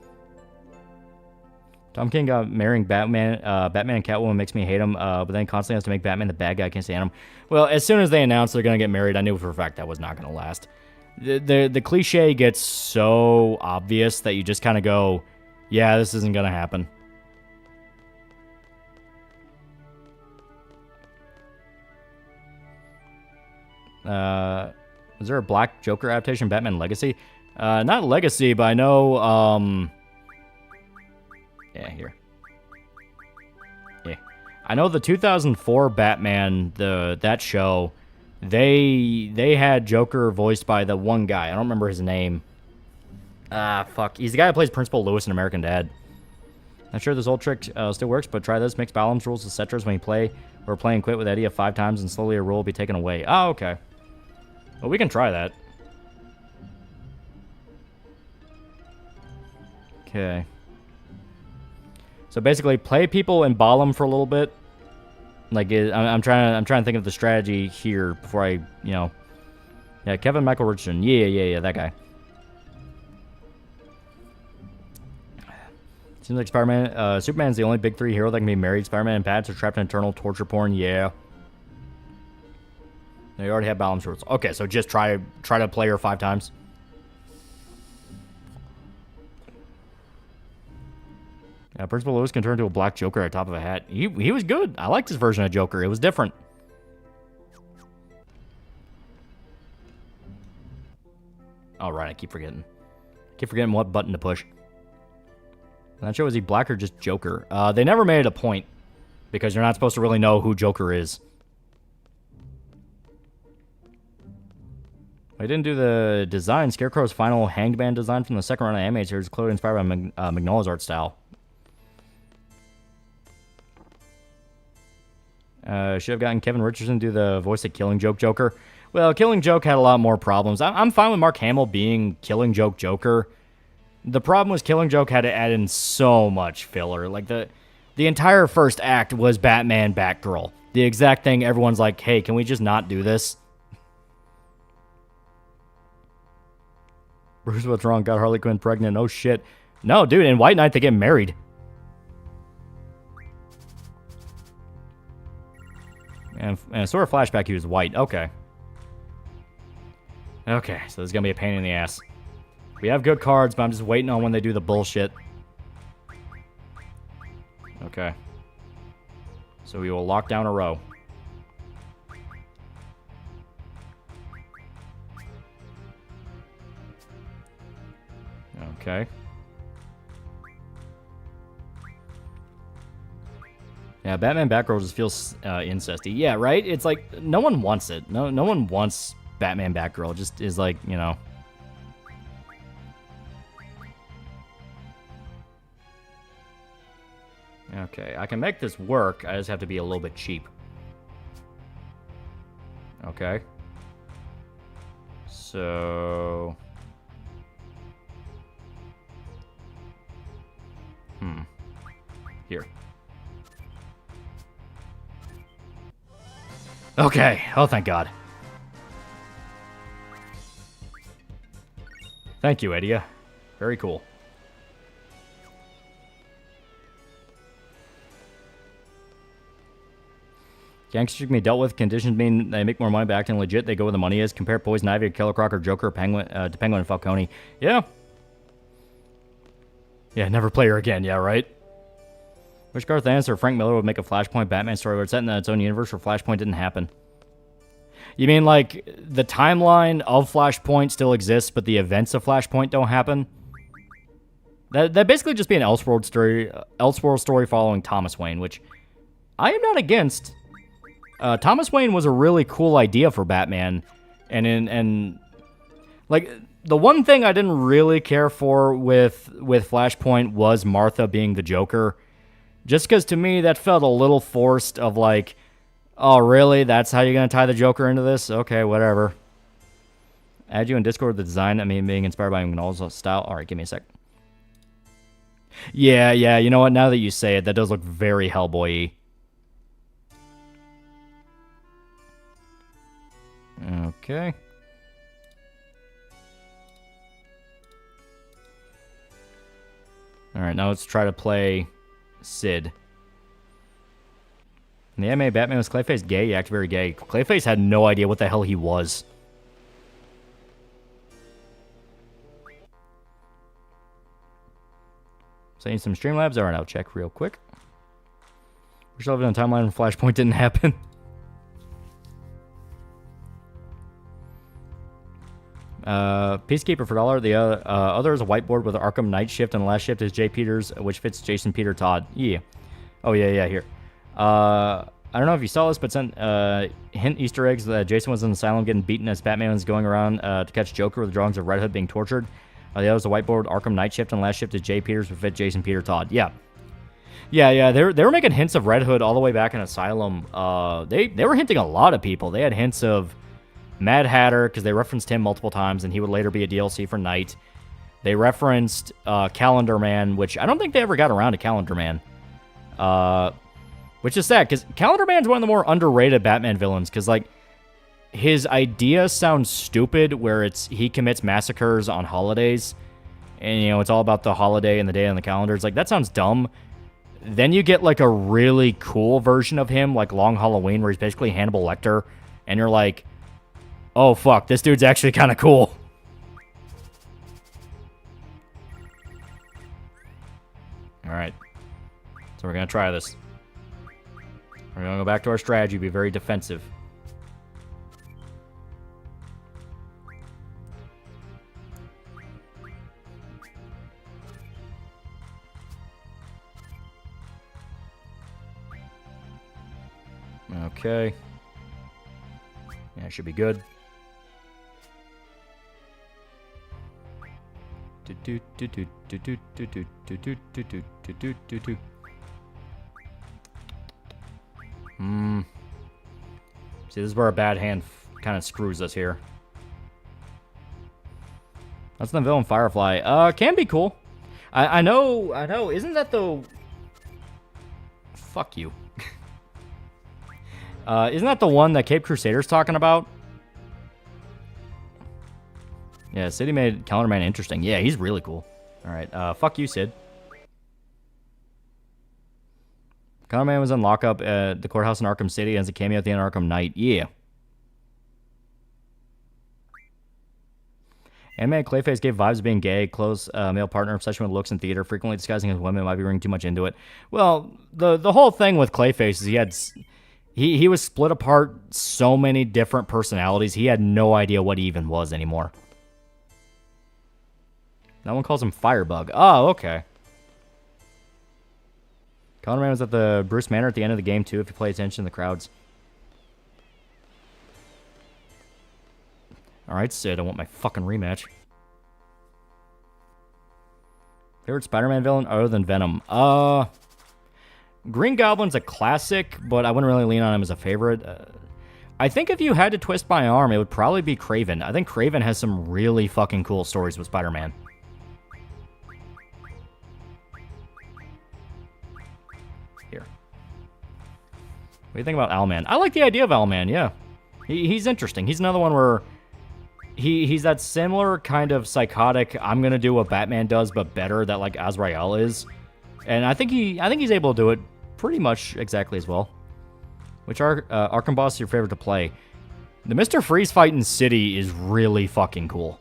Tom King marrying Batman and Catwoman makes me hate him, but then constantly has to make Batman the bad guy. I can't stand him. Well, as soon as they announced they're going to get married, I knew for a fact that was not going to last. The cliche gets so obvious that you just kind of go, yeah, this isn't going to happen. Is there a Black Joker adaptation, Batman Legacy? Not Legacy, but I know, yeah, here. Yeah. I know the 2004 Batman, that show, they had Joker voiced by the one guy. I don't remember his name. Fuck. He's the guy who plays Principal Lewis in American Dad. Not sure this old trick still works, but try this. Mix Balam's rules with Cetra's when you play, or play and quit with Eddie 5 times, and slowly a rule will be taken away. Oh, okay. Well, we can try that. Okay. So basically, play people in Balam for a little bit. Like, I'm trying to think of the strategy here before I, you know. Yeah, Kevin Michael Richardson. Yeah, that guy. Seems like Superman's the only big 3 hero that can be married. Spider-Man and Bats are trapped in eternal torture porn. Yeah. They already have balance rules. Okay, so just try to play her 5 times. Yeah, Principal Lewis can turn into a black Joker at the top of a hat. He was good. I liked his version of Joker. It was different. All right, I keep forgetting. What button to push. I'm not sure, was he black or just Joker? They never made it a point because you're not supposed to really know who Joker is. I didn't do the design. Scarecrow's final Hanged Man design from the second run of animated series, clearly inspired by Mignola's art style. Should have gotten Kevin Richardson to do the voice of Killing Joke Joker. Well, Killing Joke had a lot more problems. I'm fine with Mark Hamill being Killing Joke Joker. The problem was Killing Joke had to add in so much filler. Like, the entire first act was Batman, Batgirl. The exact thing everyone's like, hey, can we just not do this? Bruce, what's wrong? Got Harley Quinn pregnant. Oh, shit. No, dude, in White Knight, they get married. And sort of flashback, he was white. Okay. Okay, so this is going to be a pain in the ass. We have good cards, but I'm just waiting on when they do the bullshit. Okay. So we will lock down a row. Okay. Yeah, Batman Batgirl just feels incesty. Yeah, right? It's like, no one wants it. No one wants Batman Batgirl. It just is like, you know. Okay, I can make this work. I just have to be a little bit cheap. Okay. So... Here. Okay. Oh, thank God. Thank you, Edia. Very cool. Gangsters can be dealt with. Conditions mean they make more money by acting legit. They go where the money is. Compare Poison Ivy to Killer Croc or Joker Penguin, to Penguin and Falcone. Yeah. Yeah, never play her again. Yeah, right? Wish Garth Ennis or Frank Miller would make a Flashpoint Batman story where it's set in its own universe where Flashpoint didn't happen. You mean like the timeline of Flashpoint still exists, but the events of Flashpoint don't happen? That basically just be an Elseworld story following Thomas Wayne, which I am not against. Thomas Wayne was a really cool idea for Batman, and like the one thing I didn't really care for with Flashpoint was Martha being the Joker, just because to me that felt a little forced. Of like, oh really? That's how you're gonna tie the Joker into this? Okay, whatever. Add you in Discord the design. I mean, being inspired by Magnol's style. All right, give me a sec. Yeah. You know what? Now that you say it, that does look very Hellboy-y. Okay. Alright, now let's try to play Sid. In the anime, Batman was Clayface gay? He acted very gay. Clayface had no idea what the hell he was. Saying some Streamlabs? Alright, I'll check real quick. We're still living on a timeline when Flashpoint didn't happen. Peacekeeper for $1. The other is a whiteboard with Arkham Night Shift, and the last shift is Jay Peters, which fits Jason Peter Todd. Yeah. Oh, yeah, here. I don't know if you saw this, but sent hint Easter eggs that Jason was in the asylum getting beaten as Batman was going around to catch Joker with drawings of Red Hood being tortured. The other is a whiteboard, Arkham Night Shift, and the last shift is Jay Peters, which fit Jason Peter Todd. Yeah. Yeah, they were making hints of Red Hood all the way back in Asylum. They were hinting a lot of people. They had hints of Mad Hatter, because they referenced him multiple times, and he would later be a DLC for Night. They referenced Calendar Man, which I don't think they ever got around to Calendar Man. Which is sad, because Calendar Man's one of the more underrated Batman villains, because, like, his idea sounds stupid, where he commits massacres on holidays, and, you know, it's all about the holiday and the day on the calendar. It's like, that sounds dumb. Then you get, like, a really cool version of him, like Long Halloween, where he's basically Hannibal Lecter, and you're like, oh, fuck, this dude's actually kind of cool. Alright. So we're going to try this. We're going to go back to our strategy, be very defensive. Okay. Yeah, should be good. See, this is where a bad hand kind of screws us here. That's the villain Firefly. Can be cool. I know. Isn't that the... Fuck you. Isn't that the one that Cape Crusader's talking about? Yeah, City made Calendar Man interesting. Yeah, he's really cool. Alright, fuck you, Sid. Calendar Man was in lockup at the courthouse in Arkham City as a cameo at the end of Arkham Knight. Yeah. Anime Clayface gave vibes of being gay, close male partner, obsession with looks in theater, frequently disguising as women, might be reading too much into it. Well, the whole thing with Clayface is he was split apart so many different personalities, he had no idea what he even was anymore. No one calls him Firebug. Oh, okay. Calendar Man was at the Bruce Manor at the end of the game, too, if you pay attention to the crowds. Alright, Sid, I want my fucking rematch. Favorite Spider-Man villain other than Venom? Green Goblin's a classic, but I wouldn't really lean on him as a favorite. I think if you had to twist my arm, it would probably be Kraven. I think Kraven has some really fucking cool stories with Spider-Man. Here. What do you think about Owlman? I like the idea of Owlman, yeah. He's interesting. He's another one where he's that similar kind of psychotic, I'm gonna do what Batman does but better that like Azrael is. And I think he's able to do it pretty much exactly as well. Which Arkham boss is your favorite to play? The Mr. Freeze fight in City is really fucking cool.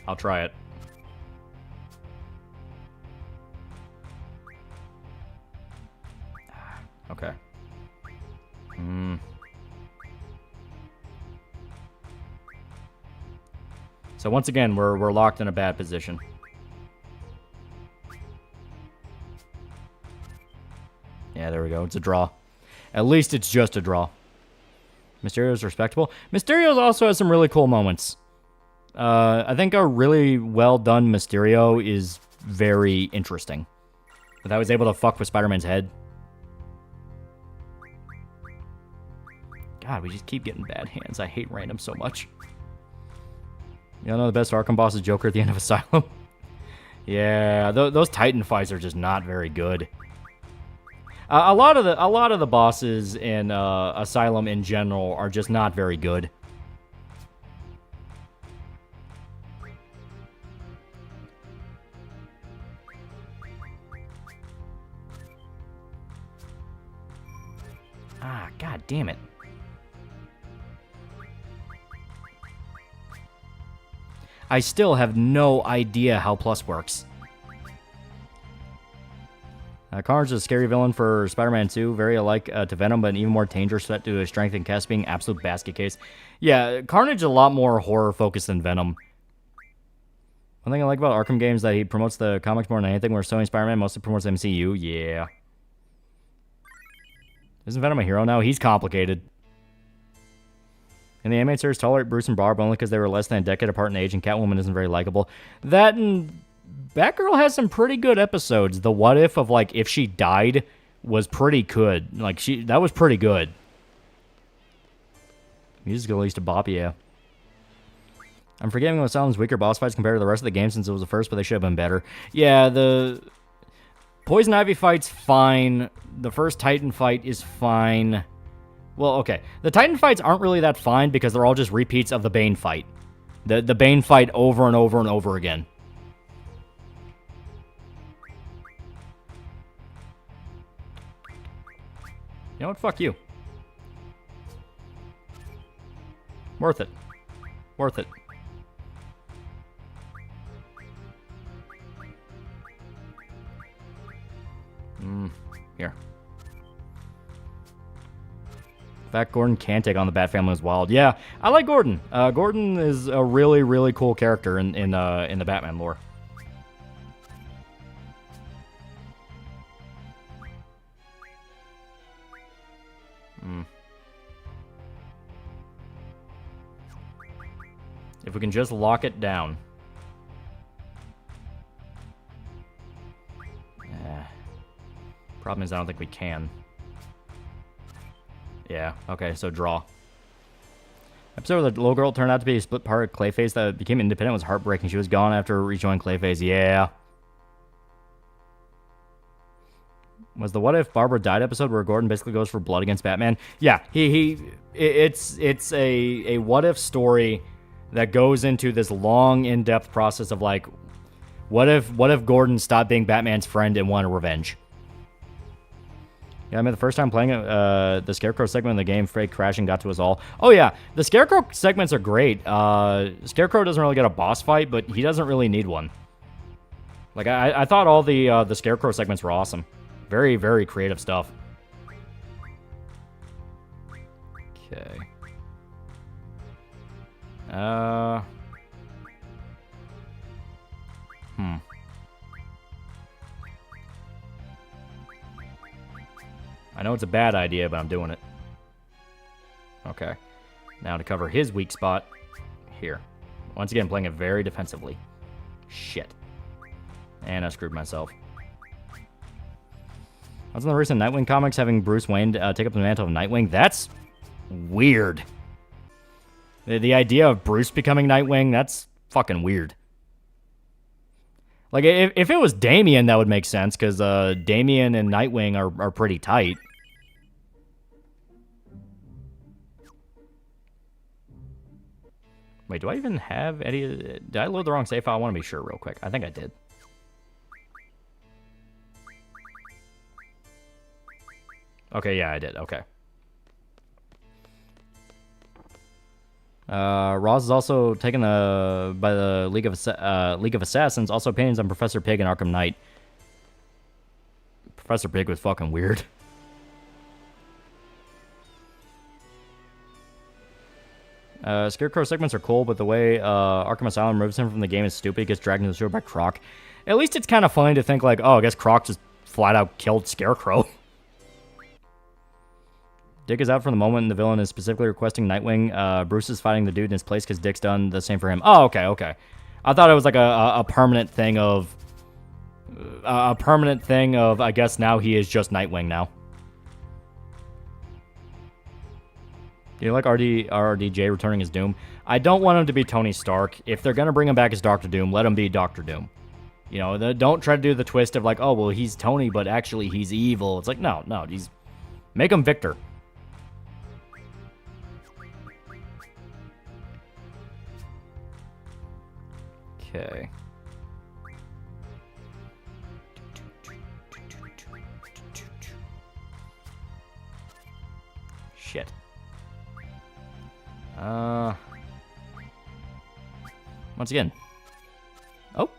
I'll try it. Okay. So once again, we're locked in a bad position. Yeah, there we go. It's a draw. At least it's just a draw. Mysterio's respectable. Mysterio's also has some really cool moments. I think a really well done Mysterio is very interesting. That I was able to fuck with Spider-Man's head. God, we just keep getting bad hands. I hate random so much. You know the best Arkham boss is Joker at the end of Asylum? Yeah, those Titan fights are just not very good. A lot of the bosses in Asylum in general are just not very good. Ah, god damn it. I still have no idea how plus works. Carnage is a scary villain for Spider-Man 2, very alike to Venom, but an even more dangerous threat due to his strength and cast being absolute basket case. Yeah, Carnage is a lot more horror-focused than Venom. One thing I like about Arkham games is that he promotes the comics more than anything, where Sony Spider-Man mostly promotes the MCU. Yeah. Isn't Venom a hero now? He's complicated. In the animated series, tolerate Bruce and Barb only because they were less than a decade apart in age, and Catwoman isn't very likable. That and Batgirl has some pretty good episodes. The what if of, like, if she died was pretty good. Like, that was pretty good. Music at least a bop, yeah. I'm forgetting Asylum's weaker boss fights compared to the rest of the game since it was the first, but they should have been better. Yeah, the Poison Ivy fight's fine. The first Titan fight is fine. Well, okay. The Titan fights aren't really that fine because they're all just repeats of the Bane fight. The Bane fight over and over and over again. You know what? Fuck you. Worth it. Worth it. Here. In fact, Gordon can take on the Bat Family as wild. Yeah, I like Gordon. Gordon is a really, really cool character in the Batman lore. If we can just lock it down. Problem is, I don't think we can. Yeah, okay, so draw. Episode where the little girl turned out to be a split part of Clayface that became independent was heartbreaking. She was gone after rejoining Clayface. Yeah. Was the What If Barbara Died episode where Gordon basically goes for blood against Batman? Yeah, it's a what if story that goes into this long, in-depth process of like, what if Gordon stopped being Batman's friend and wanted revenge? Yeah, I mean, the first time playing the Scarecrow segment in the game, Fake crashing got to us all. Oh, yeah. The Scarecrow segments are great. Scarecrow doesn't really get a boss fight, but he doesn't really need one. Like, I thought all the Scarecrow segments were awesome. Very, very creative stuff. Okay. I know it's a bad idea, but I'm doing it. Okay. Now to cover his weak spot, here. Once again, playing it very defensively. Shit. And I screwed myself. What's in the recent Nightwing comics having Bruce Wayne take up the mantle of Nightwing? That's weird. The idea of Bruce becoming Nightwing, that's fucking weird. Like, if it was Damian, that would make sense, because Damian and Nightwing are pretty tight. Wait, do I even have any... Did I load the wrong save file? I want to be sure real quick. I think I did. Okay, yeah, I did. Okay. Roz is also taken by the League of Assassins. Also opinions on Professor Pig and Arkham Knight. Professor Pig was fucking weird. Scarecrow segments are cool, but the way Arkham Asylum removes him from the game is stupid. He gets dragged into the sewer by Croc. At least it's kind of funny to think like, oh, I guess Croc just flat out killed Scarecrow. Dick is out for the moment, and the villain is specifically requesting Nightwing. Bruce is fighting the dude in his place because Dick's done the same for him. Oh, okay, okay. I thought it was like a permanent thing of... I guess now he is just Nightwing now. Do you like RDJ returning as Doom? I don't want him to be Tony Stark. If they're going to bring him back as Dr. Doom, let him be Dr. Doom. You know, don't try to do the twist of like, oh, well, he's Tony, but actually he's evil. It's like, no, he's... Make him Victor. Okay. Shit. Once again. Oh.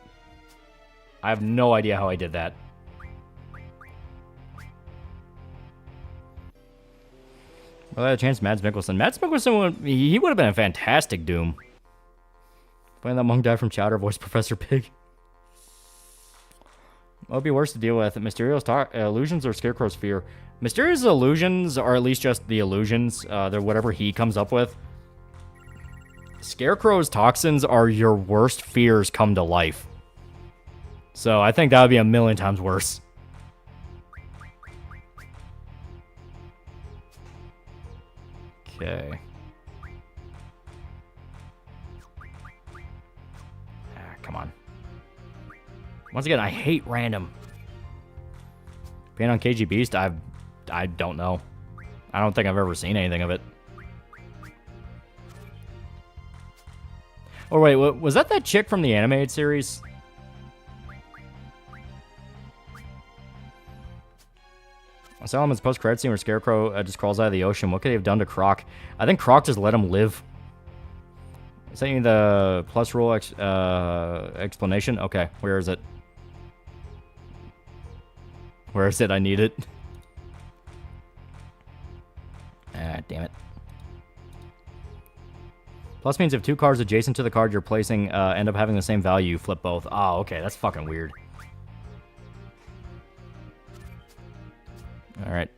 I have no idea how I did that. Well, I had a chance, Mads Mikkelsen. Mads Mikkelsen, he would have been a fantastic Doom. Find that monk guy from Chowder voice Professor Pig. What would be worse to deal with? Mysterio's illusions or Scarecrow's fear? Mysterio's illusions are at least just the illusions. They're whatever he comes up with. Scarecrow's toxins are your worst fears come to life. So I think that would be a million times worse. Okay. Come on. Once again, I hate random. Paint on KG Beast, I don't know. I don't think I've ever seen anything of it. Oh wait, was that chick from the animated series? Solomon's post-credit scene where Scarecrow just crawls out of the ocean. What could he have done to Croc? I think Croc just let him live. Sent you the plus rule explanation? Okay, where is it? Where is it? I need it. Ah, damn it. Plus means if two cards adjacent to the card you're placing end up having the same value, you flip both. Oh, okay, that's fucking weird. Alright.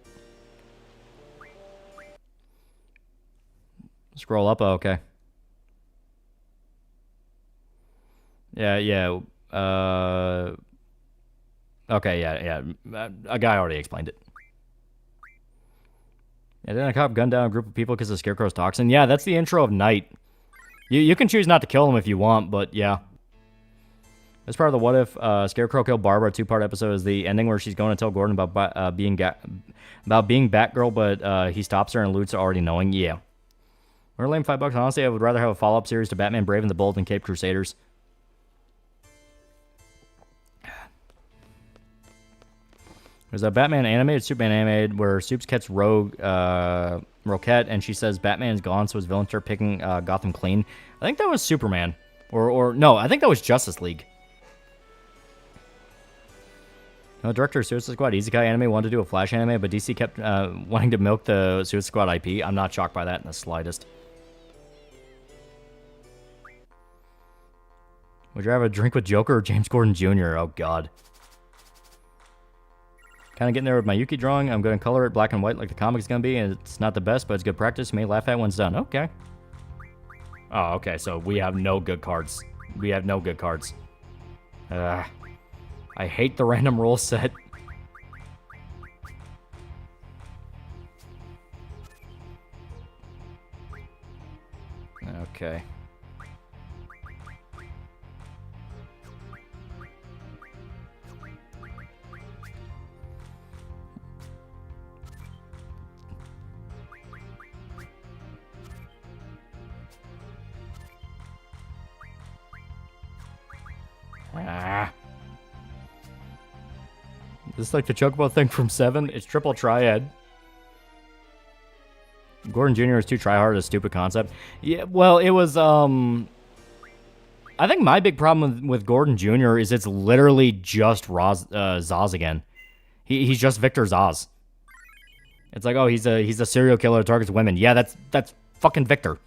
Scroll up, oh, okay. Yeah. Okay, yeah. A guy already explained it. Yeah, then a cop gunned down a group of people because of Scarecrow's toxin. Yeah, that's the intro of Night. You can choose not to kill them if you want, but yeah. As part of the What If Scarecrow Killed Barbara two-part episode is the ending where she's going to tell Gordon about being Batgirl, but he stops her and alludes to already knowing. Yeah. We're lame $5. Honestly, I would rather have a follow-up series to Batman Brave and the Bold than Cape Crusaders. There's a Batman animated, Superman animated, where Supes gets Roquette, and she says Batman's gone, so his villains start picking Gotham clean. I think that was Superman. Or no, I think that was Justice League. No, director of Suicide Squad, Isekai Anime wanted to do a Flash anime, but DC kept wanting to milk the Suicide Squad IP. I'm not shocked by that in the slightest. Would you have a drink with Joker or James Gordon Jr.? Oh, God. Kind of getting there with my Yuki drawing. I'm going to color it black and white like the comic's going to be, and it's not the best, but it's good practice. You may laugh at when it's done. Okay. Oh, okay, so we have no good cards. We have no good cards. I hate the random roll set. Okay. Ah. This is like the chocobo thing from 7. It's triple triad. Gordon Jr. is too tryhard, a stupid concept. Yeah, well, it was, I think my big problem with Gordon Jr. is it's literally just Zaz again. He's just Victor Zaz. It's like, oh, he's a serial killer who targets women. Yeah, that's fucking Victor.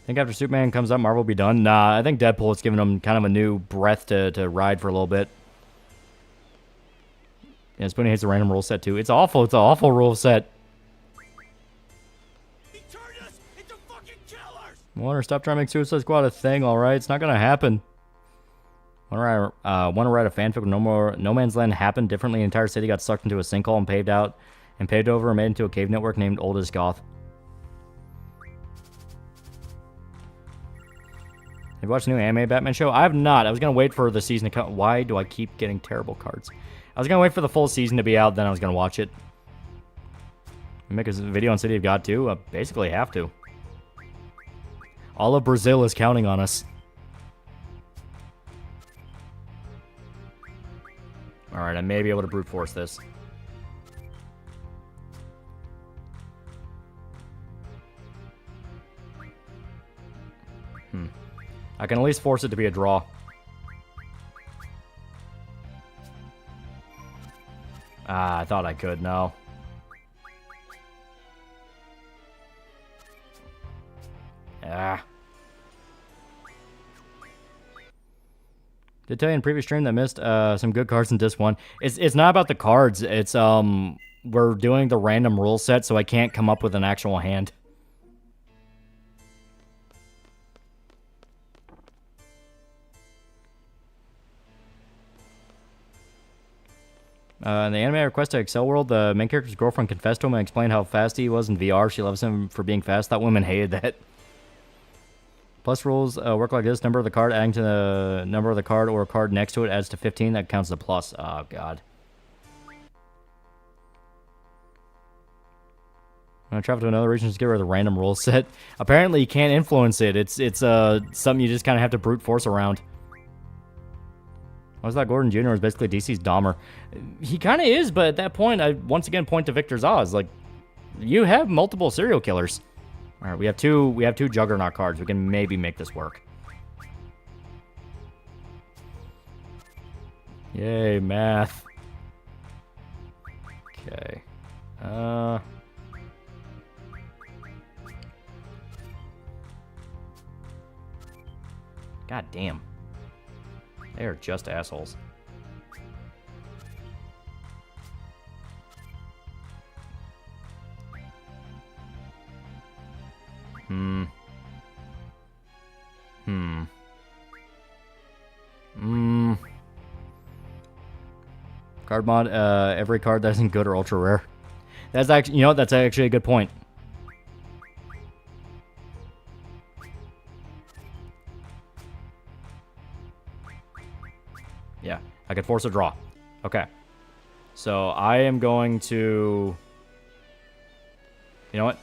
Think after Superman comes up, Marvel will be done? Nah, I think Deadpool is giving them kind of a new breath to ride for a little bit. Yeah, Spoonie hates the random rule set too. It's awful. It's an awful rule set. Warner, stop trying to make Suicide Squad a thing, alright? It's not gonna happen. Want to write a fanfic with No Man's Land happened differently. The entire city got sucked into a sinkhole and paved over and made into a cave network named Oldest Goth. Have you watched the new anime Batman show? I have not. I was going to wait for the season to come. Why do I keep getting terrible cards? I was going to wait for the full season to be out, then I was going to watch it. Make a video on City of God too? Basically have to. All of Brazil is counting on us. Alright, I may be able to brute force this. I can at least force it to be a draw. Ah, I thought I could. No. Ah. Did tell you in previous stream that I missed some good cards in disc 1. It's not about the cards. It's we're doing the random rule set, so I can't come up with an actual hand. In the anime request to Excel World, the main character's girlfriend confessed to him and explained how fast he was in VR. She loves him for being fast. That women hated that. Plus rules work like this. Number of the card, adding to the number of the card or a card next to it adds to 15. That counts as a plus. Oh, God. I'm going to travel to another region to get rid of the random rule set. Apparently, you can't influence it. It's something you just kind of have to brute force around. I was thought Gordon Jr. was basically DC's Dahmer. He kind of is, but at that point, I once again point to Victor Zaz. Like, you have multiple serial killers. All right, we have two Juggernaut cards. We can maybe make this work. Yay, math. Okay. God damn. They are just assholes. Card mod, every card that isn't good or ultra rare. That's actually, you know, that's actually a good point. Yeah, I could force a draw. Okay. So I am going to... You know what?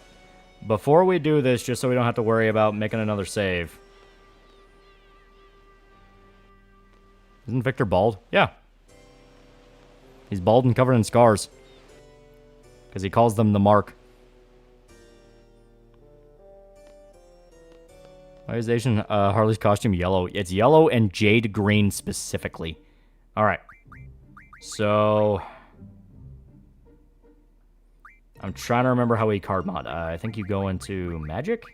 Before we do this, just so we don't have to worry about making another save. Isn't Victor bald? Yeah. He's bald and covered in scars. Because he calls them the mark. Why is Asian Harley's costume yellow? It's yellow and jade green specifically. Alright. So... I'm trying to remember how we card mod. I think you go into magic?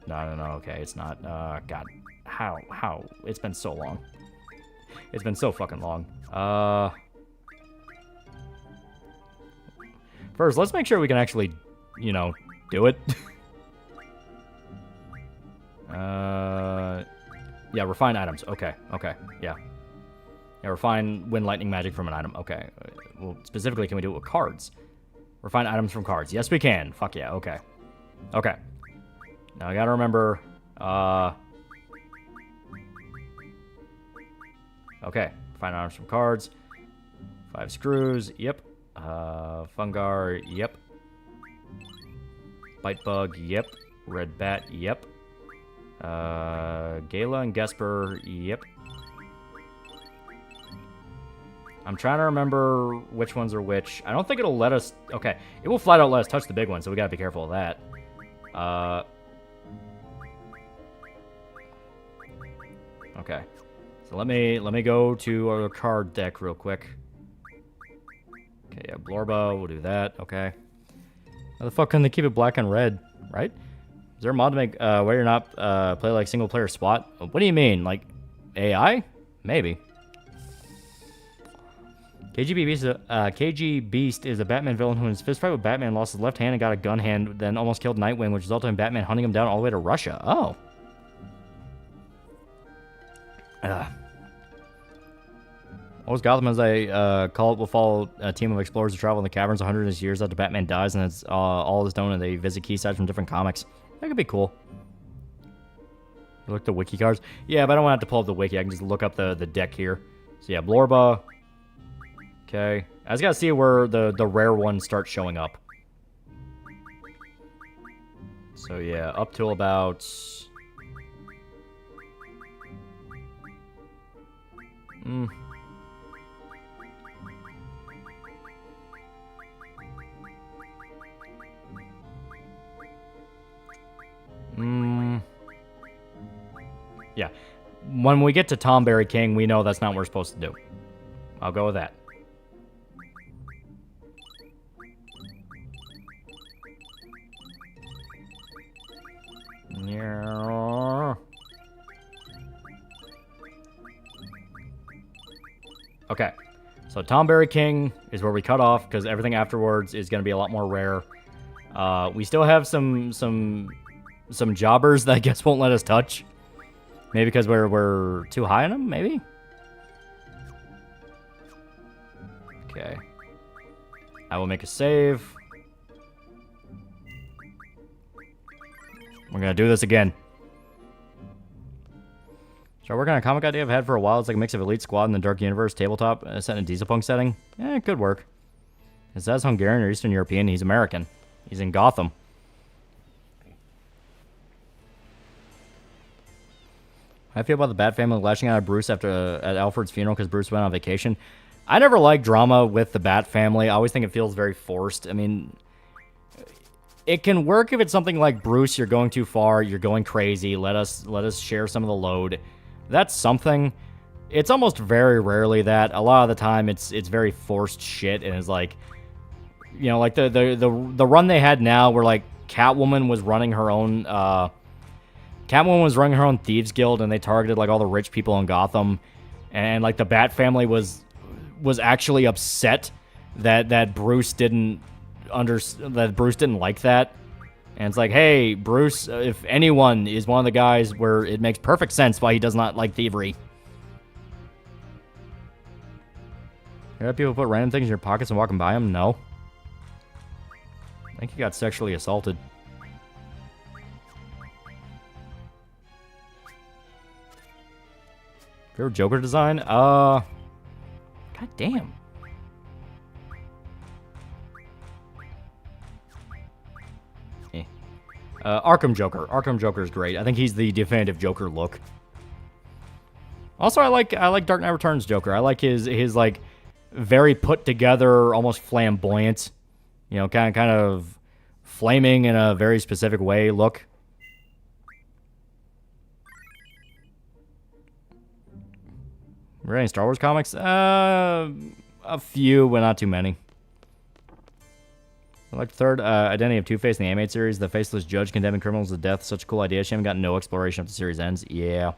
No, okay, it's not. God. How? It's been so long. It's been so fucking long. First, let's make sure we can actually, you know, do it. Yeah, refine items. Okay, yeah. Yeah, refine win lightning magic from an item. Okay. Well, specifically, can we do it with cards? Refine items from cards. Yes, we can. Fuck yeah, okay. Okay. Now, I gotta remember, okay. Refine items from cards. 5 screws. Yep. Fungar. Yep. Bite bug. Yep. Red Bat, yep. Gala and Gesper, yep. I'm trying to remember which ones are which. I don't think it'll let us... Okay, it will flat out let us touch the big one, so we gotta be careful of that. Okay. So let me go to our card deck real quick. Okay, yeah, Blorba, we'll do that. Okay. How the fuck can they keep it black and red, right? Is there a mod to make where you're not play like single player SWAT? What do you mean? Like AI? Maybe. KG Beast is a Batman villain who in his fist fight with Batman lost his left hand and got a gun hand, then almost killed Nightwing, which resulted in Batman hunting him down all the way to Russia. Oh. Always Gotham, as I call it, will follow a team of explorers who travel in the caverns 100 years after Batman dies, and it's all is known, and they visit key sites from different comics. That could be cool. Look at the wiki cards. Yeah, but I don't want to have to pull up the wiki. I can just look up the deck here. So yeah, Blorba. Okay. I just gotta see where the rare ones start showing up. So yeah, up till about... Yeah. When we get to Tomberry King, we know that's not what we're supposed to do. I'll go with that. Okay. So Tomberry King is where we cut off, because everything afterwards is going to be a lot more rare. We still have some jobbers that I guess won't let us touch. Maybe because we're too high on them, maybe? Okay. I will make a save. We're going to do this again. Start working on a comic idea I've had for a while. It's like a mix of Elite Squad and the Dark Universe tabletop set in a diesel punk setting. Eh, it could work. It says Hungarian or Eastern European. He's American. He's in Gotham. How do you feel about the Bat family lashing out at Bruce at Alfred's funeral because Bruce went on vacation? I never liked drama with the Bat family. I always think it feels very forced. I mean, it can work if it's something like Bruce, you're going too far, you're going crazy, let us share some of the load. That's something. It's almost very rarely that. A lot of the time it's very forced shit, and it's like, you know, like the run they had now where like Catwoman was running her own thieves guild, and they targeted like all the rich people in Gotham, and like the Bat family was actually upset that Bruce didn't like that. And it's like, hey, Bruce, if anyone is one of the guys where it makes perfect sense why he does not like thievery. You have people put random things in your pockets and walking by them? No. I think he got sexually assaulted. Favorite Joker design? God damn. Arkham Joker. Arkham Joker is great. I think he's the definitive Joker look. Also, I like Dark Knight Returns Joker. I like his like very put together, almost flamboyant, you know, kind of flaming in a very specific way look. Read any Star Wars comics? A few, but not too many. I like the third Identity of Two-Face in the animated series. The faceless judge condemning criminals to death. Such a cool idea. She haven't got no exploration if the series ends. Yeah.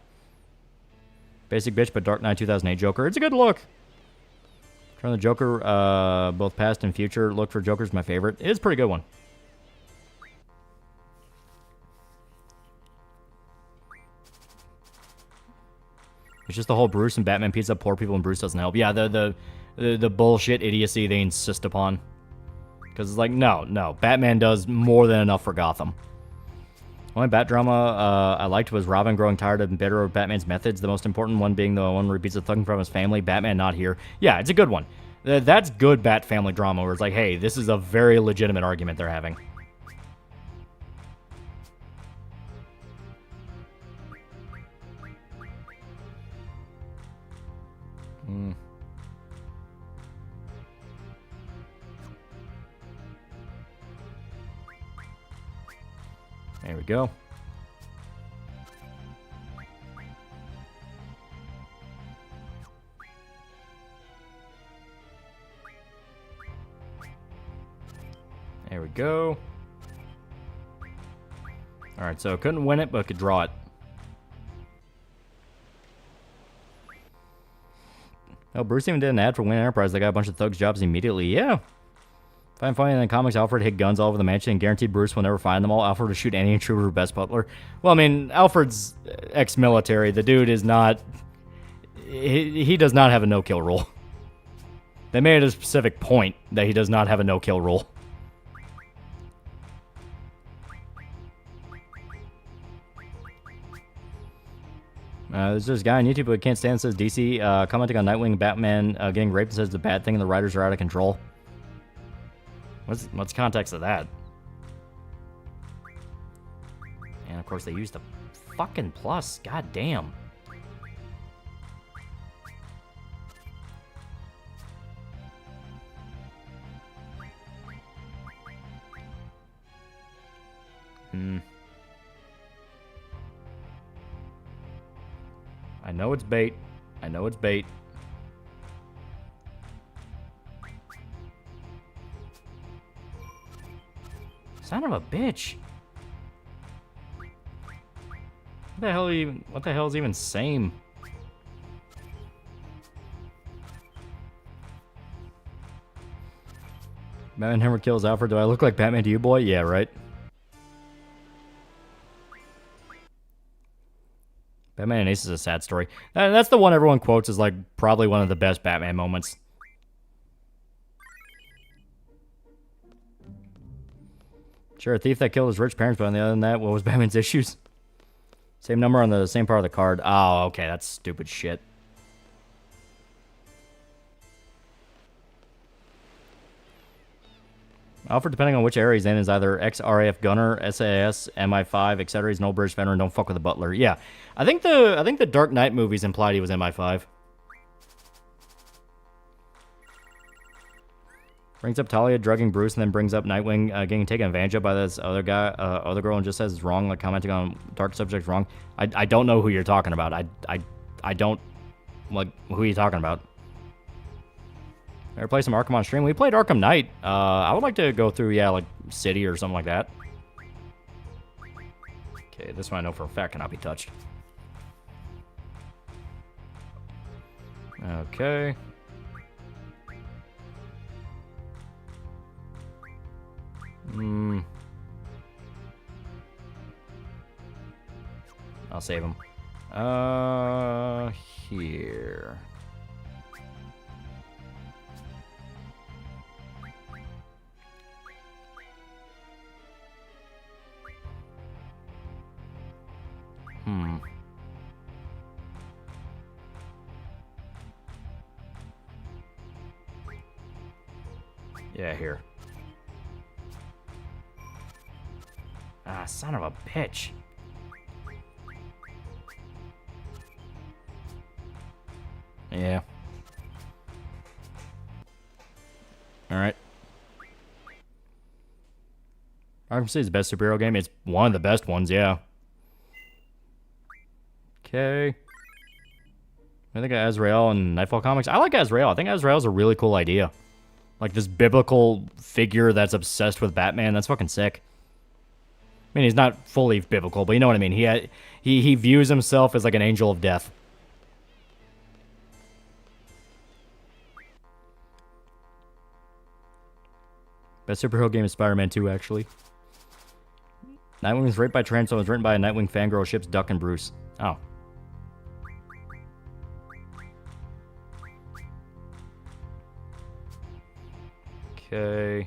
Basic bitch, but Dark Knight 2008 Joker. It's a good look. Turn the Joker, both past and future. Look for Joker's my favorite. It is a pretty good one. It's just the whole Bruce and Batman beats up poor people and Bruce doesn't help. Yeah, the bullshit idiocy they insist upon. Because it's like, no. Batman does more than enough for Gotham. Only Bat drama I liked was Robin growing tired and bitter of Batman's methods. The most important one being the one where he beats the thug from his family. Batman not here. Yeah, it's a good one. That's good Bat family drama where it's like, hey, this is a very legitimate argument they're having. There we go. There we go. Alright, so couldn't win it, but could draw it. Oh, Bruce even did an ad for Wayne Enterprise. They got a bunch of thugs jobs immediately. Yeah. Find funny in the comics, Alfred hid guns all over the mansion and guaranteed Bruce will never find them all. Alfred would shoot any intruder who best butler. Well, I mean, Alfred's ex-military. The dude is not... He does not have a no-kill rule. They made a specific point that he does not have a no-kill rule. There's this guy on YouTube who can't stand, says DC, commenting on Nightwing, Batman getting raped and says it's a bad thing and the writers are out of control. What's the context of that? And of course they used the fucking plus. God damn. I know it's bait. I know it's bait. Son of a bitch. What the hell is even same? Batman Hammer kills Alfred. Do I look like Batman to you, boy? Yeah, right. Batman and Ace is a sad story. That's the one everyone quotes as like probably one of the best Batman moments. Sure, a thief that killed his rich parents, but on the other than that, what was Batman's issues? Same number on the same part of the card. Oh, okay, that's stupid shit. Alfred, depending on which area he's in, is either ex-RAF gunner, SAS, MI5, etc. He's an old British veteran. Don't fuck with the butler. Yeah, I think the Dark Knight movies implied he was MI5. Brings up Talia drugging Bruce, and then brings up Nightwing getting taken advantage of by this other guy, other girl, and just says it's wrong, like commenting on dark subjects wrong. I don't know who you're talking about. I don't like who you're talking about. Ever play some Arkham on stream? We played Arkham Knight. I would like to go through, yeah, like City or something like that. Okay, this one I know for a fact cannot be touched. Okay. I'll save him. Here. Yeah, here. Ah, son of a bitch. Yeah. Alright. Arkham City is the best superhero game. It's one of the best ones, yeah. Okay. I think Azrael and Nightfall Comics. I like Azrael. I think Azrael's a really cool idea. Like this biblical figure that's obsessed with Batman. That's fucking sick. I mean, he's not fully biblical, but you know what I mean. He views himself as like an angel of death. Best superhero game is Spider-Man 2, actually. Nightwing was raped by Tarantula. It was written by a Nightwing fangirl. Ships Duck and Bruce. Oh. Okay.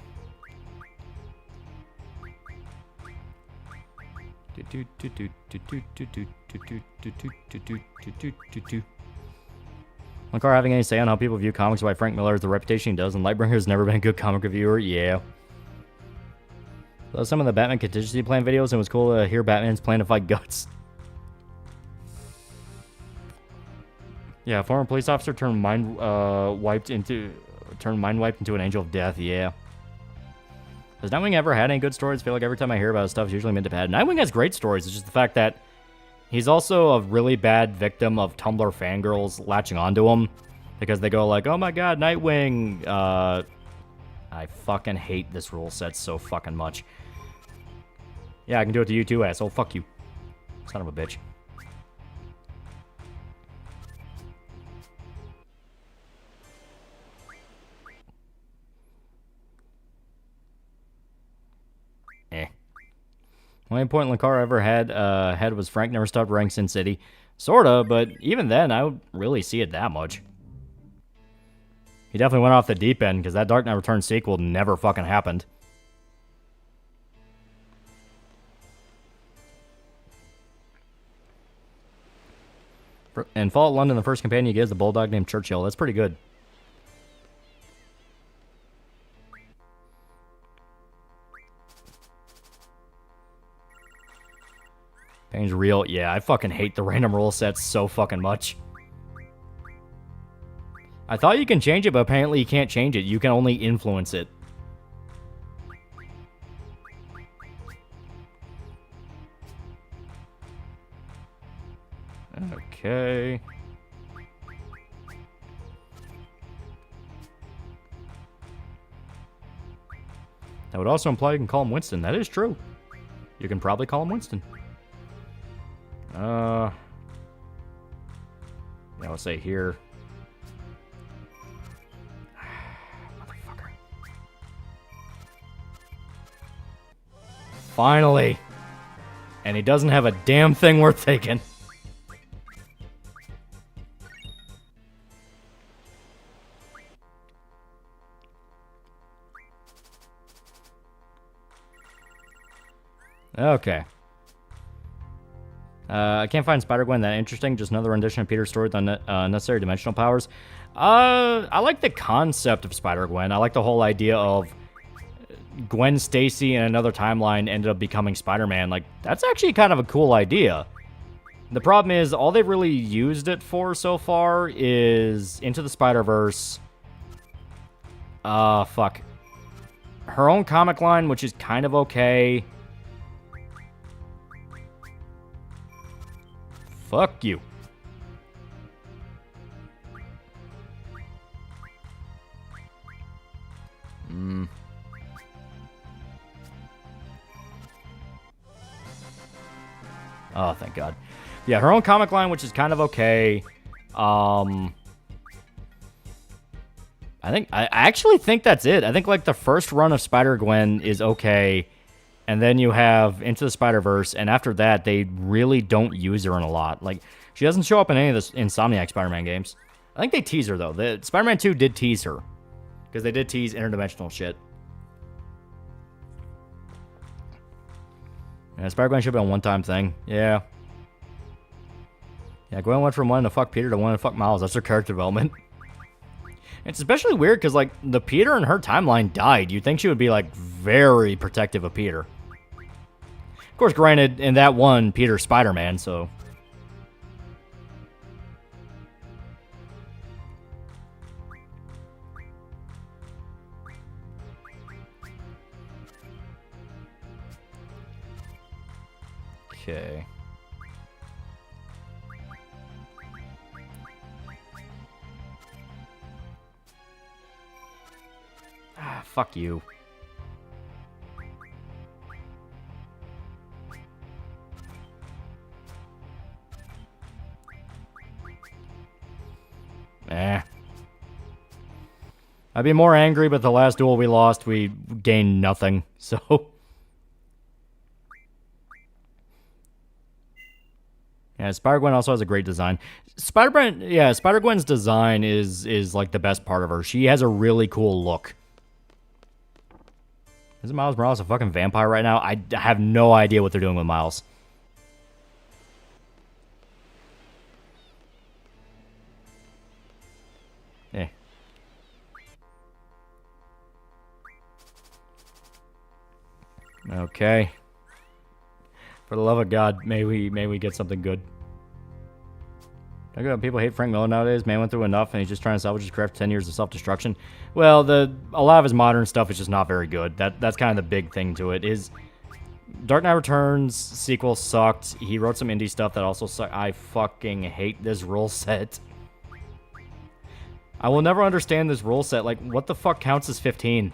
Car having any say on how people view comics by Frank Miller is the reputation he does, and Lightbringer has never been a good comic reviewer. Yeah. Some of the Batman contingency plan videos, and it was cool to hear Batman's plan to fight Guts. Yeah, former police officer turned mind wiped into an angel of death. Yeah. Has Nightwing ever had any good stories? I feel like every time I hear about his stuff, it's usually meant to bad. Nightwing has great stories. It's just the fact that he's also a really bad victim of Tumblr fangirls latching onto him because they go like, "Oh my God, Nightwing!" I fucking hate this rule set so fucking much. Yeah, I can do it to you too, asshole. Fuck you, son of a bitch. Only point Lakar ever had was Frank never stopped writing Sin City. Sorta, but even then, I don't really see it that much. He definitely went off the deep end, because that Dark Knight Returns sequel never fucking happened. In Fallout London, the first companion you get is a bulldog named Churchill. That's pretty good. Pain's real. Yeah, I fucking hate the random roll sets so fucking much. I thought you can change it, but apparently you can't change it. You can only influence it. Okay. That would also imply you can call him Winston. That is true. You can probably call him Winston. Yeah, I'll say here. Motherfucker. Finally. And he doesn't have a damn thing worth taking. Okay. I can't find Spider-Gwen that interesting. Just another rendition of Peter's story with unnecessary dimensional powers. I like the concept of Spider-Gwen. I like the whole idea of Gwen Stacy in another timeline ended up becoming Spider-Man. Like, that's actually kind of a cool idea. The problem is, all they've really used it for so far is Into the Spider-Verse. Fuck. Her own comic line, which is kind of okay. Fuck you. Oh, thank God. Yeah, her own comic line, which is kind of okay. I actually think that's it. I think, like, the first run of Spider-Gwen is okay. And then you have Into the Spider-Verse, and after that, they really don't use her in a lot. Like, she doesn't show up in any of the Insomniac Spider-Man games. I think they tease her, though. The Spider-Man 2 did tease her. Because they did tease interdimensional shit. Yeah, Spider-Gwen should be a one-time thing. Yeah. Yeah, Gwen went from wanting to fuck Peter to wanting to fuck Miles. That's her character development. It's especially weird because, like, the Peter in her timeline died. You'd think she would be, like, very protective of Peter. Of course, granted, in that one, Peter's Spider-Man, so... Okay. Ah, fuck you. I'd be more angry, but the last duel we lost, we gained nothing, so... Yeah, Spider-Gwen also has a great design. Spider-Gwen's design is like the best part of her. She has a really cool look. Isn't Miles Morales a fucking vampire right now? I have no idea what they're doing with Miles. Eh. Okay. For the love of God, may we get something good. I know people hate Frank Miller nowadays. Man went through enough, and he's just trying to salvage his craft 10 years of self-destruction. Well, a lot of his modern stuff is just not very good. That's kind of the big thing to it. His Dark Knight Returns sequel sucked. He wrote some indie stuff that also sucked. I fucking hate this rule set. I will never understand this rule set. Like, what the fuck counts as 15?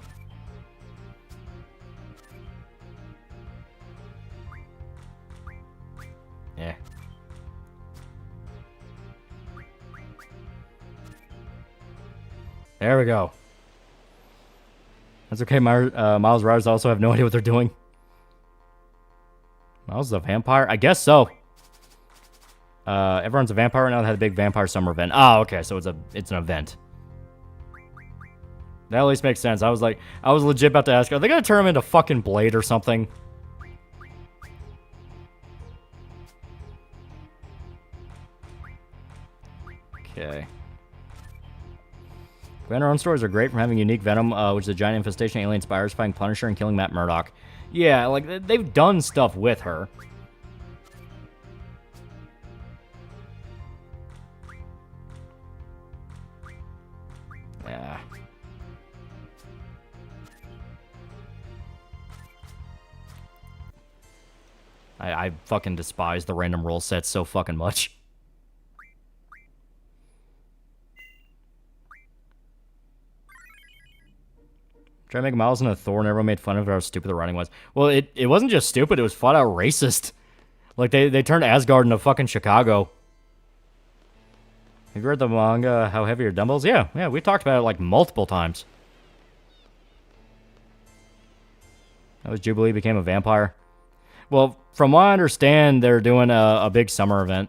Yeah. There we go. That's okay. Miles Riders also have no idea what they're doing. Miles is a vampire? I guess so. Everyone's a vampire right now. They had a big vampire summer event. Oh, okay. So it's an event. That at least makes sense. I was legit about to ask, are they gonna turn him into fucking Blade or something? Okay. Venom run stories are great from having unique Venom, which is a giant infestation alien spiders fighting Punisher and killing Matt Murdock. Yeah, like, they've done stuff with her. Yeah. I fucking despise the random roll sets so fucking much. Try to make Miles into Thor, and everyone made fun of how stupid the writing was. Well, it wasn't just stupid, it was flat out racist. Like, they turned Asgard into fucking Chicago. Have you read the manga, How Heavy Are Dumbbells? Yeah, we talked about it, like, multiple times. That was Jubilee became a vampire. Well, from what I understand, they're doing a big summer event.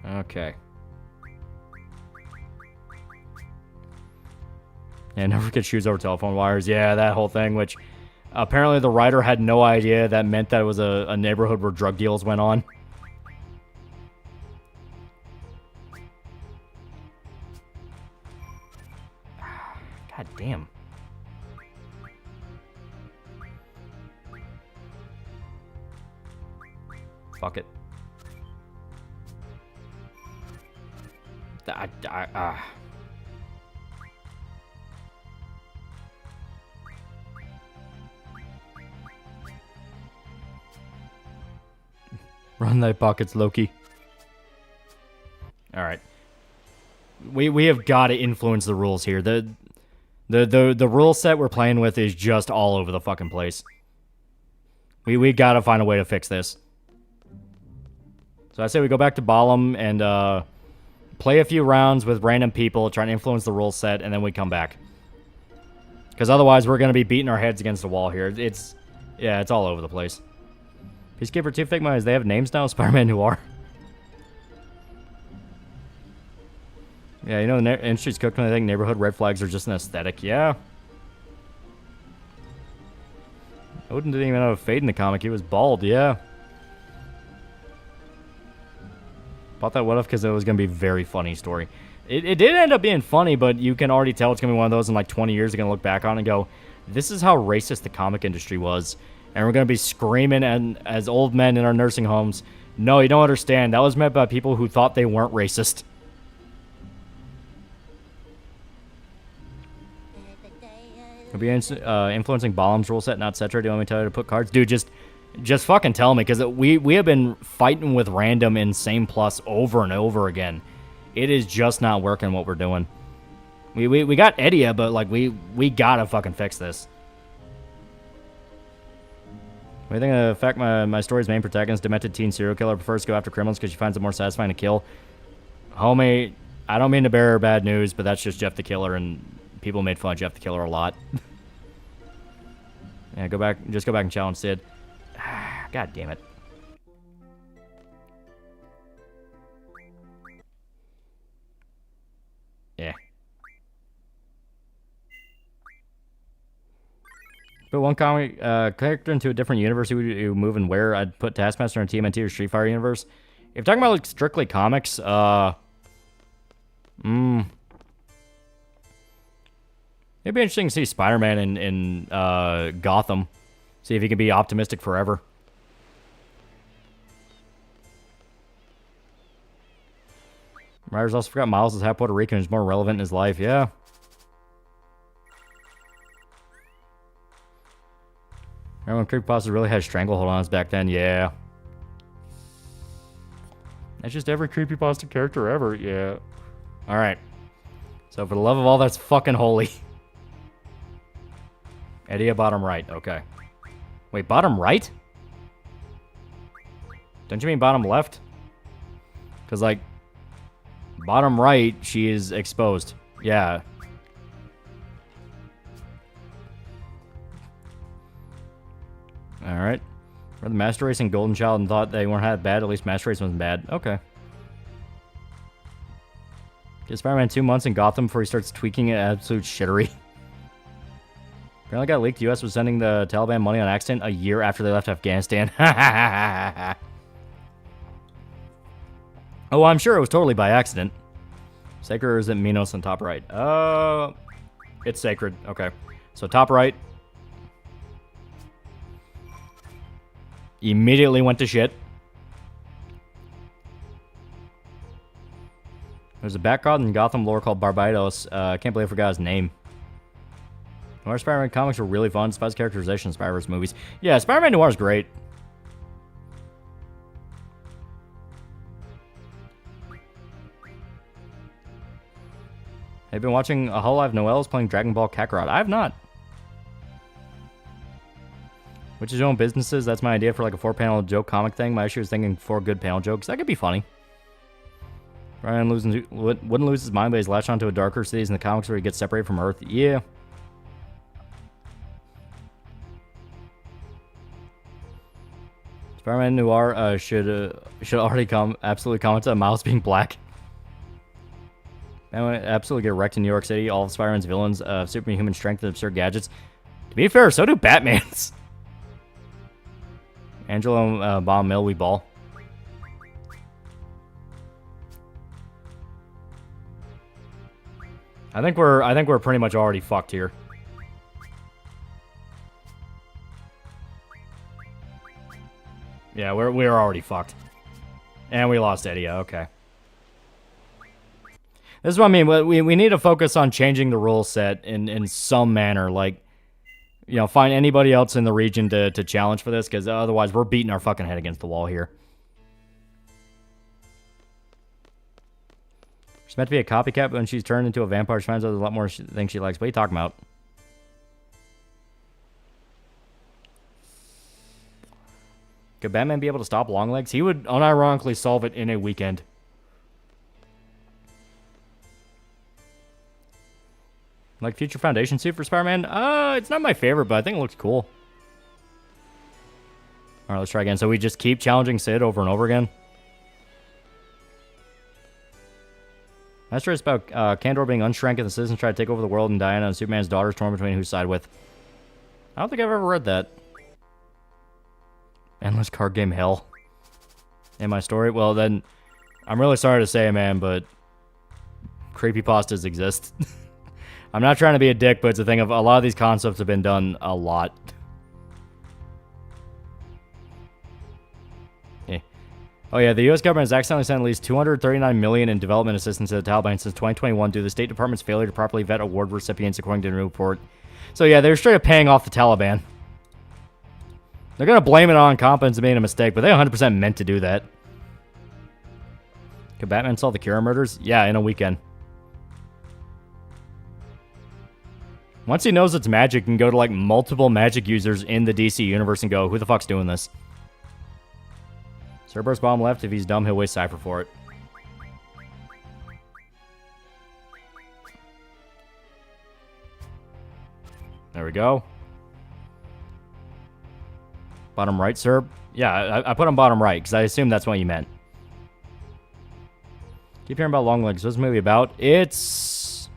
Okay. Yeah, never get shoes over telephone wires. Yeah, that whole thing, which apparently the writer had no idea that meant that it was a neighborhood where drug deals went on. God damn. Fuck it. Run thy pockets, Loki. All right. We have got to influence the rules here. The rule set we're playing with is just all over the fucking place. We got to find a way to fix this. So I say we go back to Balam and play a few rounds with random people, try to influence the rule set, and then we come back. Because otherwise we're going to be beating our heads against the wall here. It's all over the place. Peacekeeper 2 Figma, they have names now? Spider-Man Noir. Yeah, you know, the industry's cooked when they think neighborhood red flags are just an aesthetic. Yeah. Odin didn't even have a fade in the comic. He was bald, yeah. Bought that what if because it was going to be a very funny story. It did end up being funny, but you can already tell it's going to be one of those in like 20 years you're going to look back on and go, this is how racist the comic industry was. And we're going to be screaming as old men in our nursing homes. No, you don't understand. That was meant by people who thought they weren't racist. We'll be influencing Balam's rule set, not Cetra. Do you want me to tell you to put cards? Dude, just fucking tell me, because we have been fighting with random insane plus over and over again. It is just not working what we're doing. We got Edia, but like we gotta fucking fix this. What do you think of the fact my story's main protagonist, demented teen serial killer, prefers to go after criminals because she finds it more satisfying to kill? Homie, I don't mean to bear bad news, but that's just Jeff the Killer, and people made fun of Jeff the Killer a lot. Yeah, just go back and challenge Sid. God damn it. Yeah. Put one comic character into a different universe, who would you move and where? I'd put Taskmaster in TMNT or Street Fighter universe. If you're talking about like strictly comics, it'd be interesting to see Spider-Man in Gotham. See if he can be optimistic forever. Ryder's also forgot Miles is half Puerto Rican and is more relevant in his life. Yeah. Remember when creepypasta really had stranglehold on us back then? Yeah. That's just every creepypasta character ever. Yeah. Alright. So for the love of all that's fucking holy. Eddie, bottom right. Okay. Wait, bottom right? Don't you mean bottom left? Because, like, bottom right, she is exposed. Yeah. Alright. We're the Master Race and Golden Child and thought they weren't that bad. At least Master Race wasn't bad. Okay. Get Spider-Man 2 months in Gotham before he starts tweaking it absolute shittery. Apparently got leaked the U.S. was sending the Taliban money on accident a year after they left Afghanistan. Oh, I'm sure it was totally by accident. Sacred, or is it Minos on top right? It's Sacred. Okay. So top right. Immediately went to shit. There's a bat god in Gotham lore called Barbados. I can't believe I forgot his name. Noir Spider-Man comics were really fun, despite his characterization in Spider-Verse movies. Yeah, Spider-Man Noir is great. Have you been watching a Hololive Noel is playing Dragon Ball Kakarot? I have not. Which is your own businesses? That's my idea for like a 4-panel joke comic thing. My issue is thinking 4 good panel jokes. That could be funny. Ryan wouldn't lose his mind, but he's latched onto a darker cities in the comics where he gets separated from Earth. Yeah. Spider-Man Noir should already absolutely comment on Miles being black. Man, absolutely get wrecked in New York City. All of Spider-Man's villains, superhuman strength and absurd gadgets. To be fair, so do Batman's. Angelo Bomb Mill, we ball. I think we're pretty much already fucked here. Yeah, we're already fucked. And we lost Eddie. Okay. This is what I mean. We need to focus on changing the rule set in some manner. Like, you know, find anybody else in the region to challenge for this, because otherwise we're beating our fucking head against the wall here. She's meant to be a copycat, but when she's turned into a vampire, she finds out there's a lot more things she likes. What are you talking about? Could Batman be able to stop Longlegs? He would unironically solve it in a weekend. Like Future Foundation suit for Spider-Man? It's not my favorite, but I think it looks cool. Alright, let's try again. So we just keep challenging Sid over and over again. That's just about Kandor being unshrank and the citizens try to take over the world, and Diana and Superman's daughter is torn between whose side with. I don't think I've ever read that. Endless card game hell. In my story? Well, then, I'm really sorry to say, man, but creepypastas exist. I'm not trying to be a dick, but it's a thing of a lot of these concepts have been done a lot. Oh yeah, the U.S. government has accidentally sent at least $239 million in development assistance to the Taliban since 2021 due to the State Department's failure to properly vet award recipients, according to the new report. So yeah, they're straight up paying off the Taliban. They're going to blame it on incompetence and made a mistake, but they 100% meant to do that. Could Batman solve the Kira murders? Yeah, in a weekend. Once he knows it's magic, he can go to like multiple magic users in the DC universe and go, who the fuck's doing this? Cerberus bomb left. If he's dumb, he'll waste Cypher for it. There we go. Bottom right, sir. Yeah, I put on bottom right because I assume that's what you meant. Keep hearing about Longlegs. What's this movie about? It's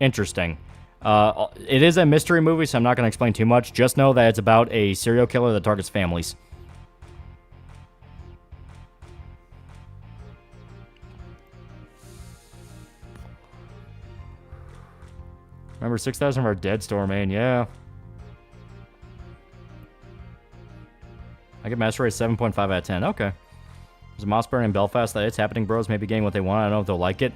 interesting. It is a mystery movie, so I'm not going to explain too much. Just know that it's about a serial killer that targets families. Remember 6,000 of our dead store, man. Yeah. I give Master Race 7.5 out of 10. Okay. There's a Mossburn in Belfast that it's happening, bros. Maybe getting what they want. I don't know if they'll like it.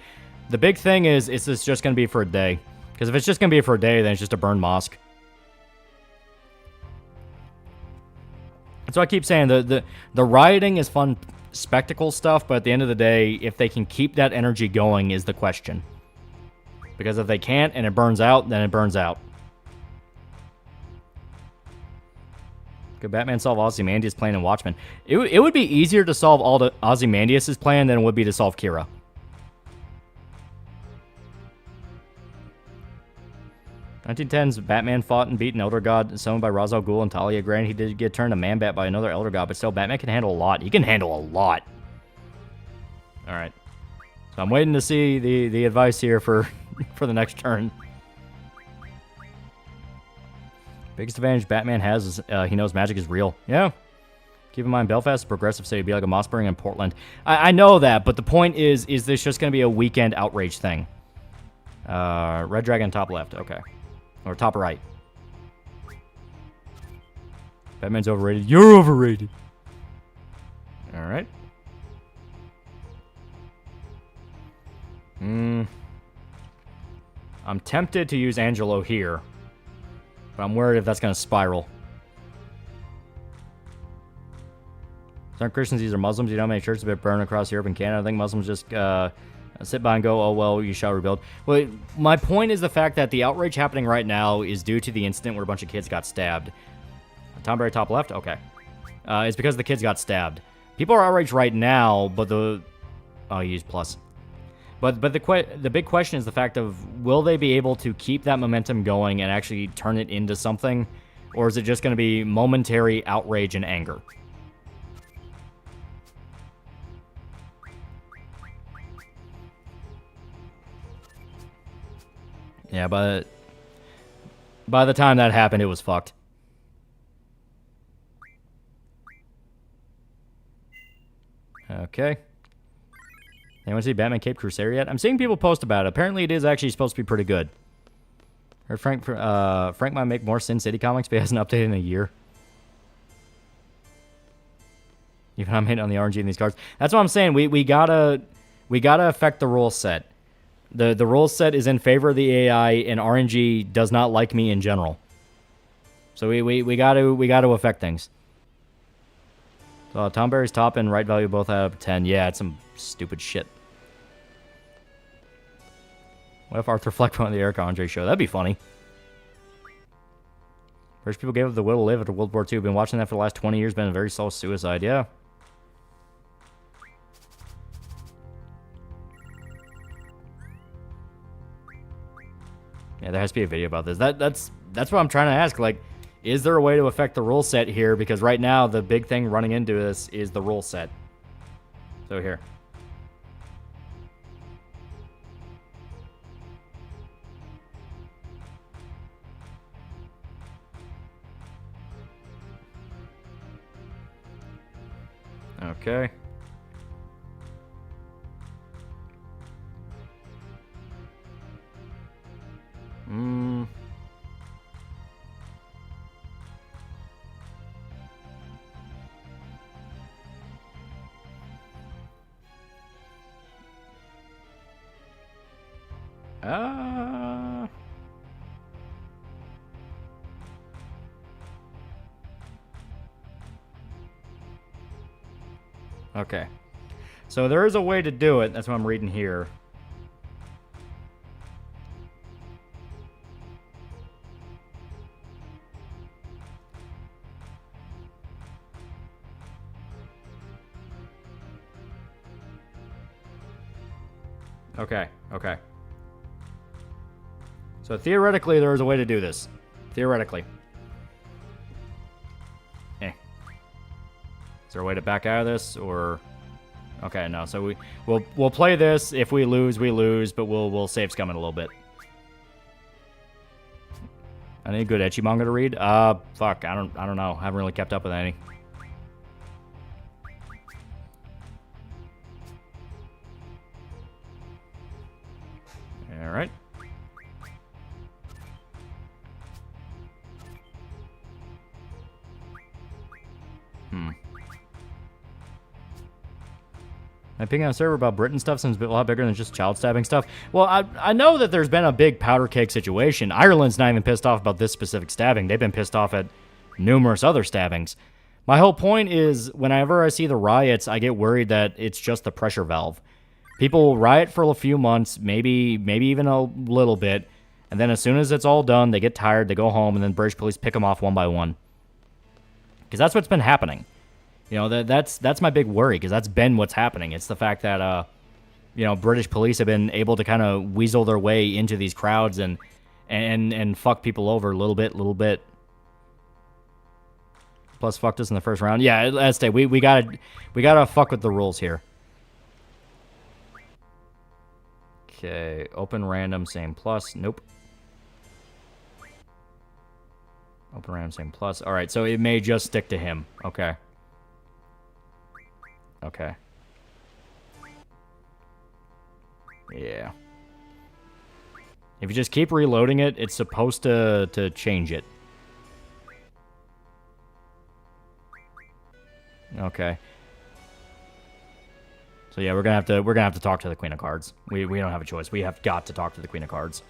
The big thing is this just going to be for a day? Because if it's just going to be for a day, then it's just a burned mosque. That's what I keep saying. The rioting is fun spectacle stuff, but at the end of the day, if they can keep that energy going is the question. Because if they can't and it burns out, then it burns out. Could Batman solve Ozymandias' plan in Watchmen? It would be easier to solve all the Ozymandias' plan than it would be to solve Kira. In 1910s, Batman fought and beat an Elder God summoned by Ra's al Ghul and Talia. Granted, he did get turned to Man-Bat by another Elder God, but still, Batman can handle a lot. He can handle a lot. Alright. So I'm waiting to see the advice here for the next turn. Biggest advantage Batman has is he knows magic is real. Yeah. Keep in mind, Belfast is a progressive city. It'd be like a Mossburn in Portland. I know that, but the point is this just going to be a weekend outrage thing? Red Dragon top left. Okay. Or top right. Batman's overrated. You're overrated. Alright. I'm tempted to use Angelo here. But I'm worried if that's going to spiral. These aren't Christians, these are Muslims. You know how many churches have been burned across Europe and Canada? I think Muslims just sit by and go, oh, well, you shall rebuild. Well, my point is the fact that the outrage happening right now is due to the incident where a bunch of kids got stabbed. Tom Berry top left? Okay. It's because the kids got stabbed. People are outraged right now, but the... Oh, you used plus. But the big question is the fact of, will they be able to keep that momentum going and actually turn it into something? Or is it just going to be momentary outrage and anger? Yeah, but by the time that happened, it was fucked. Okay. Anyone see Batman Cape Crusader yet? I'm seeing people post about it. Apparently, it is actually supposed to be pretty good. Heard Frank might make more Sin City comics, but he hasn't updated in a year. Even I'm hitting on the RNG in these cards. That's what I'm saying. We gotta affect the rule set. The rule set is in favor of the AI, and RNG does not like me in general. So we gotta affect things. So Tom Berry's top and right value both out of 10. Yeah, it's some stupid shit. What if Arthur Fleck went on the Eric Andre show? That'd be funny. British people gave up the will to live after World War II. Been watching that for the last 20 years. Been a very slow suicide. Yeah. Yeah, there has to be a video about this. That's what I'm trying to ask. Like, is there a way to affect the rule set here? Because right now, the big thing running into this is the rule set. So here. Okay. Okay. So there is a way to do it. That's what I'm reading here. Okay, okay. So theoretically, there is a way to do this. Theoretically. Is there a way to back out of this, or... Okay, no. So we'll play this. If we lose, we lose, but we'll save scum it a little bit. I need a good ecchi manga to read. Fuck. I don't know. I haven't really kept up with any. All right. I'm picking on a server about Britain stuff since it's a lot bigger than just child stabbing stuff. Well, I know that there's been a big powder keg situation. Ireland's not even pissed off about this specific stabbing. They've been pissed off at numerous other stabbings. My whole point is, whenever I see the riots, I get worried that it's just the pressure valve. People riot for a few months, maybe even a little bit, and then as soon as it's all done, they get tired, they go home, and then British police pick them off one by one. Because that's what's been happening. You know, that's my big worry, because that's been what's happening. It's the fact that, you know, British police have been able to kind of weasel their way into these crowds and fuck people over little bit. Plus, fucked us in the first round. Yeah, let's say we gotta fuck with the rules here. Okay, open random, same plus. Nope. Open random, same plus. All right, so it may just stick to him. Okay. Okay. Yeah. If you just keep reloading it, it's supposed to change it. Okay. So yeah, we're gonna have to talk to the Queen of Cards. We don't have a choice. We have got to talk to the Queen of Cards.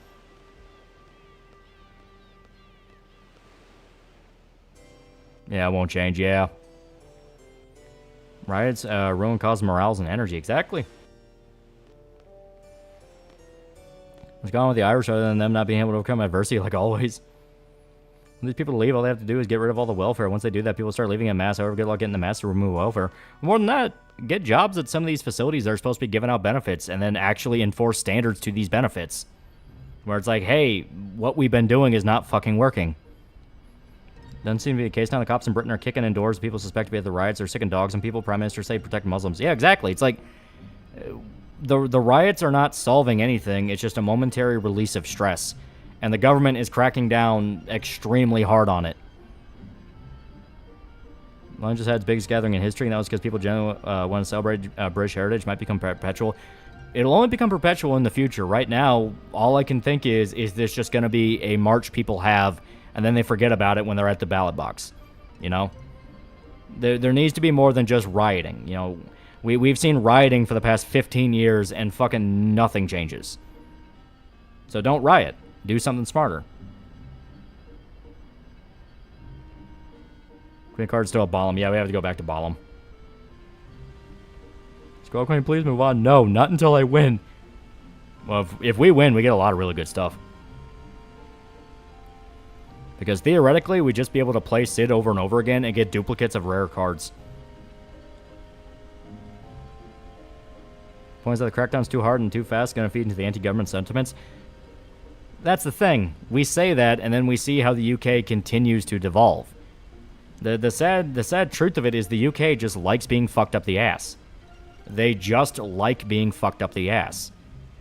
Yeah, it won't change. Yeah. Riots ruin cause morals and energy. Exactly. What's going on with the Irish other than them not being able to overcome adversity like always? When these people leave, all they have to do is get rid of all the welfare. Once they do that, people start leaving en masse. However, good luck getting the mass to remove welfare. More than that, get jobs at some of these facilities that are supposed to be giving out benefits and then actually enforce standards to these benefits. Where it's like, hey, what we've been doing is not fucking working. Doesn't seem to be the case now. The cops in Britain are kicking in doors. People suspect to be at the riots. They're sicking dogs and people. Prime Minister say protect Muslims. Yeah, exactly. It's like the riots are not solving anything. It's just a momentary release of stress. And the government is cracking down extremely hard on it. London just had its biggest gathering in history, and that was because people generally want to celebrate British heritage. Might become perpetual. It'll only become perpetual in the future. Right now, all I can think is this just going to be a march people have, and then they forget about it when they're at the ballot box. You know? There needs to be more than just rioting. You know, we've seen rioting for the past 15 years, and fucking nothing changes. So don't riot. Do something smarter. Queen card's still a Balam. Yeah, we have to go back to Balam. Scroll Queen, please move on. No, not until I win. Well, if we win, we get a lot of really good stuff. Because theoretically, we'd just be able to play Sid over and over again and get duplicates of rare cards. Points that the crackdown's too hard and too fast, going to feed into the anti-government sentiments. That's the thing. We say that, and then we see how the UK continues to devolve. The sad truth of it is the UK just likes being fucked up the ass. They just like being fucked up the ass.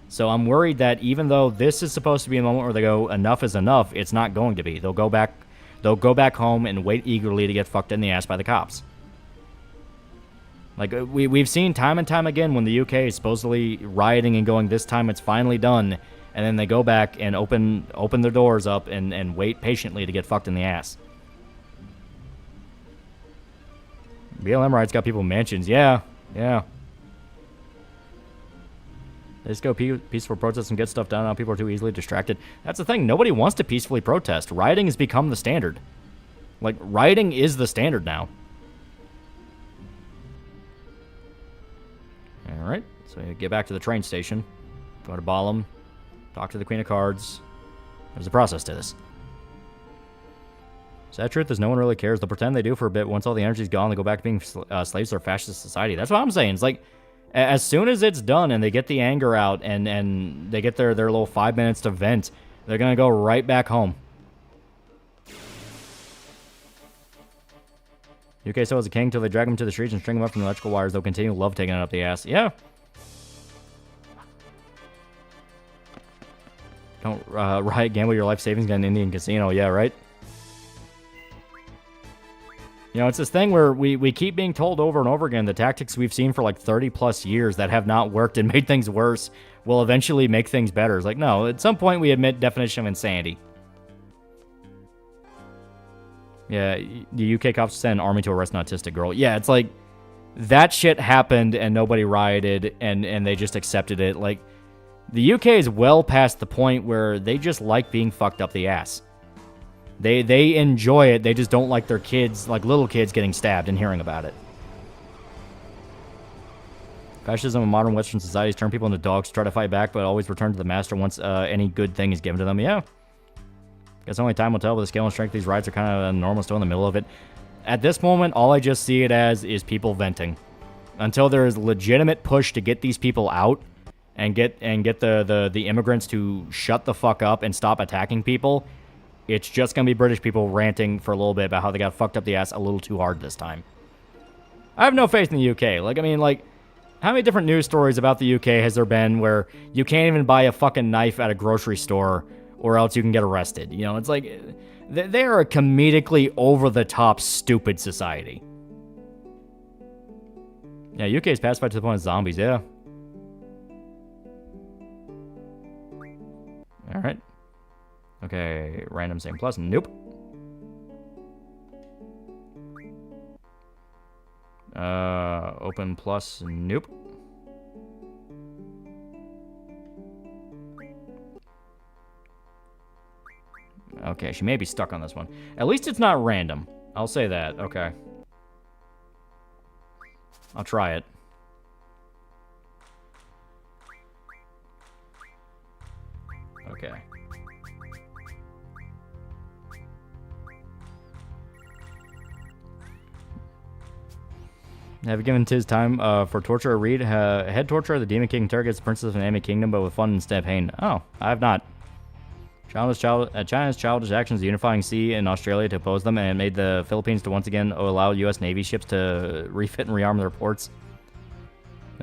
So I'm worried that even though this is supposed to be a moment where they go, enough is enough, it's not going to be. They'll go back home and wait eagerly to get fucked in the ass by the cops. Like, we've seen time and time again when the UK is supposedly rioting and going, this time it's finally done, and then they go back and open their doors up and wait patiently to get fucked in the ass. BLM riots got people mansions. Yeah. They just go peaceful protests and get stuff done. Now people are too easily distracted. That's the thing. Nobody wants to peacefully protest. Rioting has become the standard. Like, rioting is the standard now. Alright, so we get back to the train station. Go to Balam. Talk to the Queen of Cards. There's a process to this. Sad truth is no one really cares. They'll pretend they do for a bit. Once all the energy's gone, they go back to being slaves to their fascist society. That's what I'm saying. It's like, as soon as it's done and they get the anger out and they get their little 5 minutes to vent, they're going to go right back home. UK still has a king till they drag him to the streets and string him up from the electrical wires. They'll continue love taking it up the ass. Yeah. Don't riot, gamble your life savings at an Indian casino. Yeah, right? You know, it's this thing where we keep being told over and over again the tactics we've seen for like 30 plus years that have not worked and made things worse will eventually make things better. It's like, no, at some point we admit definition of insanity. Yeah, the UK cops send an army to arrest an autistic girl. Yeah, it's like, that shit happened and nobody rioted and they just accepted it. Like, the UK is well past the point where they just like being fucked up the ass. They enjoy it. They just don't like their kids, like little kids, getting stabbed and hearing about it. Fascism in modern Western societies turn people into dogs to try to fight back, but always return to the master once any good thing is given to them. Yeah. Guess only time will tell, but the scale and strength of these riots are kind of enormous, still in the middle of it. At this moment, all I just see it as is people venting. Until there is legitimate push to get these people out and get the immigrants to shut the fuck up and stop attacking people, it's just going to be British people ranting for a little bit about how they got fucked up the ass a little too hard this time. I have no faith in the UK. Like, I mean, like, how many different news stories about the UK has there been where you can't even buy a fucking knife at a grocery store or else you can get arrested? You know, it's like, they are a comedically over-the-top stupid society. Yeah, UK is pacified to the point of zombies, yeah. Alright. Okay, random same plus, nope. Open plus, nope. Okay, she may be stuck on this one. At least it's not random. I'll say that, okay. I'll try it. Okay. Have you given Tiz time for torture or read? Head torture, the Demon King interrogates the princess of an enemy kingdom, but with fun instead of pain. Oh, I have not. China's childish actions, the unifying sea in Australia to oppose them, and it made the Philippines to once again allow U.S. Navy ships to refit and rearm their ports.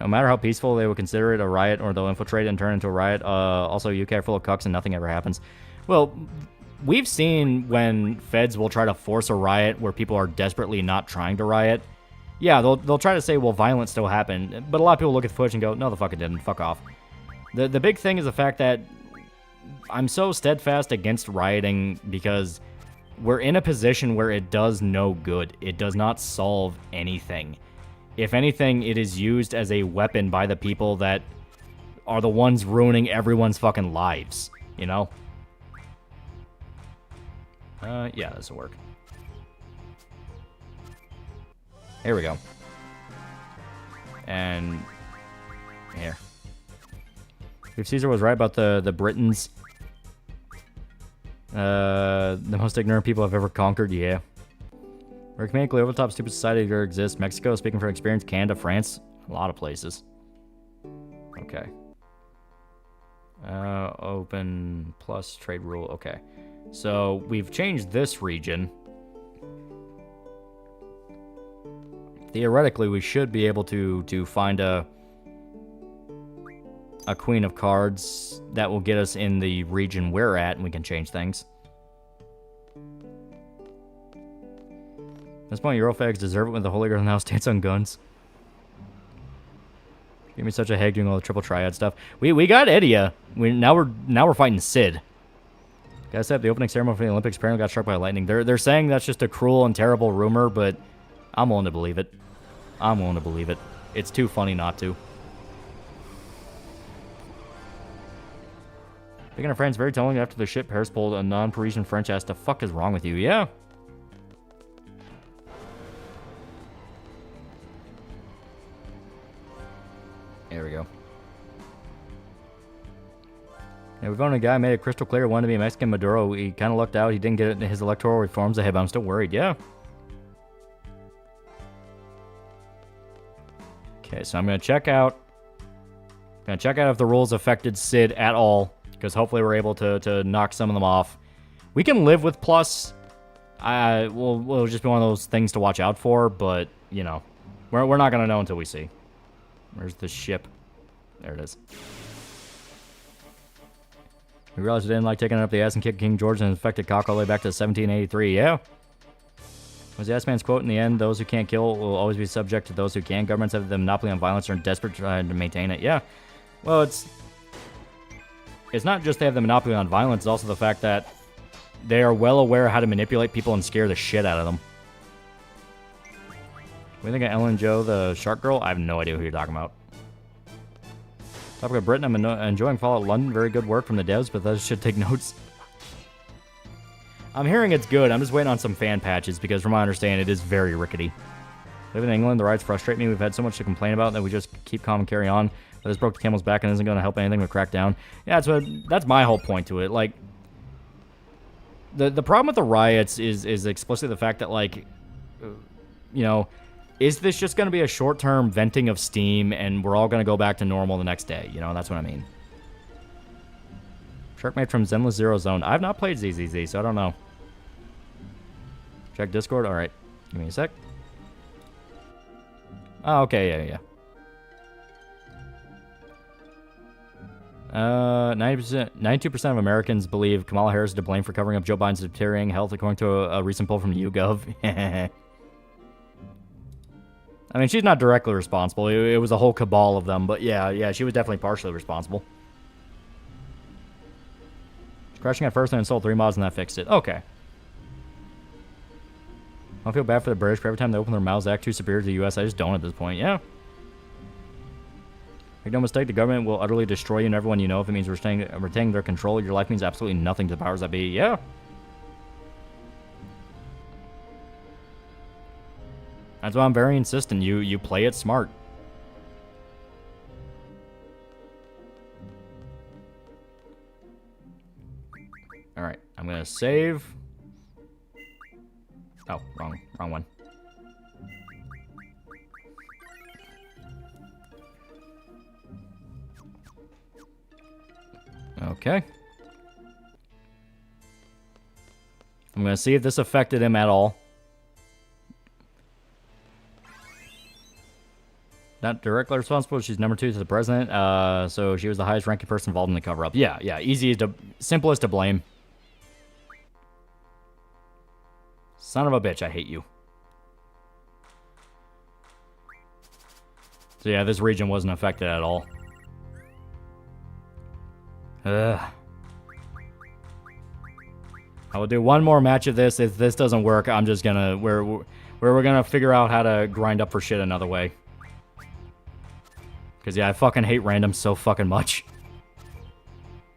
No matter how peaceful, they will consider it a riot, or they'll infiltrate it and turn it into a riot. Also, UK are full of cucks and nothing ever happens. Well, we've seen when feds will try to force a riot where people are desperately not trying to riot. Yeah, they'll try to say, well, violence still happened. But a lot of people look at the footage and go, no, the fuck it didn't. Fuck off. The big thing is the fact that I'm so steadfast against rioting because we're in a position where it does no good. It does not solve anything. If anything, it is used as a weapon by the people that are the ones ruining everyone's fucking lives, you know? Yeah, this will work. Here we go. And here. If Caesar was right about the Britons, the most ignorant people I've ever conquered, yeah. We're comedically over the top stupid society that exists. Mexico, speaking from experience, Canada, France, a lot of places. Okay. Open plus trade rule, okay. So we've changed this region. Theoretically, we should be able to find a queen of cards that will get us in the region we're at, and we can change things. At this point, Eurofags deserve it when the Holy Girl now stands on guns. Give me such a head doing all the triple triad stuff. We got Edia. Now we're fighting Sid. Guys said the opening ceremony for the Olympics apparently got struck by lightning. They're saying that's just a cruel and terrible rumor, but I'm willing to believe it. I'm willing to believe it. It's too funny not to. Speaking of France, very telling after the ship Paris pulled, a non-Parisian French asked, the fuck is wrong with you? Yeah. There we go. Yeah, we've owned a guy made it crystal clear wanted to be a Mexican Maduro. He kind of lucked out. He didn't get his electoral reforms ahead, but I'm still worried. Yeah. Okay, so I'm going to check out. If the rules affected Sid at all, because hopefully we're able to knock some of them off. We can live with plus. We'll just be one of those things to watch out for, but, you know, we're not going to know until we see. Where's the ship? There it is. We realized we didn't like taking it up the ass and kicking King George and infected cock all the way back to 1783. Yeah. Was the ass man's quote in the end, those who can't kill will always be subject to those who can. Governments have the monopoly on violence and are desperate trying to maintain it. Yeah. Well, it's not just they have the monopoly on violence, it's also the fact that they are well aware how to manipulate people and scare the shit out of them. We think of Ellen Joe, the shark girl? I have no idea who you're talking about. Topic of Britain, I'm enjoying Fallout London. Very good work from the devs, but that should take notes. I'm hearing it's good. I'm just waiting on some fan patches because from what I understand, it is very rickety. Living in England, the riots frustrate me. We've had so much to complain about that we just keep calm and carry on. But this broke the camel's back and isn't going to help anything but crack down. Yeah, that's my whole point to it. Like, the problem with the riots is explicitly the fact that, like, you know, is this just going to be a short-term venting of steam and we're all going to go back to normal the next day? You know, that's what I mean. Sharkmate from Zenless Zero Zone. I've not played ZZZ, so I don't know. Check Discord? Alright. Give me a sec. Oh, okay, yeah. 92% of Americans believe Kamala Harris is to blame for covering up Joe Biden's deteriorating health, according to a recent poll from YouGov. I mean, she's not directly responsible. It was a whole cabal of them, but yeah, she was definitely partially responsible. Crashing at first and installed 3 mods and that fixed it. Okay. I don't feel bad for the British, but every time they open their mouths, they act too superior to the U.S. I just don't at this point. Yeah. Make no mistake, the government will utterly destroy you and everyone you know if it means retaining their control. Your life means absolutely nothing to the powers that be. Yeah. That's why I'm very insistent. You play it smart. Alright, I'm gonna save. Oh, wrong one. Okay. I'm gonna see if this affected him at all. Not directly responsible. She's number 2 to the president. So she was the highest ranking person involved in the cover-up. Yeah. Simplest to blame. Son of a bitch, I hate you. So yeah, this region wasn't affected at all. Ugh. I will do one more match of this. If this doesn't work, I'm just gonna... we're gonna figure out how to grind up for shit another way. Because, yeah, I fucking hate random so fucking much.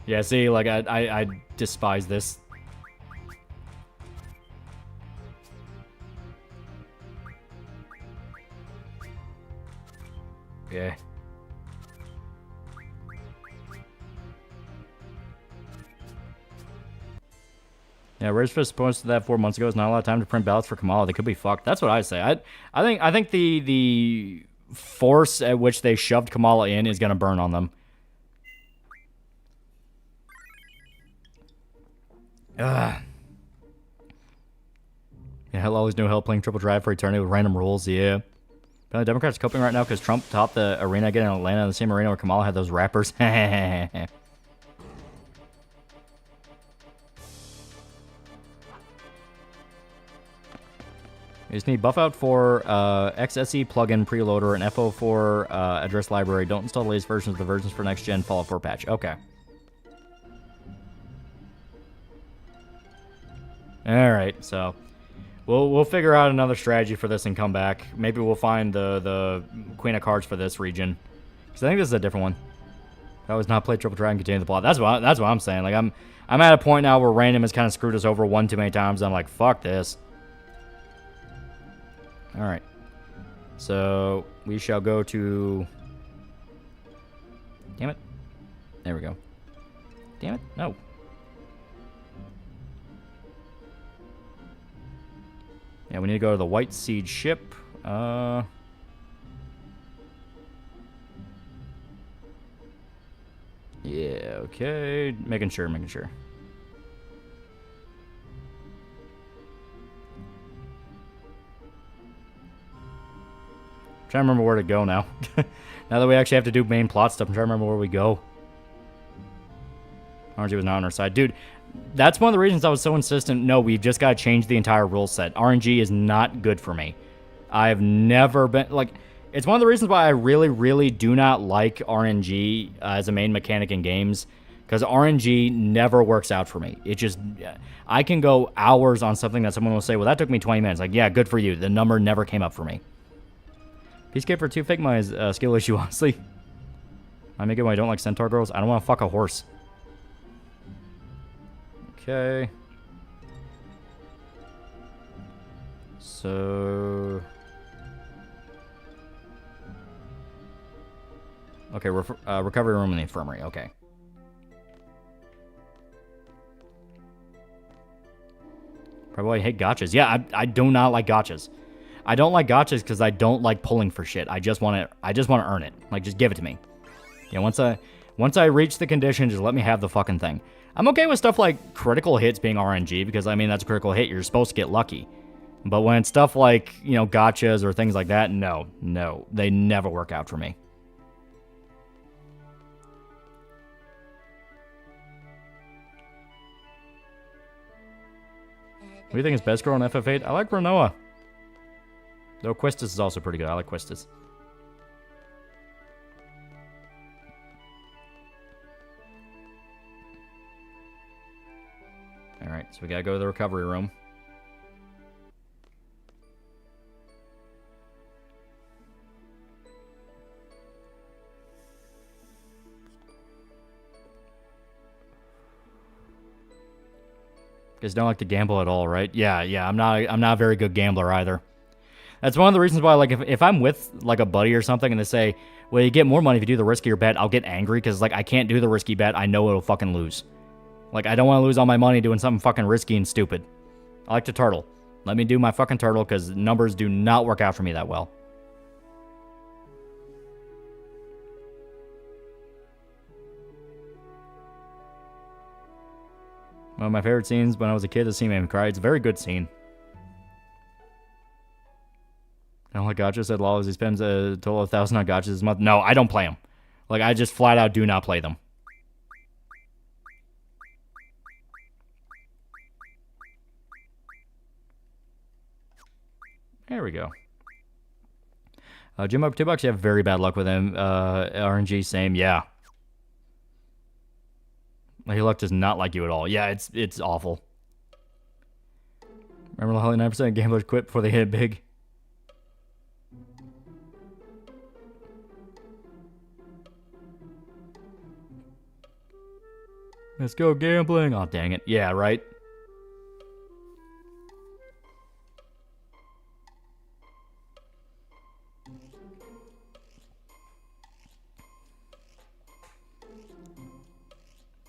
Yeah, see, like, I despise this. Yeah. Yeah, Rage was supposed to that 4 months ago. It's not a lot of time to print ballots for Kamala. They could be fucked. That's what I say. I think the force at which they shoved Kamala in is gonna burn on them. Ugh. Yeah, Loli's new hell playing Triple Drive for Eternity with random rules. Yeah. The Democrats are coping right now because Trump topped the arena again in Atlanta, the same arena where Kamala had those rappers. We just need buff out for XSE plugin preloader and FO4 address library. Don't install the latest versions of the versions for next gen Fallout 4 patch. Okay. Alright, so we'll figure out another strategy for this and come back. Maybe we'll find the Queen of Cards for this region. Because I think this is a different one. I always not play Triple Drive and continue the plot. That's what I'm saying. Like I'm at a point now where random has kind of screwed us over one too many times. I'm like, fuck this. Alright. So, we shall go to... Damn it. There we go. Damn it. No. Yeah, we need to go to the White Seed ship. Yeah, okay. Making sure. Trying to remember where to go now. Now that we actually have to do main plot stuff, I'm trying to remember where we go. RNG was not on our side. Dude, that's one of the reasons I was so insistent. No, we've just got to change the entire rule set. RNG is not good for me. I've never been... Like, it's one of the reasons why I really, really do not like RNG as a main mechanic in games. Because RNG never works out for me. It just... I can go hours on something that someone will say, well, that took me 20 minutes. Like, yeah, good for you. The number never came up for me. Peacekeeper 2 Figma is a skill issue, honestly. I make it when I don't like centaur girls. I don't want to fuck a horse. Okay. So... Okay, recovery room in the infirmary. Okay. Probably hate gotchas. Yeah, I do not like gotchas. I don't like gotchas because I don't like pulling for shit. I just want to earn it. Like, just give it to me. Yeah, once I reach the condition, just let me have the fucking thing. I'm okay with stuff like critical hits being RNG because, I mean, that's a critical hit. You're supposed to get lucky. But when it's stuff like, you know, gotchas or things like that, no. They never work out for me. What do you think is best girl in FF8? I like Renoa. Though Quistis is also pretty good. I like Quistis. Alright, so we gotta go to the recovery room. You guys don't like to gamble at all, right? Yeah, I'm not a very good gambler either. That's one of the reasons why, like, if I'm with, like, a buddy or something and they say, well, you get more money if you do the riskier bet, I'll get angry because, like, I can't do the risky bet. I know it'll fucking lose. Like, I don't want to lose all my money doing something fucking risky and stupid. I like to turtle. Let me do my fucking turtle because numbers do not work out for me that well. One of my favorite scenes when I was a kid, the scene made me cry. It's a very good scene. I don't like gotchas, said Lawless. He spends a total of 1,000 on gotchas this month. No, I don't play them. Like, I just flat out do not play them. There we go. Jim up $2, you have very bad luck with him. RNG, same, yeah. Your luck does not like you at all. Yeah, it's awful. Remember how 9% of gamblers quit before they hit it big? Let's go gambling. Oh, dang it. Yeah, right?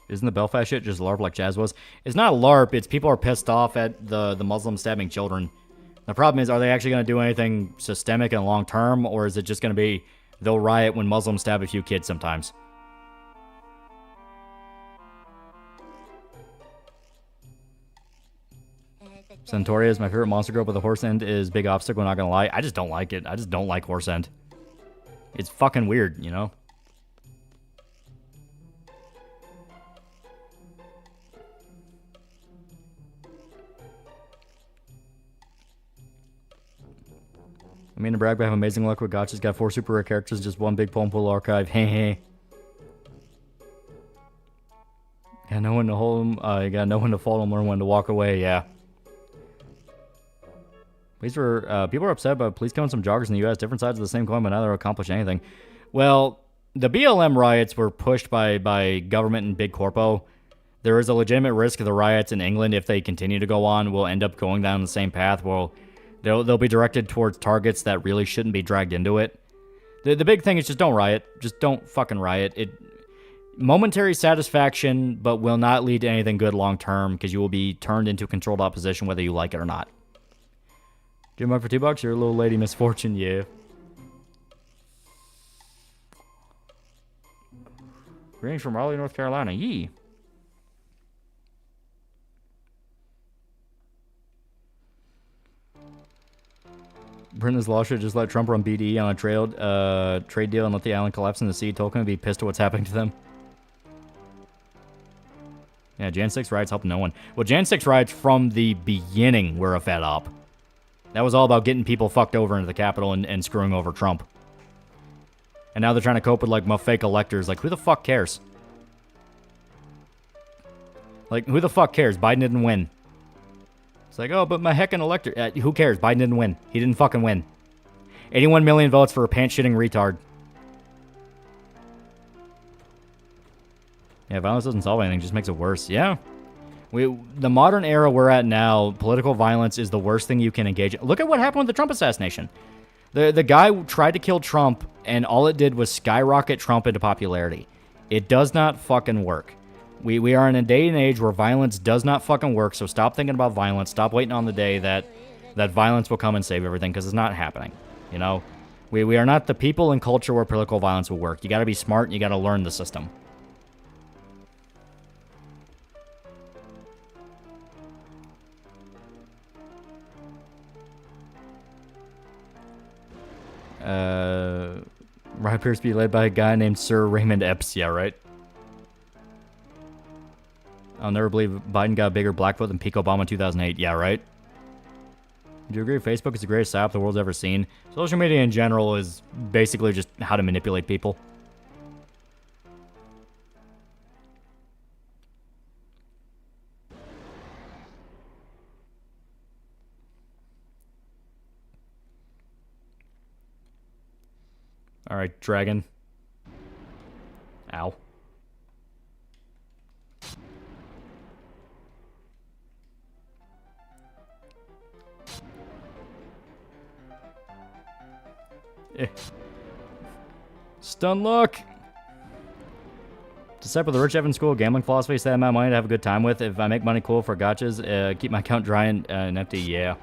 Isn't the Belfast shit just LARP like Jazz was? It's not a LARP. It's people are pissed off at the Muslims stabbing children. The problem is, are they actually going to do anything systemic and long term, or is it just going to be they'll riot when Muslims stab a few kids sometimes? Centauria is my favorite monster girl, but the horse end is big obstacle, not going to lie. I just don't like it. I just don't like horse end. It's fucking weird, you know? I mean to brag, but I have amazing luck with gotchas. Got 4 super rare characters, just one big poem pool archive. Hey, hey. Got no one to hold them. You got no one to follow them, learn when to walk away. Yeah. People are upset about police killing some joggers in the U.S. Different sides of the same coin, but neither accomplish anything. Well, the BLM riots were pushed by government and big corpo. There is a legitimate risk of the riots in England, if they continue to go on, will end up going down the same path. Well, they'll be directed towards targets that really shouldn't be dragged into it. The big thing is just don't riot. Just don't fucking riot. Momentary satisfaction, but will not lead to anything good long term, because you will be turned into controlled opposition whether you like it or not. Jim up for $2, you're a little lady misfortune, yeah. Greetings from Raleigh, North Carolina, yee. Britain's law should just let Trump run BDE on a trade deal and let the island collapse in the sea. Tolkien would be pissed at what's happening to them. Yeah, Jan 6 riots help no one. Well, Jan 6 riots from the beginning were a fed up. That was all about getting people fucked over into the Capitol and screwing over Trump. And now they're trying to cope with, like, fake electors. Like, who the fuck cares? Like, who the fuck cares? Biden didn't win. It's like, oh, but my heckin' elector... who cares? Biden didn't win. He didn't fucking win. 81 million votes for a pants-shitting retard. Yeah, violence doesn't solve anything, just makes it worse. Yeah. The modern era we're at now, political violence is the worst thing you can engage in. Look at what happened with the Trump assassination. The guy tried to kill Trump, and all it did was skyrocket Trump into popularity. It does not fucking work. We are in a day and age where violence does not fucking work, so stop thinking about violence. Stop waiting on the day that violence will come and save everything, because it's not happening. You know? We are not the people and culture where political violence will work. You gotta be smart, and you gotta learn the system. Riot appears to be led by a guy named Sir Raymond Epps. Yeah, right? I'll never believe Biden got a bigger black vote than peak Obama in 2008. Yeah, right? Do you agree Facebook is the greatest app the world's ever seen? Social media in general is basically just how to manipulate people. Alright, dragon. Ow. Stun luck. To step with the rich Evan school gambling philosophy, set amount of money to have a good time with. If I make money cool for gotchas, keep my account dry and empty. Yeah.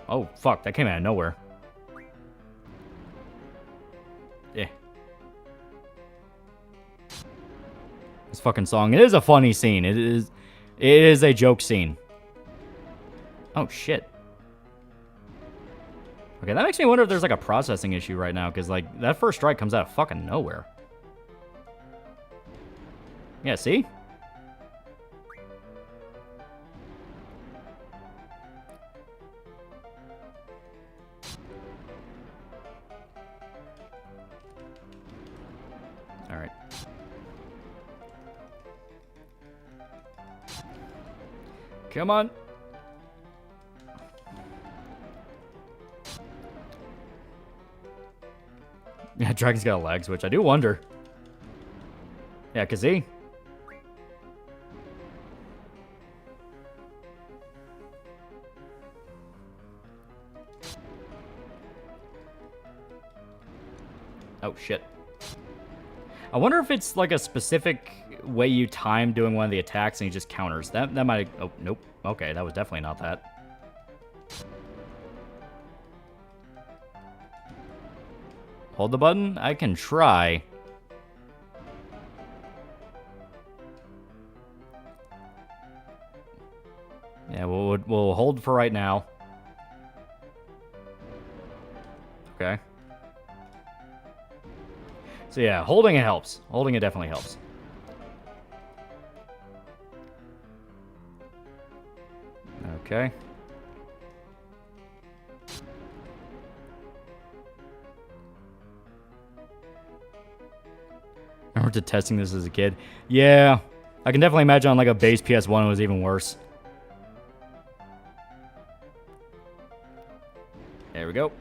Oh, fuck. That came out of nowhere. Yeah. This fucking song. It is a funny scene. It is a joke scene. Oh, shit. Okay, that makes me wonder if there's, like, a processing issue right now. Because, like, that first strike comes out of fucking nowhere. Yeah, see? Alright. Come on. Yeah, Dragon's got a lag switch. I do wonder. Yeah, cause he... Oh, shit. I wonder if it's like a specific way you time doing one of the attacks and he just counters. That might... Oh, nope. Okay, that was definitely not that. Hold the button? I can try. Yeah, we'll hold for right now. Okay. So yeah, holding it helps. Holding it definitely helps. Okay. I remember testing this as a kid. Yeah, I can definitely imagine on like a base PS1 it was even worse. There we go.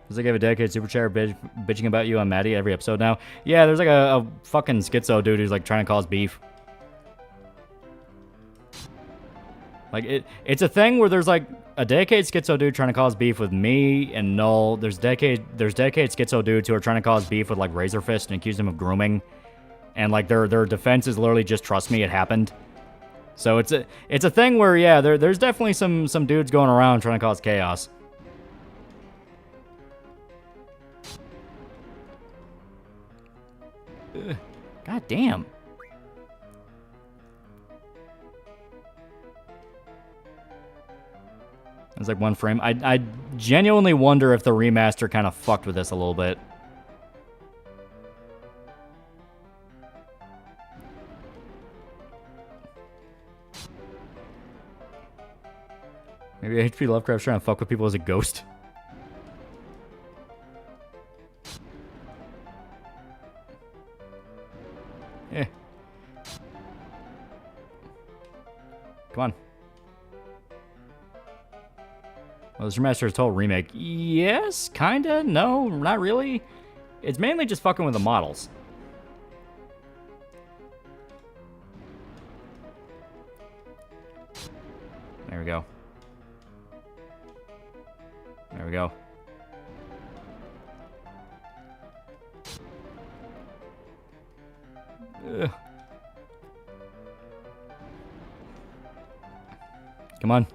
Does I give a dedicated super chair bitching about you on Maddie every episode now? Yeah, there's like a fucking schizo dude who's like trying to cause beef. Like it's a thing where there's like a dedicated schizo dude trying to cause beef with me and Null. There's dedicated schizo dudes who are trying to cause beef with like Razorfist and accuse him of grooming. And like their defense is literally just trust me, it happened. So it's a thing where yeah, there's definitely some dudes going around trying to cause chaos. Ugh. God damn. It's like one frame. I genuinely wonder if the remaster kind of fucked with this a little bit. Maybe HP Lovecraft's trying to fuck with people as a ghost. Come on. Well, this remaster is a total remake. Yes, kinda. No, not really. It's mainly just fucking with the models. There we go. There we go. Ugh. Come on.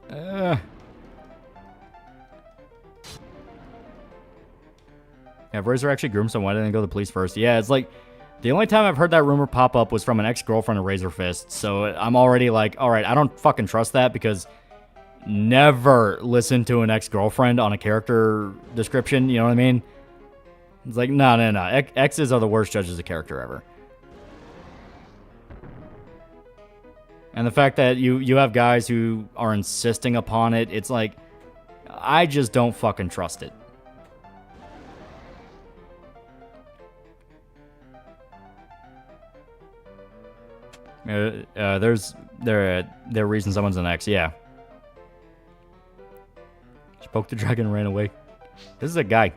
Yeah, if Razor actually groomed someone, why didn't they go to the police first? Yeah, it's like, the only time I've heard that rumor pop up was from an ex-girlfriend of Razor Fist, so I'm already like, alright, I don't fucking trust that, because never listen to an ex-girlfriend on a character description, you know what I mean? It's like, no. Exes are the worst judges of character ever. And the fact that you have guys who are insisting upon it, it's like, I just don't fucking trust it. There are reasons someone's an ex, yeah. She poked the dragon and ran away. This is a guy.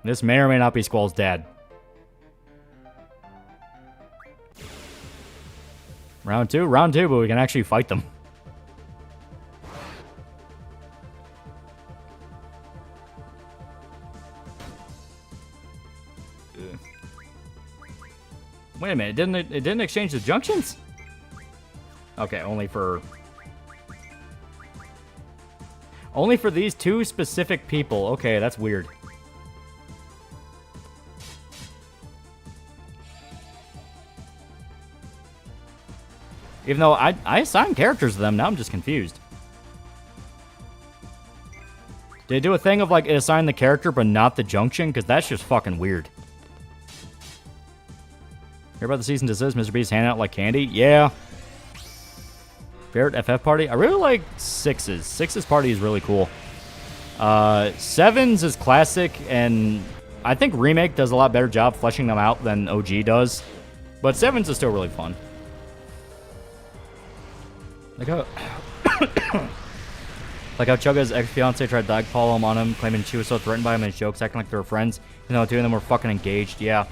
This may or may not be Squall's dad. Round two, but we can actually fight them. Wait a minute, it didn't exchange the junctions? Okay, only for these two specific people. Okay, that's weird. Even though I assigned characters to them, now I'm just confused. Did it do a thing of like it assigned the character but not the junction? Because that's just fucking weird. Hear about the cease and desist? Mr. Beast handing out like candy? Yeah. Favorite FF party? I really like 6's. 6's party is really cool. 7's is classic, and I think Remake does a lot better job fleshing them out than OG does. But 7's is still really fun. Like how... like how Chugga's ex-fiancé tried to dogpile him on him, claiming she was so threatened by him and his jokes, acting like they were friends. You know, two of them were fucking engaged. Yeah.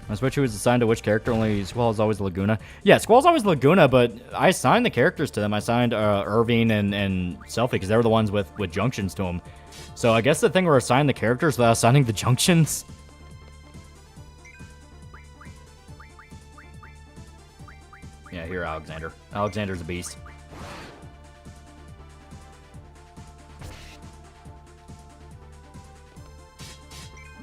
I switch who was assigned to which character. Only Squall is always Laguna. Yeah, Squall's always Laguna, but I assigned the characters to them. I signed Irving and Selfie because they were the ones with junctions to them. So I guess the thing where I assigned the characters without assigning the junctions. Yeah, here, Alexander. Alexander's a beast.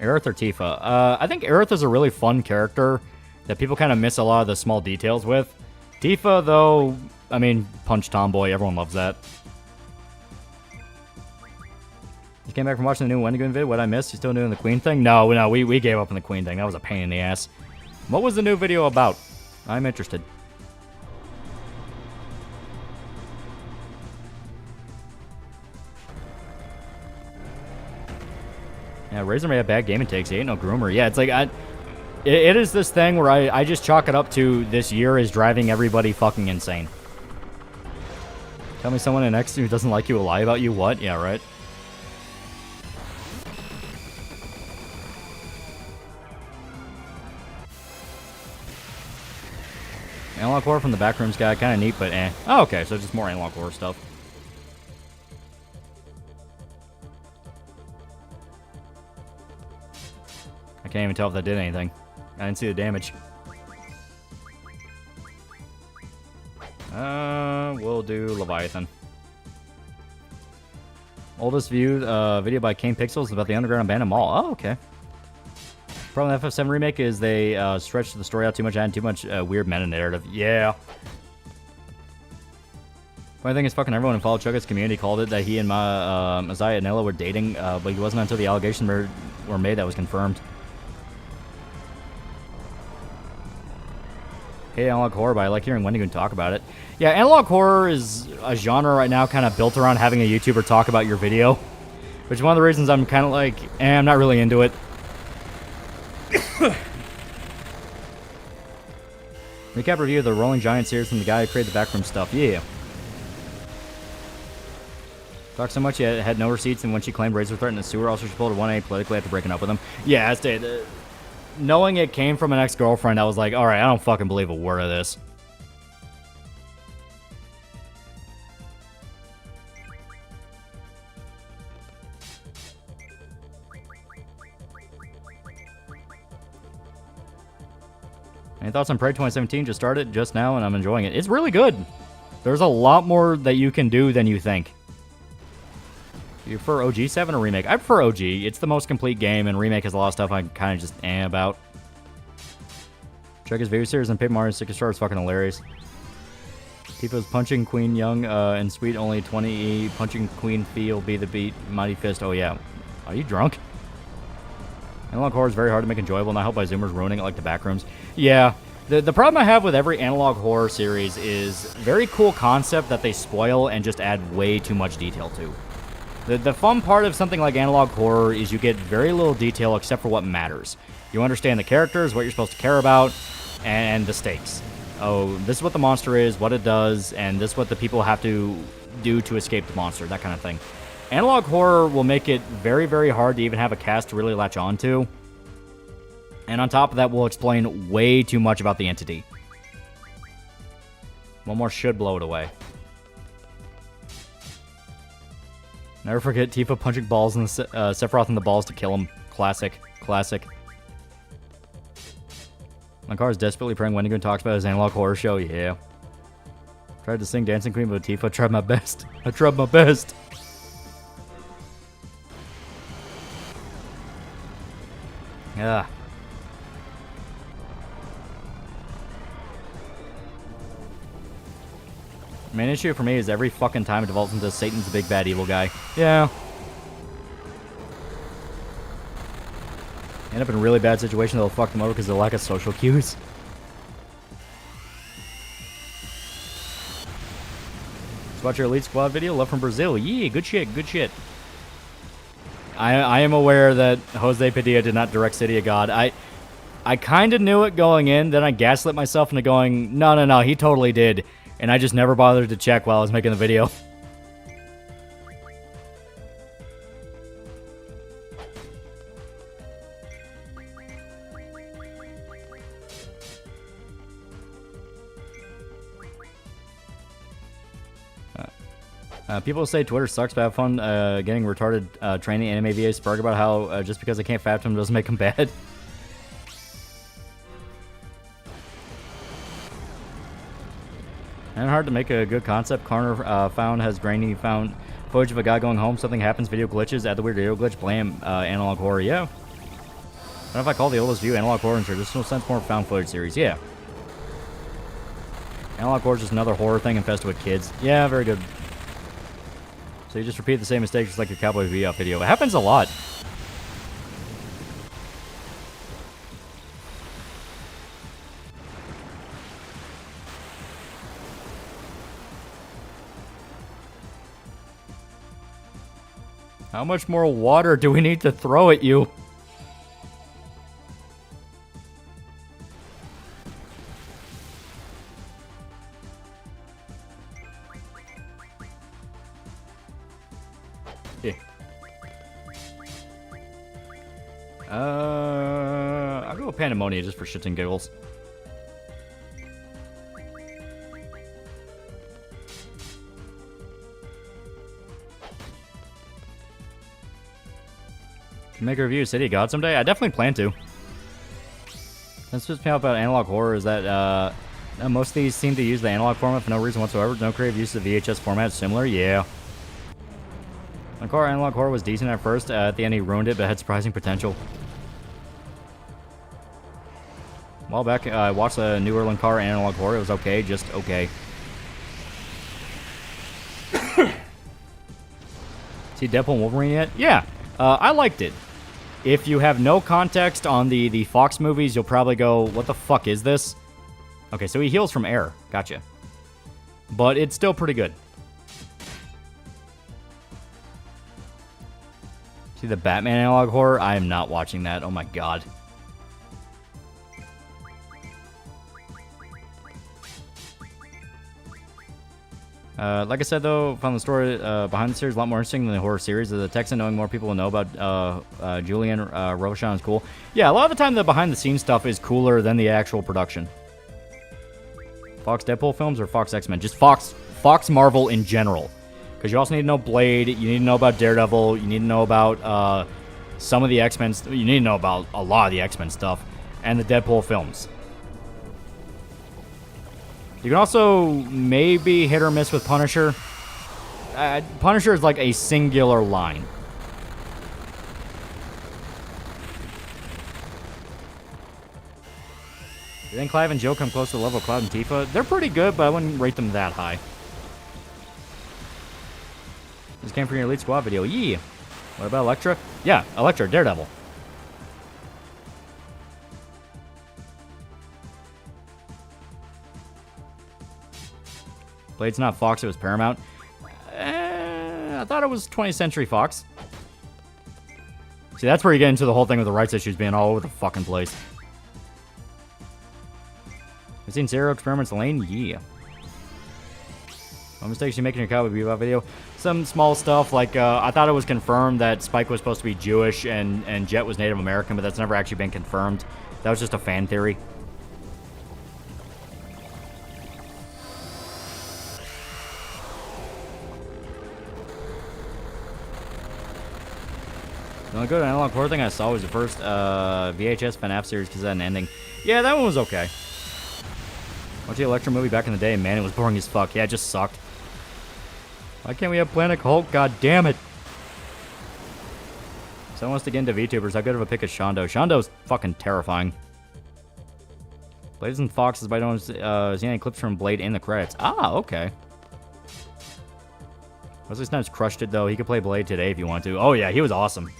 Aerith or Tifa? I think Aerith is a really fun character that people kind of miss a lot of the small details with. Tifa, though, I mean, Punch Tomboy, everyone loves that. You came back from watching the new Wendigo vid? What I missed? You still doing the Queen thing? No, we gave up on the Queen thing. That was a pain in the ass. What was the new video about? I'm interested. Yeah, Razor may have bad gaming takes. He ain't no groomer. Yeah, it's like, it is this thing where I just chalk it up to this year is driving everybody fucking insane. Tell me someone in X who doesn't like you will lie about you? What? Yeah, right. Analog horror from the Backrooms guy. Kind of neat, but eh. Oh, okay, so just more analog horror stuff. I can't even tell if that did anything. I didn't see the damage. We'll do Leviathan. Oldest viewed video by Kane Pixels about the underground abandoned mall. Oh, okay. Problem with FF7 Remake is they stretched the story out too much, added too much weird meta-narrative. Yeah. Funny thing is, fucking everyone in Fallout Chugga's community called it that he and Messiah and Ella were dating, but it wasn't until the allegations were made that was confirmed. Hey, analog horror, but I like hearing Wendigo talk about it. Yeah, analog horror is a genre right now kind of built around having a YouTuber talk about your video. Which is one of the reasons I'm kind of like, I'm not really into it. Recap review of the Rolling Giant series from the guy who created the backroom stuff. Yeah. Talked so much he had no receipts, and when she claimed Razor threatened the sewer, also she pulled a 1A politically after breaking up with him. Yeah, I stayed. Knowing it came from an ex-girlfriend, I was like, alright, I don't fucking believe a word of this. Any thoughts on Prey 2017? Just started just now, and I'm enjoying it. It's really good. There's a lot more that you can do than you think. You prefer OG 7 or Remake? I prefer OG. It's the most complete game, and Remake has a lot of stuff I kind of just about. Check his video series and Paper Mario 64 is fucking hilarious. Tifa's punching Queen Young and Sweet only 20E. Punching Queen Fee will be the beat. Mighty Fist. Oh, yeah. Are you drunk? Analog horror is very hard to make enjoyable, and I hope by Zoomers ruining it like the backrooms. Yeah. The problem I have with every analog horror series is very cool concept that they spoil and just add way too much detail to. The fun part of something like analog horror is you get very little detail except for what matters. You understand the characters, what you're supposed to care about, and the stakes. Oh, this is what the monster is, what it does, and this is what the people have to do to escape the monster, that kind of thing. Analog horror will make it very, very hard to even have a cast to really latch on to. And on top of that, we'll explain way too much about the entity. One more should blow it away. Never forget Tifa punching balls in the Sephiroth in the balls to kill him. Classic. Classic. My car is desperately praying Wendigo talks about his analog horror show. Yeah. Tried to sing Dancing Queen with Tifa. Tried my best. I tried my best. Yeah. Main issue for me is every fucking time it devolves into Satan's the big bad evil guy. Yeah. End up in a really bad situation that'll fuck them over because of the lack of social cues. Let's watch your Elite Squad video. Love from Brazil. Yeah, good shit, good shit. I am aware that Jose Padilla did not direct City of God. I kind of knew it going in, then I gaslit myself into going, no, he totally did. And I just never bothered to check while I was making the video. People say Twitter sucks, but have fun getting retarded training anime VA spark about how just because I can't fap them doesn't make them bad. And hard to make a good concept. Corner found has grainy found footage of a guy going home. Something happens. Video glitches. Add the weird video glitch. Blame analog horror. Yeah. I don't know if I call the oldest view analog horror in traditional sense more found footage series. Yeah. Analog horror is just another horror thing infested with kids. Yeah, very good. So you just repeat the same mistakes just like your Cowboy VF video. It happens a lot. How much more water do we need to throw at you? Yeah. I'll go with Pandemonia just for shits and giggles. Can make a review of City of God someday? I definitely plan to. That's what's me out about analog horror is that most of these seem to use the analog format for no reason whatsoever. No creative use of the VHS format. Similar? Yeah. My car analog horror was decent at first. At the end he ruined it, but had surprising potential. A while back, I watched the New Orleans car analog horror. It was okay, just okay. See Deadpool and Wolverine yet? Yeah. I liked it. If you have no context on the Fox movies, you'll probably go, what the fuck is this? Okay, so he heals from air. Gotcha. But it's still pretty good. See the Batman analog horror? I am not watching that. Oh my god. Like I said, though, found the story behind the series a lot more interesting than the horror series. The Texan, knowing more people will know about Julian Robichon is cool. Yeah, a lot of the time the behind-the-scenes stuff is cooler than the actual production. Fox Deadpool films or Fox X-Men? Just Fox Marvel in general. Because you also need to know Blade, you need to know about Daredevil, you need to know about some of the X-Men, you need to know about a lot of the X-Men stuff, and the Deadpool films. You can also maybe hit or miss with Punisher. Punisher is like a singular line. You think Clive and Joe come close to the level of Cloud and Tifa? They're pretty good, but I wouldn't rate them that high. This came from your Elite Squad video. Yeah. What about Elektra? Yeah, Elektra, Daredevil. Blade's not Fox, it was Paramount. I thought it was 20th Century Fox. See, that's where you get into the whole thing with the rights issues being all over the fucking place. I've seen Serial Experiments Lane? Yeah. What mistakes you make in your Cowboy Bebop video? Some small stuff, like I thought it was confirmed that Spike was supposed to be Jewish and Jet was Native American, but that's never actually been confirmed. That was just a fan theory. The only good analog horror thing I saw was the first VHS FNAF series because it had an ending. Yeah, that one was okay. Watched the Elektra movie back in the day, and man, it was boring as fuck. Yeah, it just sucked. Why can't we have Planet Hulk? God damn it. Someone wants to get into VTubers. How good of a pick is Shondo? Shondo's fucking terrifying. Blade isn't Fox, but I don't see any clips from Blade in the credits. Ah, okay. Wesley Snipes crushed it, though. He could play Blade today if you want to. Oh, yeah, he was awesome.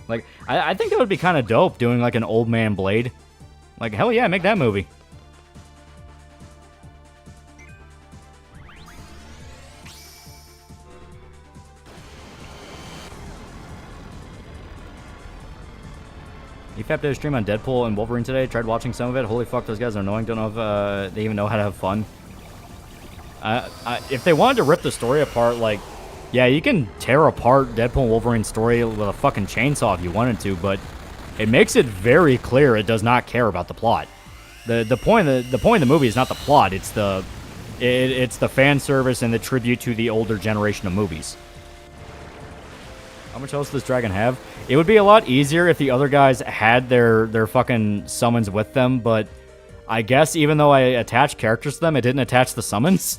Like, I think that would be kind of dope, doing, like, an old man Blade. Like, hell yeah, make that movie. EFAP did a stream on Deadpool and Wolverine today. Tried watching some of it. Holy fuck, those guys are annoying. Don't know if they even know how to have fun. If they wanted to rip the story apart, like, yeah, you can tear apart Deadpool and Wolverine's story with a fucking chainsaw if you wanted to, but it makes it very clear it does not care about the plot. The point of the movie is not the plot. It's the fan service and the tribute to the older generation of movies. How much else does Dragon have? It would be a lot easier if the other guys had their fucking summons with them, but I guess even though I attached characters to them, it didn't attach the summons.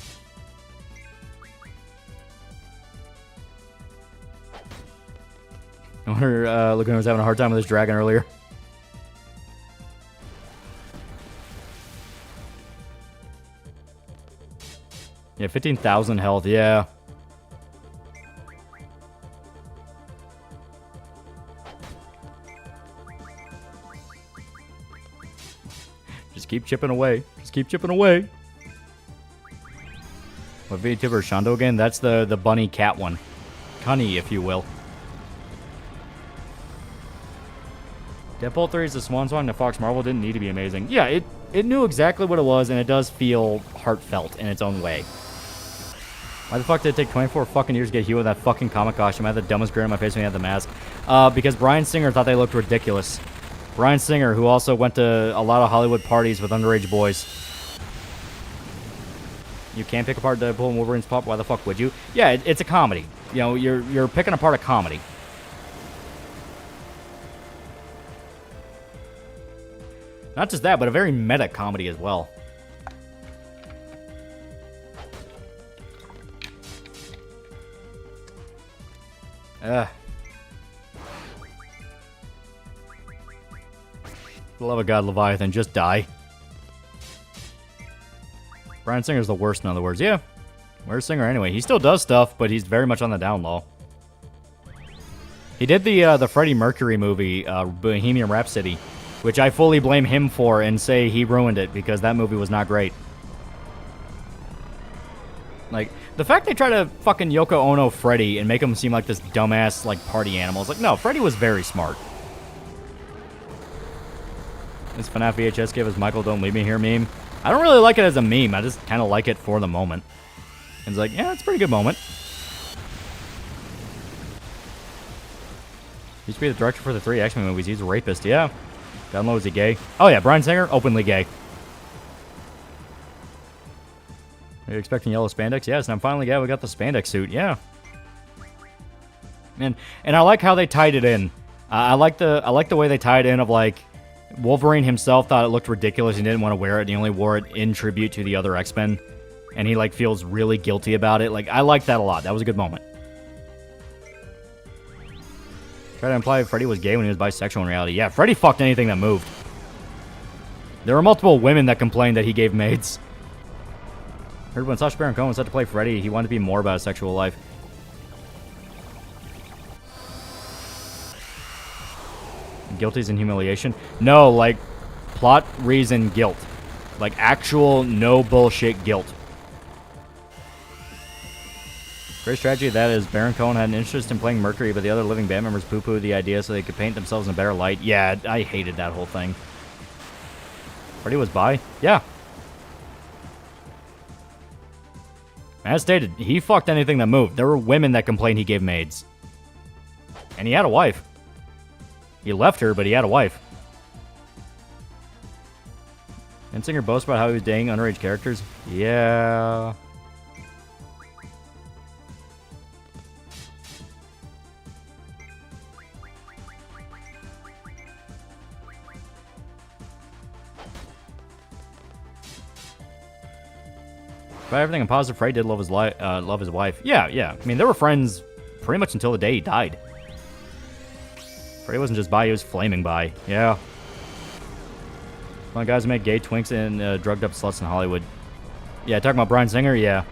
I wonder Laguna was having a hard time with his dragon earlier. Yeah, 15,000 health, yeah. Just keep chipping away. Just keep chipping away. What VTuber is Shondo again? That's the bunny cat one. Cunny, if you will. Deadpool 3 is the swan song to Fox Marvel. Didn't need to be amazing. Yeah, it knew exactly what it was, and it does feel heartfelt in its own way. Why the fuck did it take 24 fucking years to get Hugh with that fucking comic costume? I had the dumbest grin on my face when he had the mask. Because Bryan Singer thought they looked ridiculous. Bryan Singer, who also went to a lot of Hollywood parties with underage boys. You can't pick apart Deadpool and Wolverine's plot. Why the fuck would you? Yeah, it's a comedy. You know, you're picking apart a comedy. Not just that, but a very meta comedy as well. For the love of God, Leviathan, just die. Bryan Singer's the worst, in other words. Yeah, where's Singer anyway? He still does stuff, but he's very much on the down low. He did the Freddie Mercury movie, Bohemian Rhapsody, which I fully blame him for and say he ruined it because that movie was not great. Like, The fact they try to fucking Yoko Ono Freddy and make him seem like this dumbass, like, party animal. It's like, no, Freddy was very smart. This FNAF VHS give us Michael Don't Leave Me Here meme. I don't really like it as a meme. I just kind of like it for the moment. And it's like, yeah, it's a pretty good moment. Used to be the director for the 3 X-Men movies. He's a rapist, yeah. God knows, is he gay? Oh yeah, Bryan Singer, openly gay. Are you expecting yellow spandex? Yes, and I'm finally, yeah, we got the spandex suit, yeah. And I like how they tied it in. I like the way they tied it in of like, Wolverine himself thought it looked ridiculous and didn't want to wear it, and he only wore it in tribute to the other X-Men. And he like feels really guilty about it. Like, I like that a lot. That was a good moment. Try to imply Freddy was gay when he was bisexual in reality. Yeah, Freddy fucked anything that moved. There were multiple women that complained that he gave maids. Heard when Sacha Baron Cohen was set to play Freddy, he wanted to be more about his sexual life. Guilties and humiliation? No, like, plot, reason, guilt. Like, actual, no bullshit guilt. Great strategy that is, Baron Cohen had an interest in playing Mercury, but the other living band members poo-pooed the idea so they could paint themselves in a better light. Yeah, I hated that whole thing. Freddy was bi? Yeah. As stated, he fucked anything that moved. There were women that complained he gave maids. And he had a wife. He left her, but he had a wife. And Singer boasts about how he was dating underage characters? Yeah. By everything I'm positive, Freddy did love his wife. Yeah. I mean, they were friends pretty much until the day he died. Freddy wasn't just bi, he was flaming bi. Yeah. Come on, guys who make gay twinks and drugged up sluts in Hollywood. Yeah, talking about Bryan Singer? Yeah.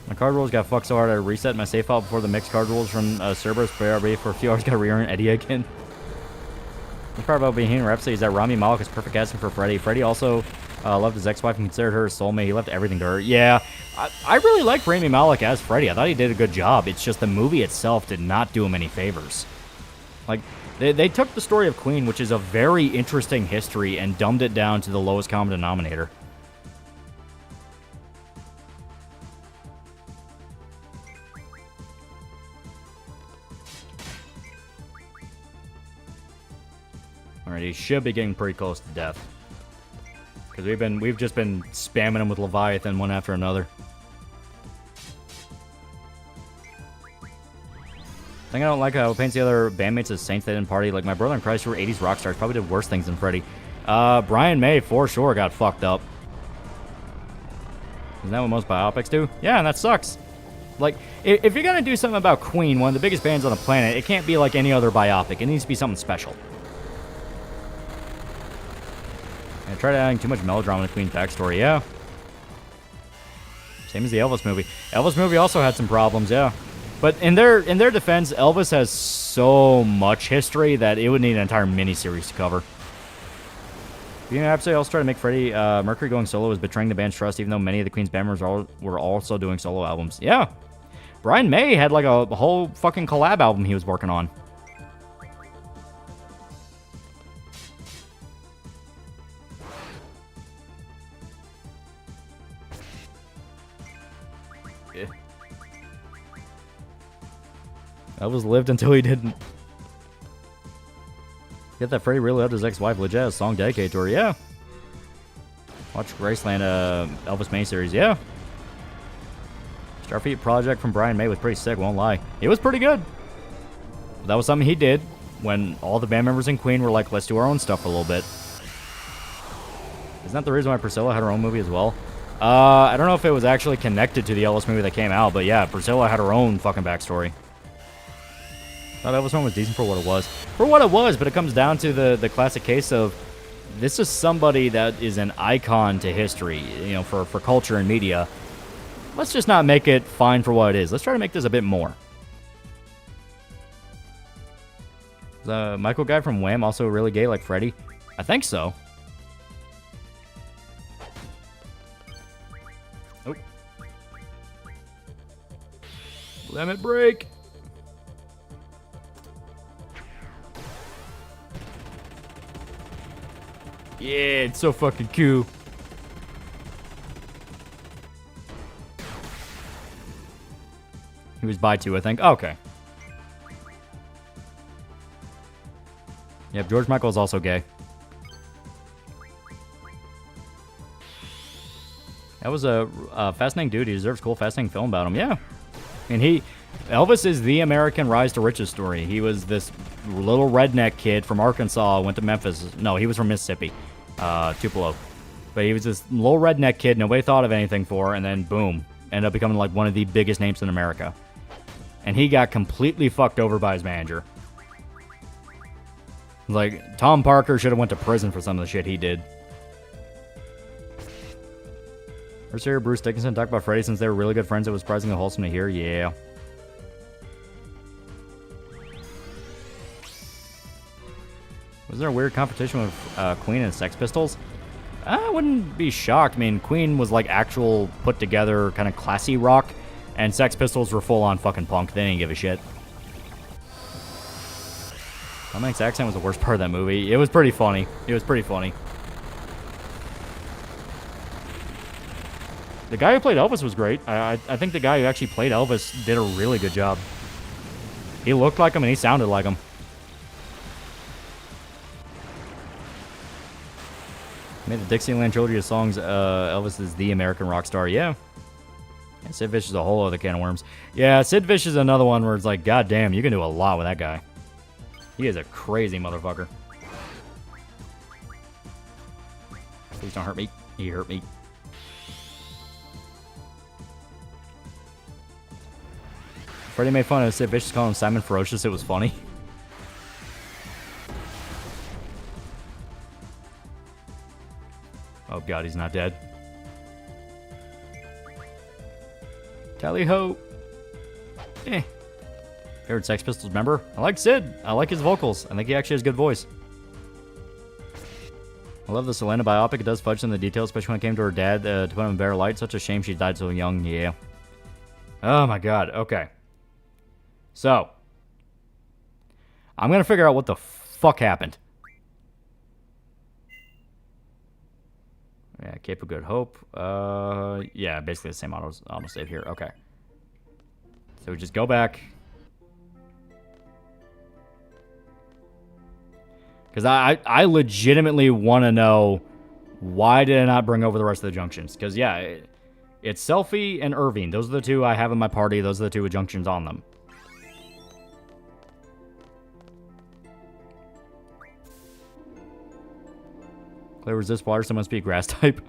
My card rules got fucked so hard I reset my save file before the mixed card rules from Cerberus BRB for a few hours. Got to re-earn Eddie again. The part about Bohemian Rhapsody is that Rami Malek is perfect casting for Freddy. Freddy also loved his ex-wife and considered her his soulmate. He left everything to her. Yeah, I really like Rami Malek as Freddy. I thought he did a good job. It's just the movie itself did not do him any favors. Like, they took the story of Queen, which is a very interesting history, and dumbed it down to the lowest common denominator. Alright, he should be getting pretty close to death. Because we've just been spamming him with Leviathan one after another. I think I don't like how it paints the other bandmates as saints that didn't party. Like my brother in Christ, who were 80s rock stars, probably did worse things than Freddy. Brian May, for sure, got fucked up. Isn't that what most biopics do? Yeah, and that sucks. Like, if you're gonna do something about Queen, one of the biggest bands on the planet, it can't be like any other biopic. It needs to be something special. I tried adding too much melodrama to Queen's backstory, yeah. Same as the Elvis movie. Elvis movie also had some problems, yeah. But in their defense, Elvis has so much history that it would need an entire miniseries to cover. Being absolutely also try to make Freddie Mercury going solo is betraying the band's trust, even though many of the Queen's band members were also doing solo albums. Yeah. Brian May had like a whole fucking collab album he was working on. Elvis lived until he didn't. Get that Freddie really loved his ex-wife, legit, a song dedicated to her, yeah. Watch Graceland, Elvis miniseries, yeah. Starfleet Project from Brian May was pretty sick, won't lie. It was pretty good. That was something he did when all the band members in Queen were like, let's do our own stuff for a little bit. Isn't that the reason why Priscilla had her own movie as well? I don't know if it was actually connected to the Elvis movie that came out, but yeah, Priscilla had her own fucking backstory. Thought Elvis one was decent for what it was. For what it was, but it comes down to the classic case of this is somebody that is an icon to history, you know, for culture and media. Let's just not make it fine for what it is. Let's try to make this a bit more. The Michael guy from Wham also really gay like Freddy? I think so. Limit break. Yeah, it's so fucking cool. He was by 2, I think. Okay. Yep, George Michael is also gay. That was a fascinating dude. He deserves a cool, fascinating film about him. Yeah. And Elvis is the American rise to riches story. He was this little redneck kid from Arkansas, went to Memphis. No, he was from Mississippi, Tupelo. But he was this little redneck kid nobody thought of anything for, and then boom, ended up becoming like one of the biggest names in America. And he got completely fucked over by his manager. Like, Tom Parker should have went to prison for some of the shit he did. First hear Bruce Dickinson talk about Freddy since they were really good friends. It was surprisingly wholesome to hear. Yeah. Was there a weird competition with Queen and Sex Pistols? I wouldn't be shocked. I mean, Queen was like actual put together kind of classy rock, and Sex Pistols were full on fucking punk. They didn't give a shit. Tom Hanks' accent was the worst part of that movie. It was pretty funny. It was pretty funny. The guy who played Elvis was great. I think the guy who actually played Elvis did a really good job. He looked like him and he sounded like him. Made the Dixieland trilogy of songs. Elvis is the American rock star. Yeah. And Sid Vicious is a whole other can of worms. Yeah, Sid Vicious is another one where it's like, God damn, you can do a lot with that guy. He is a crazy motherfucker. Please don't hurt me. He hurt me. Freddie made fun of Sid Vicious calling him Simon Ferocious. It was funny. Oh god, he's not dead. Tally ho. Eh. Favorite Sex Pistols member? I like Sid. I like his vocals. I think he actually has a good voice. I love the Selena biopic. It does fudge in the details, especially when it came to her dad to put him in better light. Such a shame she died so young. Yeah. Oh my god. Okay. So. I'm going to figure out what the fuck happened. Yeah, Cape of Good Hope. Yeah, basically the same autosave here. Okay. So we just go back. Because I legitimately want to know why did I not bring over the rest of the junctions? Because, yeah, it's Selfie and Irving. Those are the two I have in my party. Those are the two with junctions on them. Clay resist water, so must be a grass type.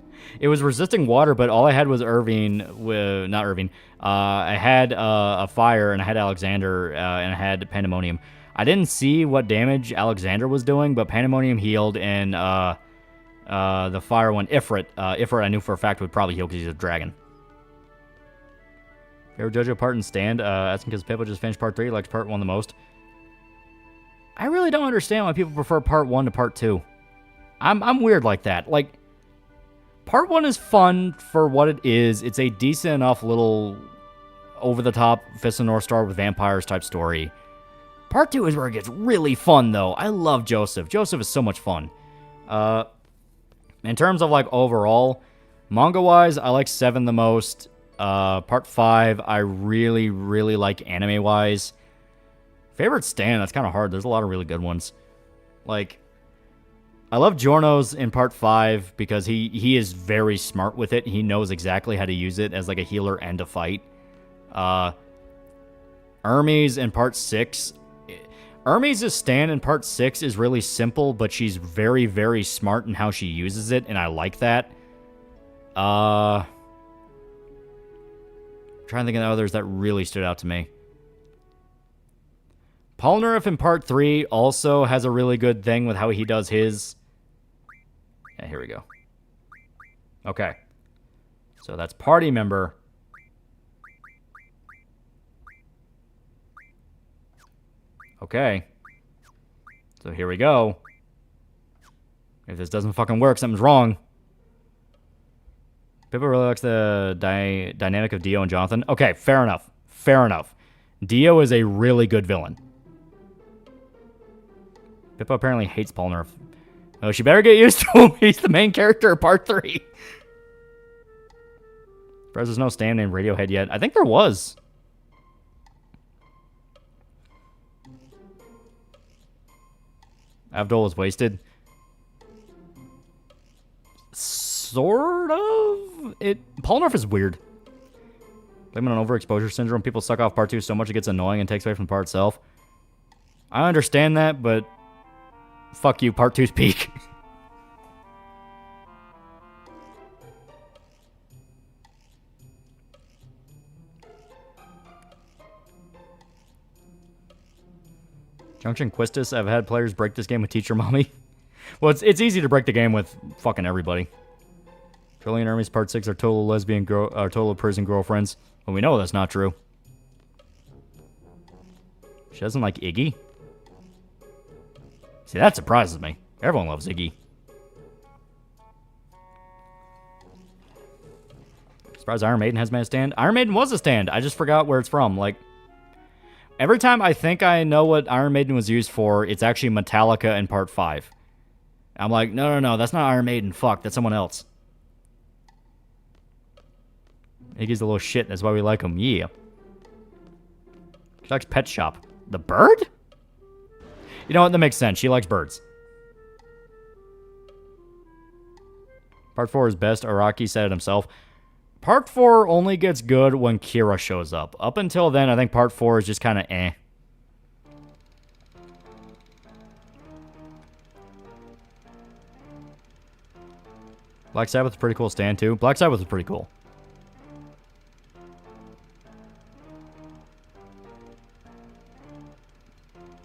It was resisting water, but all I had was Irving. Not Irving. I had a fire, and I had Alexander, and I had Pandemonium. I didn't see what damage Alexander was doing, but Pandemonium healed, and the fire one, Ifrit. Ifrit I knew for a fact would probably heal because he's a dragon. Favorite JoJo part in Stand? Asking because Pippa just finished part 3, likes part 1 the most. I really don't understand why people prefer part 1 to part 2. I'm weird like that. Like, part 1 is fun for what it is. It's a decent enough little over-the-top Fist of North Star with vampires type story. Part 2 is where it gets really fun, though. I love Joseph. Joseph is so much fun. In terms of, like, overall, manga-wise, I like 7 the most. Part 5, I really, really like anime-wise. Favorite stand, that's kind of hard. There's a lot of really good ones. Like, I love Giorno's in part 5 because he is very smart with it. He knows exactly how to use it as, like, a healer and a fight. Hermes in part 6... Hermes' stand in part 6 is really simple, but she's very, very smart in how she uses it, and I like that. Trying to think of others that really stood out to me. Polnareff in part 3 also has a really good thing with how he does his. Yeah, here we go. Okay. So that's party member. Okay. So here we go. If this doesn't fucking work, something's wrong. Pippa really likes the dynamic of Dio and Jonathan. Okay, fair enough. Fair enough. Dio is a really good villain. Pippa apparently hates Paul Nerf. Oh, she better get used to him. He's the main character of part 3. There's no stand named Radiohead yet. I think there was. Abdul was wasted. Sort of. Paul Nerf is weird. Blaming on overexposure syndrome. People suck off part 2 so much it gets annoying and takes away from the part itself. I understand that, but fuck you, part 2's peak. Junction Quistis, I've had players break this game with Teacher Mommy. Well, it's easy to break the game with fucking everybody. Trillion Armies Part 6 are total prison girlfriends. Well, we know that's not true. She doesn't like Iggy? See, that surprises me. Everyone loves Iggy. Surprised Iron Maiden hasn't been a stand. Iron Maiden was a stand. I just forgot where it's from. Like, every time I think I know what Iron Maiden was used for, it's actually Metallica in Part 5. I'm like, no, that's not Iron Maiden. Fuck, that's someone else. Iggy's a little shit, that's why we like him. Yeah. She likes Pet Shop. The bird? You know what? That makes sense. She likes birds. Part 4 is best. Araki said it himself. Part 4 only gets good when Kira shows up. Up until then, I think Part 4 is just kind of eh. Black Sabbath is a pretty cool stand, too. Black Sabbath is pretty cool.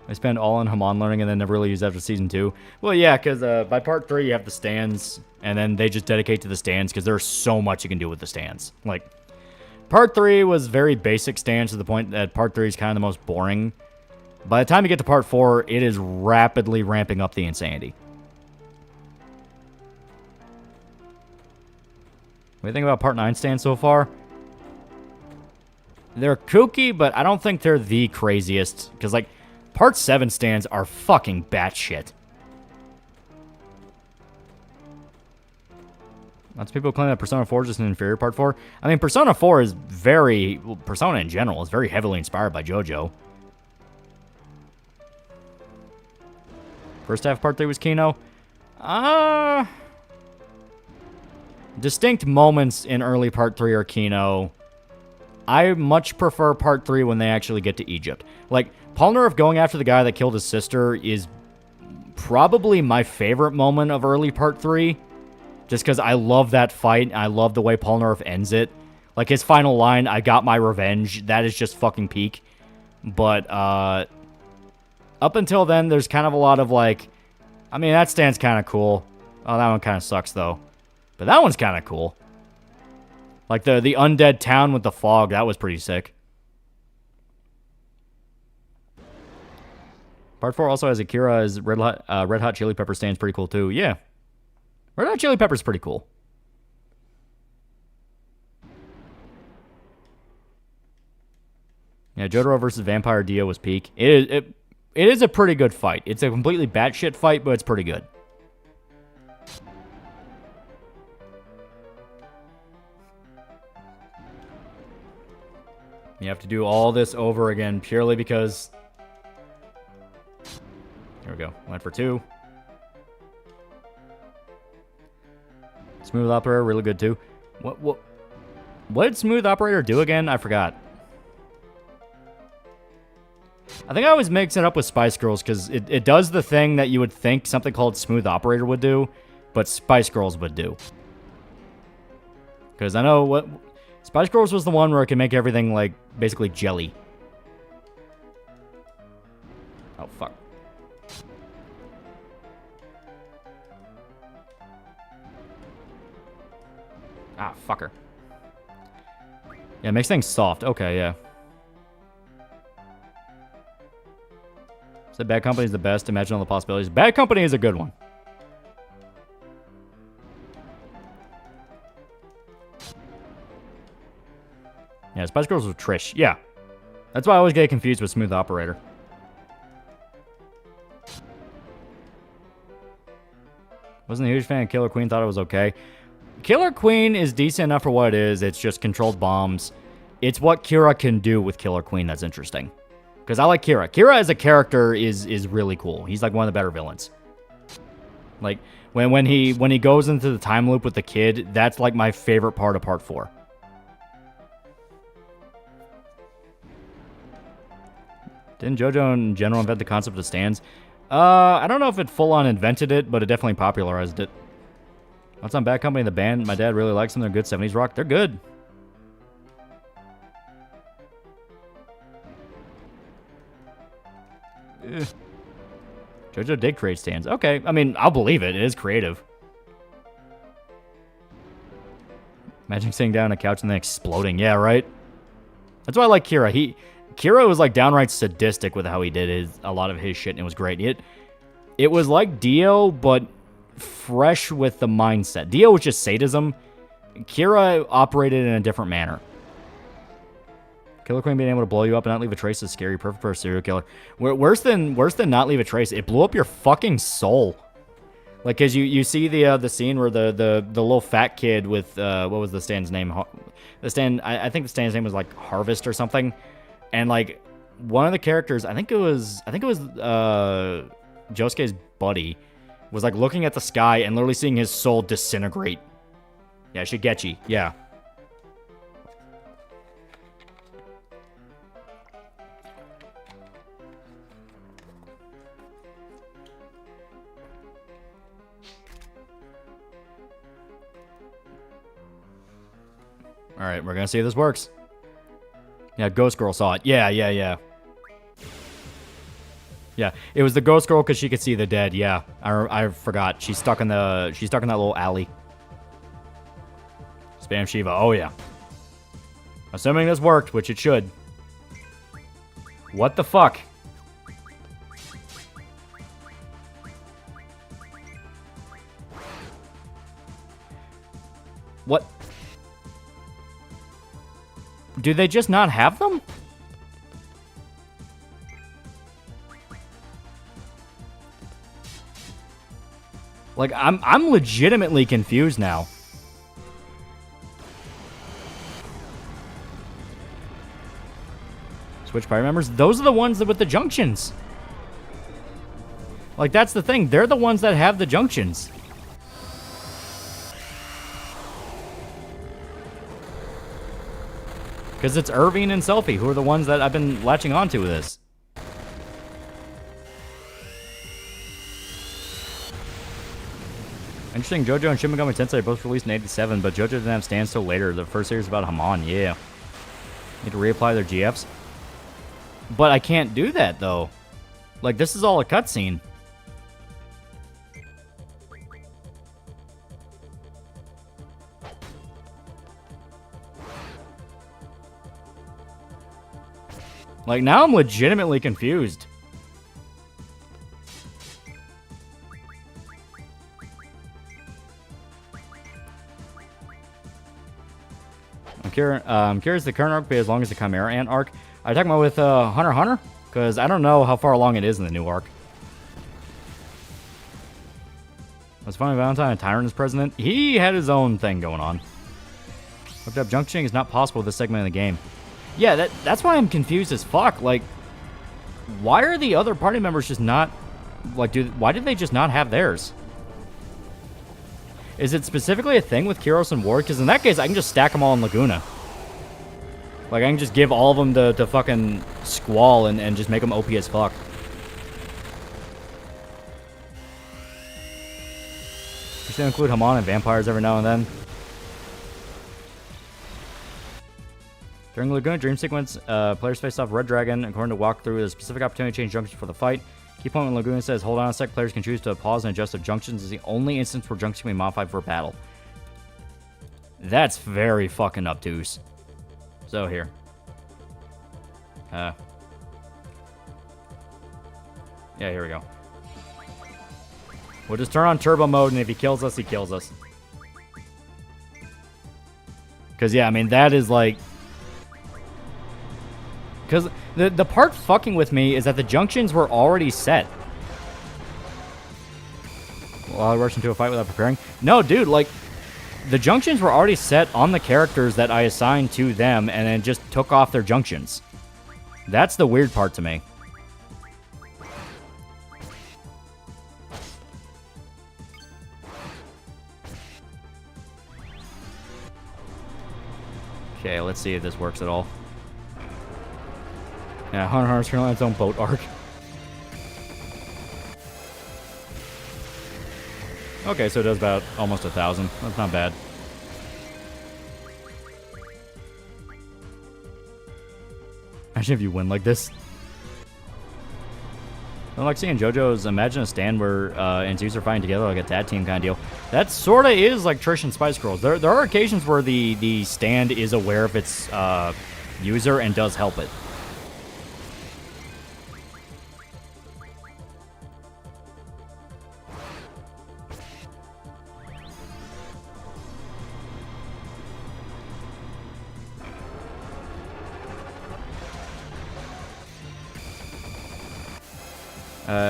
I spend all on Hamon learning and then never really use after Season 2. Well, yeah, because by Part 3, you have the stands, and then they just dedicate to the stands, because there's so much you can do with the stands. Like, Part 3 was very basic stands to the point that Part 3 is kind of the most boring. By the time you get to Part 4, it is rapidly ramping up the insanity. What do you think about Part 9 stands so far? They're kooky, but I don't think they're the craziest, because, like, Part 7 stands are fucking batshit. Lots of people claim that Persona 4 is just an inferior Part 4. I mean, Persona 4 is very... Well, Persona in general is very heavily inspired by JoJo. First half Part 3 was Kino. Distinct moments in early Part 3 are Kino. I much prefer Part 3 when they actually get to Egypt. Like, Paul Nerf going after the guy that killed his sister is probably my favorite moment of early Part 3. Just because I love that fight, and I love the way Paul Nerf ends it. Like, his final line, I got my revenge, that is just fucking peak. But, up until then, there's kind of a lot of, like... I mean, that stand's kind of cool. Oh, that one kind of sucks, though. But that one's kind of cool. Like, the undead town with the fog, that was pretty sick. Part 4 also has Akira's Red Hot Chili Pepper stands pretty cool, too. Yeah. Red Hot Chili Pepper's pretty cool. Yeah, Jotaro versus Vampire Dio was peak. It is a pretty good fight. It's a completely batshit fight, but it's pretty good. You have to do all this over again purely because... Here we go. Went for 2. Smooth Operator, really good too. What did Smooth Operator do again? I forgot. I think I always mix it up with Spice Girls because it does the thing that you would think something called Smooth Operator would do, but Spice Girls would do. Because I know what... Spice Girls was the one where it can make everything, like, basically jelly. Oh, fuck. Ah, fucker. Yeah, it makes things soft. Okay, yeah. So Bad Company is the best. Imagine all the possibilities. Bad Company is a good one. Yeah, Spice Girls with Trish. Yeah. That's why I always get confused with Smooth Operator. Wasn't a huge fan of Killer Queen, thought it was okay. Killer Queen is decent enough for what it is. It's just controlled bombs. It's what Kira can do with Killer Queen that's interesting. Because I like Kira. Kira as a character is really cool. He's like one of the better villains. Like, when he goes into the time loop with the kid, that's like my favorite part of Part 4. Didn't JoJo in general invent the concept of stands? I don't know if it full-on invented it, but it definitely popularized it. What's on Bad Company, the band? My dad really likes them. They're good 70s rock. They're good. Ugh. JoJo did create stands. Okay, I mean, I'll believe it. It is creative. Imagine sitting down on a couch and then exploding. Yeah, right? That's why I like Kira. Kira was like downright sadistic with how he did a lot of his shit, and it was great. It was like Dio, but fresh with the mindset. Dio was just sadism. Kira operated in a different manner. Killer Queen being able to blow you up and not leave a trace is scary. Perfect for a serial killer. Worse than not leave a trace. It blew up your fucking soul. Like, cause you see the scene where the little fat kid with what was the stand's name? The stand. I think the stand's name was like Harvest or something. And like one of the characters, I think it was Josuke's buddy, was like looking at the sky and literally seeing his soul disintegrate. Yeah, Shigechi. Yeah. All right, we're gonna see if this works. Yeah, Ghost Girl saw it. Yeah. Yeah, it was the Ghost Girl because she could see the dead. Yeah, I forgot. She's stuck in that little alley. Spam Shiva. Oh yeah. Assuming this worked, which it should. What the fuck? What? Do they just not have them? Like, I'm legitimately confused now. Switch party members? Those are the ones that with the junctions. Like, that's the thing. They're the ones that have the junctions. Because it's Irving and Selfie, who are the ones that I've been latching onto with this. Interesting, JoJo and Shin Megami Tensei are both released in 87, but JoJo didn't have stands till later. The first series is about Hamon, yeah. Need to reapply their GFs. But I can't do that, though. Like, this is all a cutscene. Like, now I'm legitimately confused. I'm curious the current arc be as long as the Chimera Ant arc. Are you talking about with Hunter x Hunter? Because I don't know how far along it is in the new arc. Was Funny Valentine a Tyrant as president? He had his own thing going on. Looked up junctioning is not possible with this segment of the game. Yeah, that's why I'm confused as fuck. Like, why are the other party members just not... Like, why did they just not have theirs? Is it specifically a thing with Kyros and Ward? Because in that case, I can just stack them all in Laguna. Like, I can just give all of them to fucking Squall and just make them OP as fuck. You should include Hamon and vampires every now and then. During the Laguna Dream sequence, players face off Red Dragon. According to walkthrough, there's a specific opportunity to change junctions for the fight. Key point when Laguna says, hold on a sec, players can choose to pause and adjust their junctions. Is the only instance where junctions can be modified for battle. That's very fucking obtuse. So here. Yeah, here we go. We'll just turn on turbo mode, and if he kills us, he kills us. Because, yeah, I mean, that is like... Because the part fucking with me is that the junctions were already set. While I rushed into a fight without preparing. No, dude, like, the junctions were already set on the characters that I assigned to them and then just took off their junctions. That's the weird part to me. Okay, let's see if this works at all. Yeah, Hunter Hunter's currently on its own boat arc. Okay, so it does about almost 1,000. That's not bad. Imagine if you win like this. I like seeing JoJo's Imagine a Stand where NCs are fighting together like a tag team kind of deal. That sort of is like Trish and Spice Girls. There are occasions where the stand is aware of its user and does help it.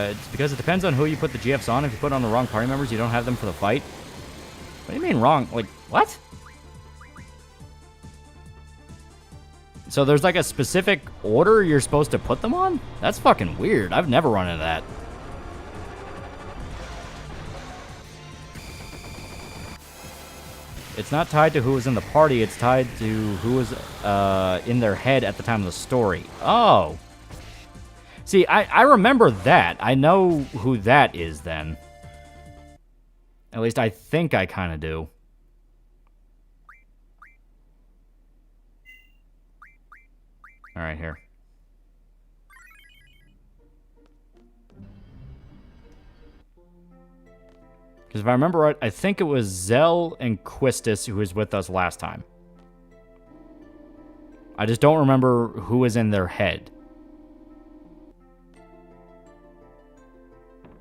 It's because it depends on who you put the GFs on. If you put on the wrong party members, you don't have them for the fight. What do you mean wrong? Like, what? So there's like a specific order you're supposed to put them on? That's fucking weird. I've never run into that. It's not tied to who was in the party. It's tied to who was in their head at the time of the story. Oh. See, I remember that. I know who that is then. At least I think I kind of do. All right, here. Because if I remember right, I think it was Zell and Quistis who was with us last time. I just don't remember who was in their head.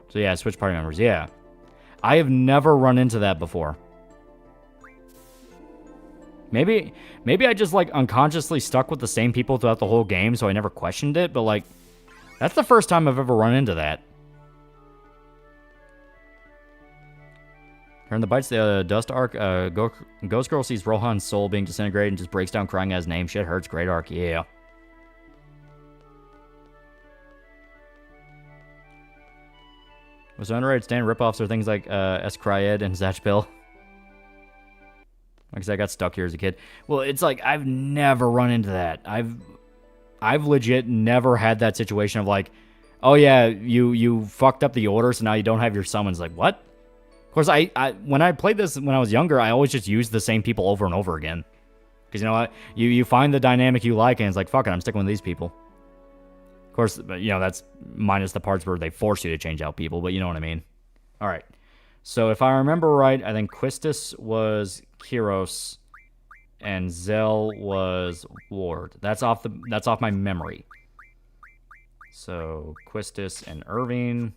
So yeah, switch party members. Yeah. I have never run into that before. Maybe I just like unconsciously stuck with the same people throughout the whole game, so I never questioned it, but like that's the first time I've ever run into that. During the Bites the Dust arc, Ghost Girl sees Rohan's soul being disintegrated and just breaks down crying at his name. Shit hurts. Great arc. Yeah. Was underrated stand ripoffs are things like Escryed and Zatchbill. Like I said, I got stuck here as a kid. Well, it's like I've never run into that. I've legit never had that situation of like, oh yeah, you fucked up the order, so now you don't have your summons. Like what? Of course, I when I played this when I was younger, I always just used the same people over and over again. Because you know what, you find the dynamic you like, and it's like fuck it, I'm sticking with these people. Of course, you know, that's minus the parts where they force you to change out people, but you know what I mean. All right. So if I remember right, I think Quistis was Kyros and Zell was Ward. That's off my memory. So Quistis and Irving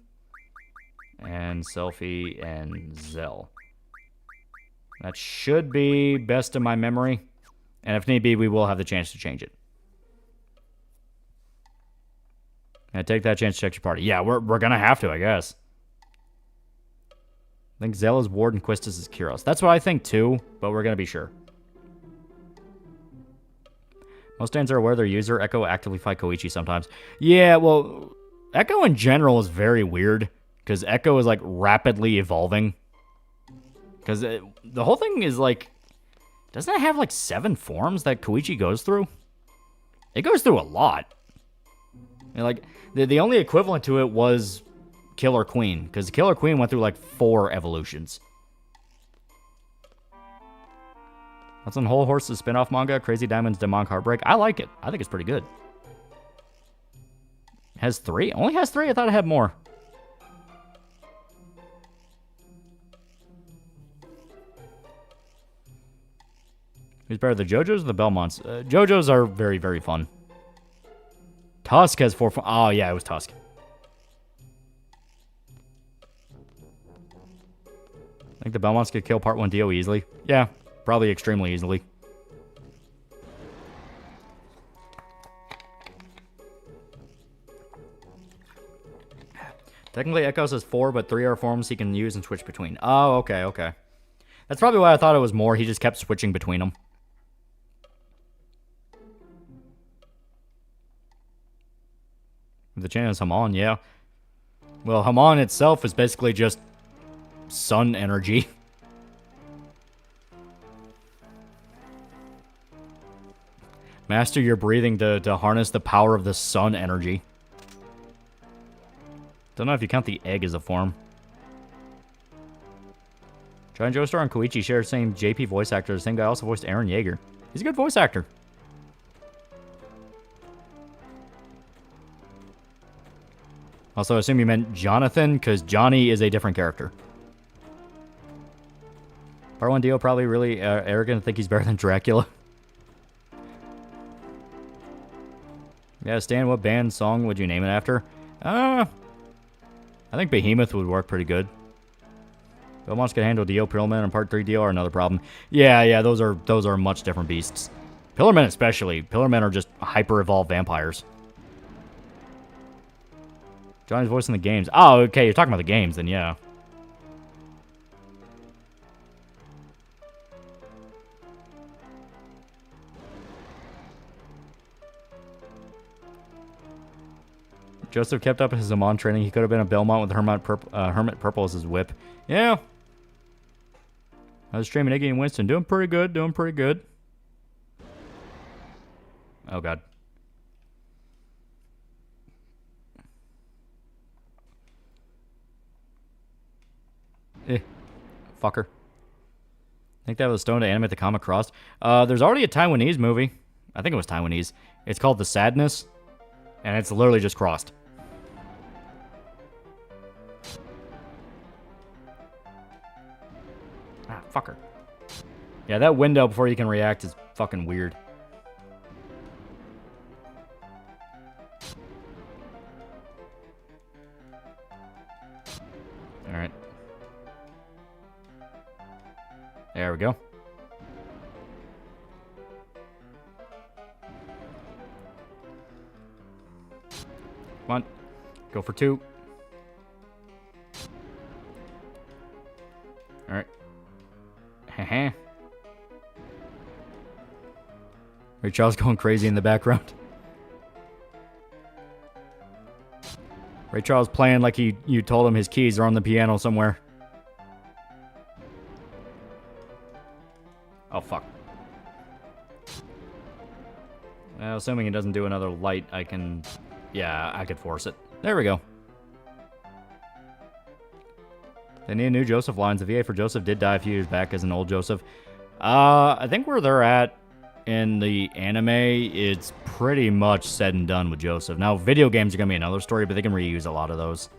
and Selfie and Zell. That should be best of my memory. And if need be, we will have the chance to change it. And take that chance to check your party. Yeah, we're gonna have to, I guess. I think Zell is Ward and Quistis is Kyros. That's what I think too, but we're gonna be sure. Most stands are aware their user Echo actively fight Koichi sometimes. Yeah, well, Echo in general is very weird because Echo is like rapidly evolving. Because the whole thing is like, doesn't it have like 7 forms that Koichi goes through? It goes through a lot. I mean, like the only equivalent to it was Killer Queen, because Killer Queen went through like 4 evolutions. What's on Whole Horse's spin-off manga, Crazy Diamonds Demonic Heartbreak? I like it. I think it's pretty good. It has 3? Only has 3? I thought it had more. Who's better, the JoJo's or the Belmonts? JoJo's are very, very fun. Tusk has 4 forms. Oh, yeah, it was Tusk. I think the Belmonts could kill Part 1 Dio easily. Yeah, probably extremely easily. Technically, Echo says 4, but 3 are forms he can use and switch between. Oh, okay, okay. That's probably why I thought it was more. He just kept switching between them. The channel is Haman, yeah. Well, Haman itself is basically just sun energy. Master your breathing to harness the power of the sun energy. Don't know if you count the egg as a form. Giant Joestar and Koichi share the same JP voice actor. The same guy also voiced Eren Yeager. He's a good voice actor. Also, I assume you meant Jonathan, because Johnny is a different character. Part 1 Dio probably really arrogant to think he's better than Dracula. Yeah, Stan, what band song would you name it after? I think Behemoth would work pretty good. Belmonts can handle Dio. Pillarmen and Part 3 Dio are another problem. Yeah, those are much different beasts. Pillarmen especially. Pillarmen are just hyper-evolved vampires. Johnny's voice in the games. Oh, okay, you're talking about the games, then yeah. Joseph kept up his Amon training. He could have been a Belmont with Hermit Purple as his whip. Yeah. I was streaming Iggy and Winston. Doing pretty good. Oh, God. Fucker. I think that was Stone to animate the comic crossed. There's already a Taiwanese movie. I think it was Taiwanese. It's called The Sadness. And it's literally just crossed. Ah, fucker. Yeah, that window before you can react is fucking weird. Alright. There we go. Come on. Go for 2. Alright. Heh. Ray Charles going crazy in the background. Ray Charles playing like you told him his keys are on the piano somewhere. Oh, fuck. Well, assuming it doesn't do another light, I can... Yeah, I could force it. There we go. They need a new Joseph lines. The VA for Joseph did die a few years back as an old Joseph. I think where they're at in the anime, it's pretty much said and done with Joseph. Now, video games are going to be another story, but they can reuse a lot of those.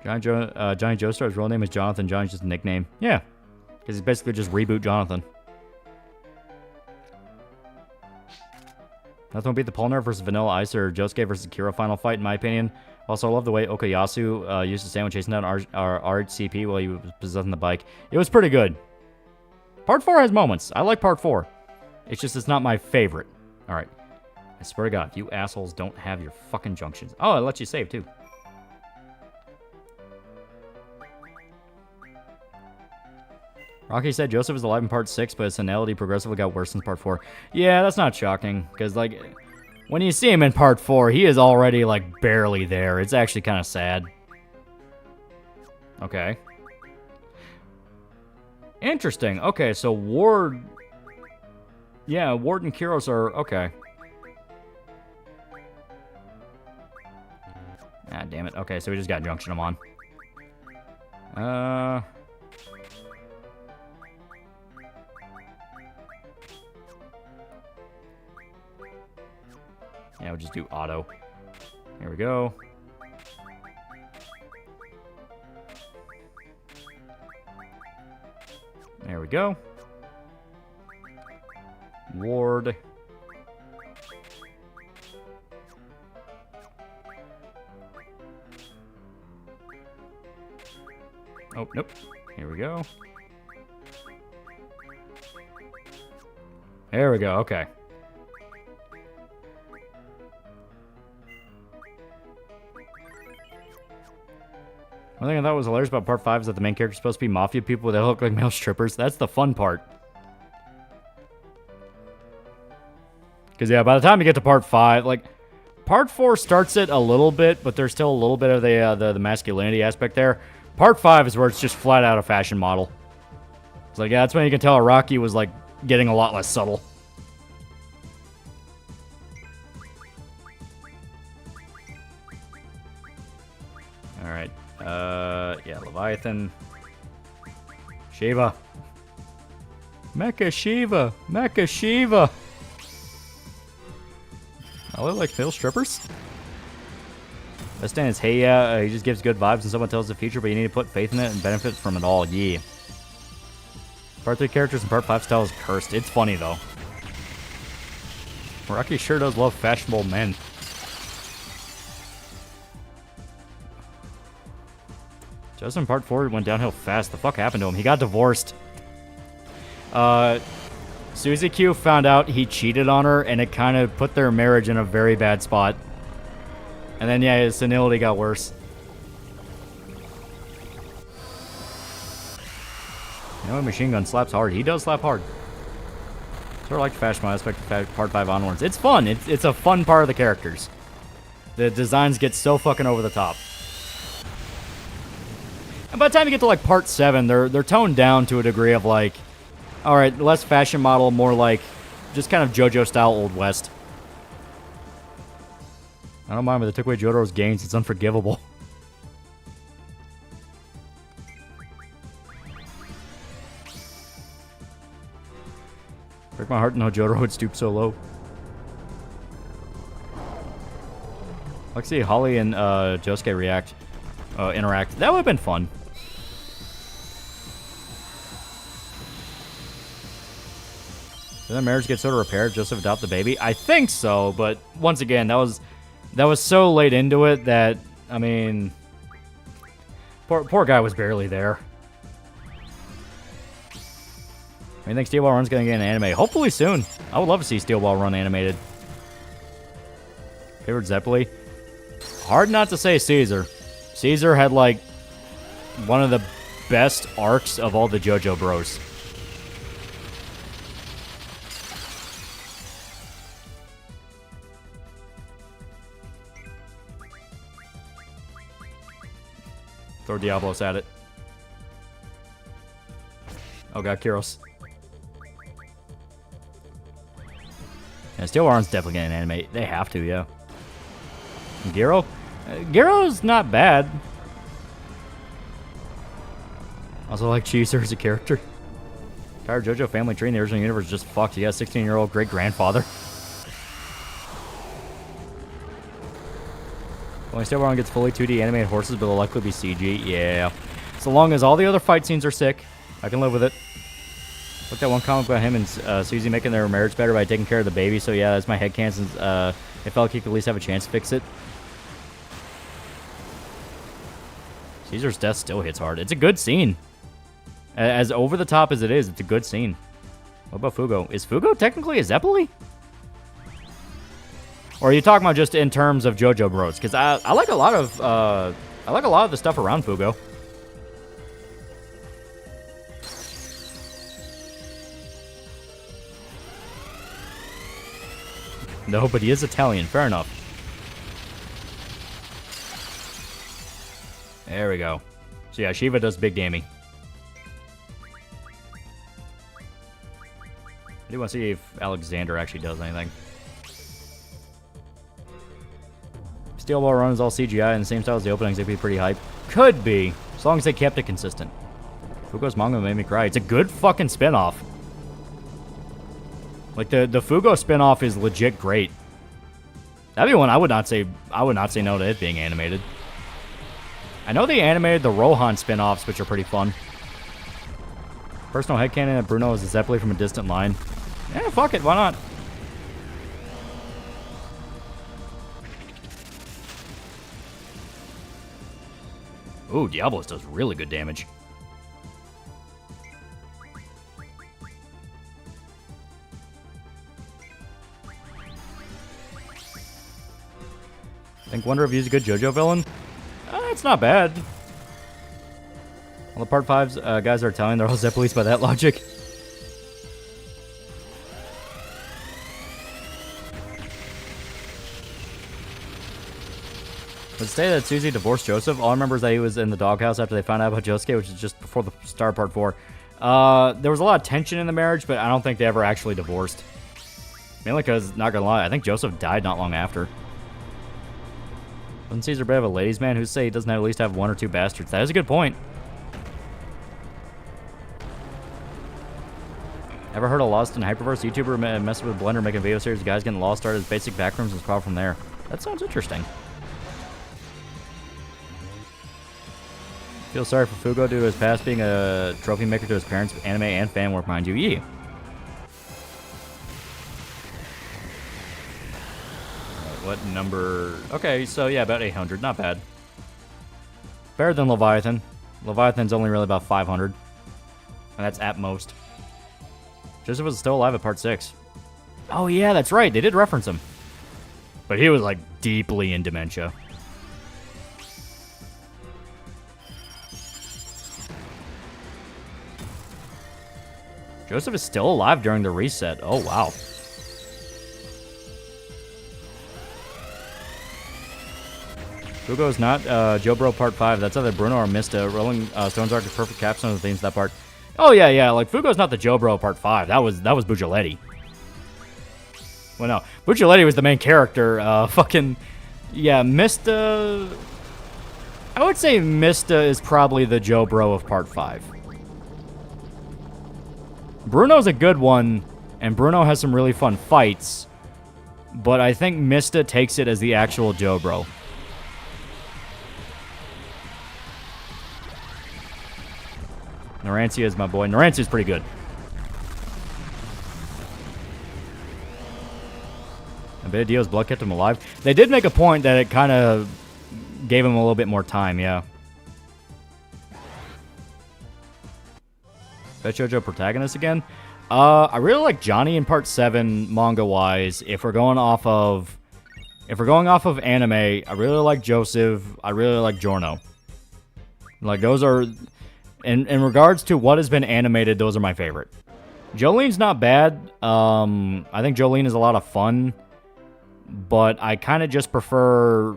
Johnny Joestar's real name is Jonathan. Johnny's just a nickname. Yeah, because he's basically just reboot Jonathan. Nothing will beat the Polnareff versus Vanilla Ice or Josuke versus Kira final fight, in my opinion. Also, I love the way Okayasu used the sandwich chasing down RHCP while he was possessing the bike. It was pretty good. Part 4 has moments. I like Part 4. It's just it's not my favorite. All right. I swear to God, if you assholes don't have your fucking junctions. Oh, it lets you save, too. Rocky said Joseph is alive in Part 6, but his senility progressively got worse since Part 4. Yeah, that's not shocking, because, like, when you see him in Part 4, he is already, like, barely there. It's actually kind of sad. Okay. Interesting. Okay, so Ward... Yeah, Ward and Kiros are... Okay. Ah, damn it. Okay, so we just got Junction him on. Yeah, we'll just do auto. Here we go. There we go. Ward. Oh, nope. Here we go. There we go, okay. One thing I thought was hilarious about part 5 is that the main character's supposed to be mafia people that look like male strippers. That's the fun part. Because, yeah, by the time you get to part 5, like, part 4 starts it a little bit, but there's still a little bit of the masculinity aspect there. Part 5 is where it's just flat out a fashion model. It's like, yeah, that's when you can tell Rocky was, like, getting a lot less subtle. Alright. Yeah, Leviathan. Shiva. Mecha Shiva. Mecha Shiva. I look like male strippers. Best stand is, hey, yeah, he just gives good vibes and someone tells the future, but you need to put faith in it and benefit from it all. Yeah. Part 3 characters and part 5 style is cursed. It's funny, though. Rocky sure does love fashionable men. Justin part 4 went downhill fast. The fuck happened to him? He got divorced. Susie Q found out he cheated on her, and it kind of put their marriage in a very bad spot. And then, yeah, his senility got worse. You know, Machine Gun slaps hard. He does slap hard. Sort of like the fashion aspect of part 5 onwards. It's fun. It's a fun part of the characters. The designs get so fucking over the top. And by the time you get to, like, part 7, they're toned down to a degree of, like, alright, less fashion model, more like just kind of JoJo-style Old West. I don't mind, but they took away Jotaro's gains. It's unforgivable. Break my heart to know Jotaro would stoop so low. Let's see Holly and Josuke interact. That would have been fun. Did that marriage get sort of repaired? Joseph adopt the baby? I think so, but once again, that was so late into it that, I mean, poor guy was barely there. I think Steel Ball Run's gonna get an anime. Hopefully soon. I would love to see Steel Ball Run animated. Favorite Zeppeli? Hard not to say Caesar. Caesar had, like, one of the best arcs of all the JoJo bros. Throw Diablos at it. Oh god, Kyros. Yeah, Steel Run's definitely getting an anime. They have to, yeah. And Gyro? Gyro's not bad. Also like Cheeser as a character. Entire JoJo family tree in the original universe just fucked. He got a 16-year-old great-grandfather. When Steel Run gets fully 2D animated horses, but it'll likely be CG. Yeah. So long as all the other fight scenes are sick, I can live with it. Looked at one comic about him and Susie making their marriage better by taking care of the baby. So yeah, that's my headcanon since I felt like he could at least have a chance to fix it. Caesar's death still hits hard. It's a good scene. As over the top as it is, it's a good scene. What about Fugo? Is Fugo technically a Zeppeli? Or are you talking about just in terms of JoJo bros? Because I like a lot of the stuff around Fugo. No, but he is Italian. Fair enough. There we go. So yeah, Shiva does big damage. I do want to see if Alexander actually does anything. Steel Ball Run is all CGI in the same style as the openings. They'd be pretty hype. Could be, as long as they kept it consistent. Fugo's manga made me cry. It's a good fucking spinoff. Like the Fugo spinoff is legit great. That'd be one I would not say no to it being animated. I know they animated the Rohan spinoffs, which are pretty fun. Personal headcanon that Bruno is a Zeppeli from a distant line. Yeah, fuck it, why not? Ooh, Diablos does really good damage. Think Wonder Review's a good JoJo villain? It's not bad. All the Part 5s guys are Italian, they're all Zeppelis by that logic. Let's say that Susie divorced Joseph. All I remember is that he was in the doghouse after they found out about Josuke, which is just before the start of Part 4. There was a lot of tension in the marriage, but I don't think they ever actually divorced. Mainly because, not gonna lie, I think Joseph died not long after. Wasn't Caesar a bit of a ladies' man? Who's say he doesn't at least have 1 or 2 bastards? That is a good point. Ever heard of Lost in Hyperverse? YouTuber messing with Blender making video series. Guys getting lost, started as basic backrooms and sprawl from there. That sounds interesting. Feel sorry for Fugo due to his past being a trophy maker to his parents, anime and fan work, mind you. Yeah. What number? Okay, so yeah, about 800. Not bad. Better than Leviathan. Leviathan's only really about 500. And that's at most. Joseph was still alive at Part 6. Oh yeah, that's right. They did reference him. But he was like deeply in dementia. Joseph is still alive during the reset. Oh, wow. Fugo's not Joe Bro Part 5. That's either Bruno or Mista. Rolling Stones Arc is perfect capstone of the themes of that part. Oh, yeah, yeah. Like, Fugo's not the Joe Bro Part 5. That was Bugialetti. Well, no. Bugialetti was the main character. Yeah, Mista... I would say Mista is probably the Joe Bro of Part 5. Bruno's a good one, and Bruno has some really fun fights, but I think Mista takes it as the actual Joe Bro. Narantia is my boy. Narantia's pretty good. A bit of Dio's blood kept him alive. They did make a point that it kind of gave him a little bit more time, yeah. Best JoJo protagonist again? I really like Johnny in Part 7 manga-wise. If we're going off of anime, I really like Joseph. I really like Giorno. Like, those are... In regards to what has been animated, those are my favorite. Jolene's not bad. I think Jolene is a lot of fun. But I kind of just prefer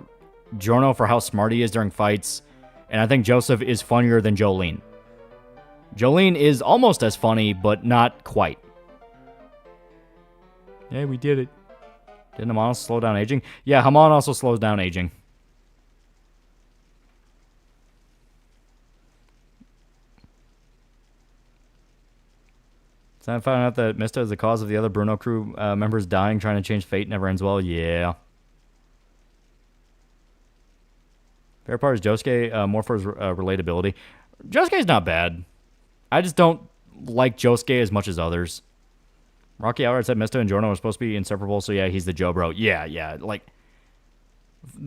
Giorno for how smart he is during fights. And I think Joseph is funnier than Jolene. Jolene is almost as funny, but not quite. Yeah, we did it. Didn't Hamon also slow down aging? Yeah, Hamon also slows down aging. So I found out that Mista is the cause of the other Bruno crew members dying, trying to change fate never ends well. Yeah. Fair part is Josuke, more for his relatability. Josuke's not bad. I just don't like Josuke as much as others. Rocky outright said Mista and Giorno are supposed to be inseparable, so yeah, he's the Joe Bro. Yeah, like...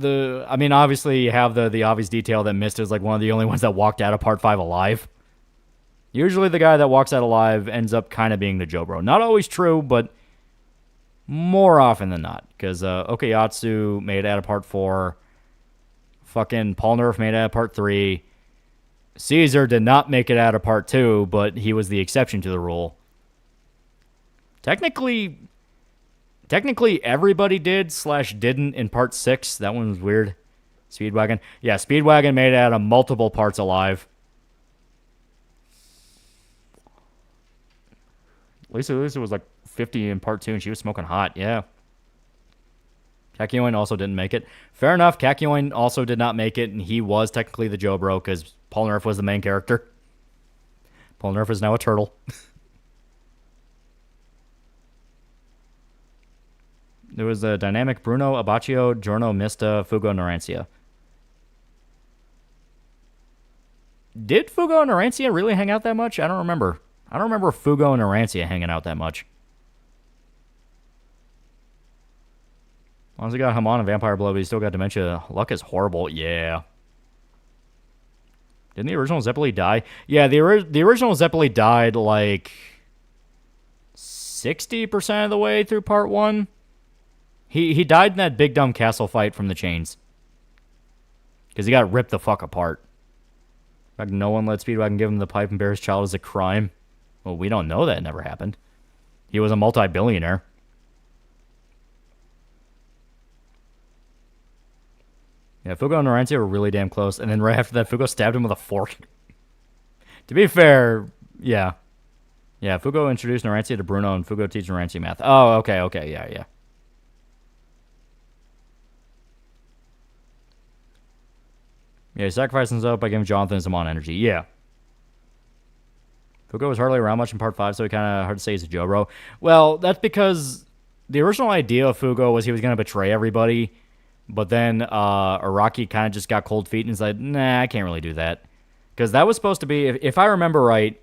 I mean, obviously, you have the obvious detail that Mista is like one of the only ones that walked out of Part 5 alive. Usually the guy that walks out alive ends up kind of being the Joe Bro. Not always true, but more often than not. Because Okayatsu made it out of Part 4. Fucking Paul Nerf made it out of Part 3. Caesar did not make it out of Part 2, but he was the exception to the rule. Technically everybody did/didn't in Part 6. That one was weird. Speedwagon. Yeah, Speedwagon made it out of multiple parts alive. Lisa was like 50 in Part 2, and she was smoking hot. Yeah. Kakyoin also didn't make it. Fair enough. Kakyoin also did not make it, and he was technically the Joe Bro because Paul Nerf was the main character. Paul Nerf is now a turtle. There was a dynamic Bruno, Abacchio, Giorno, Mista, Fugo, and Narancia. Did Fugo and Narancia really hang out that much? I don't remember. I don't remember Fugo and Narancia hanging out that much. As long as he got Hamon and Vampire Blood, but he still got dementia. Luck is horrible. Yeah. Didn't the original Zeppeli die? Yeah, the original Zeppeli died like 60% of the way through Part 1. He died in that big dumb castle fight from the chains. Because he got ripped the fuck apart. In fact, no one let Speedwagon give him the pipe and bear his child as a crime. Well, we don't know that never happened. He was a multi-billionaire. Yeah, Fugo and Narantia were really damn close. And then right after that, Fugo stabbed him with a fork. To be fair, yeah. Yeah, Fugo introduced Narantia to Bruno, and Fugo teaches Narantia math. Oh, okay, yeah. Yeah, he sacrificed himself by giving Jonathan some on energy. Yeah. Fugo was hardly around much in part 5, so he kind of hard to say he's a Joe bro. Well, that's because the original idea of Fugo was he was going to betray everybody, but then Araki kind of just got cold feet and he's like, nah, I can't really do that. Because that was supposed to be, if I remember right,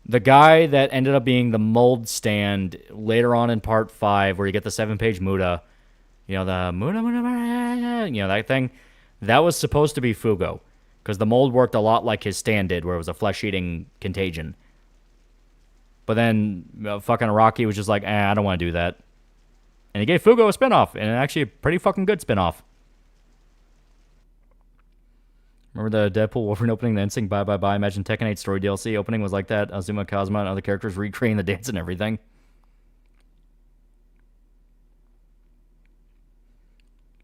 the guy that ended up being the mold stand later on in part 5, where you get the 7-page Muda, the Muda, that thing, that was supposed to be Fugo. Because the mold worked a lot like his stand did, where it was a flesh-eating contagion. But then fucking Araki was just like, I don't want to do that. And he gave Fugo a spinoff, and actually a pretty fucking good spinoff. Remember the Deadpool Wolverine opening, the NSYNC Bye Bye Bye, Imagine Tekken 8 Story DLC opening was like that. Azuma, Kazuma, and other characters recreating the dance and everything.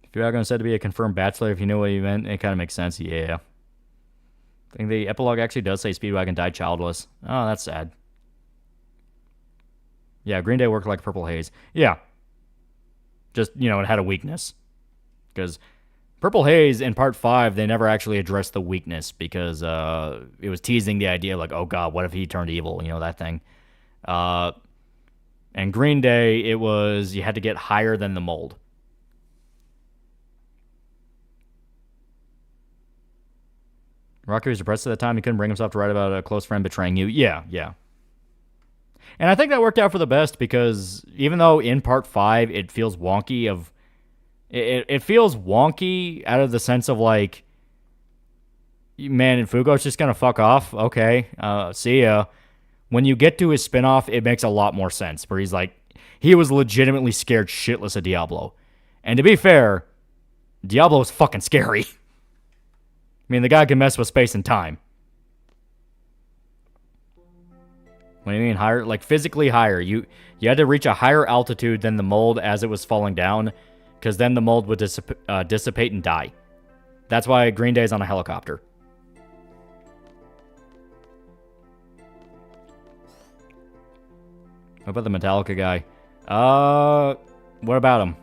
If you're going to said to be a confirmed bachelor, if you know what you meant, it kind of makes sense. Yeah. I think the epilogue actually does say Speedwagon died childless. Oh, that's sad. Yeah, Green Day worked like Purple Haze. Yeah. Just, it had a weakness. Because Purple Haze in part 5, they never actually addressed the weakness because it was teasing the idea like, oh god, what if he turned evil? That thing. And Green Day, it was you had to get higher than the mold. Rocky was depressed at the time. He couldn't bring himself to write about a close friend betraying you. Yeah. And I think that worked out for the best because even though in part 5 it feels wonky it feels wonky out of the sense of like, man, and Fugo's just gonna fuck off. Okay, see ya. When you get to his spinoff, it makes a lot more sense. Where he's like, he was legitimately scared shitless of Diablo. And to be fair, Diablo's fucking scary. I mean, the guy can mess with space and time. What do you mean higher? Like physically higher. You had to reach a higher altitude than the mold as it was falling down, because then the mold would dissipate and die. That's why Green Day's on a helicopter. What about the Metallica guy? What about him?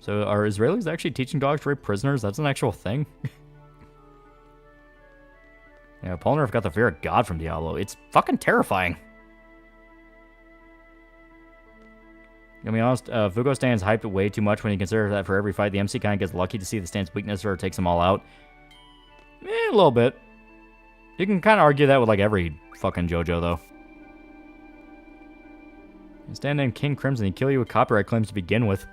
So are Israelis actually teaching dogs to rape prisoners? That's an actual thing? Yeah, Polnareff got the fear of God from Diablo. It's fucking terrifying. To be honest, Fugo stands hyped way too much when you consider that for every fight, the MC kind of gets lucky to see the stand's weakness or takes them all out. A little bit. You can kind of argue that with like every fucking JoJo, though. You stand in King Crimson, he'd kill you with copyright claims to begin with.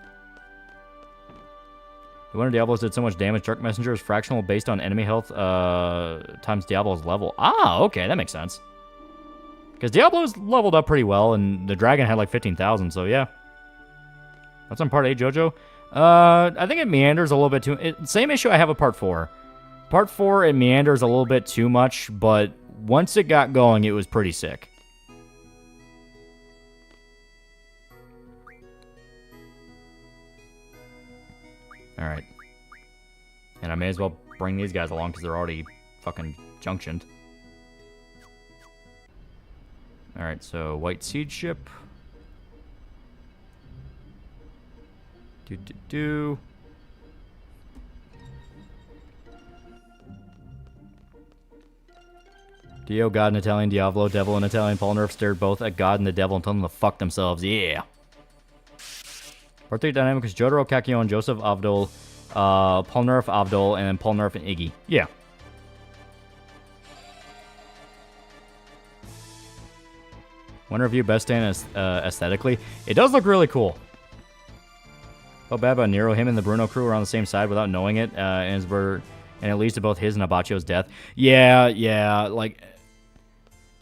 The Wonder Diablos did so much damage, Dark Messenger is fractional based on enemy health times Diablo's level. Ah, okay, that makes sense. Because Diablo's leveled up pretty well, and the dragon had like 15,000, so yeah. That's on part 8, JoJo. I think it meanders a little bit too... same issue I have with part 4. Part 4, it meanders a little bit too much, but once it got going, it was pretty sick. Alright. And I may as well bring these guys along because they're already fucking junctioned. Alright, so White Seed Ship. Dio, God in Italian, Diablo, Devil in Italian, Polnareff stared both at God and the Devil and told them to fuck themselves. Yeah. Part 3 dynamic is Jotaro, Kakyo, and Joseph Avdol, Polnareff, Avdol, and then Polnareff and Iggy. Yeah. One review, best stand aesthetically. It does look really cool. Felt bad about Nero. Him and the Bruno crew were on the same side without knowing it, and it leads to both his and Abacio's death. Yeah, like...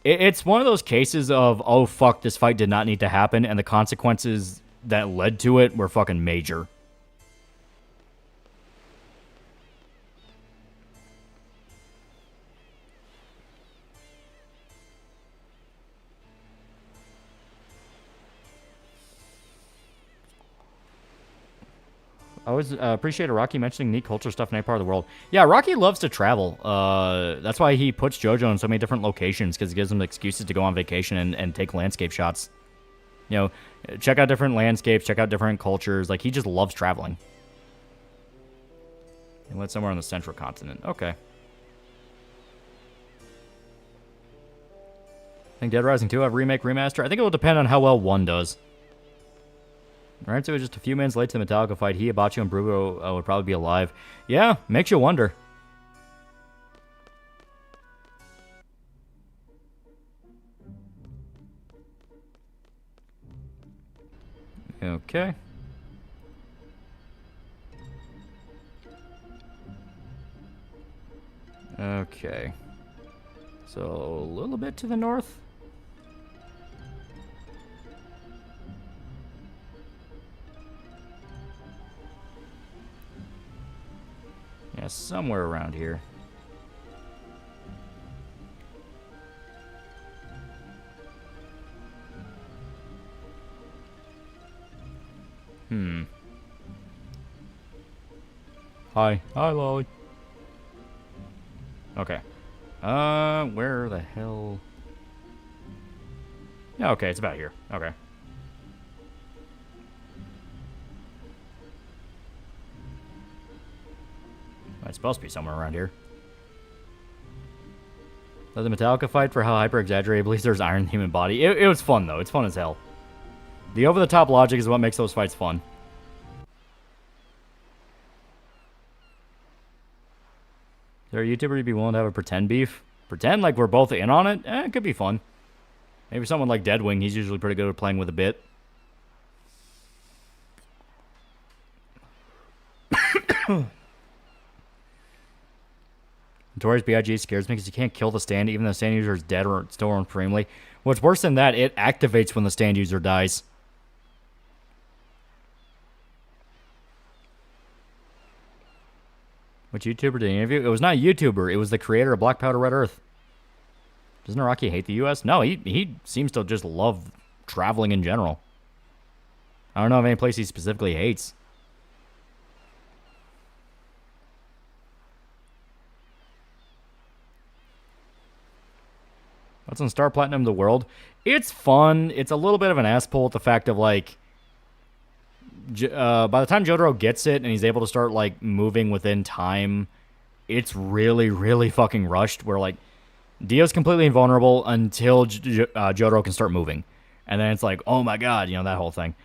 It's one of those cases of, oh fuck, this fight did not need to happen, and the consequences that led to it were fucking major. I always appreciate Rocky mentioning neat culture stuff in any part of the world. Yeah, Rocky loves to travel. That's why he puts JoJo in so many different locations, because it gives him excuses to go on vacation and take landscape shots. You know, check out different landscapes, check out different cultures. Like, he just loves traveling. He went somewhere on the central continent. Okay. I think Dead Rising 2 have remake, remaster. I think it will depend on how well 1 does. Right, so just a few minutes late to the Metallica fight. He, Hibachi, and Brugo would probably be alive. Yeah, makes you wonder. Okay. Okay. So, a little bit to the north. Yeah, somewhere around here. Hi. Hi, Lolly. Okay. Where the hell? Yeah, okay, it's about here. Okay. It's supposed to be somewhere around here. The Metallica fight for how hyper-exaggerated Blizzard's Iron Human Body. It was fun, though. It's fun as hell. The over-the-top logic is what makes those fights fun. Is there a YouTuber you'd be willing to have a pretend beef? Pretend like we're both in on it? It could be fun. Maybe someone like Deadwing. He's usually pretty good at playing with a bit. Notorious BIG scares me because you can't kill the stand even though the stand user is dead or still run supremely. What's worse than that, it activates when the stand user dies. Which YouTuber did he interview? It was not a YouTuber. It was the creator of Black Powder Red Earth. Doesn't Iraqi hate the U.S.? No, he seems to just love traveling in general. I don't know of any place he specifically hates. What's on Star Platinum the World? It's fun. It's a little bit of an ass pull at the fact of, like, by the time Jotaro gets it and he's able to start, like, moving within time, it's really, really fucking rushed. Where, like, Dio's completely invulnerable until Jotaro can start moving. And then it's like, oh my god, you know, that whole thing.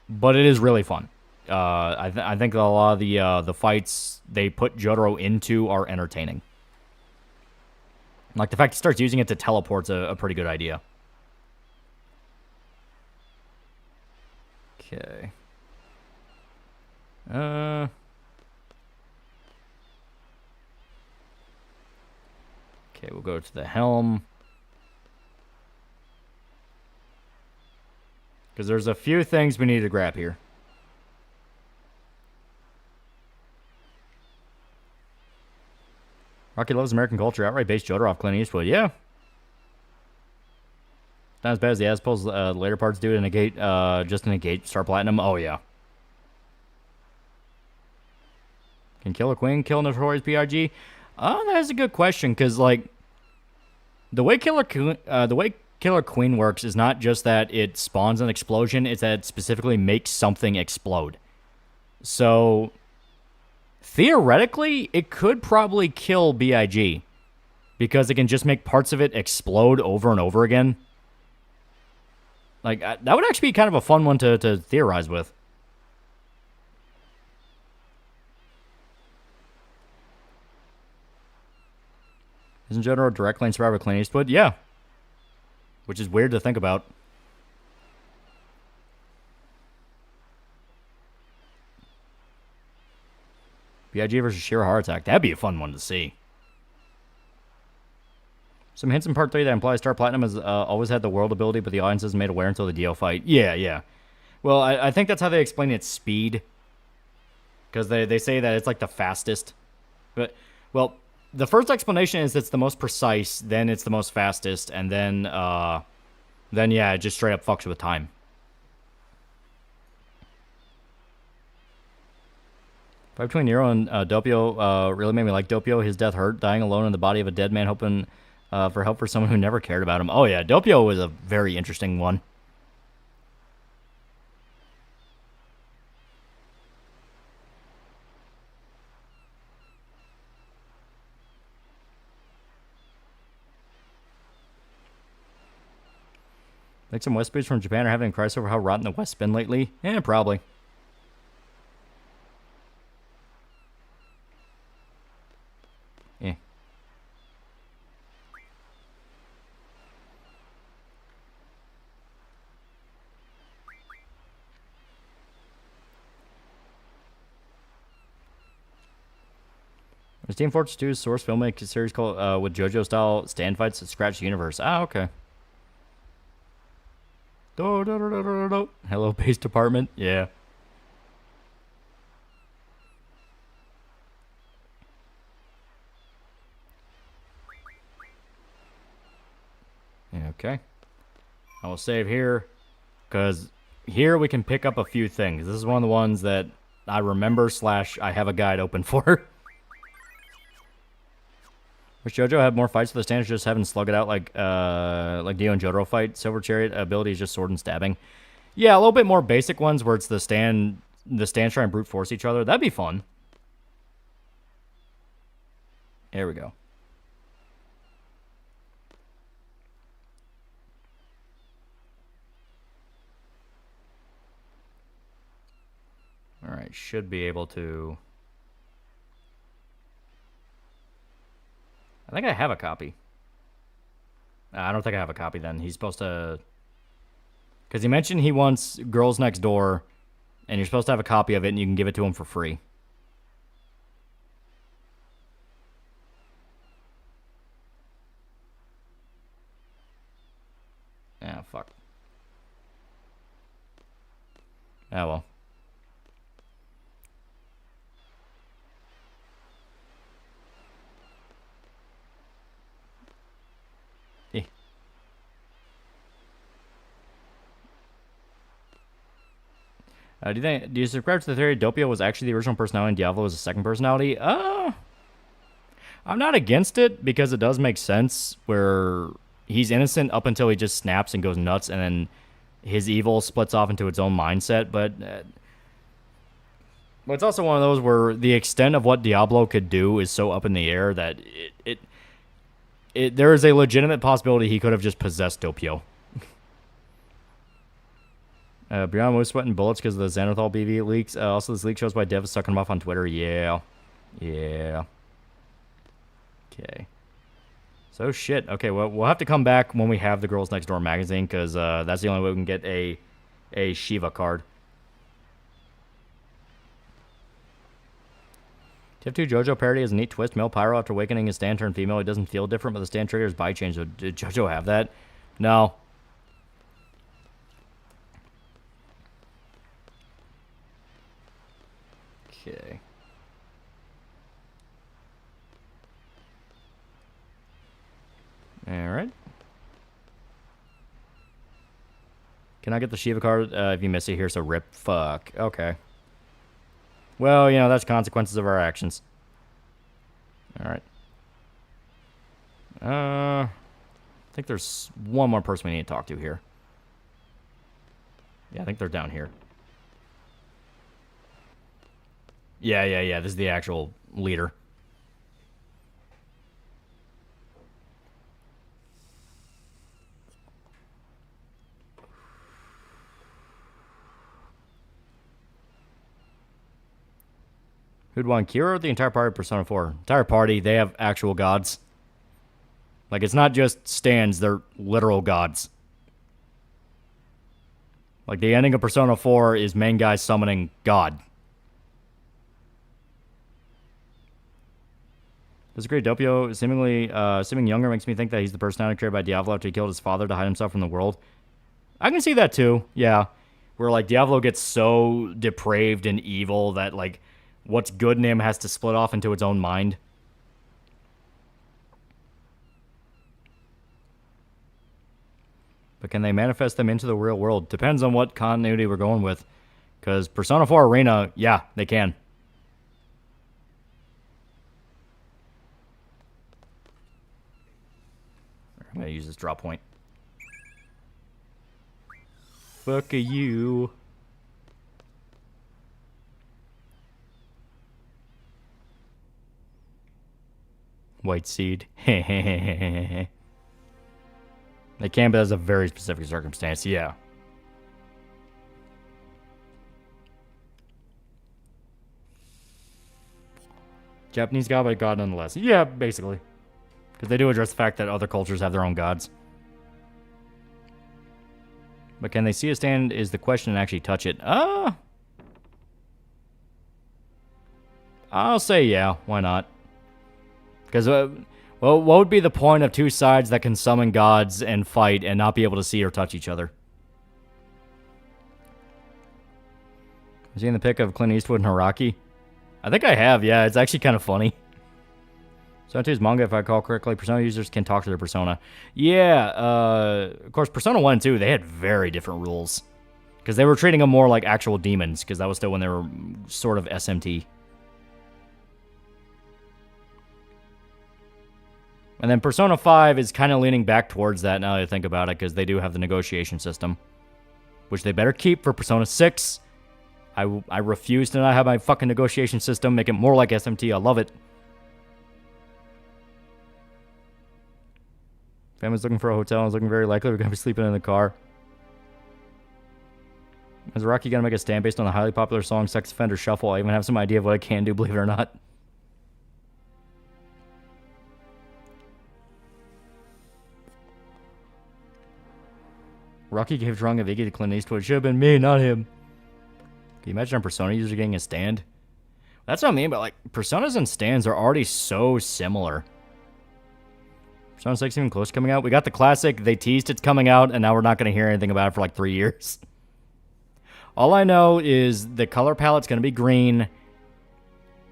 But it is really fun. I think a lot of the fights they put Jotaro into are entertaining. Like, the fact he starts using it to teleport's a pretty good idea. Okay. Okay, we'll go to the helm. Because there's a few things we need to grab here. Rocky loves American culture. Outright based Jotaro off Clint Eastwood. Yeah. Not as bad as the Aspos later parts do to negate, just to negate Star Platinum. Oh, yeah. Can Killer Queen kill Notorious B.I.G.? That is a good question, because, like, the way Killer Queen works is not just that it spawns an explosion, it's that it specifically makes something explode. So, theoretically, it could probably kill B.I.G. because it can just make parts of it explode over and over again. Like, that would actually be kind of a fun one to theorize with. Isn't Jotaro directly inspired by Clint Eastwood? Yeah. Which is weird to think about. B.I.G. versus Sheer Heart Attack. That'd be a fun one to see. Some hints in Part 3 that implies Star Platinum has always had the world ability, but the audience isn't made aware until the Dio fight. Yeah. Well, I think that's how they explain its speed. Because they say that it's like the fastest. But, well, the first explanation is it's the most precise, then it's the most fastest, and then yeah, it just straight up fucks with time. Fight between Nero and Doppio really made me like Doppio. His death hurt, dying alone in the body of a dead man, hoping for help for someone who never cared about him. Oh yeah, Doppio was a very interesting one. Like some West Boots from Japan are having a crisis over how rotten the West's been lately? Yeah, probably. Yeah. There's Team Fortress 2's Source filmmaking series called with JoJo style stand fights at Scratch the Universe. Ah, okay. Hello, base department. Yeah. Okay. I will save here, because here we can pick up a few things. This is one of the ones that I remember / I have a guide open for. Wish JoJo had more fights with the standards, just having slug it out like Dio and Jotaro fight. Silver Chariot ability is just sword and stabbing. Yeah, a little bit more basic ones where it's the stand try and brute force each other. That'd be fun. There we go. All right, should be able to. I think I have a copy. I don't think I have a copy then. He's supposed to... Because he mentioned he wants Girls Next Door, and you're supposed to have a copy of it, and you can give it to him for free. Ah, fuck. Ah, well. Do you subscribe to the theory Doppio was actually the original personality and Diavolo was a second personality? I'm not against it because it does make sense where he's innocent up until he just snaps and goes nuts and then his evil splits off into its own mindset. But it's also one of those where the extent of what Diablo could do is so up in the air that there is a legitimate possibility he could have just possessed Doppio. Beyond was sweating bullets because of the Xanathol BV leaks. Also, this leak shows why Dev is sucking him off on Twitter. Yeah. Yeah. Okay. So, shit. Okay, well, we'll have to come back when we have the Girls Next Door magazine because that's the only way we can get a Shiva card. Tip 2 JoJo parody has a neat twist. Male Pyro, after awakening his stand turned female, he doesn't feel different, but the stand triggers body change. So did JoJo have that? No. Okay. Alright. Can I get the Shiva card if you miss it here? So rip. Fuck. Okay. Well, you know, that's consequences of our actions. Alright. I think there's one more person we need to talk to here. Yeah, I think they're down here. Yeah. This is the actual leader. Who'd want Kira or the entire party of Persona 4? Entire party, they have actual gods. Like, it's not just stands, they're literal gods. Like, the ending of Persona 4 is main guy summoning God. This is great. Doppio, seeming younger, makes me think that he's the personality created by Diavolo after he killed his father to hide himself from the world. I can see that too, yeah. Where, like, Diavolo gets so depraved and evil that, like, what's good in him has to split off into its own mind. But can they manifest them into the real world? Depends on what continuity we're going with. Because Persona 4 Arena, yeah, they can. I'm gonna use this drop point. Fuck you. White seed. They can, but that's a very specific circumstance. Yeah. Japanese god, but god nonetheless. Yeah, basically. Because they do address the fact that other cultures have their own gods. But can they see a stand is the question and actually touch it. I'll say yeah. Why not? Because, well, what would be the point of two sides that can summon gods and fight and not be able to see or touch each other? Have you seen the pic of Clint Eastwood and Haraki? I think I have, yeah. It's actually kind of funny. Persona 2's manga, if I recall correctly, Persona users can talk to their Persona. Yeah, of course, Persona 1 and 2, they had very different rules. Because they were treating them more like actual demons, because that was still when they were sort of SMT. And then Persona 5 is kind of leaning back towards that now that I think about it, because they do have the negotiation system. Which they better keep for Persona 6. I refuse to not have my fucking negotiation system. Make it more like SMT. I love it. Family's looking for a hotel. It's looking very likely we're going to be sleeping in the car. Is Rocky going to make a stand based on the highly popular song Sex Offender Shuffle? I even have some idea of what I can do, believe it or not. Rocky gave Drunk of Iggy to Clint Eastwood. It should have been me, not him. Can you imagine a Persona user getting a stand? That's what I mean, but like, Personas and stands are already so similar. Persona 6 even close to coming out. We got the classic, they teased it's coming out, and now we're not going to hear anything about it for like 3 years. All I know is the color palette's going to be green.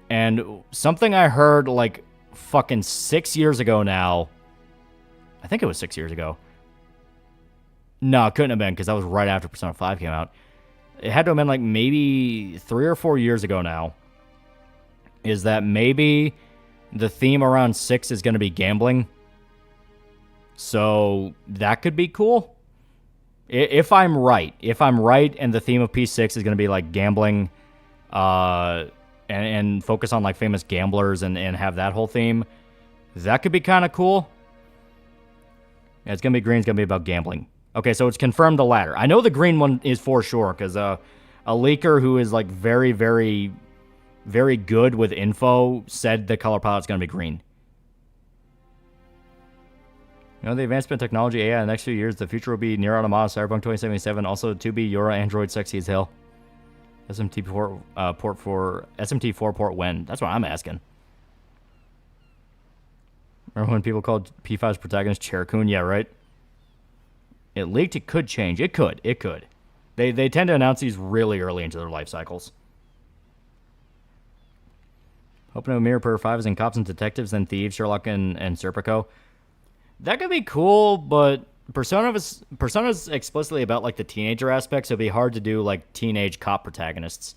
And something I heard like fucking 6 years ago now. I think it was 6 years ago. No, it couldn't have been, because that was right after Persona 5 came out. It had to have been like maybe 3 or 4 years ago now. Is that maybe the theme around 6 is going to be gambling. So that could be cool. If I'm right. If I'm right and the theme of P6 is going to be like gambling and focus on like famous gamblers and have that whole theme, that could be kind of cool. Yeah, it's going to be green. It's going to be about gambling. Okay, so it's confirmed the latter. I know the green one is for sure, because a leaker who is like very, very, very good with info said the color palette's going to be green. You know, the advancement of technology, AI, in the next few years, the future will be Nier Automata, Cyberpunk 2077, also 2B, Euro, Android, sexy as hell. SMT4 port for SMT4 port when? That's what I'm asking. Remember when people called P5's protagonist Cherokun? Yeah, right? It leaked. It could change. It could. It could. They tend to announce these really early into their life cycles. Hoping to mirror per 5 is in Cops and Detectives, then Thieves, Sherlock, and Serpico. That could be cool, but Persona's explicitly about like the teenager aspect, so it'd be hard to do like teenage cop protagonists.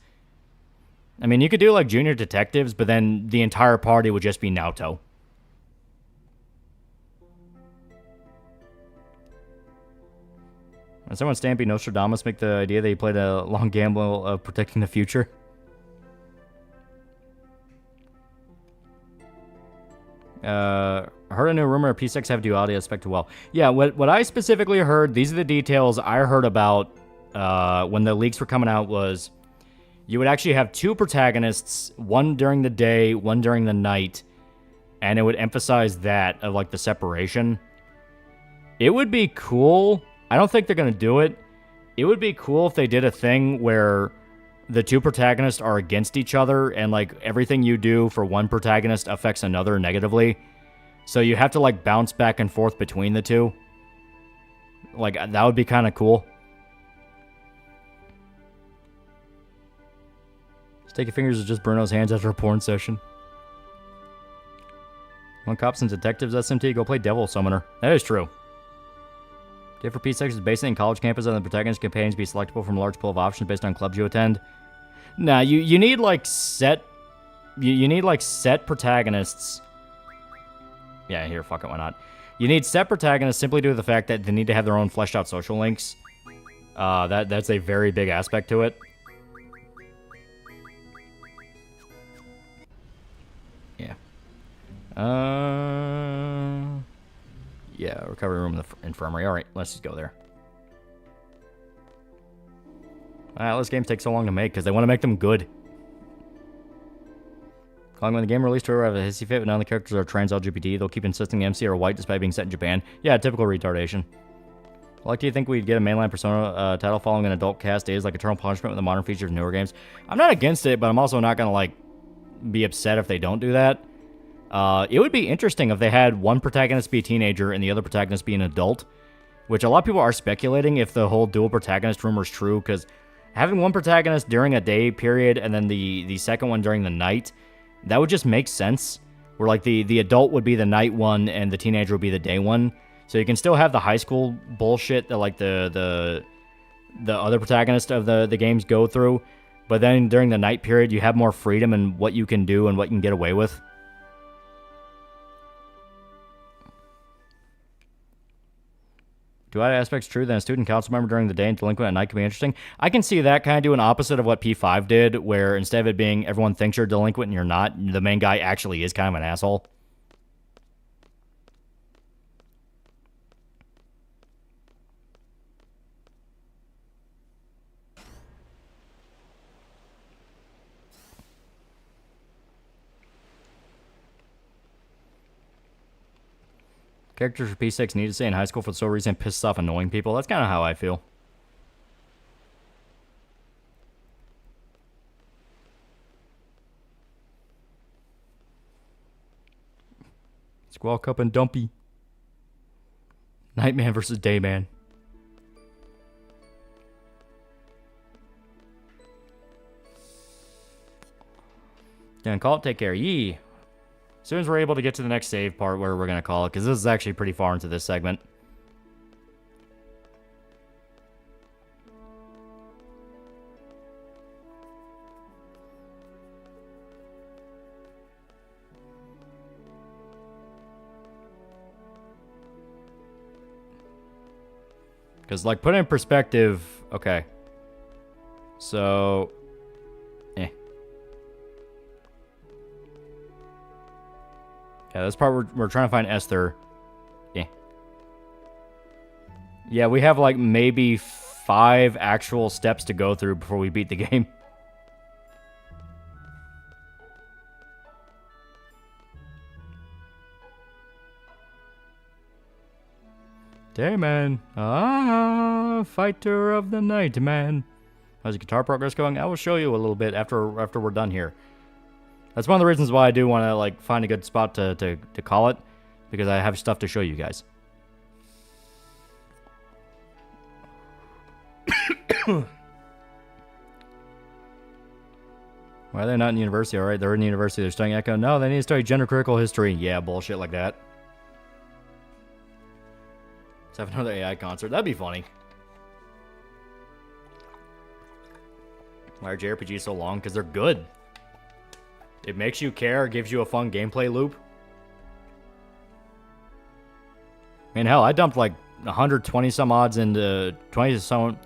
I mean, you could do like junior detectives, but then the entire party would just be Naoto. When someone stamping Nostradamus make the idea that he played a long gamble of protecting the future? Heard a new rumor of P6 have duality aspect well. Yeah, what I specifically heard, these are the details I heard about when the leaks were coming out, was you would actually have two protagonists, one during the day, one during the night, and it would emphasize that of like the separation. It would be cool. I don't think they're going to do it. It would be cool if they did a thing where the two protagonists are against each other and like everything you do for one protagonist affects another negatively. So you have to like bounce back and forth between the two. Like that would be kind of cool. Sticky Fingers is just Bruno's hands after a porn session. Want Cops and Detectives SMT? Go play Devil Summoner. That is true. Day for P6 is based in college campus and the protagonist campaigns be selectable from a large pool of options based on clubs you attend. Nah, you need like set... You need like set protagonists. Yeah, here, fuck it, why not? You need set protagonists simply due to the fact that they need to have their own fleshed out social links. That's a very big aspect to it. Yeah. Yeah, recovery room in the infirmary. Alright, let's just go there. This game takes so long to make because they want to make them good. Calling when the game released to have a hissy fit, but none of the characters are trans LGBT. They'll keep insisting the MC are white despite being set in Japan. Yeah, typical retardation. Like, do you think we'd get a mainline Persona title following an adult cast days like Eternal Punishment with the modern features of newer games? I'm not against it, but I'm also not going to, like, be upset if they don't do that. It would be interesting if they had one protagonist be a teenager and the other protagonist be an adult, which a lot of people are speculating if the whole dual protagonist rumor is true, because having one protagonist during a day period and then the second one during the night, that would just make sense. Where, like, the adult would be the night one and the teenager would be the day one. So you can still have the high school bullshit that, like, the other protagonist of the games go through. But then during the night period, you have more freedom in what you can do and what you can get away with. Do other aspects true that a student council member during the day and delinquent at night can be interesting? I can see that kind of doing opposite of what P5 did, where instead of it being everyone thinks you're delinquent and you're not, the main guy actually is kind of an asshole. Characters for P6 need to stay in high school for the sole reason it pisses off annoying people. That's kind of how I feel. Squall Cup and Dumpy. Nightman versus Dayman. Yeah, call it. Take care. Yee. As soon as we're able to get to the next save part where we're going to call it, because this is actually pretty far into this segment. Because, like, put it in perspective, okay. So, yeah, this part we're trying to find Esther. Yeah, we have like maybe 5 actual steps to go through before we beat the game. Dayman. Fighter of the night, man. How's your guitar progress going? I will show you a little bit after we're done here. That's one of the reasons why I do want to, like, find a good spot to call it, because I have stuff to show you guys. Why are they not in university? All right, they're in university. They're studying Echo. No, they need to study gender critical history. Yeah, bullshit like that. Let's have another AI concert. That'd be funny. Why are JRPGs so long? Because they're good. It makes you care, gives you a fun gameplay loop. I mean, hell, I dumped like 120 some odds into 20 some,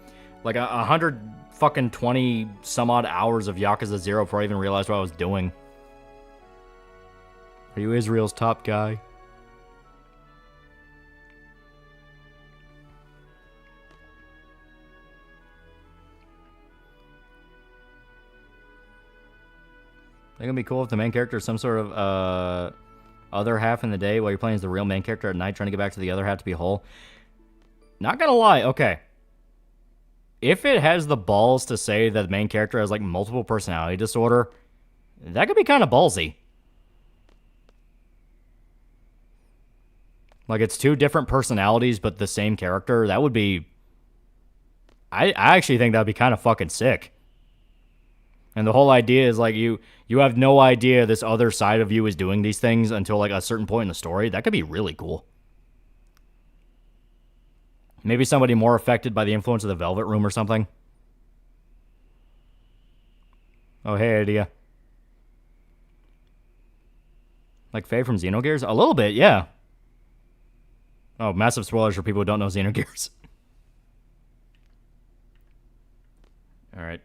like 100 fucking 20 some odd hours of Yakuza 0 before I even realized what I was doing. Are you Israel's top guy? I think it'd be cool if the main character is some sort of other half in the day while you're playing as the real main character at night, trying to get back to the other half to be whole. Not gonna lie, okay. If it has the balls to say that the main character has like multiple personality disorder, that could be kind of ballsy. Like it's 2 different personalities but the same character. That would be... I actually think that would be kind of fucking sick. And the whole idea is like you have no idea this other side of you is doing these things until like a certain point in the story. That could be really cool. Maybe somebody more affected by the influence of the Velvet Room or something. Oh, hey, idea. Like Faye from Xenogears? A little bit, yeah. Oh, massive spoilers for people who don't know Xenogears. All right.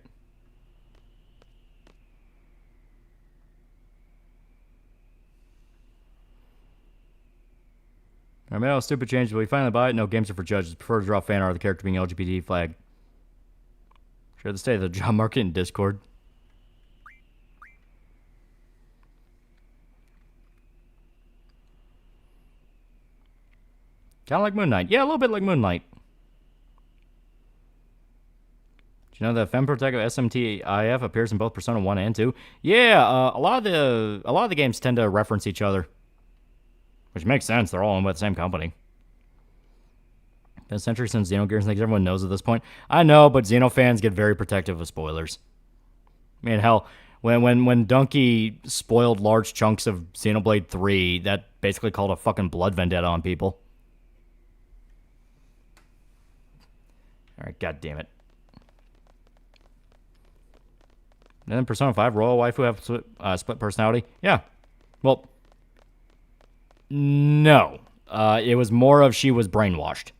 I made all stupid changes, but we finally buy it. No, games are for judges. Prefer to draw fan art of the character being LGBT flag. Share the state of the job market in Discord. Kind of like Moon Knight. Yeah, a little bit like Moon Knight. Do you know that Femprotect of SMTIF appears in both Persona 1 and 2? Yeah, a lot of the games tend to reference each other. Which makes sense. They're all owned by the same company. Been a century since Xenogears. I think everyone knows at this point. I know, but Xeno fans get very protective of spoilers. I mean, hell, when Donkey spoiled large chunks of Xenoblade 3, that basically called a fucking blood vendetta on people. Alright, god damn it. And then Persona 5, Royal Waifu have split personality? Yeah. Well, no. It was more of she was brainwashed.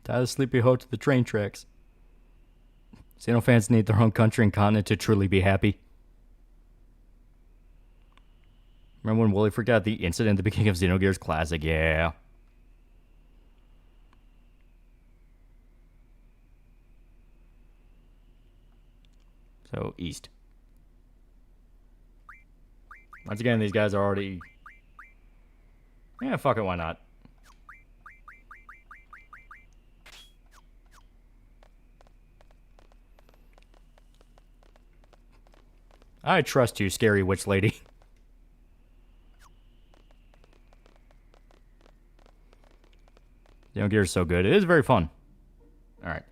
Tie the sleepy hoe to the train tracks. Xeno fans need their own country and continent to truly be happy. Remember when Wooly forgot the incident at the beginning of Xenogears Classic? Yeah. So, east. Once again, these guys are already... Yeah, fuck it, why not? I trust you, scary witch lady. Xenogears is so good. It is very fun. Alright.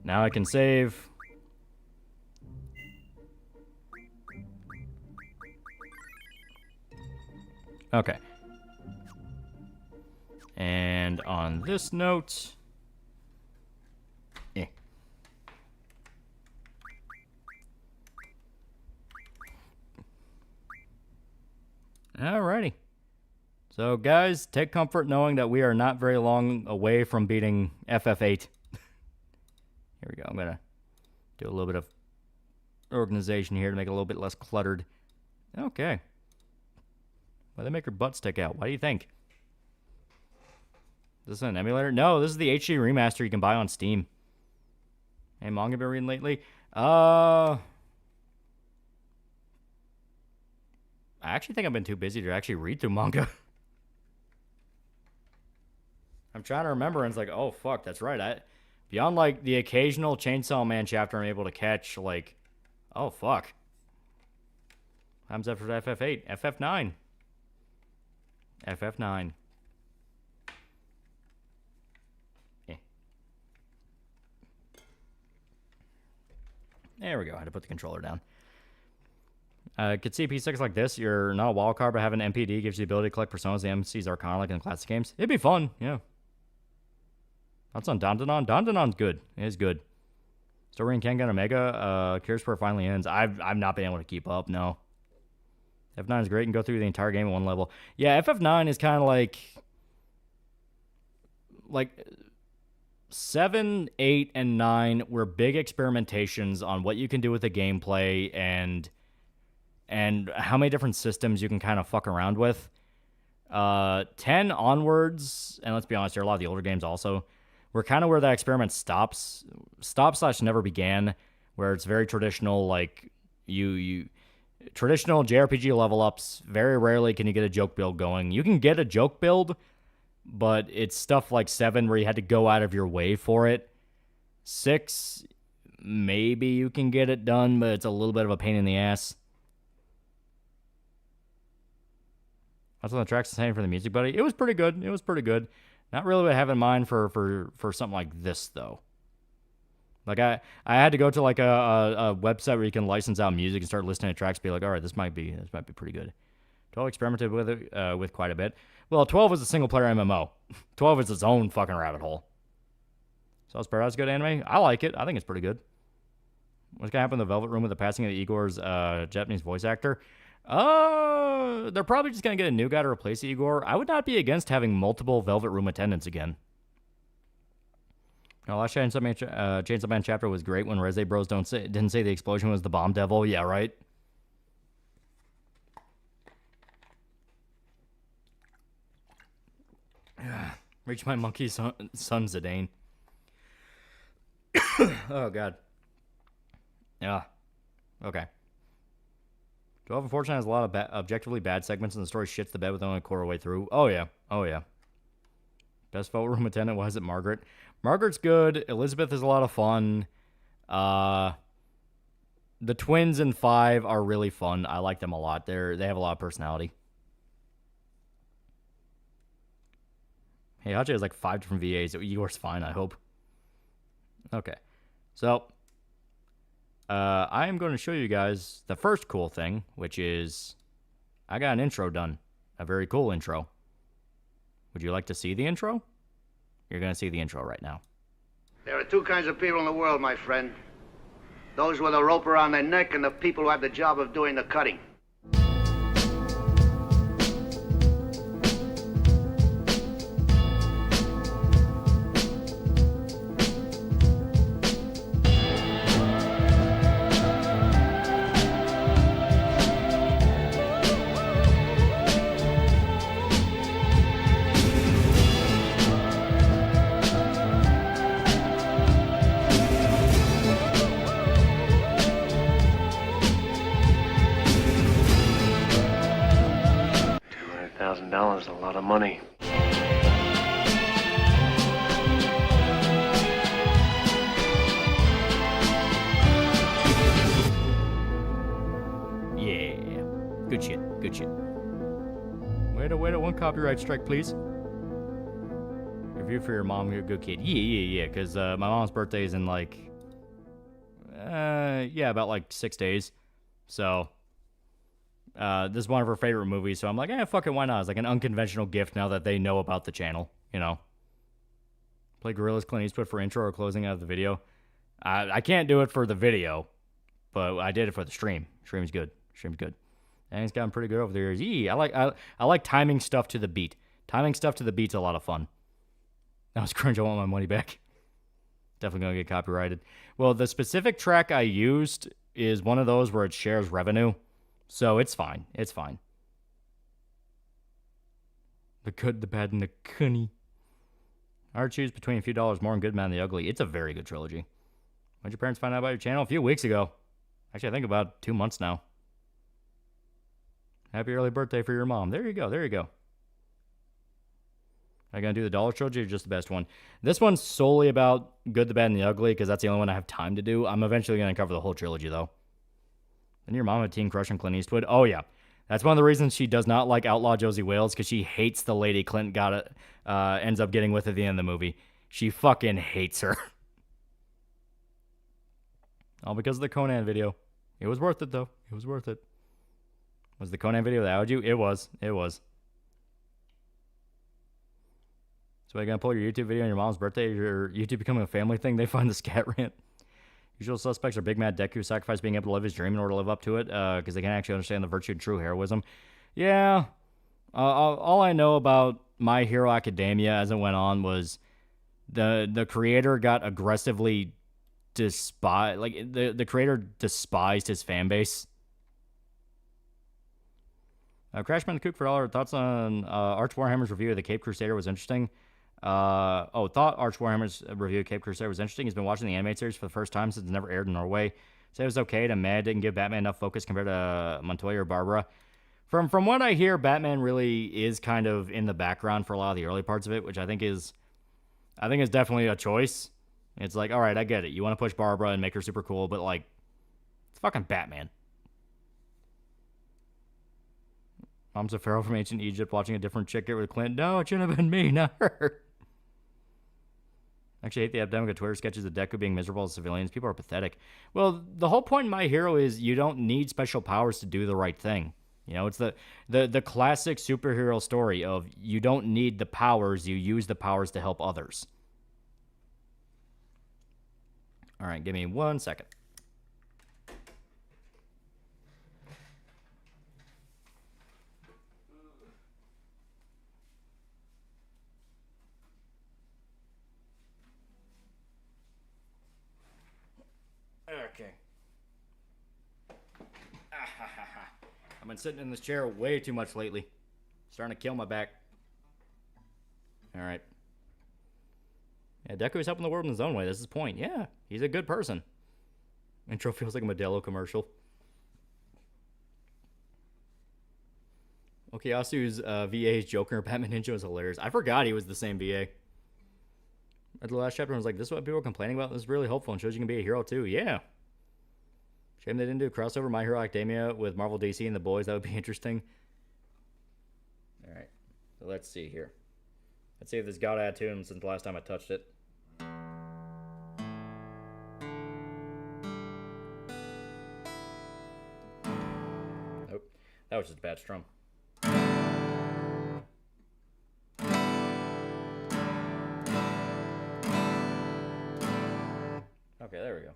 Now I can save. Okay. And on this note... Alrighty. So, guys, take comfort knowing that we are not very long away from beating FF8. Here we go. I'm going to do a little bit of organization here to make it a little bit less cluttered. Okay. Why they make her butt stick out? Why do you think? Is this an emulator? No, this is the HD remaster you can buy on Steam. Hey, manga been reading lately? I actually think I've been too busy to actually read through manga. I'm trying to remember, and it's like, oh, fuck, that's right. Beyond, like, the occasional Chainsaw Man chapter I'm able to catch, like, oh, fuck. Time's up for FF8. FF9. FF9. There we go. I had to put the controller down. Could see P6 like this. You're not a wild card, but having an MPD gives you the ability to collect personas. The MCs are kind of like in classic games. It'd be fun, yeah. That's on Dandanon. Dandanon's good. It is good. Story in Kengan Omega. Curious where it finally ends. I've not been able to keep up, no. F9 is great. You can go through the entire game at one level. Yeah, FF9 is kind of like 7, 8, and 9 were big experimentations on what you can do with the gameplay and how many different systems you can kind of fuck around with. 10 onwards, and let's be honest here, a lot of the older games also, were kind of where that experiment stops / never began, where it's very traditional, like, traditional JRPG level ups. Very rarely can you get a joke build going. You can get a joke build, but it's stuff like 7 where you had to go out of your way for it. 6, maybe you can get it done, but it's a little bit of a pain in the ass. That's on the tracks the same for the music, buddy. It was pretty good. It was pretty good. Not really what I have in mind for something like this, though. Like, I had to go to, like, a website where you can license out music and start listening to tracks, be like, all right, this might be pretty good. 12 experimented with it with quite a bit. Well, 12 is a single-player MMO. 12 is its own fucking rabbit hole. So it's Paradise good anime? I like it. I think it's pretty good. What's going to happen in the Velvet Room with the passing of Igor's Japanese voice actor? They're probably just going to get a new guy to replace Igor. I would not be against having multiple Velvet Room attendants again. The last Chainsaw Man chapter was great when Reze Bros didn't say the explosion was the bomb devil. Yeah, right? Reach my monkey son Zidane. Oh, God. Yeah. Okay. 12 unfortunately has a lot of objectively bad segments, and the story shits the bed with only a quarter way through. Oh, yeah. Oh, yeah. Best photo room attendant, why is it Margaret? Margaret's good. Elizabeth is a lot of fun. The twins in 5 are really fun. I like them a lot. They have a lot of personality. Hey, Hachi has like 5 different VAs. Yours fine, I hope. Okay. So, I am going to show you guys the first cool thing, which is I got an intro done. A very cool intro. Would you like to see the intro? You're going to see the intro right now. There are two kinds of people in the world, my friend. Those with a rope around their neck and the people who have the job of doing the cutting. $200,000 is a lot of money. Yeah. Good shit. Good shit. Wait a one copyright strike, please. Review for your mom, you're a good kid. Yeah. Because my mom's birthday is in like, about like 6 days. So, this is one of her favorite movies. So I'm like, fuck it, why not? It's like an unconventional gift now that they know about the channel, you know. Play Gorilla's Clint Eastwood for intro or closing out of the video. I can't do it for the video, but I did it for the stream. Stream's good. And it's gotten pretty good over the years. I like timing stuff to the beat. Timing stuff to the beat's a lot of fun. That was cringe. I want my money back. Definitely gonna get copyrighted. Well, the specific track I used is one of those where it shares revenue, so it's fine. It's fine. The good, the bad, and the cunny. Hard to choose between a few dollars more and Good Man and the Ugly. It's a very good trilogy. When did your parents find out about your channel? A few weeks ago. Actually, I think about 2 months now. Happy early birthday for your mom. There you go. Are you going to do the dollar trilogy or just the best one? This one's solely about Good, the Bad, and the Ugly because that's the only one I have time to do. I'm eventually going to cover the whole trilogy, though. Then your mom had teen crush on Clint Eastwood. Oh, yeah. That's one of the reasons she does not like Outlaw Josie Wales, because she hates the lady Clint ends up getting with at the end of the movie. She fucking hates her. All because of the Conan video. It was worth it, though. It was worth it. Was the Conan video that outed you? It was. So are you going to pull your YouTube video on your mom's birthday? Is your YouTube becoming a family thing? They find the scat rant. Usual suspects are Big Mad Deku, sacrifice being able to live his dream in order to live up to it, because they can't actually understand the virtue and true heroism. Yeah. All I know about My Hero Academia as it went on was the creator got aggressively despised. Like, the creator despised his fan base. Crashman the Kook for $1. Thoughts on Arch Warhammer's review of the Cape Crusader was interesting. Thought Arch Warhammer's review of Cape Crusader was interesting. He's been watching the animated series for the first time since it's never aired in Norway. Said it was okay to mad, didn't give Batman enough focus compared to Montoya or Barbara. From what I hear, Batman really is kind of in the background for a lot of the early parts of it, which I think is definitely a choice. It's like, all right, I get it. You want to push Barbara and make her super cool, but like, it's fucking Batman. Mom's a pharaoh from ancient Egypt watching a different chick get with Clint. No, it shouldn't have been me, not her. Actually, I hate the epidemic of Twitter sketches of Deku being miserable as civilians. People are pathetic. Well, the whole point in My Hero is you don't need special powers to do the right thing. You know, it's the classic superhero story of you don't need the powers, you use the powers to help others. All right, give me 1 second. Okay. I've been sitting in this chair way too much lately. Starting to kill my back. Alright. Yeah, Deku's helping the world in his own way. That's his point. Yeah, he's a good person. Intro feels like a Modelo commercial. Okuyasu's VA's Joker Batman Ninja was hilarious. I forgot he was the same VA. At the last chapter, I was like, this is what people are complaining about? This is really hopeful and shows you can be a hero too. Yeah. Shame they didn't do a crossover My Hero Academia with Marvel DC and the boys. That would be interesting. Alright. So let's see here. Let's see if this got added to him since the last time I touched it. Nope. That was just a bad strum. Okay, there we go.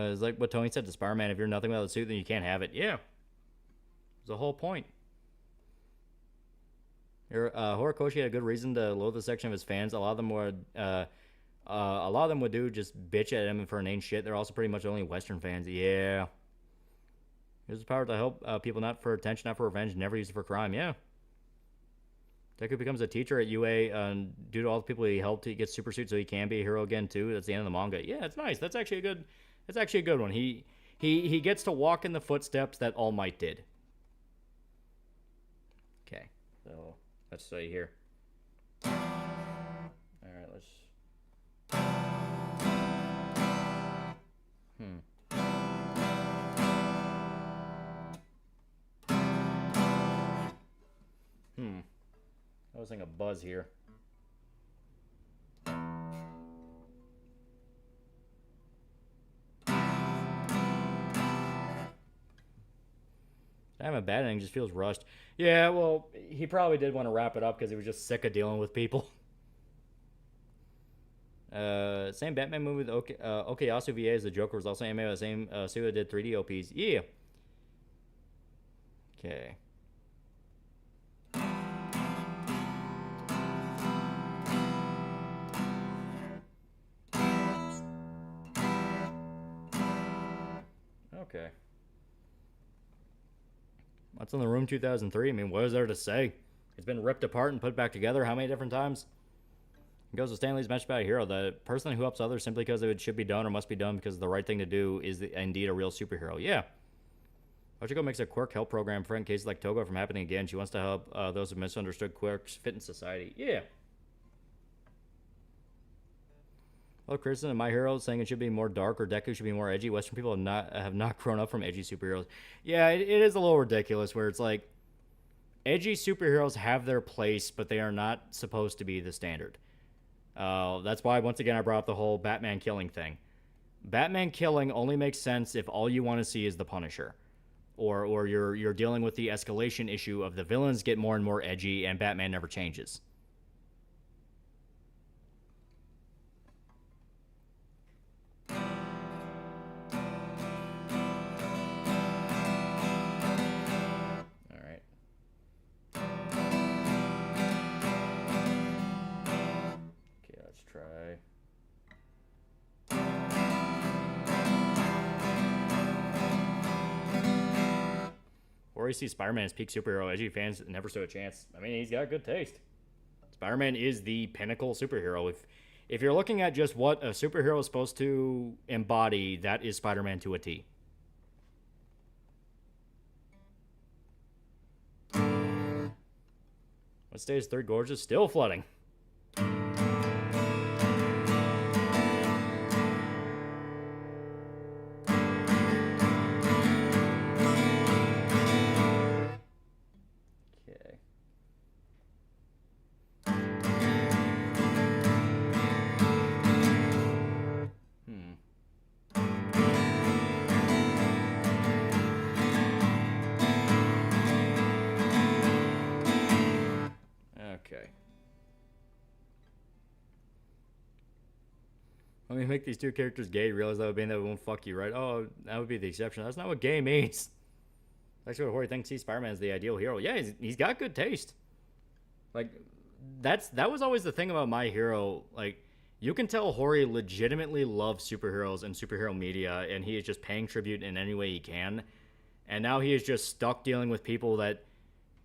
It's like what Tony said to Spider-Man, if you're nothing without a suit, then you can't have it. Yeah. It's the whole point. Horikoshi had a good reason to loathe the section of his fans. A lot of them would do just bitch at him for inane shit. They're also pretty much only Western fans. Yeah. He has the power to help people, not for attention, not for revenge, never use it for crime. Yeah. Deku becomes a teacher at UA due to all the people he helped. He gets super suit so he can be a hero again too. That's the end of the manga. Yeah, it's nice. That's actually a good. That's actually a good one. He gets to walk in the footsteps that All Might did. Okay, so let's see here. All right, let's. I was thinking a buzz here. Having a bad ending just feels rushed. Yeah, well, he probably did want to wrap it up because he was just sick of dealing with people. Same Batman movie with Okuyasu VA as the Joker was also animated by the same studio that did 3D OPs. Yeah. Okay. Okay. What's in the room 2003? I mean, what is there to say? It's been ripped apart and put back together how many different times? It goes to Stanley's message about a hero. The person who helps others simply because it should be done or must be done because the right thing to do is indeed a real superhero. Yeah. Ochiko makes a quirk help program for cases like Togo from happening again. She wants to help those with misunderstood quirks fit in society. Yeah. Well, criticism of My Hero saying it should be more dark or Deku should be more edgy. Western people have not grown up from edgy superheroes. Yeah, it is a little ridiculous where it's like edgy superheroes have their place, but they are not supposed to be the standard. That's why, once again, I brought up the whole Batman killing thing. Batman killing only makes sense if all you want to see is the Punisher. Or you're dealing with the escalation issue of the villains get more and more edgy and Batman never changes. Or you see Spider-Man as peak superhero. Edgy fans never stood a chance. I mean, he's got good taste. Spider-Man is the pinnacle superhero. If you're looking at just what a superhero is supposed to embody, that is Spider-Man to a T. What stays third gorgeous? Still flooding. Okay. Let me make these two characters gay. Realize that would mean that it won't fuck you, right? Oh, that would be the exception. That's not what gay means. That's what Hori thinks. Spider-Man is the ideal hero. Yeah, he's got good taste. Like, that was always the thing about My Hero. Like, you can tell Hori legitimately loves superheroes and superhero media, and he is just paying tribute in any way he can. And now he is just stuck dealing with people that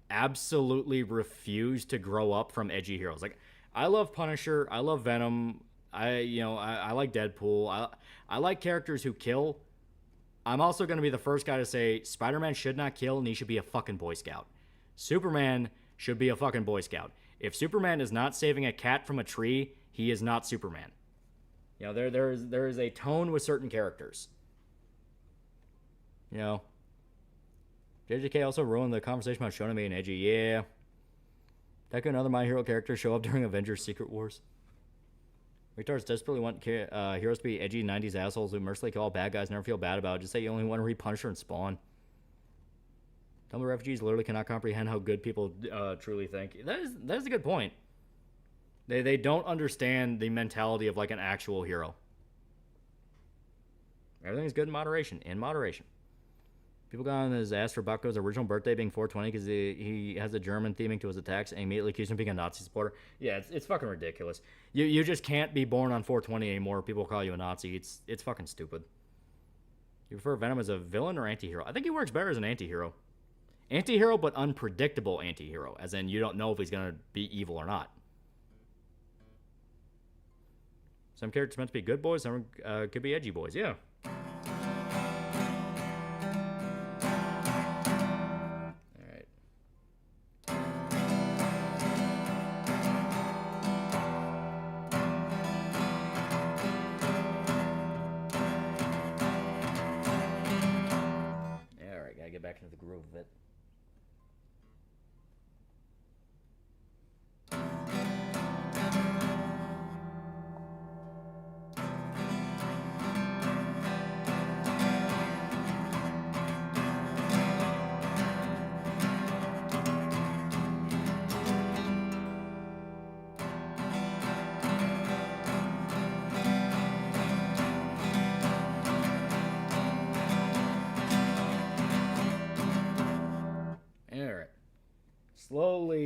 absolutely refuse to grow up from edgy heroes. Like, I love Punisher. I love Venom. I like Deadpool. I like characters who kill. I'm also going to be the first guy to say Spider-Man should not kill and he should be a fucking Boy Scout. Superman should be a fucking Boy Scout. If Superman is not saving a cat from a tree, he is not Superman. You know, there is a tone with certain characters. You know, JJK also ruined the conversation about Shonen being edgy. Yeah. That could another My Hero character show up during Avengers Secret Wars. Retards desperately want heroes to be edgy 90s assholes who mercilessly kill all bad guys, never feel bad about it. Just say you only want to read Punisher and Spawn. Some of the refugees literally cannot comprehend how good people truly think. That is a good point. They don't understand the mentality of like an actual hero. Everything's good in moderation. In moderation. People got on his ass for Bucko's original birthday being 420 because he has a German theming to his attacks and immediately accused him of being a Nazi supporter. Yeah, it's fucking ridiculous. You just can't be born on 420 anymore. People call you a Nazi. It's fucking stupid. You prefer Venom as a villain or anti-hero? I think he works better as an anti-hero. Anti-hero, but unpredictable anti-hero. As in, you don't know if he's going to be evil or not. Some characters meant to be good boys, some could be edgy boys. Yeah. Back into the groove of it.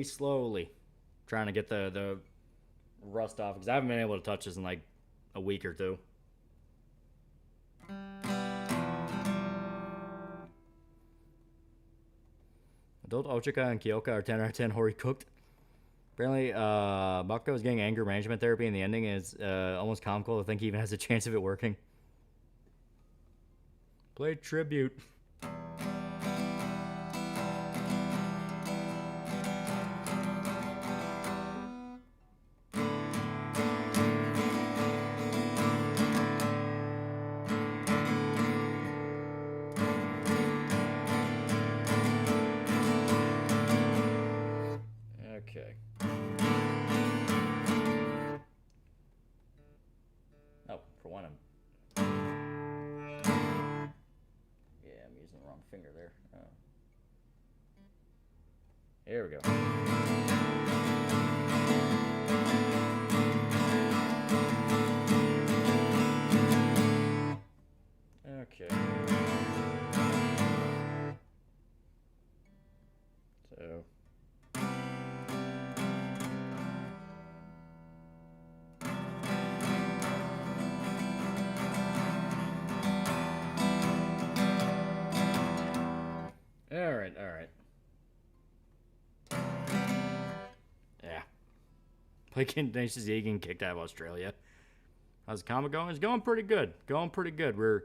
Slowly trying to get the rust off because I haven't been able to touch this in like a week or two. Adult Ochika and Kyoka are 10 out of 10 Hori cooked. Apparently, Mako is getting anger management therapy, and the ending is almost comical to think he even has a chance of it working. Play tribute. Okay. Oh, for one, yeah, I'm using the wrong finger there. Oh. Here we go. Okay. So. All right. Yeah. Play Tenacious D getting kicked out of Australia. How's the comic going? It's going pretty good. We're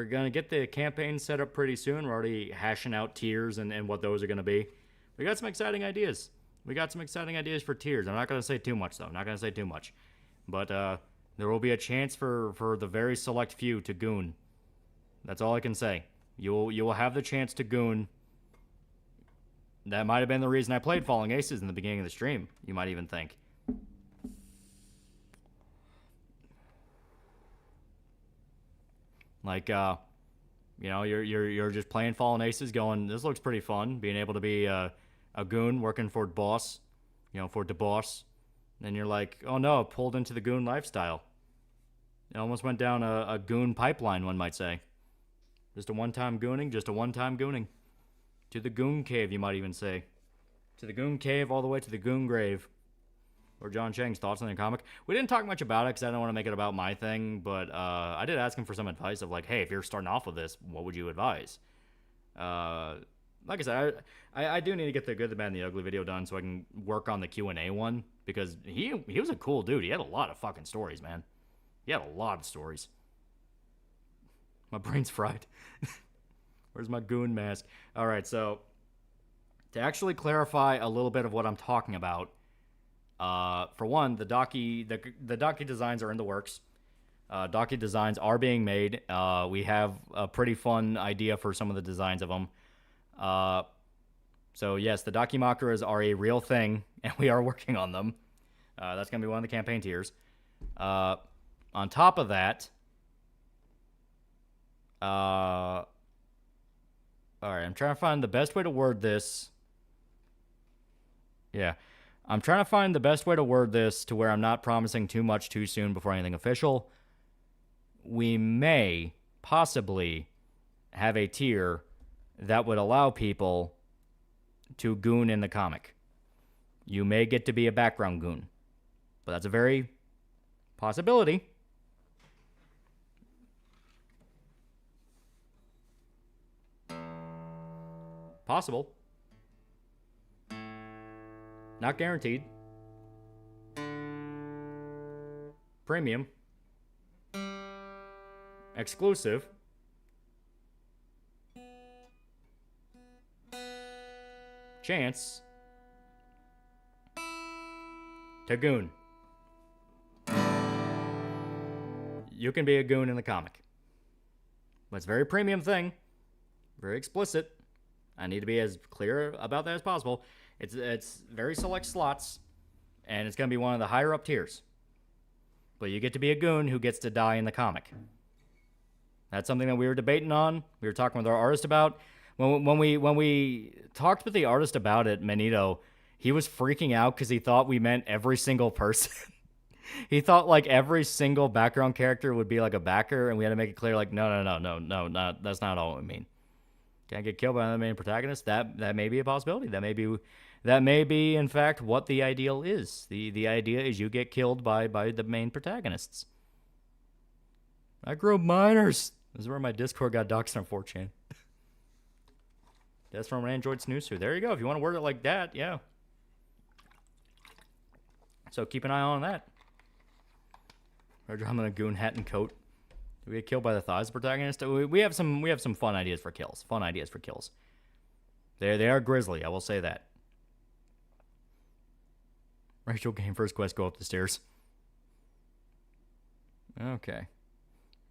gonna get the campaign set up pretty soon. We're already hashing out tiers and what those are gonna be. We got some exciting ideas. For tiers. I'm not gonna say too much though. But there will be a chance for the very select few to goon. That's all I can say. You will have the chance to goon. That might have been the reason I played Falling Aces in the beginning of the stream. You might even think. Like, you're just playing Fallen Aces, going, this looks pretty fun. Being able to be a goon working for boss, for DeBoss. Then you're like, oh no, pulled into the goon lifestyle. It almost went down a goon pipeline, one might say. Just a one-time gooning. To the goon cave, you might even say. To the goon cave, all the way to the goon grave. Or John Chang's thoughts on the comic. We didn't talk much about it because I don't want to make it about my thing, but I did ask him for some advice of like, hey, if you're starting off with this, what would you advise? Like I said, I do need to get the Good, the Bad, and the Ugly video done so I can work on the Q&A one, because he was a cool dude. He had a lot of fucking stories, man. He had a lot of stories. My brain's fried. Where's my goon mask? All right, so to actually clarify a little bit of what I'm talking about, for one, the Docky designs are in the works. Docky designs are being made. We have a pretty fun idea for some of the designs of them. So yes, the Documakers are a real thing, and we are working on them. That's going to be one of the campaign tiers. On top of that, all right, I'm trying to find the best way to word this. Yeah, I'm trying to find the best way to word this to where I'm not promising too much too soon before anything official. We may possibly have a tier that would allow people to goon in the comic. You may get to be a background goon, but that's a very possibility. Possible. Not guaranteed. Premium. Exclusive. Chance to goon. You can be a goon in the comic. But it's a very premium thing. Very explicit. I need to be as clear about that as possible. It's very select slots, and it's going to be one of the higher up tiers. But you get to be a goon who gets to die in the comic. That's something that we were debating on. We were talking with our artist about. When we talked with the artist about it, Manito, he was freaking out because he thought we meant every single person. He thought like every single background character would be like a backer, and we had to make it clear like, no, that's not all we mean. Can't get killed by the main protagonist. That may be a possibility. That may be in fact what the ideal is. The idea is you get killed by the main protagonists. Micro minors. This is where my Discord got doxxed on 4chan. That's from an Android snoozer. There you go. If you want to word it like that, yeah. So keep an eye on that. I'm in a goon hat and coat. Do we get killed by the thighs protagonist? We have some fun ideas for kills. They are grisly, I will say that. Rachel game first quest, go up the stairs. Okay.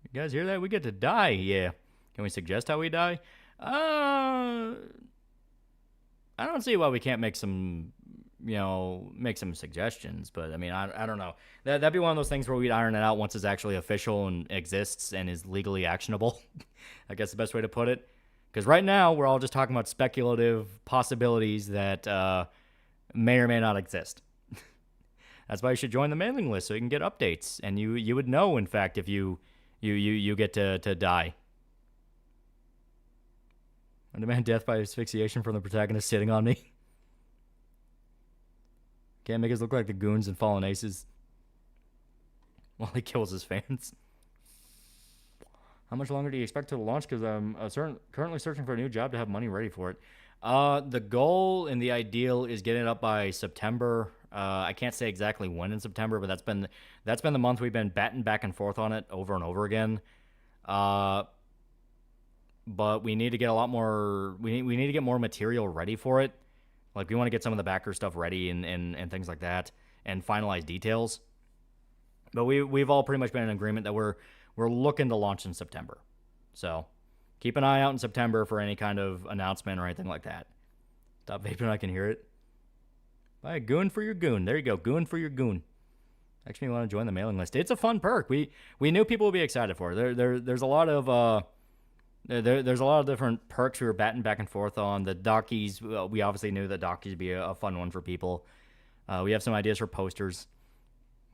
You guys hear that? We get to die, yeah. Can we suggest how we die? I don't see why we can't make some suggestions, but I mean, I don't know. That'd be one of those things where we'd iron it out once it's actually official and exists and is legally actionable. I guess the best way to put it. Because right now, we're all just talking about speculative possibilities that may or may not exist. That's why you should join the mailing list so you can get updates. And you would know, in fact, if you get to die. I demand death by asphyxiation from the protagonist sitting on me. Can't make us look like the goons and fallen aces while he kills his fans. How much longer do you expect to launch? Because I'm currently searching for a new job to have money ready for it. The goal and the ideal is getting it up by September. I can't say exactly when in September, but that's been the month we've been batting back and forth on it over and over again. But we need to get a lot more. We need to get more material ready for it. Like, we want to get some of the backer stuff ready and things like that and finalize details. But we've all pretty much been in agreement that we're looking to launch in September. So keep an eye out in September for any kind of announcement or anything like that. Stop vaping, I can hear it. Buy a goon for your goon. There you go, goon for your goon. Actually, you want to join the mailing list. It's a fun perk. We knew people would be excited for it. There's a lot of... There's a lot of different perks we were batting back and forth on. The Dockies, we obviously knew that Dockies would be a fun one for people. We have some ideas for posters.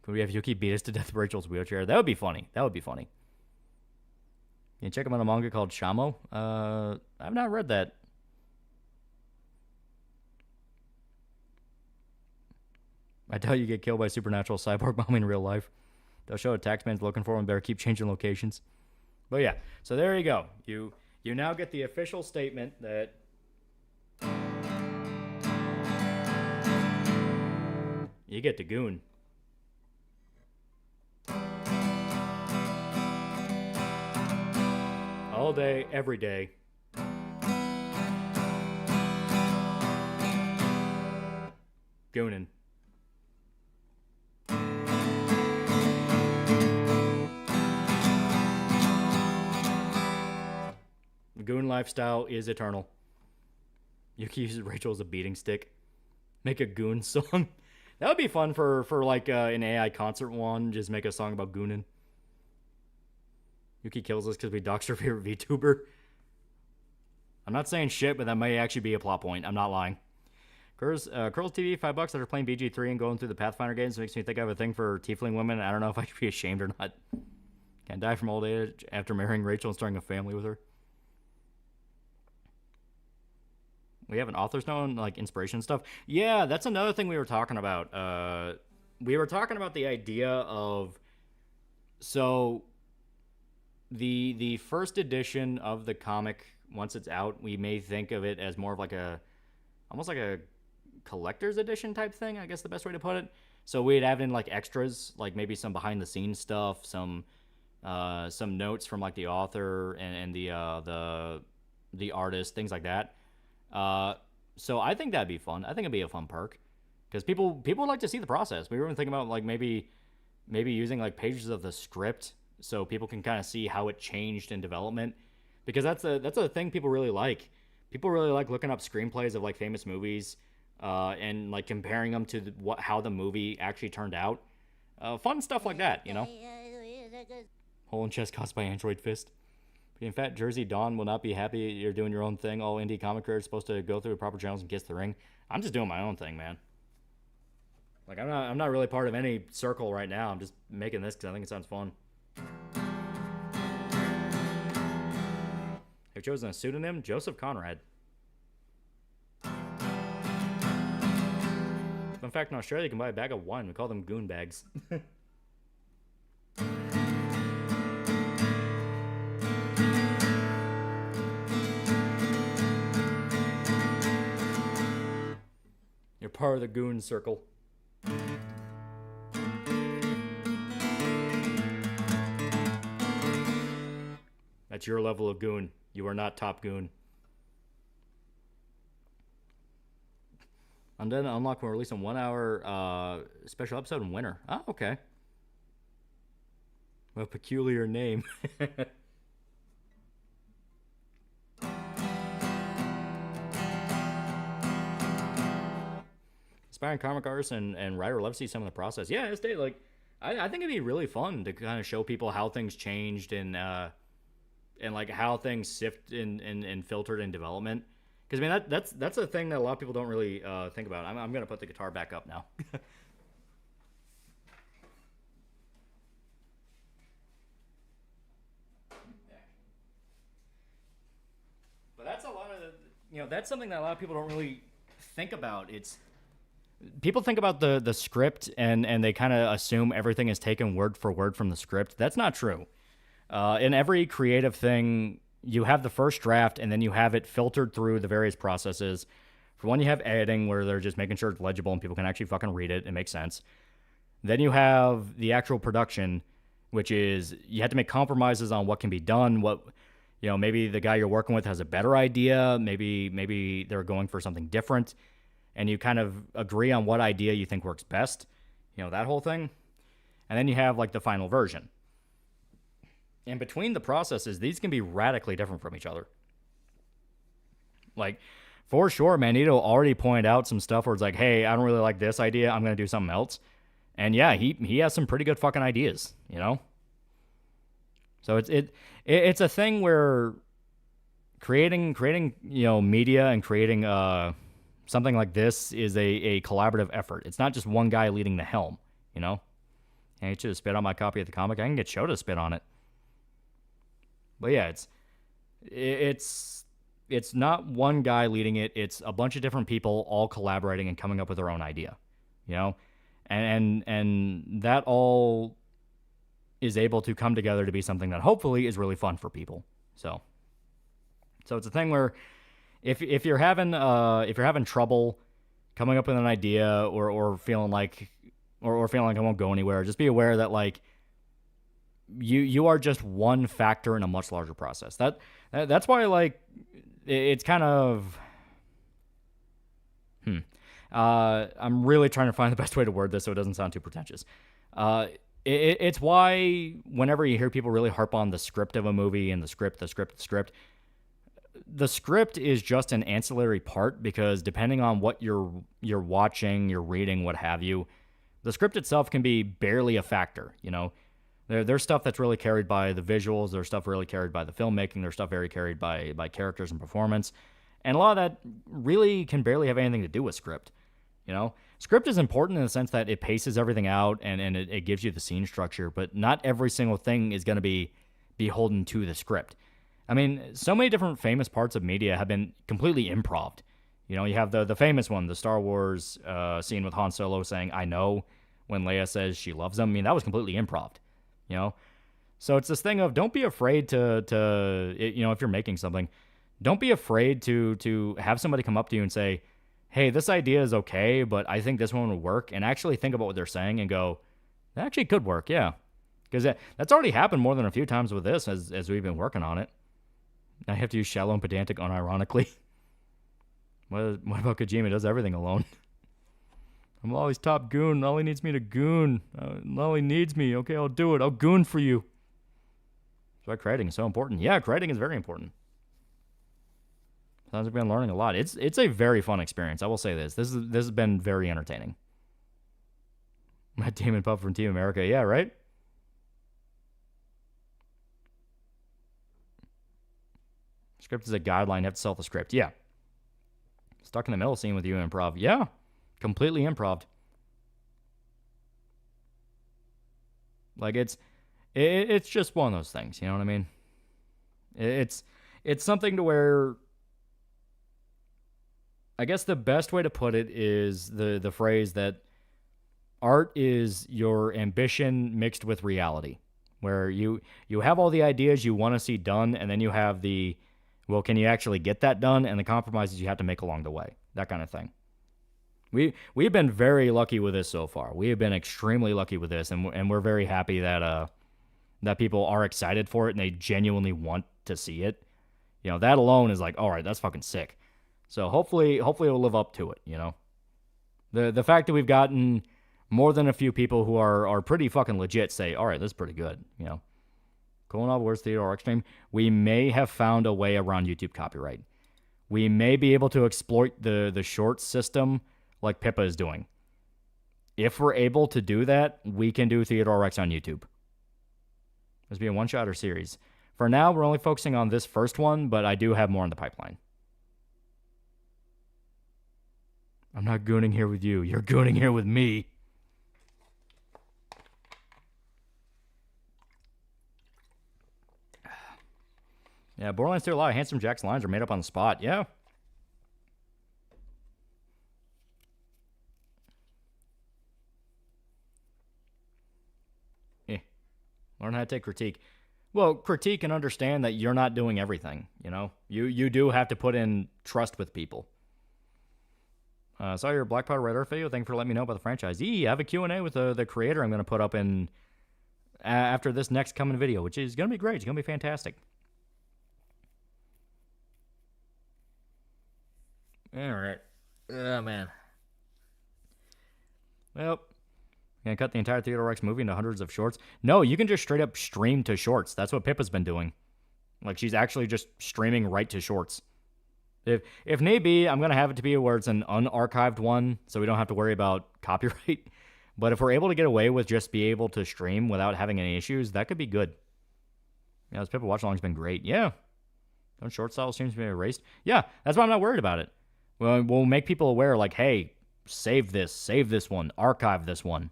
Could we have Yuki beat us to death with Rachel's wheelchair? That would be funny. That would be funny. You can check him out a manga called Shamo. I've not read that. I doubt you get killed by supernatural cyborg mommy in real life. They'll show a taxman's looking for him. Better keep changing locations. But yeah, so there you go. You now get the official statement that you get to goon. All day, every day. Goonin'. The goon lifestyle is eternal. Yuki uses Rachel as a beating stick. Make a goon song. That would be fun for like an AI concert one. Just make a song about goonin'. Yuki kills us because we doxed her favorite VTuber. I'm not saying shit, but that may actually be a plot point. I'm not lying. Curls TV, $5 after playing BG3 and going through the Pathfinder games makes me think I have a thing for tiefling women. I don't know if I should be ashamed or not. Can't die from old age after marrying Rachel and starting a family with her. We have an author's note on like inspiration stuff. Yeah, that's another thing we were talking about. We were talking about the idea of the first edition of the comic, once it's out, we may think of it as more of like almost like a collector's edition type thing, I guess the best way to put it. So we'd have it in like extras, like maybe some behind the scenes stuff, some notes from like the author and the artist, things like that. So I think that'd be fun. I think it'd be a fun perk because people would like to see the process. We were even thinking about like maybe using like pages of the script so people can kind of see how it changed in development, because that's a thing people really like. People really like looking up screenplays of like famous movies and like comparing them to how the movie actually turned out. Fun stuff like that, you know. Hole in chest caused by Android Fist. In fact, Jersey Dawn will not be happy you're doing your own thing. All indie comic creators supposed to go through proper channels and kiss the ring. I'm just doing my own thing, man. Like I'm not really part of any circle right now. I'm just making this because I think it sounds fun. I've chosen a pseudonym, Joseph Conrad. Fun fact, in Australia, you can buy a bag of wine. We call them goon bags. You're part of the goon circle. That's your level of goon. You are not top goon. Undead Unlock will release a 1 hour special episode in winter. Oh, okay. A peculiar name. Aspiring comic artists and writer love to see some of the process. Yeah, it's like I think it'd be really fun to kind of show people how things changed and like how things sift and filtered in development. Because I mean that's a thing that a lot of people don't really think about. I'm gonna put the guitar back up now. But that's a lot of that's something that a lot of people don't really think about. People think about the script and they kind of assume everything is taken word for word from the script. That's not true. In every creative thing, you have the first draft and then you have it filtered through the various processes. For one, you have editing where they're just making sure it's legible and people can actually fucking read it. It makes sense. Then you have the actual production, which is you have to make compromises on what can be done. What, maybe the guy you're working with has a better idea. Maybe they're going for something different. And you kind of agree on what idea you think works best, that whole thing. And then you have like the final version. And between the processes, these can be radically different from each other. Like, for sure, Magneto already pointed out some stuff where it's like, hey, I don't really like this idea. I'm going to do something else. And yeah, he has some pretty good fucking ideas, So it's a thing where creating media and creating something like this is a collaborative effort. It's not just one guy leading the helm, you know? I get you to spit on my copy of the comic. I can get Show to spit on it. But yeah, it's not one guy leading it. It's a bunch of different people all collaborating and coming up with their own idea, you know? And that all is able to come together to be something that hopefully is really fun for people. So it's a thing where if you're having trouble coming up with an idea or feeling like I won't go anywhere, just be aware that like you are just one factor in a much larger process. That's why like it's kind of I'm really trying to find the best way to word this so it doesn't sound too pretentious. It's why whenever you hear people really harp on the script of a movie and the script is just an ancillary part, because depending on what you're watching, you're reading, what have you, the script itself can be barely a factor, you know? There's stuff that's really carried by the visuals, there's stuff really carried by the filmmaking, there's stuff very carried by characters and performance, and a lot of that really can barely have anything to do with script, you know? Script is important in the sense that it paces everything out and it gives you the scene structure, but not every single thing is going to be beholden to the script. I mean, so many different famous parts of media have been completely improv. You know, you have the famous one, the Star Wars scene with Han Solo saying, "I know," when Leia says she loves him. I mean, that was completely improv, you know? So it's this thing of don't be afraid to you know, if you're making something, don't be afraid to have somebody come up to you and say, "Hey, this idea is okay, but I think this one would work," and actually think about what they're saying and go, "That actually could work, yeah." Because that's already happened more than a few times with this as we've been working on it. I have to use shallow and pedantic unironically. What about Kojima? He does everything alone. I'm always top goon. All he needs me to goon. All he needs me. Okay, I'll do it. I'll goon for you. That's why creating is so important. Yeah, creating is very important. Sounds like we've been learning a lot. It's a very fun experience. I will say this. This has been very entertaining. Matt Damon Puff from Team America. Yeah, right? Script is a guideline. You have to sell the script. Yeah. Stuck in the middle scene with you improv. Yeah. Completely improv. Like it's just one of those things. You know what I mean? It's something to where, I guess the best way to put it is the phrase that art is your ambition mixed with reality, where you have all the ideas you want to see done, and then you have the, well, can you actually get that done, and the compromises you have to make along the way, that kind of thing. We've been very lucky with this so far. We have been extremely lucky with this, and we're very happy that people are excited for it and they genuinely want to see it. You know, that alone is like, all right, that's fucking sick. So hopefully it'll live up to it, you know. The fact that we've gotten more than a few people who are pretty fucking legit say, all right, this is pretty good, you know. Cool Novel Wars Theodore Extreme. We may have found a way around YouTube copyright. We may be able to exploit the short system like Pippa is doing. If we're able to do that, we can do Theodore Rex on YouTube. This will be a one-shot or series. For now, we're only focusing on this first one, but I do have more in the pipeline. I'm not gooning here with you. You're gooning here with me. Yeah, Borderlands 2, a lot of Handsome Jack's lines are made up on the spot. Yeah. Learn how to take critique. Well, critique and understand that you're not doing everything, you know? You do have to put in trust with people. Saw your Black Powder Red Earth video. Thank you for letting me know about the franchise. I have a Q&A with the creator I'm going to put up in after this next coming video, which is going to be great. It's going to be fantastic. All right. Oh, man. Well, gonna cut the entire Theodore Rex movie into hundreds of shorts. No, you can just straight up stream to shorts. That's what Pippa's been doing. Like, she's actually just streaming right to shorts. If need be, I'm gonna have it to be where it's an unarchived one, so we don't have to worry about copyright. But if we're able to get away with just be able to stream without having any issues, that could be good. Yeah, this Pippa watch along's been great. Yeah. Don't short style streams be erased? Yeah, that's why I'm not worried about it. We'll make people aware, like, hey, save this one, archive this one.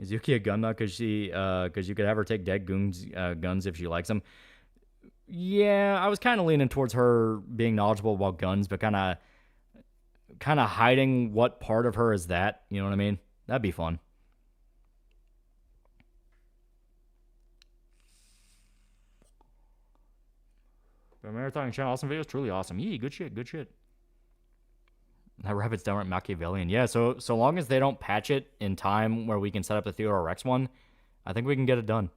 Is Yuki a gun nut because you could have her take dead guns if she likes them? Yeah, I was kind of leaning towards her being knowledgeable about guns, but kind of hiding what part of her is that. You know what I mean? That'd be fun. The Marathon channel, awesome videos, truly awesome. Yee, good shit, good shit. That rabbit's downright Machiavellian. Yeah, so long as they don't patch it in time where we can set up the Theodore Rex one, I think we can get it done.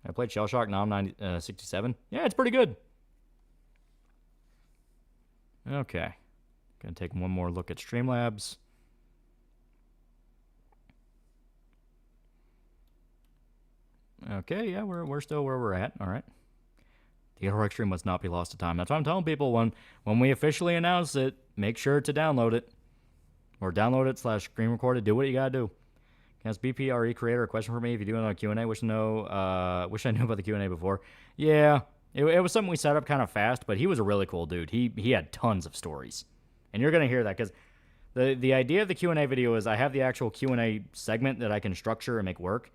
I played Shell Shock, now I'm 67. Yeah, it's pretty good. Okay. Gonna take one more look at Streamlabs. Okay, yeah, we're still where we're at. All right. Theodore Rex stream must not be lost to time. That's what I'm telling people. When we officially announce it, make sure to download it. Or download it / screen record it. Do what you gotta do. Can ask BPRE creator a question for me if you do it on Q&A? Wish I knew about the Q&A before. Yeah, it was something we set up kind of fast, but he was a really cool dude. He had tons of stories. And you're going to hear that because the idea of the Q&A video is I have the actual Q&A segment that I can structure and make work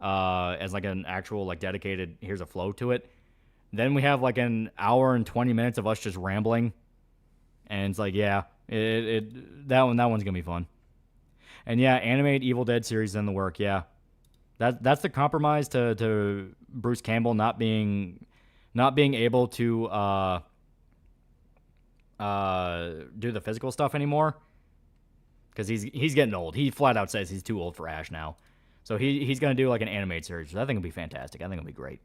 as like an actual like dedicated, here's a flow to it. Then we have like an hour and 20 minutes of us just rambling. And it's like, yeah, that one's going to be fun. And yeah, animated Evil Dead series in the work, yeah. That's the compromise to Bruce Campbell not being able to do the physical stuff anymore. Because he's getting old. He flat out says he's too old for Ash now. So he's going to do like an animated series, which I think will be fantastic. I think it'll be great.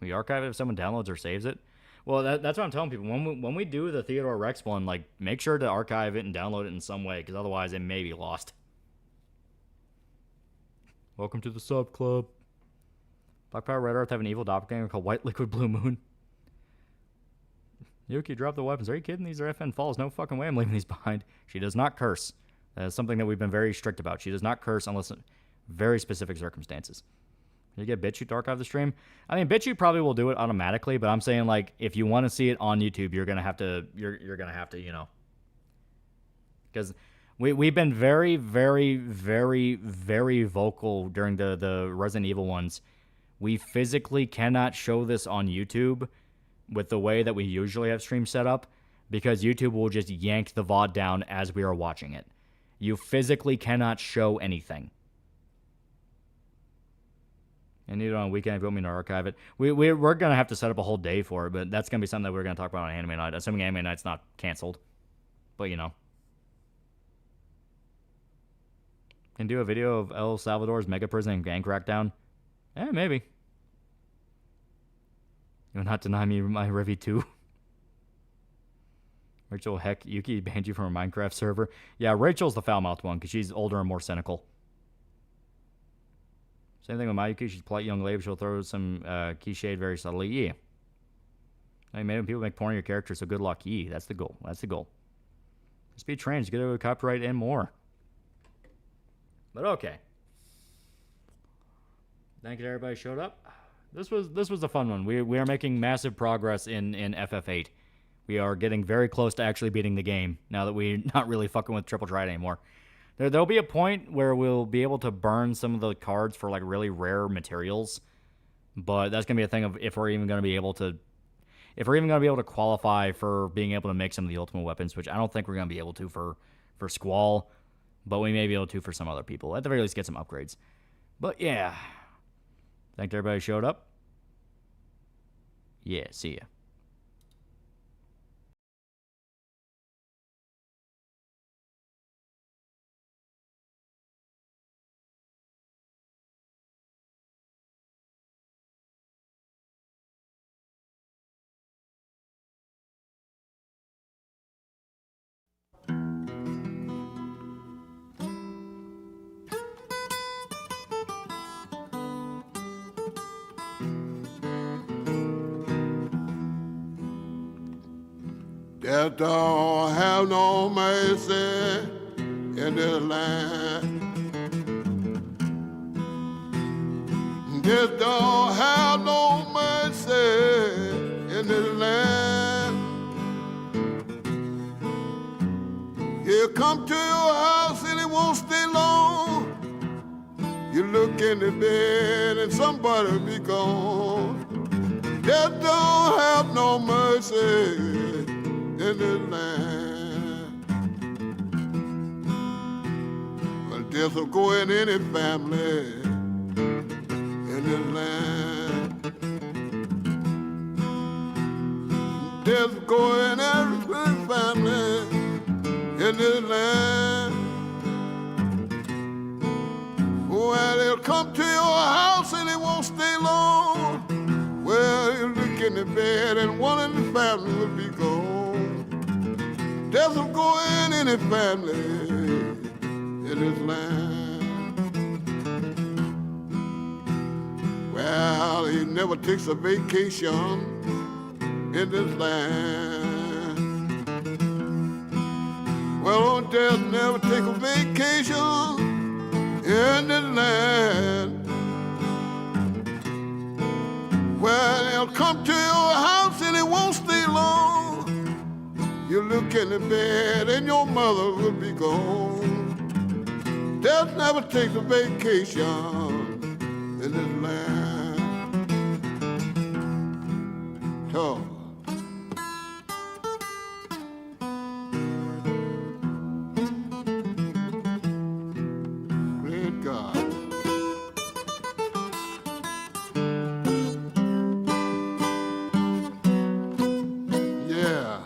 We archive it if someone downloads or saves it. Well, that's what I'm telling people. When we do the Theodore Rex one, like, make sure to archive it and download it in some way, because otherwise it may be lost. Welcome to the sub club. Black Power Red Earth have an evil doppelganger called White Liquid Blue Moon. Yuki, drop the weapons. Are you kidding? These are FN falls. No fucking way I'm leaving these behind. She does not curse. That is something that we've been very strict about. She does not curse unless in very specific circumstances. Did you get BitChute to archive the stream? I mean, BitChute probably will do it automatically, but I'm saying, like, if you want to see it on YouTube, you're gonna have to, you know, because we've been very, very, very, very vocal during the Resident Evil ones. We physically cannot show this on YouTube with the way that we usually have streams set up, because YouTube will just yank the VOD down as we are watching it. You physically cannot show anything. And need it on a weekend if you want me to archive it. We're going to have to set up a whole day for it, but that's going to be something that we're going to talk about on Anime Night, assuming Anime Night's not canceled. But, you know. Can do a video of El Salvador's mega prison and gang crackdown? Eh, maybe. You'll not deny me my Revy 2. Rachel, heck, Yuki banned you from a Minecraft server. Yeah, Rachel's the foul-mouthed one, because she's older and more cynical. Same thing with Mayuki. She's a polite young lady. She'll throw some key shade very subtly. Yeah. I mean, people make porn of your character, so good luck. Yeah, that's the goal. That's the goal. Just be trans, get a copyright and more. But okay. Thank you to everybody who showed up. This was a fun one. We are making massive progress in FF8. We are getting very close to actually beating the game now that we're not really fucking with Triple Triad anymore. There'll be a point where we'll be able to burn some of the cards for like really rare materials, but that's gonna be a thing of if we're even gonna be able to qualify for being able to make some of the ultimate weapons, which I don't think we're gonna be able to for Squall, but we may be able to for some other people. At the very least, get some upgrades. But yeah, thank everybody who showed up. Yeah, see ya. Death don't have no mercy in this land. Death don't have no mercy in this land. come to your house and it won't stay long. You look in the bed and somebody will be gone. Death don't have no mercy in this land. Well, death will go in any family in this land. Death will go in every family in this land. Well, they'll come to your house and it won't stay long. Well, you look in the bed and one in the family will be gone. Death will go in any family in this land. Well, he never takes a vacation in this land. Well, death never take a vacation in this land. Well, they'll come to your house and it won't stay long. You look in the bed and your mother will be gone. Death never takes a vacation in this land. So, great God. Yeah.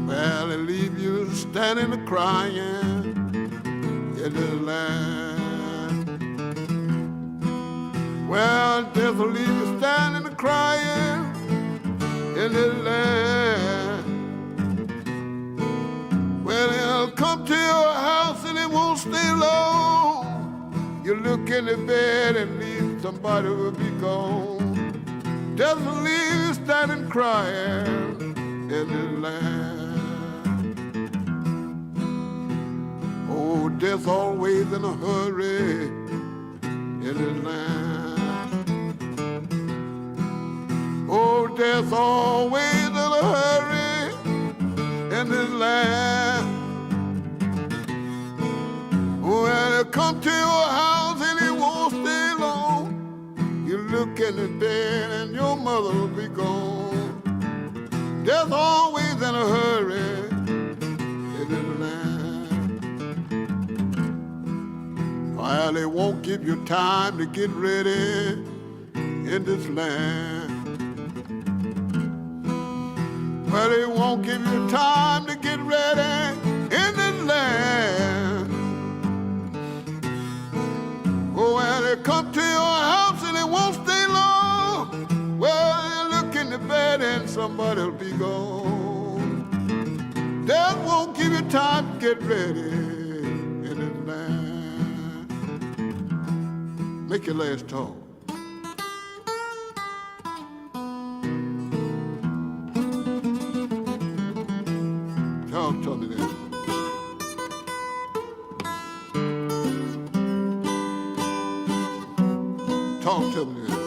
Well, they leave you standing and crying in this land. Well, death will leave you standing and crying in this land. Well, they'll come to your house and it won't stay long. You look in the bed and leave somebody will be gone. Death will leave you standing crying in this land. Oh, death's always in a hurry in this land. Oh, death's always in a hurry in this land. Well, they come to your house and it won't stay long. You look in the bed and your mother will be gone. Death's always in a hurry in this land. Well, they won't give you time to get ready in this land. Well, they won't give you time to get ready in this land. Oh, well, they come to your house and it won't stay long. Well, you look in the bed and somebody'll be gone. Death won't give you time to get ready in this land. Make your last talk. Talk to me then. Talk to me then.